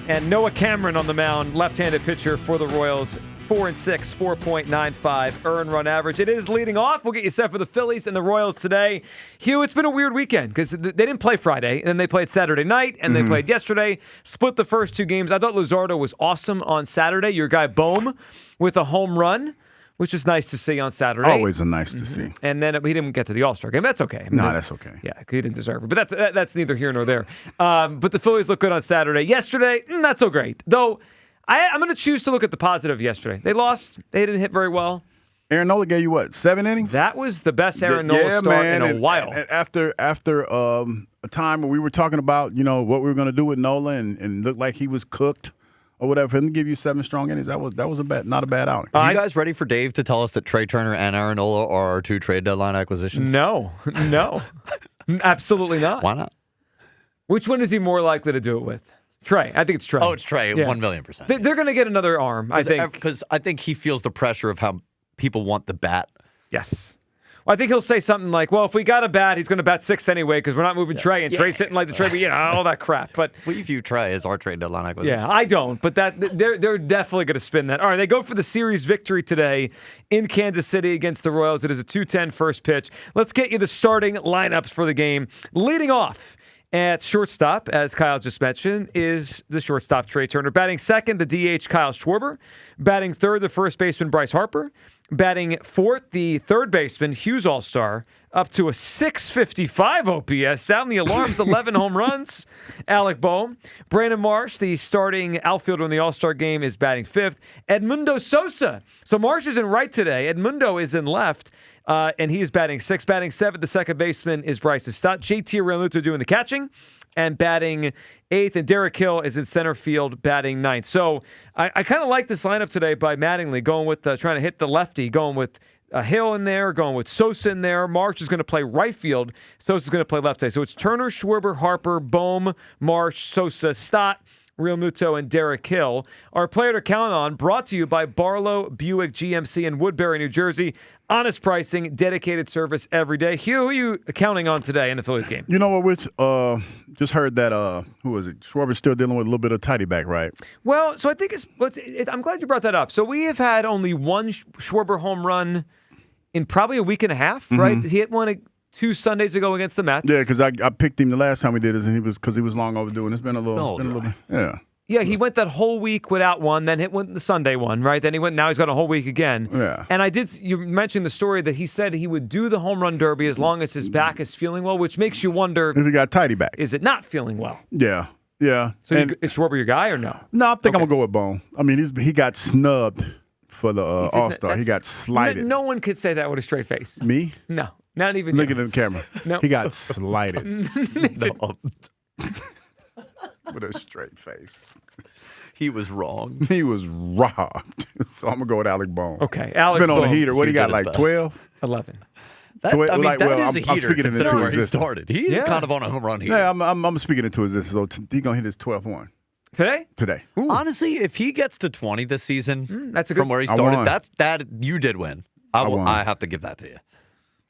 And Noah Cameron on the mound, left-handed pitcher for the Royals. 4-6, 4.95 earned run average. It is leading off. We'll get you set for the Phillies and the Royals today. Hugh, it's been a weird weekend because they didn't play Friday, and then they played Saturday night, and they played yesterday. Split the first two games. I thought Luzardo was awesome on Saturday. Your guy Bohm with a home run, which is nice to see on Saturday. Always a nice to see. And then he didn't get to the All-Star game. That's okay. That's okay. Yeah, he didn't deserve it. But that's neither here nor there. But the Phillies look good on Saturday. Yesterday, not so great. Though, I'm going to choose to look at the positive yesterday. They lost. They didn't hit very well. Aaron Nola gave you what, 7 innings? That was the best Aaron Nola start in a while. And after a time where we were talking about, what we were going to do with Nola and looked like he was cooked or whatever, for him to give you 7 strong innings, that was not a bad outing. Are you guys ready for Dave to tell us that Trey Turner and Aaron Nola are our 2 trade deadline acquisitions? No, absolutely not. Why not? Which one is he more likely to do it with? Trey. I think it's Trey. Oh, it's Trey, Yeah. 1,000,000%. They're going to get another arm, I think. Because I think he feels the pressure of how people want the bat. Yes. Well, I think he'll say something like, well, if we got a bat, he's going to bat 6th anyway because we're not moving Trey, and Trey's sitting like the trade, all that crap. But we view Trey as our trade deadline acquisition. Yeah, I don't, but they're definitely going to spin that. All right, they go for the series victory today in Kansas City against the Royals. It is a 2-10 first pitch. Let's get you the starting lineups for the game. Leading off at shortstop, as Kyle just mentioned, is the shortstop Trey Turner. Batting second, the DH Kyle Schwarber. Batting third, the first baseman Bryce Harper. Batting fourth, the third baseman Hughes All-Star, up to a 655 OPS. Sound the alarms, 11 home runs. Alec Bohm. Brandon Marsh, the starting outfielder in the All-Star game, is batting fifth. Edmundo Sosa. So Marsh is in right today. Edmundo is in left. And he is batting sixth. Batting seventh, the second baseman is Bryce Harper. JT Realmuto doing the catching and batting eighth. And Derek Hill is in center field batting ninth. So I kind of like this lineup today by Mattingly, going with trying to hit the lefty, going with Hill in there, going with Sosa in there. Marsh is going to play right field. Sosa is going to play left side. So it's Turner, Schwarber, Harper, Bohm, Marsh, Sosa, Stott, Realmuto, and Derek Hill. Our player to count on, brought to you by Barlow Buick GMC in Woodbury, New Jersey. Honest pricing, dedicated service every day. Hugh, who are you counting on today in the Phillies game? You know what, Rich? Just heard that, who was it? Schwarber's still dealing with a little bit of tidy back, right? Well, so I think I'm glad you brought that up. So we have had only one Schwarber home run in probably a week and a half, right? He hit one 2 Sundays ago against the Mets. Yeah, because I picked him the last time we did this, and he was long overdue, and it's been a little yeah. Yeah, he went that whole week without one, then hit the Sunday one, right? Then now he's got a whole week again. Yeah. And you mentioned the story that he said he would do the home run derby as long as his back is feeling well, which makes you wonder if he got tidy back. Is it not feeling well? Yeah. So is Schwarber your guy or no? No, I think I'm gonna go with Bone. I mean, he got snubbed for the All-Star. He got slighted. No one could say that with a straight face. Me? No, not even. Look at the camera. No, he got slighted. No. With a straight face. He was wrong. He was robbed. So I'm going to go with Alec Bone. Okay, Alec Been on Bone. the heater. What He he got, did his like best. 12? 11. That is a I'm heater speaking into considering where he existence. started. He is kind of on a home run heater. Yeah, I'm speaking into existence. So he's going to hit his 12th one. Today? Today. Ooh. Honestly, if he gets to 20 this season that's a good from where he I started, won. you did win. I have to give that to you.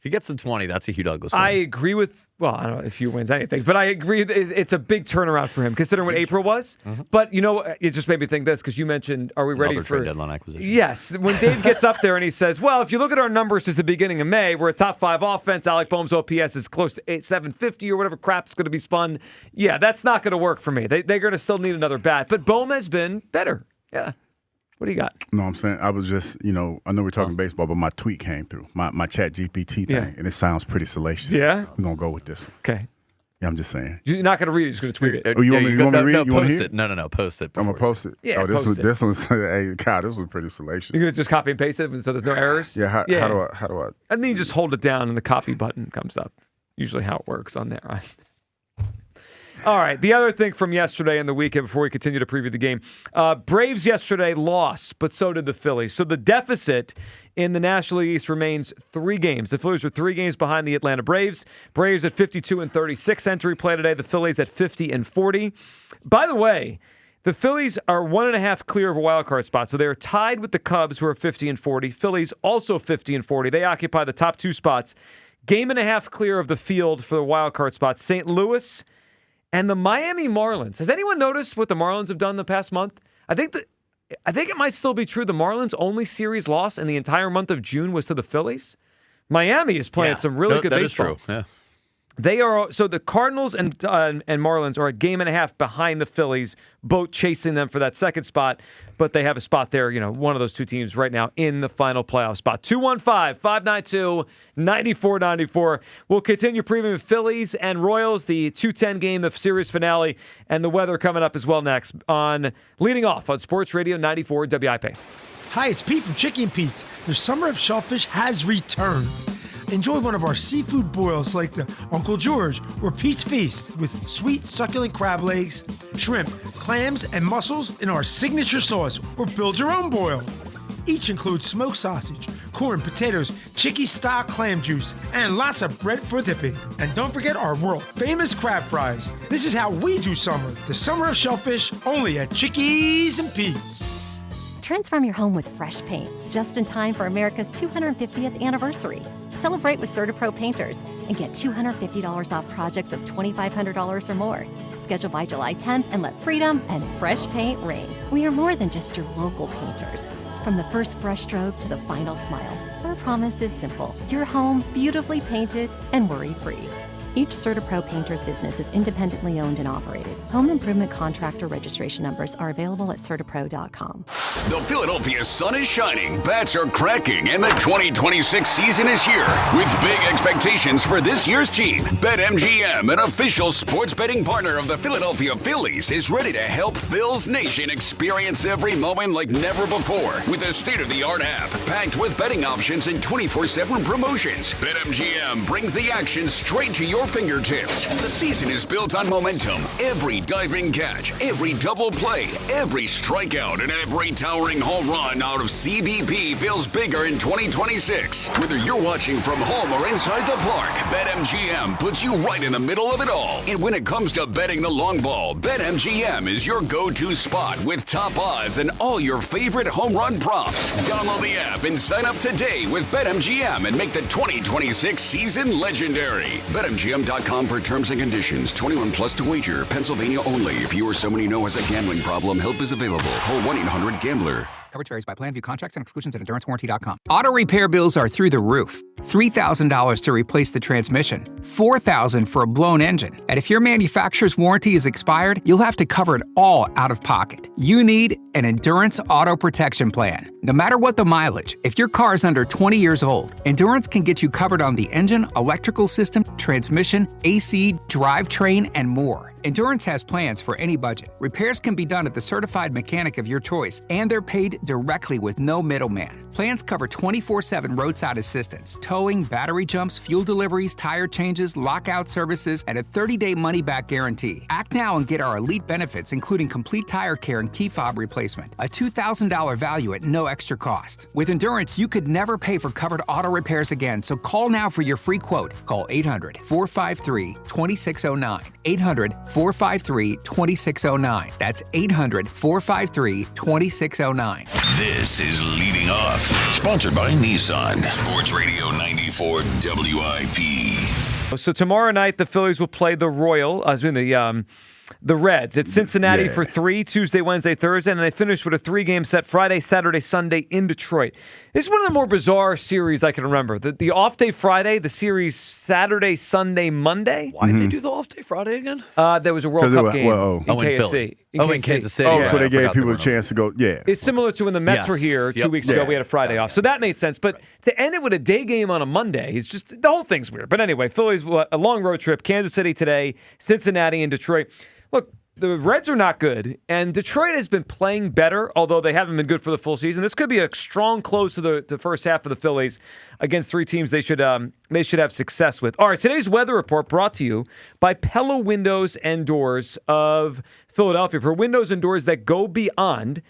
If he gets to 20, that's a Hugh Douglas win. I agree with, well, I don't know if Hugh wins anything, but I agree it's a big turnaround for him, considering what April was. But, it just made me think this, because you mentioned, are we ready for trade deadline acquisition? Yes. When Dave gets up there and he says, well, if you look at our numbers since the beginning of May, we're a top 5 offense. Alec Boehm's OPS is close to 750 or whatever crap's going to be spun. Yeah, that's not going to work for me. They're going to still need another bat. But Boehm has been better. Yeah. What do you got? No, I'm saying I was just, I know we're talking baseball, but my tweet came through, my chat GPT thing, and it sounds pretty salacious. Yeah? I'm going to go with this. Okay. Yeah, I'm just saying. You're not going to read it, you're just going to tweet it. Oh, you want me to read it? You want to post hear it. No, post it. I'm going to post it. Yeah, this was, hey, God, this was pretty salacious. You're going to just copy and paste it so there's no errors? Yeah, how do I? And then you just hold it down and the copy button comes up. Usually how it works on there. All right, the other thing from yesterday and the weekend before we continue to preview the game. Braves yesterday lost, but so did the Phillies. So the deficit in the National League East remains 3 games. The Phillies are 3 games behind the Atlanta Braves. Braves at 52-36 entry play today. The Phillies at 50-40. By the way, the Phillies are 1.5 clear of a wild card spot. So they are tied with the Cubs, who are 50-40. Phillies also 50-40. They occupy the top 2 spots. Game and a half clear of the field for the wild card spot. St. Louis and the Miami Marlins. Has anyone noticed what the Marlins have done the past month? I think it might still be true. The Marlins' only series loss in the entire month of June was to the Phillies. Miami is playing some really good baseball. That is true. Yeah. They are so the Cardinals and Marlins are a game and a half behind the Phillies, both chasing them for that second spot. But they have a spot there, one of those 2 teams right now in the final playoff spot. 215-592-9494. We'll continue previewing Phillies and Royals, the 2:10 game, the series finale, and the weather coming up as well next on Leading Off on Sports Radio 94 WIP. Hi, it's Pete from Chicken Pete's. The summer of shellfish has returned. Enjoy one of our seafood boils like the Uncle George or Pete's Feast with sweet, succulent crab legs, shrimp, clams, and mussels in our signature sauce, or build your own boil. Each includes smoked sausage, corn, potatoes, chicky-style clam juice, and lots of bread for dipping. And don't forget our world-famous crab fries. This is how we do summer. The summer of shellfish, only at Chickies and Pete's. Transform your home with fresh paint, just in time for America's 250th anniversary. Celebrate with CertaPro Painters and get $250 off projects of $2,500 or more. Schedule by July 10th and let freedom and fresh paint ring. We are more than just your local painters. From the first brushstroke to the final smile, our promise is simple. Your home beautifully painted and worry-free. Each CertaPro Painters business is independently owned and operated. Home improvement contractor registration numbers are available at CertaPro.com. The Philadelphia sun is shining, bats are cracking, and the 2026 season is here. With big expectations for this year's team, BetMGM, an official sports betting partner of the Philadelphia Phillies, is ready to help Phil's Nation experience every moment like never before. With a state-of-the-art app, packed with betting options and 24/7 promotions, BetMGM brings the action straight to your fingertips. The season is built on momentum. Every diving catch, every double play, every strikeout, and every towering home run out of CBP feels bigger in 2026. Whether you're watching from home or inside the park, BetMGM puts you right in the middle of it all. And when it comes to betting the long ball, BetMGM is your go-to spot with top odds and all your favorite home run props. Download the app and sign up today with BetMGM and make the 2026 season legendary. BetMGM.com for terms and conditions. 21 plus to wager. Pennsylvania only. If you or someone you know has a gambling problem, help is available. Call 1-800-GAMBLER. Coverage varies by plan. View contracts and exclusions at EnduranceWarranty.com. Auto repair bills are through the roof. $3,000 to replace the transmission. $4,000 for a blown engine. And if your manufacturer's warranty is expired, you'll have to cover it all out of pocket. You need an Endurance Auto Protection Plan. No matter what the mileage, if your car is under 20 years old, Endurance can get you covered on the engine, electrical system, transmission, AC, drivetrain, and more. Endurance has plans for any budget. Repairs can be done at the certified mechanic of your choice, and they're paid directly with no middleman. Plans cover 24/7 roadside assistance, towing, battery jumps, fuel deliveries, tire changes, lockout services, and a 30-day money-back guarantee. Act now and get our elite benefits, including complete tire care and key fob replacement. A $2,000 value at no extra cost. With Endurance, you could never pay for covered auto repairs again, so call now for your free quote. Call 800-453-2609. 800 800-453-2609. That's 800-453-2609. This is Leading Off, sponsored by Nissan. Sports Radio 94 WIP. So tomorrow night, the Phillies will play the Reds. It's Cincinnati for 3, Tuesday, Wednesday, Thursday, and they finish with a 3-game set Friday, Saturday, Sunday in Detroit. This is one of the more bizarre series I can remember. The off day Friday, the series Saturday, Sunday, Monday. Why did they do the off day Friday again? There was a World Cup game in Kansas City. In Kansas City. So they gave people a chance to go, It's similar to when the Mets were here 2 weeks ago. We had a Friday off. So that made sense. But to end it with a day game on a Monday is just, the whole thing's weird. But anyway, Phillies, a long road trip. Kansas City today, Cincinnati and Detroit. Look, the Reds are not good, and Detroit has been playing better, although they haven't been good for the full season. This could be a strong close to the first half of the Phillies against 3 teams they should have success with. All right, today's weather report brought to you by Pella Windows and Doors of Philadelphia. For windows and doors that go beyond,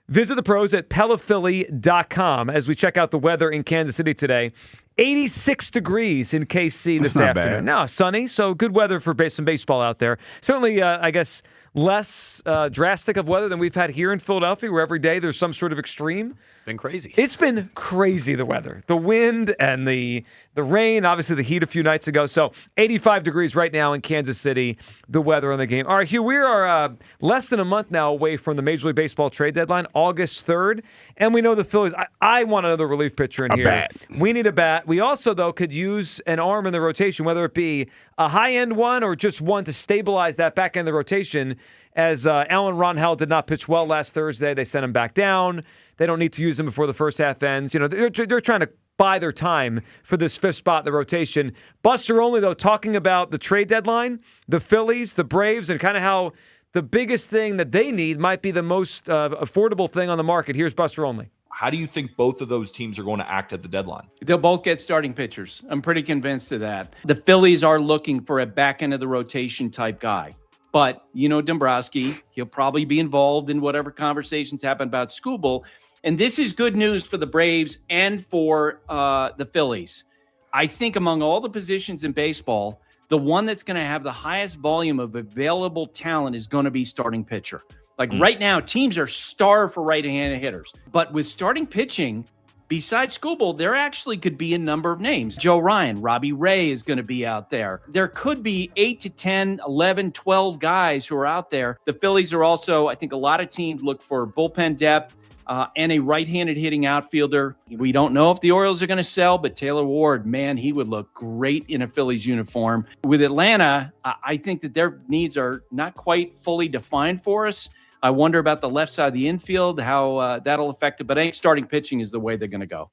visit the pros at PellaPhilly.com as we check out the weather in Kansas City today. 86 degrees in KC this afternoon. Now, sunny, so good weather for some baseball out there. Certainly, I guess, less drastic of weather than we've had here in Philadelphia, where every day there's some sort of extreme. Been crazy. It's been crazy, the weather. The wind and the rain, obviously the heat a few nights ago. So 85 degrees right now in Kansas City, the weather on the game. All right, Hugh, we are less than a month now away from the Major League Baseball trade deadline, August 3rd. And we know the Phillies, I want another relief pitcher in here. Bat. We need a bat. We also, though, could use an arm in the rotation, whether it be a high-end one or just one to stabilize that back end of the rotation. As Alan Ronhell did not pitch well last Thursday, they sent him back down. They don't need to use him before the first half ends. You know, they're trying to buy their time for this 5th spot in the rotation. Buster Olney, though, talking about the trade deadline, the Phillies, the Braves, and kind of how the biggest thing that they need might be the most affordable thing on the market. Here's Buster Olney. How do you think both of those teams are going to act at the deadline? They'll both get starting pitchers. I'm pretty convinced of that. The Phillies are looking for a back end of the rotation type guy. But, you know, Dombrowski, he'll probably be involved in whatever conversations happen about Skubal. And this is good news for the Braves and for the Phillies. I think among all the positions in baseball, the one that's going to have the highest volume of available talent is going to be starting pitcher. Like right now, teams are starved for right-handed hitters. But with starting pitching, besides Skubal, there actually could be a number of names. Joe Ryan, Robbie Ray is going to be out there. There could be 8 to 10, 11, 12 guys who are out there. The Phillies are also, I think a lot of teams look for bullpen depth and a right-handed hitting outfielder. We don't know if the Orioles are going to sell, but Taylor Ward, man, he would look great in a Phillies uniform. With Atlanta, I think that their needs are not quite fully defined for us. I wonder about the left side of the infield, how that'll affect it. But I think starting pitching is the way they're going to go.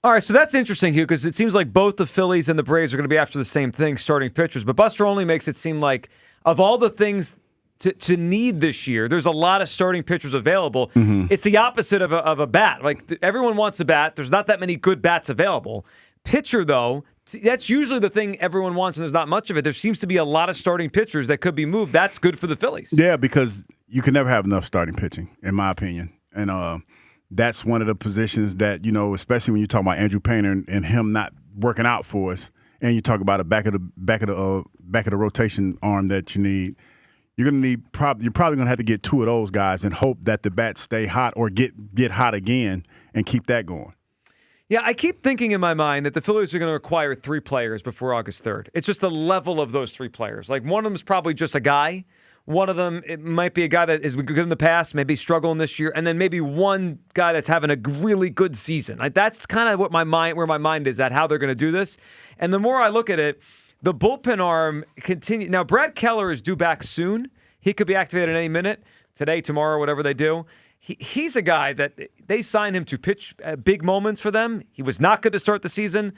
All right, so that's interesting, Hugh, because it seems like both the Phillies and the Braves are going to be after the same thing, starting pitchers. But Buster Olney makes it seem like of all the things to need this year, there's a lot of starting pitchers available. Mm-hmm. It's the opposite of a bat. Like everyone wants a bat. There's not that many good bats available. Pitcher, though, that's usually the thing everyone wants, and there's not much of it. There seems to be a lot of starting pitchers that could be moved. That's good for the Phillies. Yeah, because you can never have enough starting pitching, in my opinion. And that's one of the positions that, you know, especially when you talk about Andrew Painter and him not working out for us, and you talk about a back of the rotation arm that you need. You're probably going to have to get 2 of those guys and hope that the bats stay hot or get hot again and keep that going. Yeah, I keep thinking in my mind that the Phillies are going to acquire 3 players before August 3rd. It's just the level of those 3 players. Like one of them is probably just a guy. One of them, it might be a guy that is good in the past, maybe struggling this year, and then maybe one guy that's having a really good season. Like that's kind of where my mind is at, how they're going to do this. And the more I look at it, the bullpen arm continue. Now, Brad Keller is due back soon. He could be activated any minute, today, tomorrow, whatever they do. He's a guy that they signed him to pitch big moments for them. He was not good to start the season.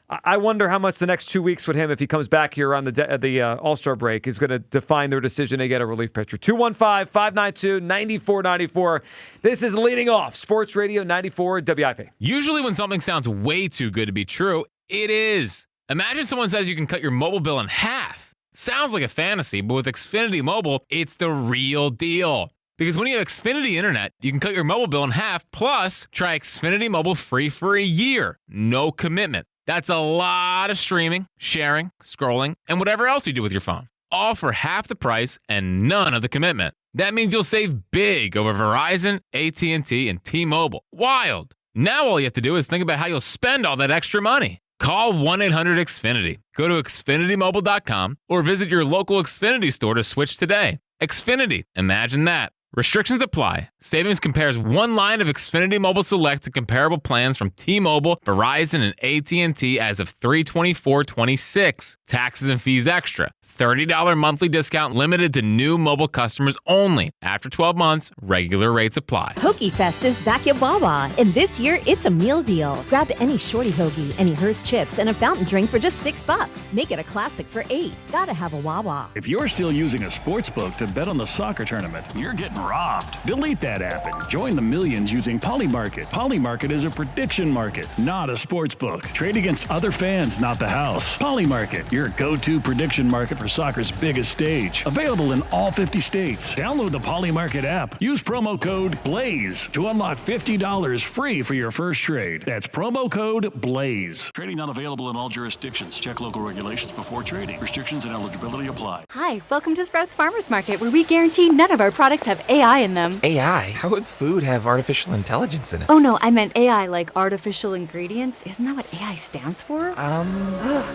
I wonder how much the next 2 weeks with him, if he comes back here around the All-Star break, is going to define their decision to get a relief pitcher. 215-592-9494. This is Leading Off, Sports Radio 94 WIP. Usually when something sounds way too good to be true, it is. Imagine someone says you can cut your mobile bill in half. Sounds like a fantasy, but with Xfinity Mobile, it's the real deal. Because when you have Xfinity Internet, you can cut your mobile bill in half, plus try Xfinity Mobile free for a year. No commitment. That's a lot of streaming, sharing, scrolling, and whatever else you do with your phone. all for half the price and none of the commitment. That means you'll save big over Verizon, AT&T, and T-Mobile. Wild! Now all you have to do is think about how you'll spend all that extra money. Call 1-800-XFINITY. Go to XfinityMobile.com or visit your local Xfinity store to switch today. Xfinity. Imagine that. Restrictions apply. Savings compares one line of Xfinity Mobile Select to comparable plans from T-Mobile, Verizon, and AT&T as of 3/24/26. Taxes and fees extra. $30 monthly discount limited to new mobile customers only. After 12 months, regular rates apply. Hoagie Fest is back at Wawa, and this year it's a meal deal. Grab any shorty hoagie, any Hearst chips, and a fountain drink for just $6. Make it a classic for $8. Gotta have a Wawa. If you're still using a sports book to bet on the soccer tournament, you're getting robbed. Delete that app and join the millions using Polymarket. Polymarket is a prediction market, not a sports book. Trade against other fans, not the house. Polymarket, your go-to prediction market for soccer's biggest stage. Available in all 50 states. Download the Polymarket app. Use promo code BLAZE to unlock $50 free for your first trade. That's promo code BLAZE. Trading not available in all jurisdictions. Check local regulations before trading. Restrictions and eligibility apply. Hi, welcome to Sprouts Farmers Market, where we guarantee none of our products have AI in them. AI? How would food have artificial intelligence in it? Oh no, I meant AI like artificial ingredients. Isn't that what AI stands for?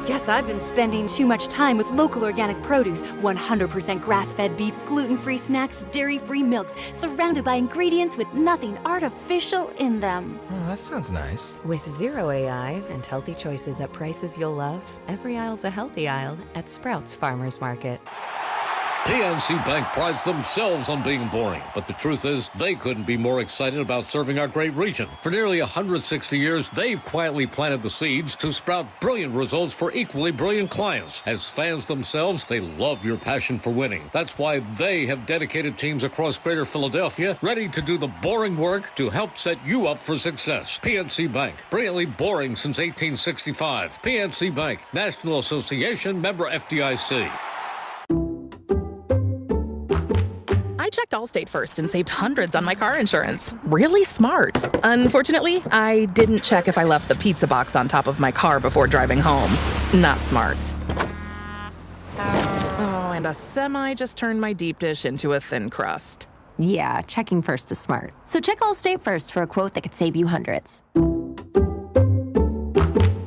Guess I've been spending too much time with local organic produce, 100% grass-fed beef, gluten-free snacks, dairy-free milks, surrounded by ingredients with nothing artificial in them. Oh, that sounds nice. With zero AI and healthy choices at prices you'll love, every aisle's a healthy aisle at Sprouts Farmers Market. PNC Bank prides themselves on being boring, but the truth is they couldn't be more excited about serving our great region. For nearly 160 years, they've quietly planted the seeds to sprout brilliant results for equally brilliant clients. As fans themselves, they love your passion for winning. That's why they have dedicated teams across greater Philadelphia ready to do the boring work to help set you up for success. PNC Bank, brilliantly boring since 1865. PNC Bank, National Association, member FDIC. I checked Allstate first and saved hundreds on my car insurance. Really smart. Unfortunately, I didn't check if I left the pizza box on top of my car before driving home. Not smart. Oh, and a semi just turned my deep dish into a thin crust. Yeah, checking first is smart. So check Allstate first for a quote that could save you hundreds.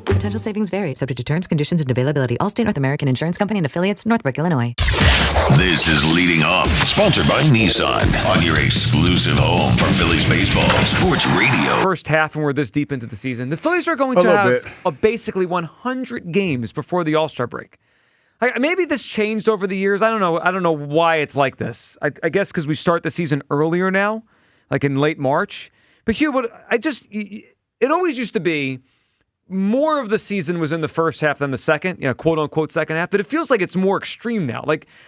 Potential savings vary, subject to terms, conditions, and availability. Allstate North American Insurance Company and affiliates, Northbrook, Illinois. This is Leading Off, sponsored by Nissan, on your exclusive home for Phillies baseball, Sports Radio. First half, and we're this deep into the season, the Phillies are going to have basically 100 games before the All-Star break. Maybe this changed over the years. I don't know. I don't know why it's like this. I guess because we start the season earlier now, like in late March. But Hugh, it always used to be more of the season was in the first half than the second, quote unquote second half. But it feels like it's more extreme now.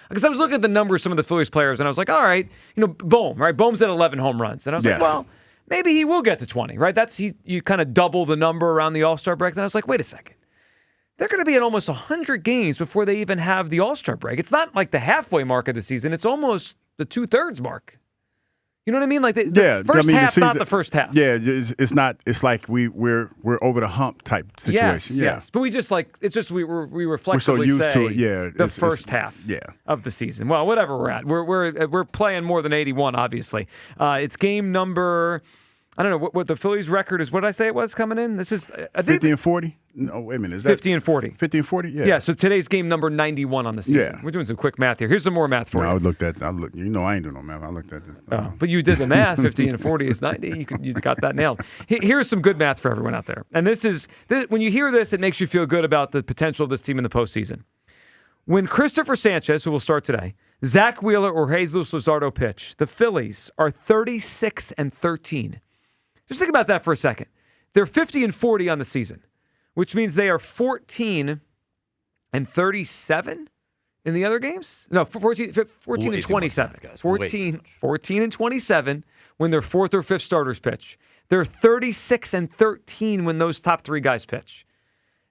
Because I was looking at the numbers of some of the Phillies players, and I was like, all right, Bohm, right? Bohm's at 11 home runs, and I was like, well, maybe he will get to 20, right? You kind of double the number around the All-Star break. Then I was like, wait a second. They're going to be at almost 100 games before they even have the All-Star break. It's not like the halfway mark of the season. It's almost the 2/3 mark. You know what I mean? Like the first half's not the first half. Yeah, it's not. It's like we're over the hump type situation. Yes. But we just we reflexively used say to it. the first half of the season. Well, whatever we're at, we're playing more than 81. Obviously, it's game number. I don't know what the Phillies record is. What did I say it was coming in? This is 50 and 40. No, wait a minute. Is that 50 and 40? 50 and 40. Yeah. Yeah. So today's game number 91 on the season. Yeah. We're doing some quick math here. Here's some more math for you. I looked at. I ain't doing no math. I looked at this. Oh, but you did the math. 50 and 40 is 90. You got that nailed. Here's some good math for everyone out there. And this when you hear this, it makes you feel good about the potential of this team in the postseason. When Cristopher Sánchez, who will start today, Zach Wheeler or Jesus Luzardo pitch, the Phillies are 36 and 13. Just think about that for a second. They're 50 and 40 on the season, which means they are 14 and 37 in the other games. No, 14 and 27. 14 and 27 when their fourth or fifth starters pitch. They're 36 and 13 when those top three guys pitch.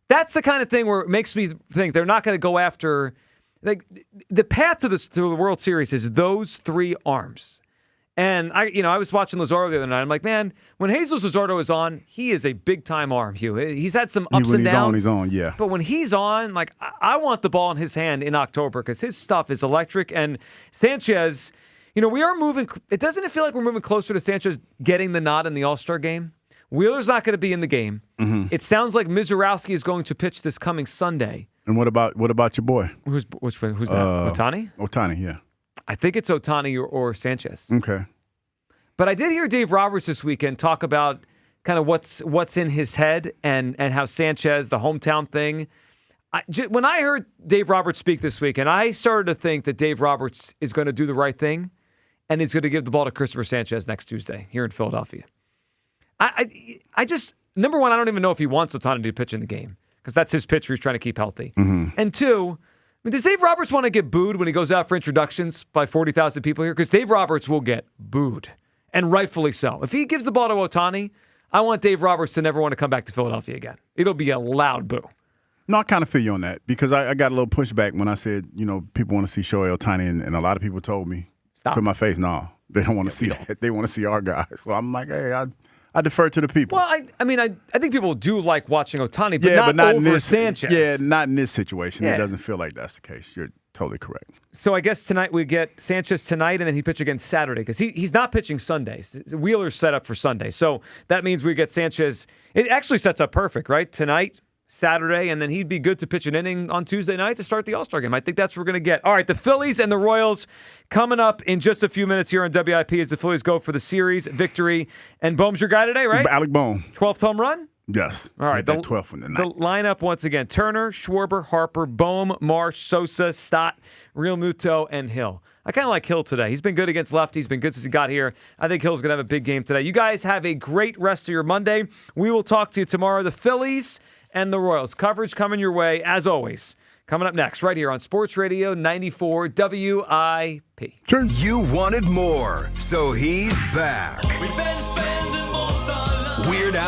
That's the kind of thing where it makes me think they're not going to go after. The path to the World Series is those three arms. And I was watching Luzardo the other night. I'm like, man, when Jesus Luzardo is on, he is a big-time arm, Hugh. He's had some ups and downs. He's on, yeah. But when he's on, like, I want the ball in his hand in October because his stuff is electric. And Sanchez, we are moving. Doesn't it feel like we're moving closer to Sanchez getting the nod in the All-Star game? Wheeler's not going to be in the game. Mm-hmm. It sounds like Mizurowski is going to pitch this coming Sunday. And what about your boy? Who's that? Ohtani? Ohtani, yeah. I think it's Ohtani or Sanchez. Okay. But I did hear Dave Roberts this weekend talk about kind of what's in his head and how Sanchez, the hometown thing. When I heard Dave Roberts speak this weekend, I started to think that Dave Roberts is going to do the right thing and he's going to give the ball to Cristopher Sánchez next Tuesday here in Philadelphia. I just, number one, I don't even know if he wants Ohtani to pitch in the game because that's his pitcher he's trying to keep healthy. Mm-hmm. And two, does Dave Roberts want to get booed when he goes out for introductions by 40,000 people here? Because Dave Roberts will get booed, and rightfully so. If he gives the ball to Ohtani, I want Dave Roberts to never want to come back to Philadelphia again. It'll be a loud boo. No, I kind of feel you on that because I got a little pushback when I said, people want to see Shohei Ohtani, and a lot of people told me to my face, no, they don't want to see that. They want to see our guy. So I'm like, hey, I defer to the people. Well, I think people do like watching Ohtani, but not over Sanchez. Yeah, not in this situation. Yeah. It doesn't feel like that's the case. You're totally correct. So I guess tonight we get Sanchez tonight, and then he pitch again Saturday because he's not pitching Sundays. Wheeler's set up for Sunday. So that means we get Sanchez. It actually sets up perfect, right? Tonight, Saturday, and then he'd be good to pitch an inning on Tuesday night to start the All-Star game. I think that's what we're going to get. All right, the Phillies and the Royals coming up in just a few minutes here on WIP as the Phillies go for the series victory. And Bohm's your guy today, right? Alec Bohm. 12th home run? Yes. All right. The 12th one tonight. The lineup once again: Turner, Schwarber, Harper, Bohm, Marsh, Sosa, Stott, Real Muto, and Hill. I kind of like Hill today. He's been good against lefties. He's been good since he got here. I think Hill's going to have a big game today. You guys have a great rest of your Monday. We will talk to you tomorrow. The Phillies and the Royals. Coverage coming your way, as always. Coming up next, right here on Sports Radio 94 WIP. You wanted more, so he's back. We've been spending most our life. Weird Al.